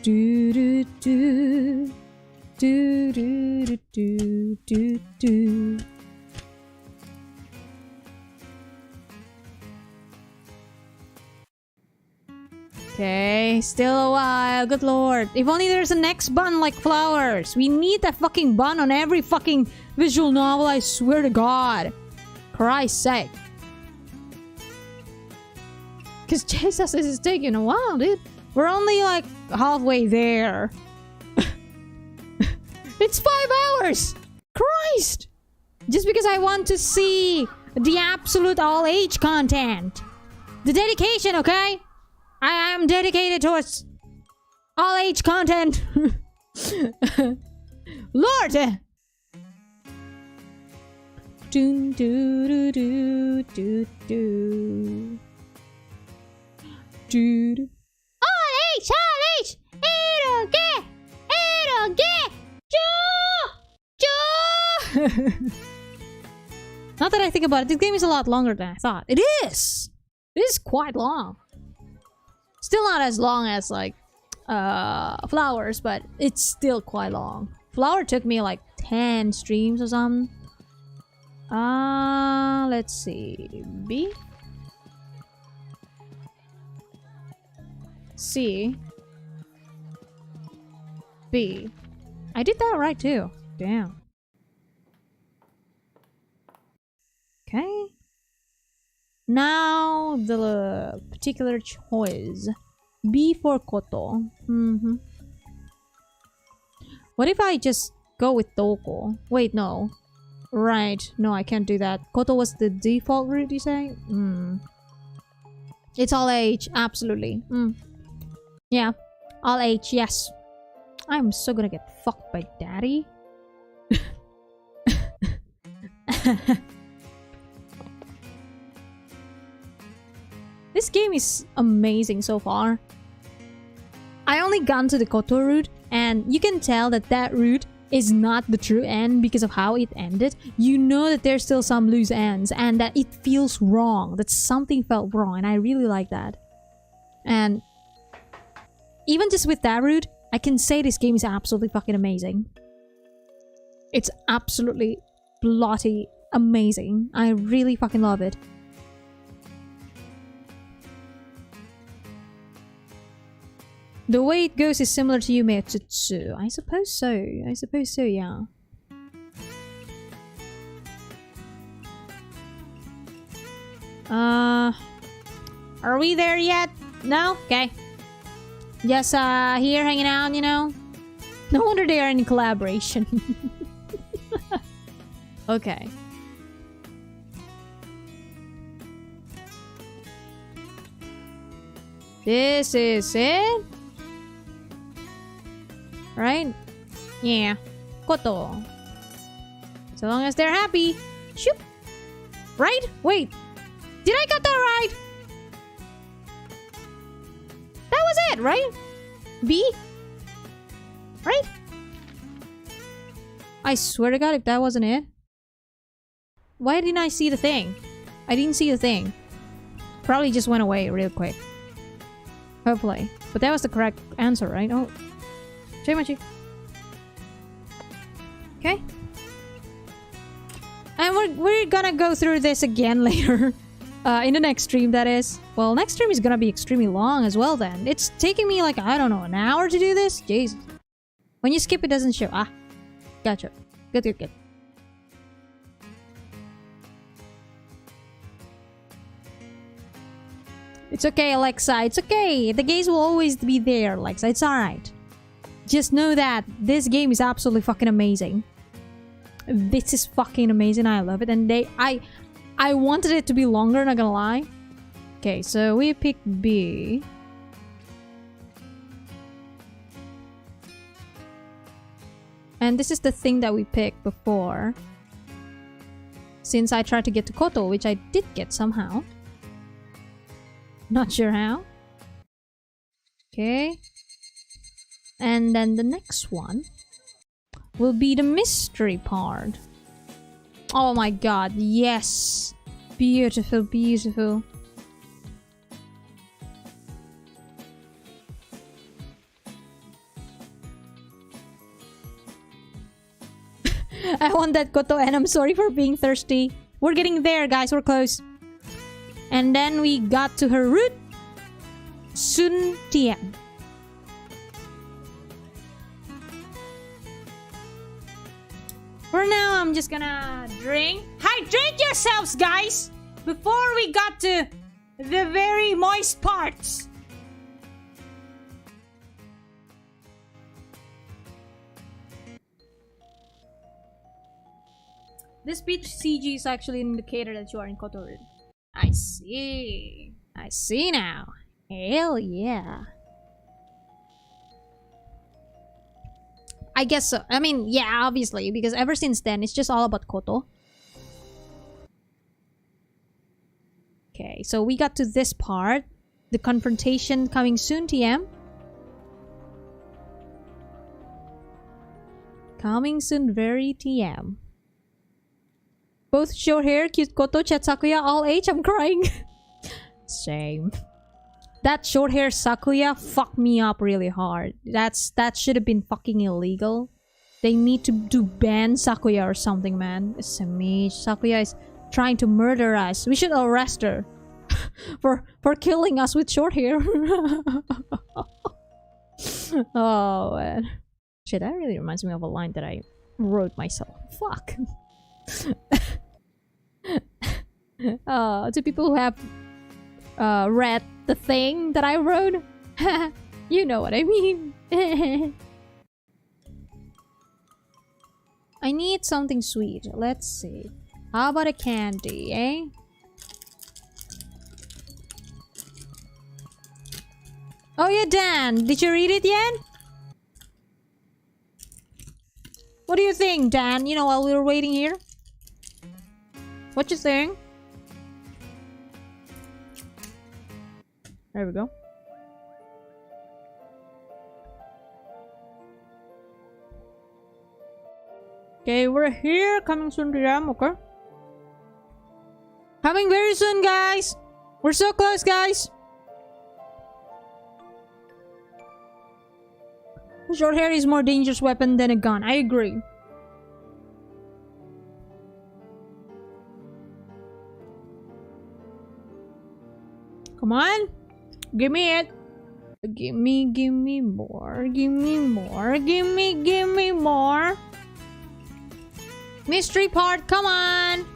Do do do do do do do do. Okay, still a while. Good lord. If only there's a next bun like flowers. We need that fucking bun on every fucking visual novel, I swear to God. Christ's sake. Because Jesus, this is taking a while, dude. We're only like halfway there. It's 5 hours! Christ! Just because I want to see the absolute all-age content. The dedication, okay? I am dedicated towards all-age content. Lord! Do do do do do do. Do. All-age! All-age! It'll get! Not that I think about it, this game is a lot longer than I thought. It is! It is quite long. Still not as long as like Flowers, but it's still quite long. Flower took me like 10 streams or something. Let's see. B? C? B. I did that right too. Damn. Okay. Now the particular choice. B for Koto. What if I just go with Touko? Wait, no. Right. No, I can't do that. Koto was the default route, you say? It's all H. Absolutely. Yeah. All H, yes. I'm so gonna get fucked by daddy. This game is amazing so far. I only gone to the Koto route, and you can tell that that route is not the true end because of how it ended. You know that there's still some loose ends and that it feels wrong, that something felt wrong, and I really like that. And even just with that route, I can say this game is absolutely fucking amazing. It's absolutely bloody amazing. I really fucking love it. The way it goes is similar to Yume Tsutsu. I suppose so. I suppose so, yeah. Are we there yet? No? Okay. Just here hanging out, you know? No wonder they are in collaboration. Okay. This is it? Right? Yeah. Koto. So long as they're happy. Shoop. Right? Wait. Did I get that right? That was it, right? B? Right? I swear to God, if that wasn't it. Why didn't I see the thing? I didn't see the thing. Probably just went away real quick. Hopefully. But that was the correct answer, right? Oh. Machi. Okay. And we're gonna go through this again later. In the next stream, that is. Well, next stream is gonna be extremely long as well then. It's taking me like, I don't know, an hour to do this? Jesus. When you skip, it doesn't show. Ah. Gotcha. Good, good, good. It's okay, Alexa. It's okay. The games will always be there, Alexa. It's alright. Just know that this game is absolutely fucking amazing. This is fucking amazing. I love it. And I wanted it to be longer, not gonna lie. Okay, so we pick B. And this is the thing that we picked before. Since I tried to get to Koto, which I did get somehow. Not sure how. Okay. And then the next one will be the mystery part. Oh my god, yes! Beautiful, beautiful. I want that Koto and I'm sorry for being thirsty. We're getting there, guys. We're close. And then we got to her route. Sun Tian. For now, I'm just gonna drink. Hydrate yourselves, guys! Before we got to the very moist parts. This beach CG is actually an indicator that you are in Kotoru. I see. I see now. Hell yeah. I guess so. I mean, yeah, obviously, because ever since then, it's just all about Koto. Okay, so we got to this part. The confrontation coming soon, TM. Coming soon, very TM. Both short hair, cute Koto, chat Sakuya, all age. I'm crying. Same. That short hair Sakuya fucked me up really hard. That should have been fucking illegal. They need to ban Sakuya or something, man. SMH. Sakuya is trying to murder us. We should arrest her for killing us with short hair. Oh man. Shit, that really reminds me of a line that I wrote myself. Fuck. To people who have read the thing that I wrote, you know what I mean. I need something sweet. Let's see. How about a candy, eh? Oh yeah, Dan, did you read it yet? What do you think, Dan? You know, while we were waiting here. What you think? There we go. Okay, we're here. Coming soon to them, okay? Coming very soon, guys! We're so close, guys! Short hair is more dangerous weapon than a gun. I agree. Come on! Give me it! Give me more. Give me more. Give me more. Mystery part, come on!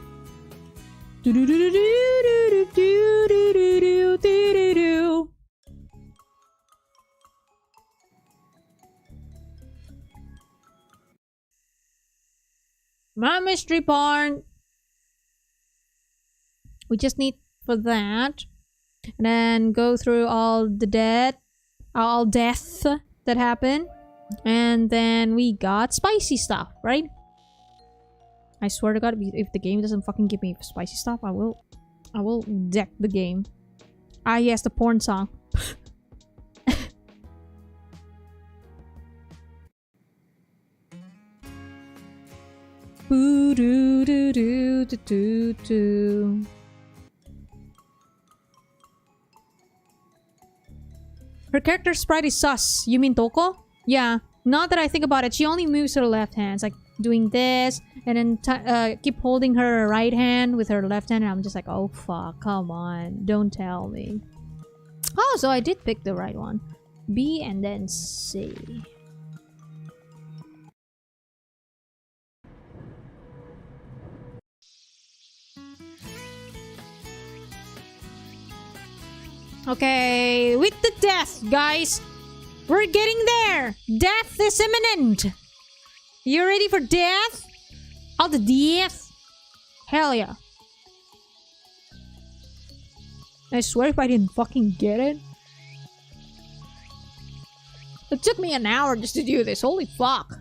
My mystery part. We just need for that. And then go through all the death that happened. And then we got spicy stuff, right? I swear to God, if the game doesn't fucking give me spicy stuff, I will deck the game. Ah yes, the porn song. Boo doo doo doo doo doo doo. Her character sprite is sus. You mean Touko? Yeah. Now that I think about it, she only moves her left hand. It's like doing this, and then keep holding her right hand with her left hand, and I'm just like, oh fuck, come on. Don't tell me. Oh, so I did pick the right one. B and then C. Okay, with the death, guys. We're getting there. Death is imminent. You ready for death? All the death? Hell yeah. I swear if I didn't fucking get it. It took me an hour just to do this. Holy fuck.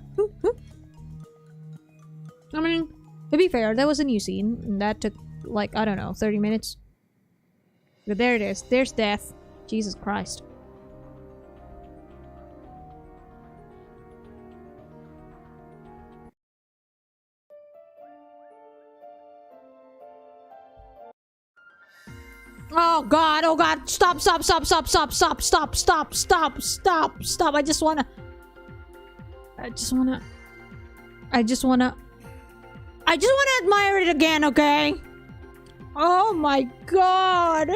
I mean, To be fair, that was a new scene. And that took, like, I don't know, 30 minutes. But there it is. There's death. Jesus Christ. Oh god, oh god. Stop, stop, stop, stop, stop, stop, stop, stop, stop, stop, stop. I just wanna admire it again, okay? Oh my god.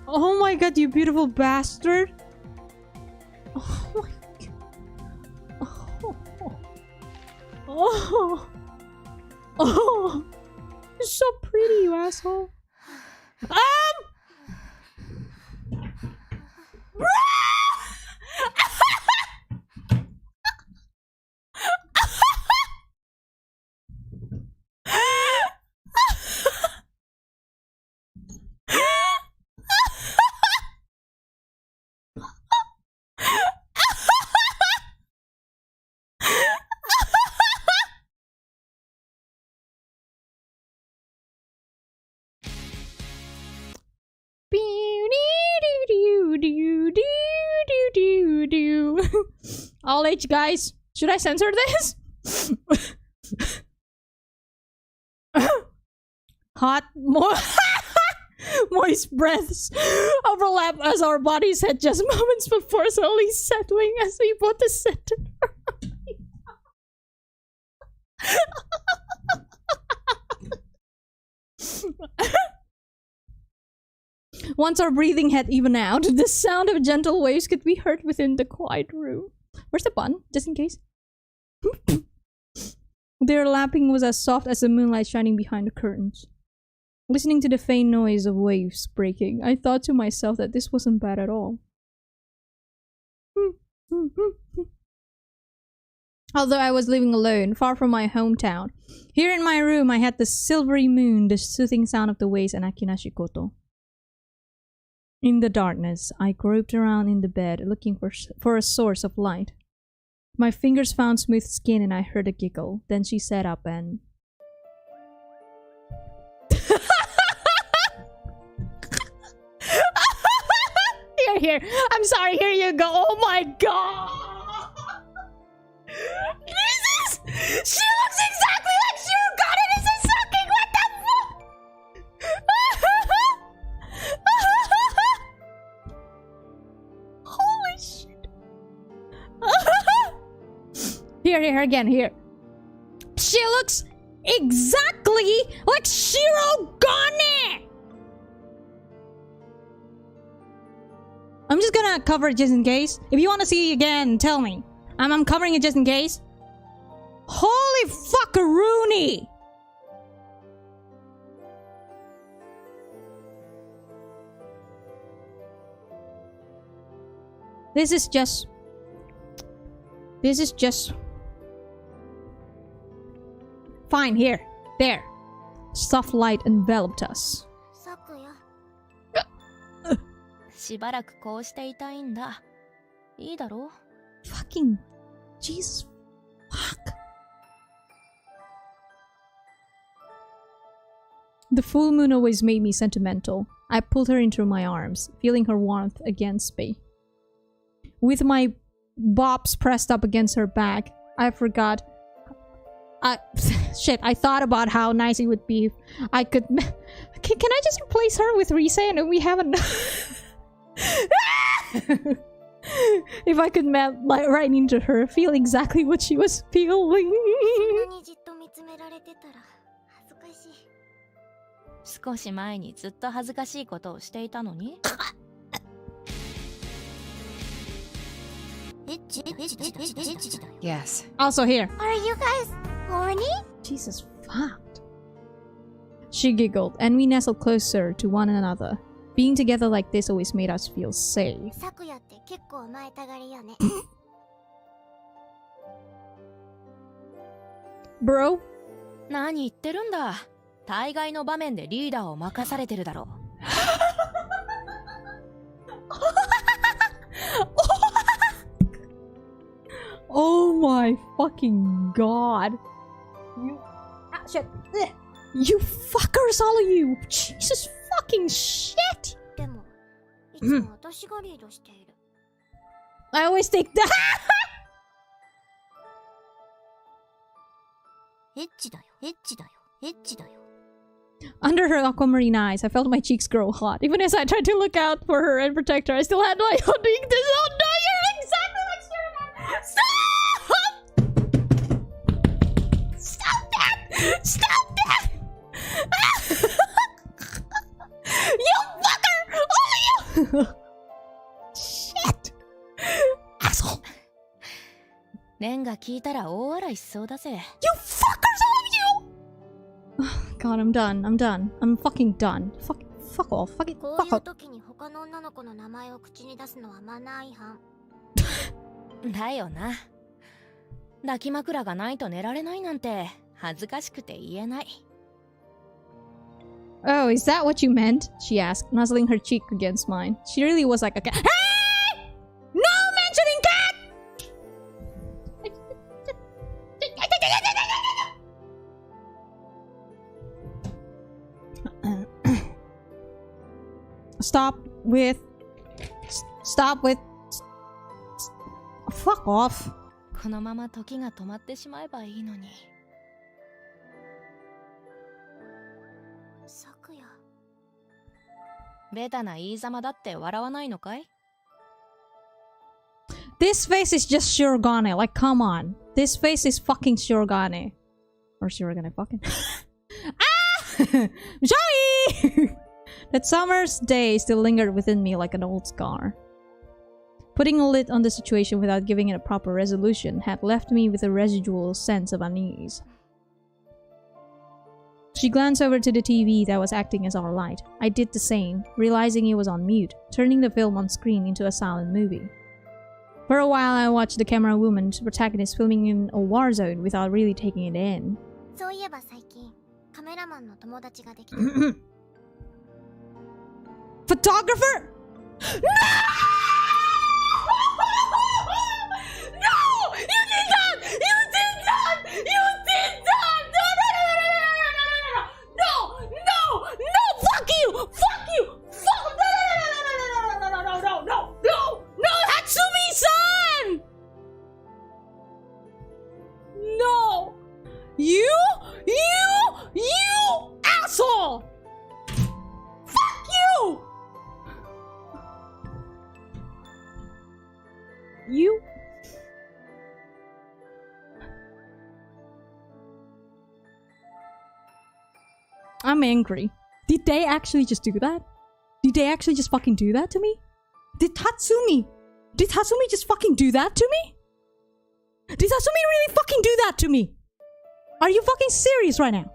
Oh my god, you beautiful bastard. Oh my god. Oh. Oh. You're so pretty, you asshole. All age guys. Should I censor this? Hot, moist breaths overlap as our bodies had just moments before slowly settling as we both descended. Once our breathing had evened out, the sound of gentle waves could be heard within the quiet room. Where's the bun? Just in case. Their lapping was as soft as the moonlight shining behind the curtains. Listening to the faint noise of waves breaking, I thought to myself that this wasn't bad at all. Although I was living alone, far from my hometown, here in my room I had the silvery moon, the soothing sound of the waves, and Akinashikoto. In the darkness, I groped around in the bed, looking for a source of light. My fingers found smooth skin and I heard a giggle. Then she sat up and... Here. I'm sorry, here you go. Oh my god! Jesus! She looks exactly like Shiro Goddess is sucking! What the fuck? Holy shit. Here, again, here. She looks exactly like Shiro Gane! I'm just gonna cover it just in case. If you want to see it again, tell me. I'm covering it just in case. Holy fuckaroonie! This is just... Fine, here. There. Soft light enveloped us. しばらくこうしていたいんだ。いいだろ? Fucking Jesus fuck. The full moon always made me sentimental. I pulled her into my arms, feeling her warmth against me. With my bops pressed up against her back, I forgot. Shit, I thought about how nice it would be if I could... Can I just replace her with Rise and we have enough... If I could melt right into her, feel exactly what she was feeling. 少し前にずっと恥ずかしいことをしていたのに Yes. Also here. Are you guys horny? Jesus fucked. She giggled, and we nestled closer to one another. Being together like this always made us feel safe. サクヤって結構前たがりよね。Bro? 何言ってるんだ。大概の場面でリーダーを任されてるだろう。Oh my fucking god. watch it. Ugh. You fuckers, all of you. Jesus fucking shit. でもいつも私がリードしている。 I always take that. エッチだよ、エッチだよ、エッチだよ。 Under her aquamarine eyes, I felt my cheeks grow hot. Even as I tried to look out for her and protect her, I still had my own doing this. Oh no, you're exactly like Stop! Stop that! Stop that! You fucker! All of you! Shit! Asshole! レンが聞いたら大笑いしそうだぜ。 You fuckers, all of you! God, I'm done. I'm done. I'm fucking done. Fuck off. Fuck it. こう Fuck いう off. 時に他の女の子の名前を口に出すのはマナー違反。だよな。抱き枕がないと寝られないなんて恥ずかしくて言えない。 Oh, is that what you meant? She asked, nuzzling her cheek against mine. She really was like a cat. Hey! No mentioning cat! Stop with... Fuck off. このまま時が止まってしまえばいいのに。昨夜。ベタな言いざまだって笑わないのかい？ This face is just Shirogane. Like, come on. This face is fucking Shirogane. Or Shirogane fucking. Ah! Joey! That summer's day still lingered within me like an old scar. Putting a lid on the situation without giving it a proper resolution had left me with a residual sense of unease. She glanced over to the TV that was acting as our light. I did the same, realizing it was on mute, turning the film on screen into a silent movie. For a while, I watched the camera woman's protagonist filming in a war zone without really taking it in. そういえば最近カメラマンの友達ができた。 Photographer? No! No! You did not! You did not! You did not! No! No! No! No! No! No! Fuck you! Fuck you! Fuck! No! No! No! No! No! No! No! No! Hatsumi-san! No! You asshole! Fuck you! You? I'm angry. Did they actually just do that? Did they actually just fucking do that to me? Did Tatsumi just fucking do that to me? Did Tatsumi really fucking do that to me? Are you fucking serious right now?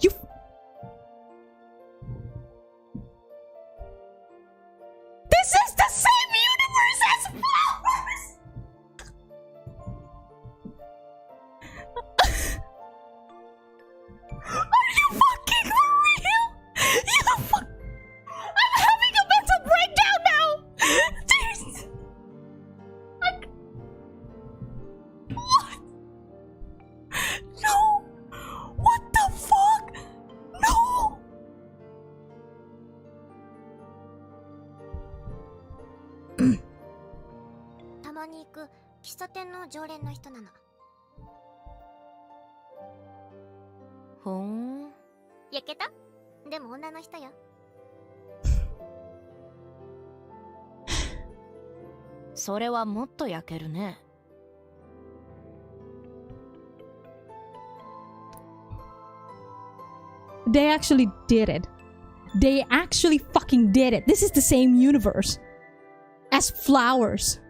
You... This is the same universe as flowers! Are you fucking for real? You fuck... I'm having a mental breakdown now! Jeez. What? No! What the fuck? No! たまに行く喫茶店の常連の人なの。ほーん。焼けた？でも女の人よ。それはもっと焼けるね。They actually did it. They actually fucking did it. This is the same universe as flowers.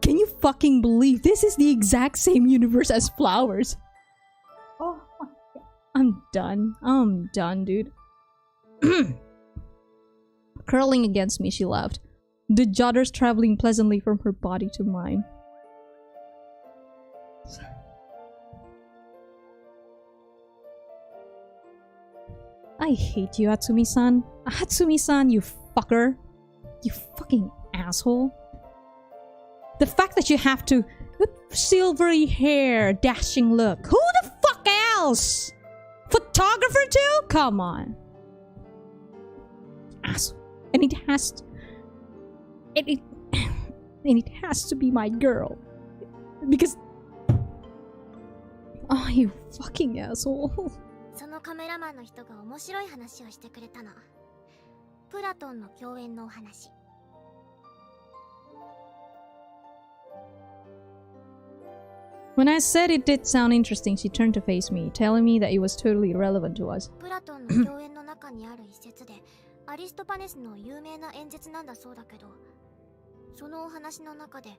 Can you fucking believe this is the exact same universe as flowers? Oh my god. I'm done. I'm done, dude. Curling against me, she laughed. The judders traveling pleasantly from her body to mine. I hate you, Hatsumi-san. Hatsumi-san, you fucker. You fucking asshole. The fact that you have to... Silvery hair, dashing look. Who the fuck else Photographer too? Come on. Asshole. And it has to, and it has to be my girl. Because oh, you fucking asshole. そのカメラマンの人が面白い話をしてくれたの。プラトンの共演のお話。When I said it did sound interesting, she turned to face me, telling me that it was totally irrelevant to us. プラトンの共演の中にある一節で、アリストパネスの有名な演説なんだそうだけど、そのお話の中で、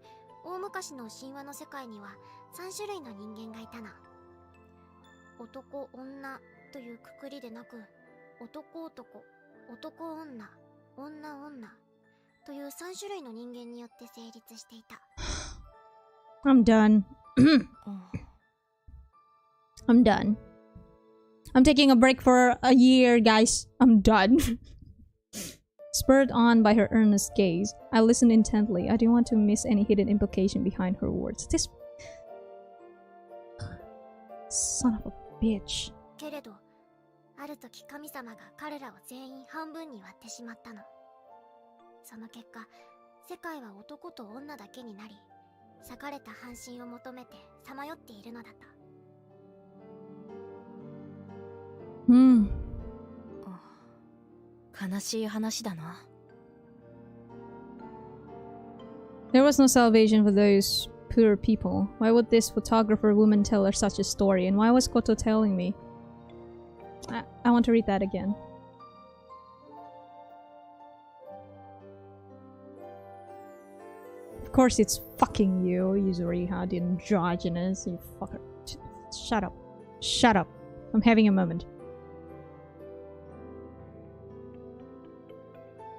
大昔の神話の世界には3種類の人間がいたの。男女というくくりでなく、男男、男女、女女という3種類の人間によって成立していた。I'm done. I'm done. I'm taking a break for a year, guys. I'm done. Spurred on by her earnest gaze, I listened intently. I didn't want to miss any hidden implication behind her words. This son of a bitch. けれど、ある時神様が彼らを全員半分に割ってしまったの。その結果、世界は男と女だけになり、裂かれた半身を求めてさまよっているのだった。悲しい話だな。There was no salvation for those poor people. Why would this photographer woman tell her such a story? And why was Koto telling me? I want to read that again. Of course it's fucking you, Yuzuriha, the androgynous, you fucker. Shut up. Shut up. I'm having a moment.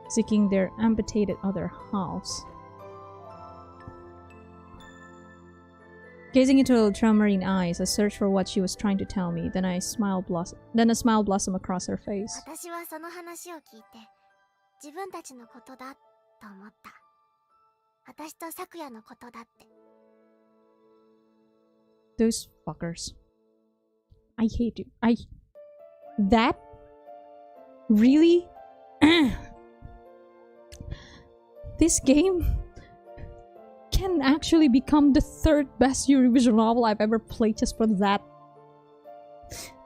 Seeking their amputated other halves. Gazing into her ultramarine eyes, I searched for what she was trying to tell me. Then a smile blossomed across her face. 私はその話を聞いて、自分たちのことだと思った。私と咲夜のことだって。Those fuckers. I hate you. That? Really? This game can actually become the third best Eurovision novel I've ever played just for that.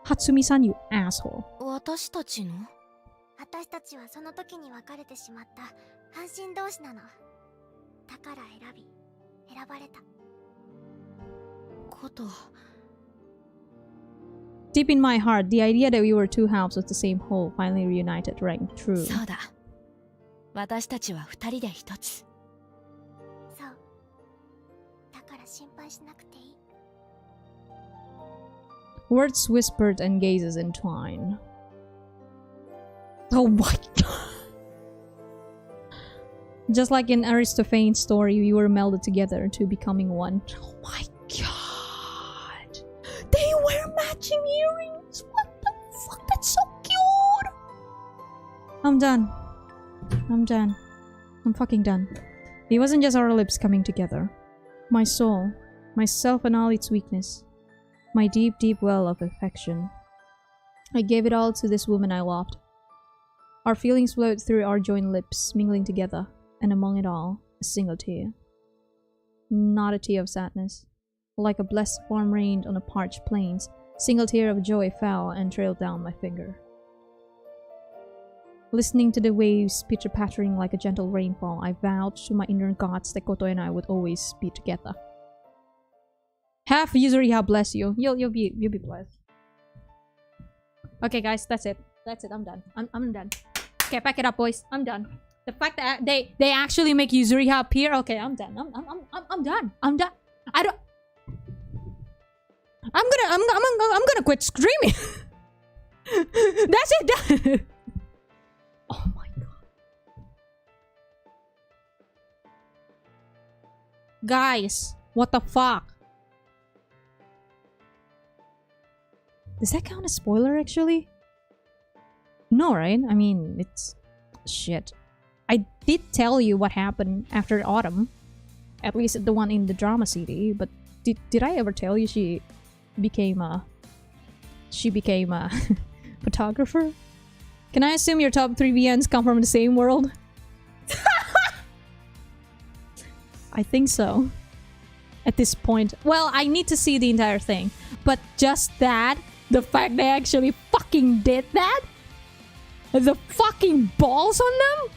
Hatsumi-san, you asshole. 私たちの？私たちはその時に別れてしまった半身同士なの。だから選ばれた。こと。Deep in my heart, the idea that we were two halves of the same whole finally reunited rang true. そうだ。私たちは二人で一つ。そう。だから心配しなくていい。Words whispered and gazes entwined. Oh my god! Just like in Aristophanes' story, we were melded together into becoming one. Oh my god! They wear matching earrings! What the fuck? That's so cute! I'm done. I'm done. I'm fucking done. It wasn't just our lips coming together. My soul, myself and all its weakness. My deep, deep well of affection. I gave it all to this woman I loved. Our feelings flowed through our joined lips, mingling together, and among it all, a single tear. Not a tear of sadness. Like a blessed warm rain on a parched plains, single tear of joy fell and trailed down my finger. Listening to the waves pitter-pattering like a gentle rainfall, I vowed to my inner gods that Koto and I would always be together. Have Yuzuriha bless you. You'll be blessed. Okay, guys, that's it. That's it. I'm done. I'm done. Okay, pack it up, boys. I'm done. The fact that they actually make Yuzuriha appear. Okay, I'm done. I'm done. I'm done. I don't. I'm gonna quit screaming. That's it. Done. Oh my god. Guys, what the fuck? Does that count as spoiler actually? No, right? I mean, it's... shit. I did tell you what happened after Autumn. At least the one in the drama CD, but did I ever tell you she became a... she became a photographer. Can I assume your top 3 VNs come from the same world? I think so. At this point. Well, I need to see the entire thing. But just that, the fact they actually fucking did that? The fucking balls on them?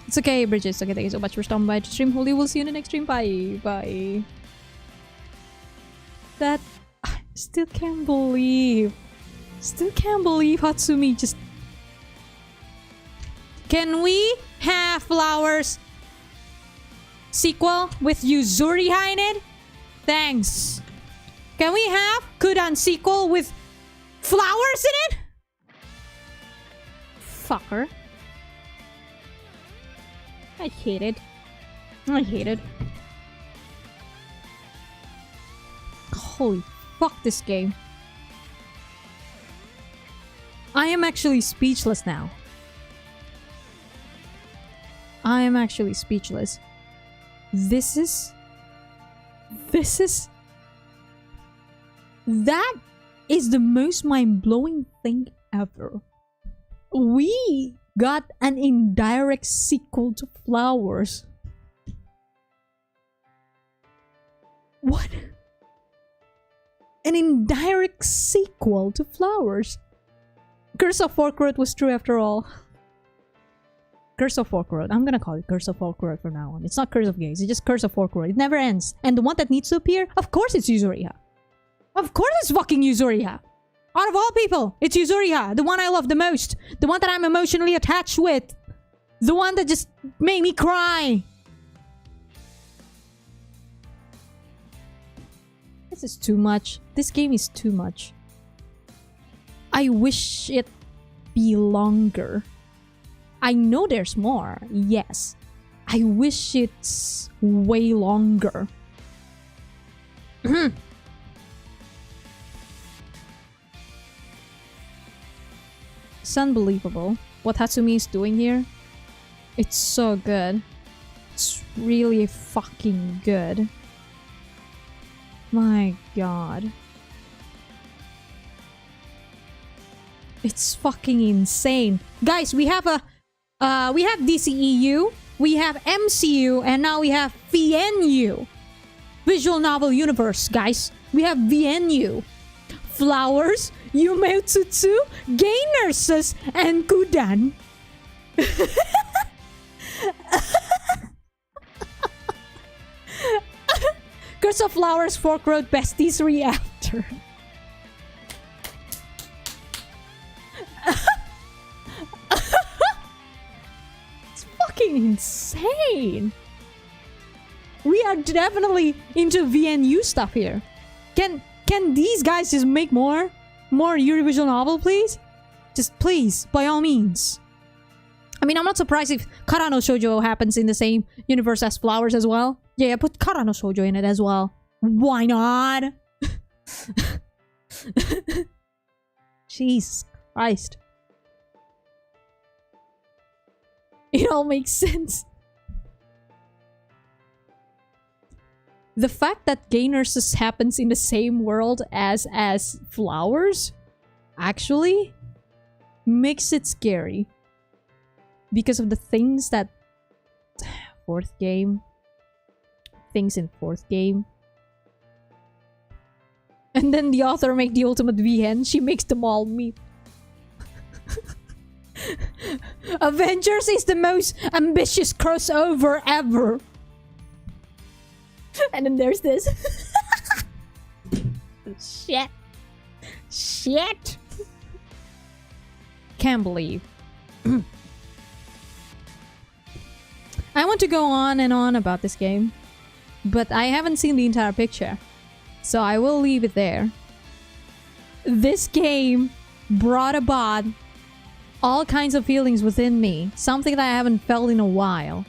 It's okay, Bridges. Okay, thank you so much for stopping by to stream. Holy, we'll see you in the next stream. Bye. Bye. That... I still can't believe... Still can't believe Hatsumi just... Can we have Flowers sequel with Yuzuriha in it? Thanks. Can we have Kudan sequel with Flowers in it? Fucker. I hate it. I hate it. Holy fuck this game. I am actually speechless now. I am actually speechless. This is... That is the most mind-blowing thing ever. We got an indirect sequel to Flowers. What? An indirect sequel to Flowers. Curse of Fork was true after all. Curse of Fork. I'm gonna call it Curse of Fork from now on. It's not Curse of Gaze, it's just Curse of Fork. It never ends. And the one that needs to appear, of course it's Yuzuriha. Of course it's fucking Yuzuriha. Out of all people, it's Yuzuriha. The one I love the most. The one that I'm emotionally attached with. The one that just made me cry. This is too much. This game is too much. I wish it be longer. I know there's more, yes. I wish it's way longer. It's unbelievable what Hatsumi is doing here. It's so good. It's really fucking good. My god. It's fucking insane. Guys, we have DCEU, we have MCU, and now we have VNU. Visual Novel Universe, guys. We have VNU. Flowers, Yume Utsutsu, Gay Nurses, and Kudan. Curse of Flowers, Fork Road Besties Reactor. It's fucking insane. We are definitely into VNU stuff here. Can these guys just make more Eurovision novel, please? Just please, by all means. I mean, I'm not surprised if Kara no Shoujo happens in the same universe as Flowers as well. Yeah, put Kara no Shoujo in it as well. Why not? Jesus Christ. It all makes sense. The fact that Gay Nurses happens in the same world as Flowers actually makes it scary. Because of the things that... Things in fourth game. And then the author make the ultimate VN. She makes them all meet. Avengers is the most ambitious crossover ever. And then there's this. Shit. Shit. Can't believe. I want to go on and on about this game, but I haven't seen the entire picture, so I will leave it there. This game brought about all kinds of feelings within me, something that I haven't felt in a while,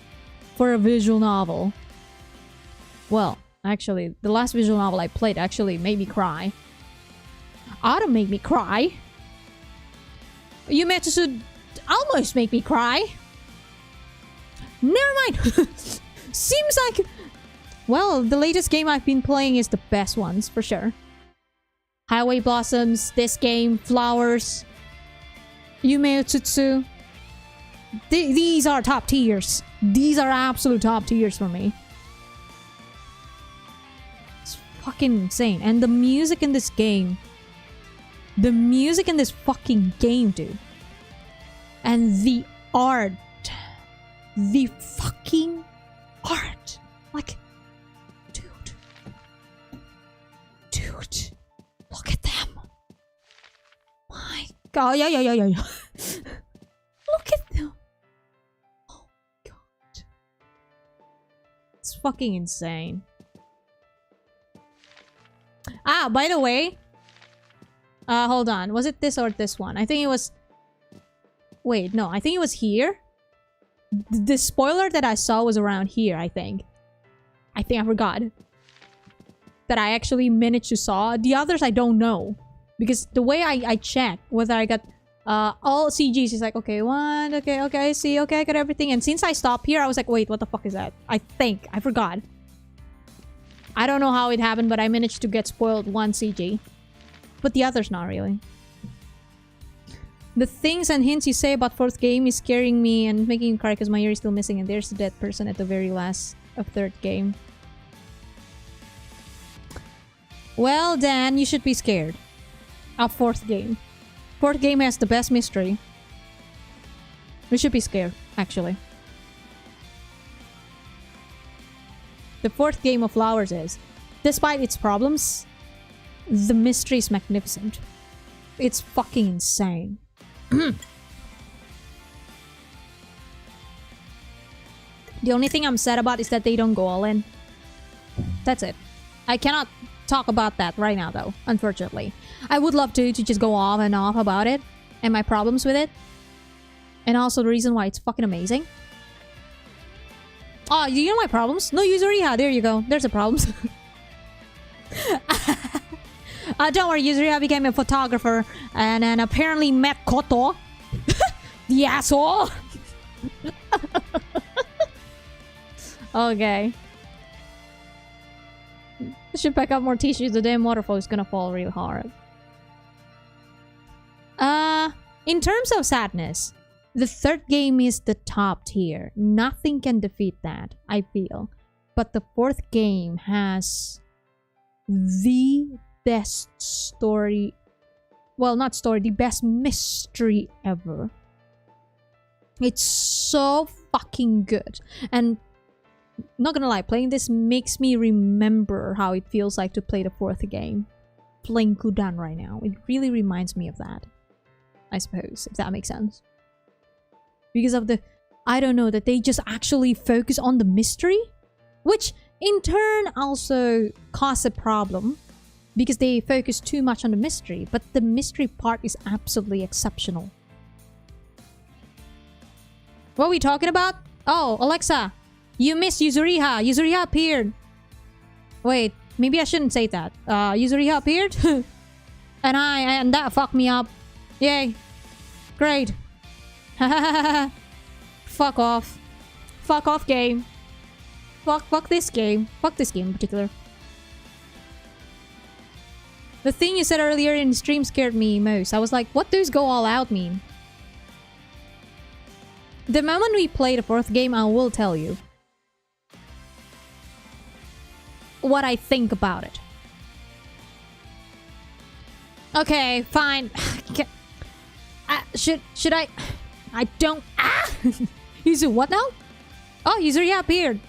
for a visual novel. Well, actually, the last visual novel I played actually made me cry. Autumn made me cry. Yumetsu almost made me cry. Never mind. Seems like Well, the latest game I've been playing is the best ones, for sure. Highway Blossoms, this game, Flowers, Yume Utsutsu. These are top tiers. These are absolute top tiers for me. It's fucking insane. And the music in this game. The music in this fucking game, dude. And the art. The fucking art. Like, dude. Dude. Look at them. My god. Yeah. Look at them. Oh my god. It's fucking insane. Ah, by the way. Hold on. Was it this or this one? I think it was... Wait, no. I think it was here. The spoiler that I saw was around here, I think. I forgot. That I actually managed to saw. The others I don't know. Because the way I checked whether I got all CGs is like, okay, one, okay, I see, okay, I got everything. And since I stopped here, I was like, wait, what the fuck is that? I forgot. I don't know how it happened, but I managed to get spoiled one CG. But the others not really. The things and hints you say about fourth game is scaring me and making me cry because my ear is still missing and there's a dead person at the very last of third game. Well, Dan, you should be scared of fourth game. Fourth game has the best mystery. We should be scared, actually. The fourth game of Flowers is, despite its problems, the mystery is magnificent. It's fucking insane. The only thing I'm sad about is that they don't go all in. That's it. I cannot talk about that right now, though, unfortunately. I would love to just go off and off about it and my problems with it. And also the reason why it's fucking amazing. Oh, you know my problems? No Yuzuriha, there you go. There's the problems. Don't worry, Yuzuriha became a photographer and then apparently met Koto. The asshole! Okay. I should pack up more tissues. The damn waterfall is gonna fall real hard. In terms of sadness, the third game is the top tier. Nothing can defeat that, I feel. But the fourth game has the best story. Well, not story, the best mystery ever. It's so fucking good. And not gonna lie, playing this makes me remember how it feels like to play the fourth game. Playing Kudan right now. It really reminds me of that. I suppose, if that makes sense. Because of the... I don't know, that they just actually focus on the mystery. Which, in turn, also causes a problem. Because they focus too much on the mystery. But the mystery part is absolutely exceptional. What are we talking about? Oh, Alexa. You missed Yuzuriha. Yuzuriha appeared. Wait, maybe I shouldn't say that. Yuzuriha appeared? and that fucked me up. Yay. Great. Fuck off. Fuck off, game. Fuck this game. Fuck this game in particular. The thing you said earlier in stream scared me most. I was like, what does go all out mean? The moment we play the fourth game, I will tell you what I think about it. Okay, fine. Should I? I don't. Ah! Yuzu, what now? Oh, Yuzuriha appeared.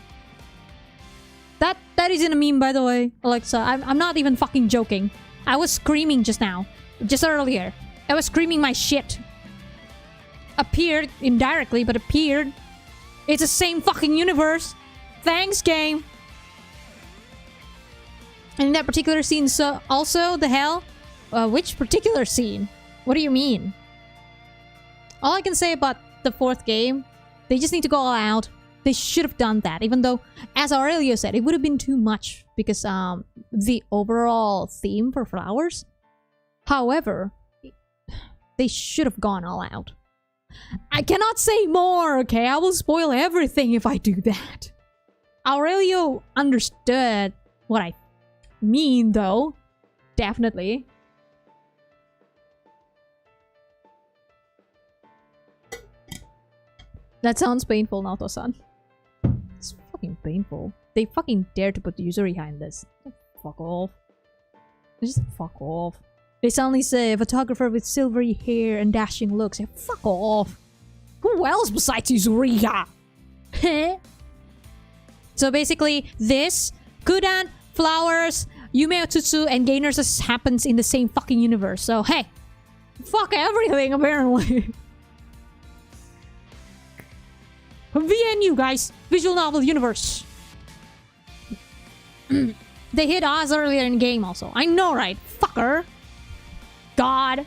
That isn't a meme, by the way, Alexa. I'm not even fucking joking. I was screaming just now, just earlier. I was screaming my shit. Appeared indirectly, but appeared. It's the same fucking universe. Thanks, game. And in that particular scene, so also the hell, which particular scene? What do you mean? All I can say about the fourth game, they just need to go all out. They should have done that, even though, as Aurelio said, it would have been too much because the overall theme for Flowers. However, they should have gone all out. I cannot say more, okay? I will spoil everything if I do that. Aurelio understood what I mean, though. Definitely. That sounds painful, Naoto-san. It's fucking painful. They fucking dare to put Yuzuriha in this. Fuck off. Just fuck off. They suddenly say a photographer with silvery hair and dashing looks. Yeah, fuck off. Who else besides Yuzuriha? So basically, this, Kudan, Flowers, Yume Otsutsu, and Gay Nurses happens in the same fucking universe. So hey, fuck everything apparently. VNU, guys. Visual Novel Universe. They hit us earlier in game also. I know, right? Fucker. God.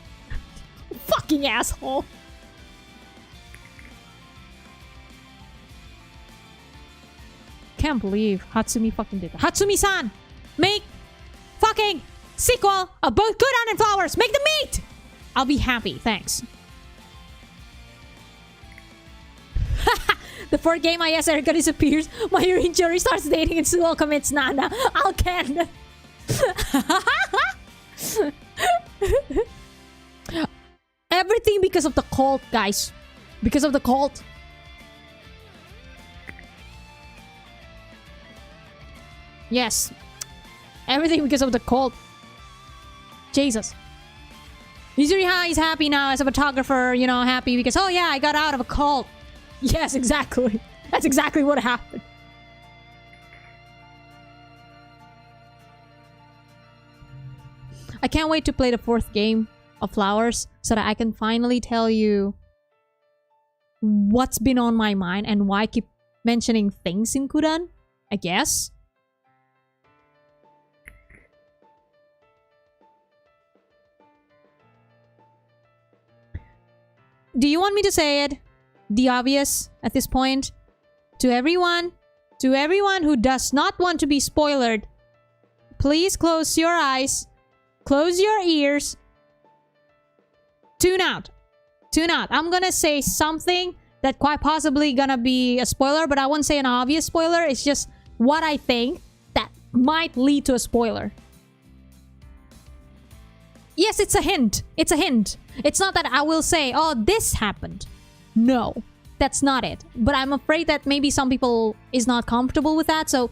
Fucking asshole. Can't believe Hatsumi fucking did that. Hatsumi-san! Make fucking sequel of both Kudan and Flowers! Make them meet! I'll be happy, thanks. The fourth game, IS Erika disappears. Mayuri Injury starts dating and Suo commits Nana. I'll can. Everything because of the cult, guys. Because of the cult. Yes. Everything because of the cult. Jesus. Yuzuriha is happy now as a photographer, you know, happy because, oh yeah, I got out of a cult. Yes, exactly. That's exactly what happened. I can't wait to play the fourth game of Flowers so that I can finally tell you what's been on my mind and why I keep mentioning things in Kudan, I guess. Do you want me to say it? The obvious at this point? To everyone who does not want to be spoiled, please close your eyes, close your ears, tune out. Tune out. I'm gonna say something that quite possibly gonna be a spoiler, but I won't say an obvious spoiler. It's just what I think that might lead to a spoiler. Yes, it's a hint. It's a hint. It's not that I will say, oh, this happened. No, that's not it. But I'm afraid that maybe some people is not comfortable with that. So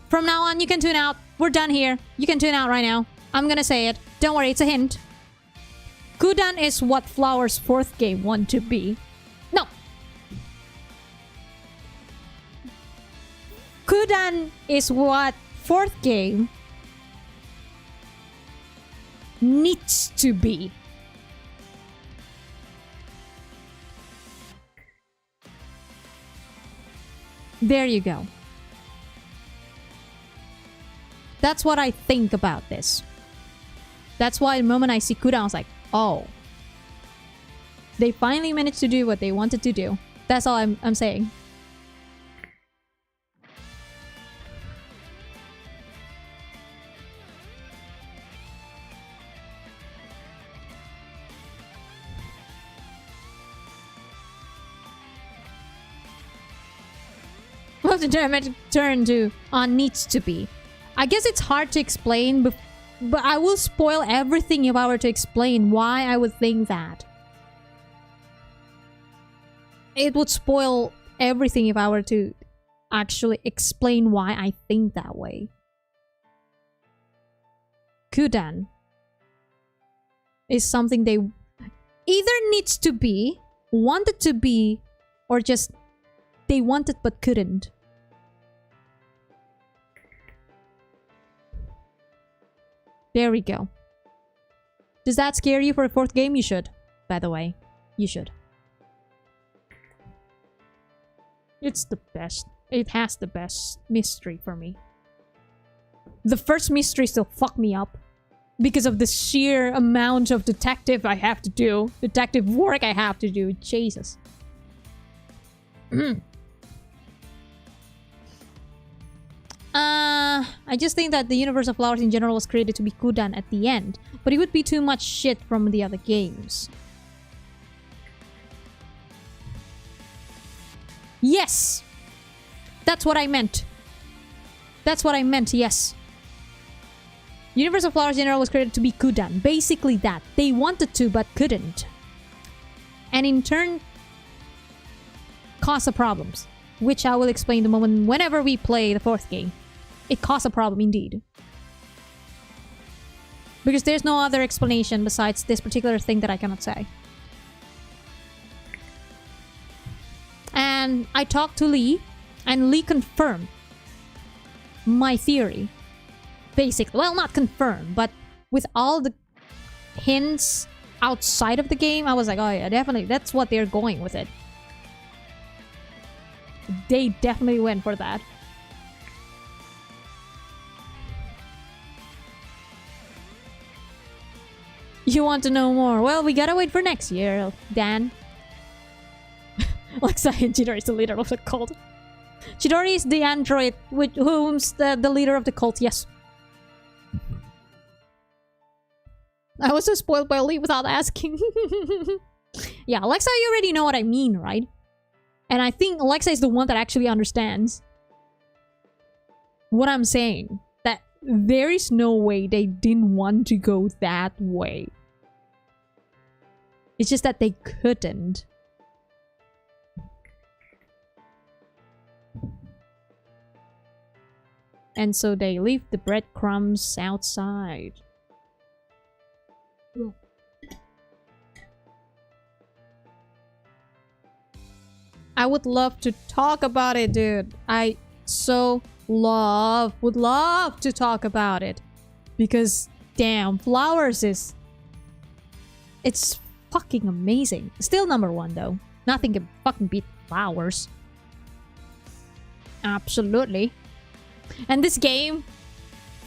from now on, you can tune out. We're done here. You can tune out right now. I'm gonna say it. Don't worry, it's a hint. Kudan is what Flower's fourth game want to be. No. Kudan is what fourth game needs to be. There you go. That's what I think about this. That's why the moment I see Kudan, I was like, oh. They finally managed to do what they wanted to do. That's all I'm saying. What's the turn to on needs to be? I guess it's hard to explain, but I will spoil everything if I were to explain why I would think that. It would spoil everything if I were to actually explain why I think that way. Kudan is something they either needs to be, wanted to be, or just they wanted but couldn't. There we go. Does that scare you for a fourth game? You should, by the way. You should. It's the best. It has the best mystery for me. The first mystery still fucked me up because of the sheer amount of detective I have to do. Detective work I have to do. Jesus. I just think that the universe of Flowers in general was created to be Kudan at the end, but it would be too much shit from the other games. Yes! That's what I meant. That's what I meant, yes. Universe of Flowers General was created to be Kudan. Basically that. They wanted to, but couldn't. And in turn, cause problems. Which I will explain the moment whenever we play the 4th game. It caused a problem indeed. Because there's no other explanation besides this particular thing that I cannot say. And I talked to Lee, and Lee confirmed my theory. Basically, well, not confirmed, but with all the hints outside of the game, I was like, oh yeah, definitely, that's what they're going with it. They definitely went for that. You want to know more? Well, we gotta wait for next year, Dan. Alexa and Chidori is the leader of the cult. Chidori is the android, with whom's the leader of the cult, yes. I was so spoiled by Lee without asking. Yeah, Alexa, you already know what I mean, right? And I think Alexa is the one that actually understands what I'm saying. That there is no way they didn't want to go that way. It's just that they couldn't. And so they leave the breadcrumbs outside. I would love to talk about it, dude. I so would love to talk about it. Because, damn, Flowers is... It's fucking amazing. Still number 1, though. Nothing can fucking beat Flowers. Absolutely. And this game,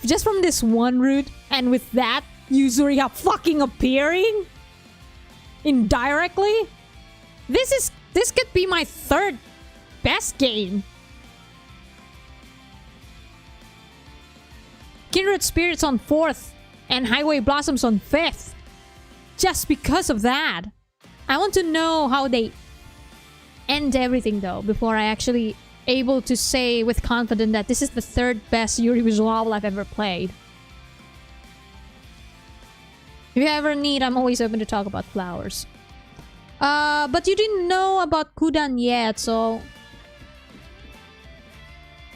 just from this one route, and with that, Yuzuriha fucking appearing indirectly, this could be my 3rd best game. Kindred Spirits on 4th, and Highway Blossoms on 5th. Just because of that. I want to know how they end everything though, before I actually able to say with confidence that this is the 3rd best Yuri visual novel I've ever played. If you ever need, I'm always open to talk about Flowers. But you didn't know about Kudan yet, so...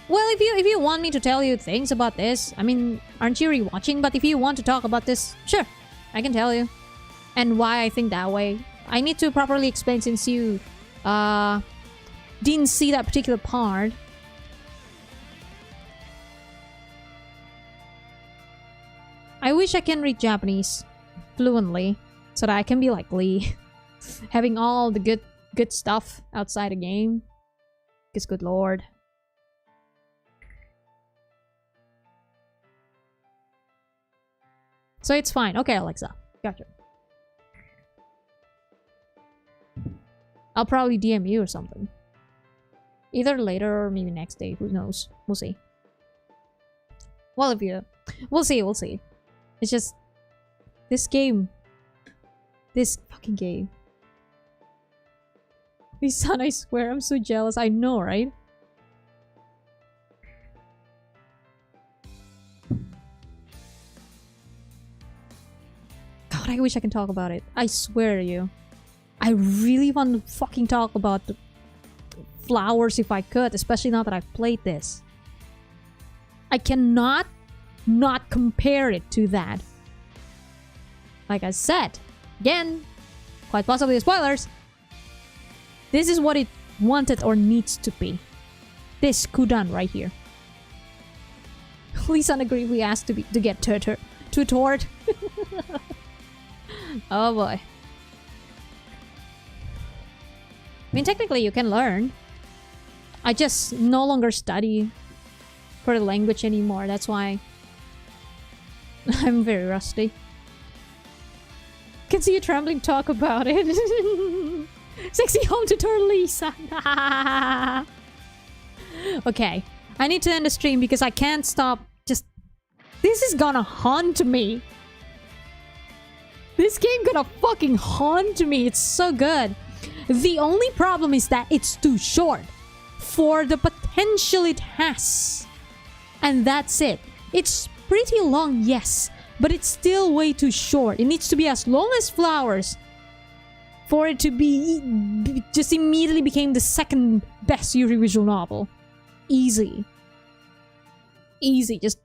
Well, if you want me to tell you things about this, I mean, aren't you rewatching? But if you want to talk about this, sure, I can tell you. And why I think that way. I need to properly explain since you, didn't see that particular part. I wish I can read Japanese fluently so that I can be like Lee, having all the good stuff outside the game. Because good lord. So it's fine. Okay, Alexa. Gotcha. I'll probably DM you or something. Either later or maybe next day. Who knows? We'll see. Well, if you... We'll see, we'll see. It's just... This game... This fucking game. Lisan, I swear, I'm so jealous. I know, right? God, I wish I can talk about it. I swear to you. I really want to fucking talk about the Flowers if I could, especially now that I've played this. I cannot not compare it to that. Like I said, again, quite possibly spoilers. This is what it wanted or needs to be. This Kudan right here. Lisan agreed we asked to get tutored. Oh boy. I mean, technically you can learn. I just no longer study for the language anymore. That's why I'm very rusty. Can see you trembling talk about it. Sexy home tutor Lisa. Okay. I need to end the stream because I can't stop just... This is gonna haunt me. This game gonna fucking haunt me. It's so good. The only problem is that it's too short. for the potential it has. And that's it. It's pretty long, yes, but it's still way too short. It needs to be as long as Flowers for it to be just immediately became the second best Yuri visual novel. Easy.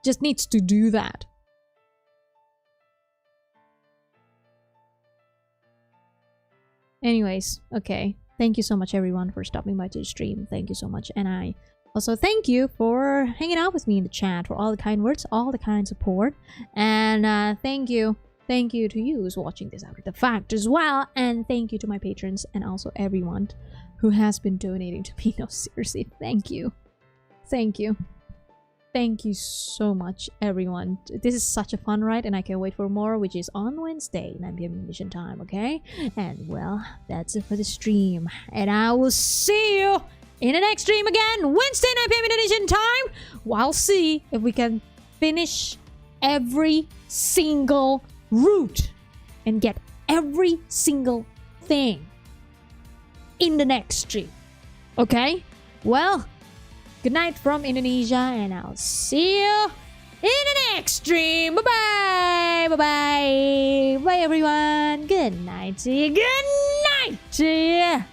Just needs to do that. Anyways, okay. Thank you so much everyone for stopping by to the stream. Thank you so much. And I also thank you for hanging out with me in the chat, for all the kind words, all the kind support. And thank you to you who's watching this after the fact as well. And thank you to my patrons and also everyone who has been donating to me. No, seriously, thank you. Thank you. Thank you so much, everyone. This is such a fun ride, and I can't wait for more, which is on Wednesday, 9 p.m. Indonesian time, okay? And, well, that's it for the stream. And I will see you in the next stream again, Wednesday, 9 p.m. Indonesian time. We'll see if we can finish every single route and get every single thing in the next stream. Okay? Well, good night from Indonesia, and I'll see you in the next stream. Bye-bye. Bye-bye. Bye, everyone. Good night to you. Good night to you.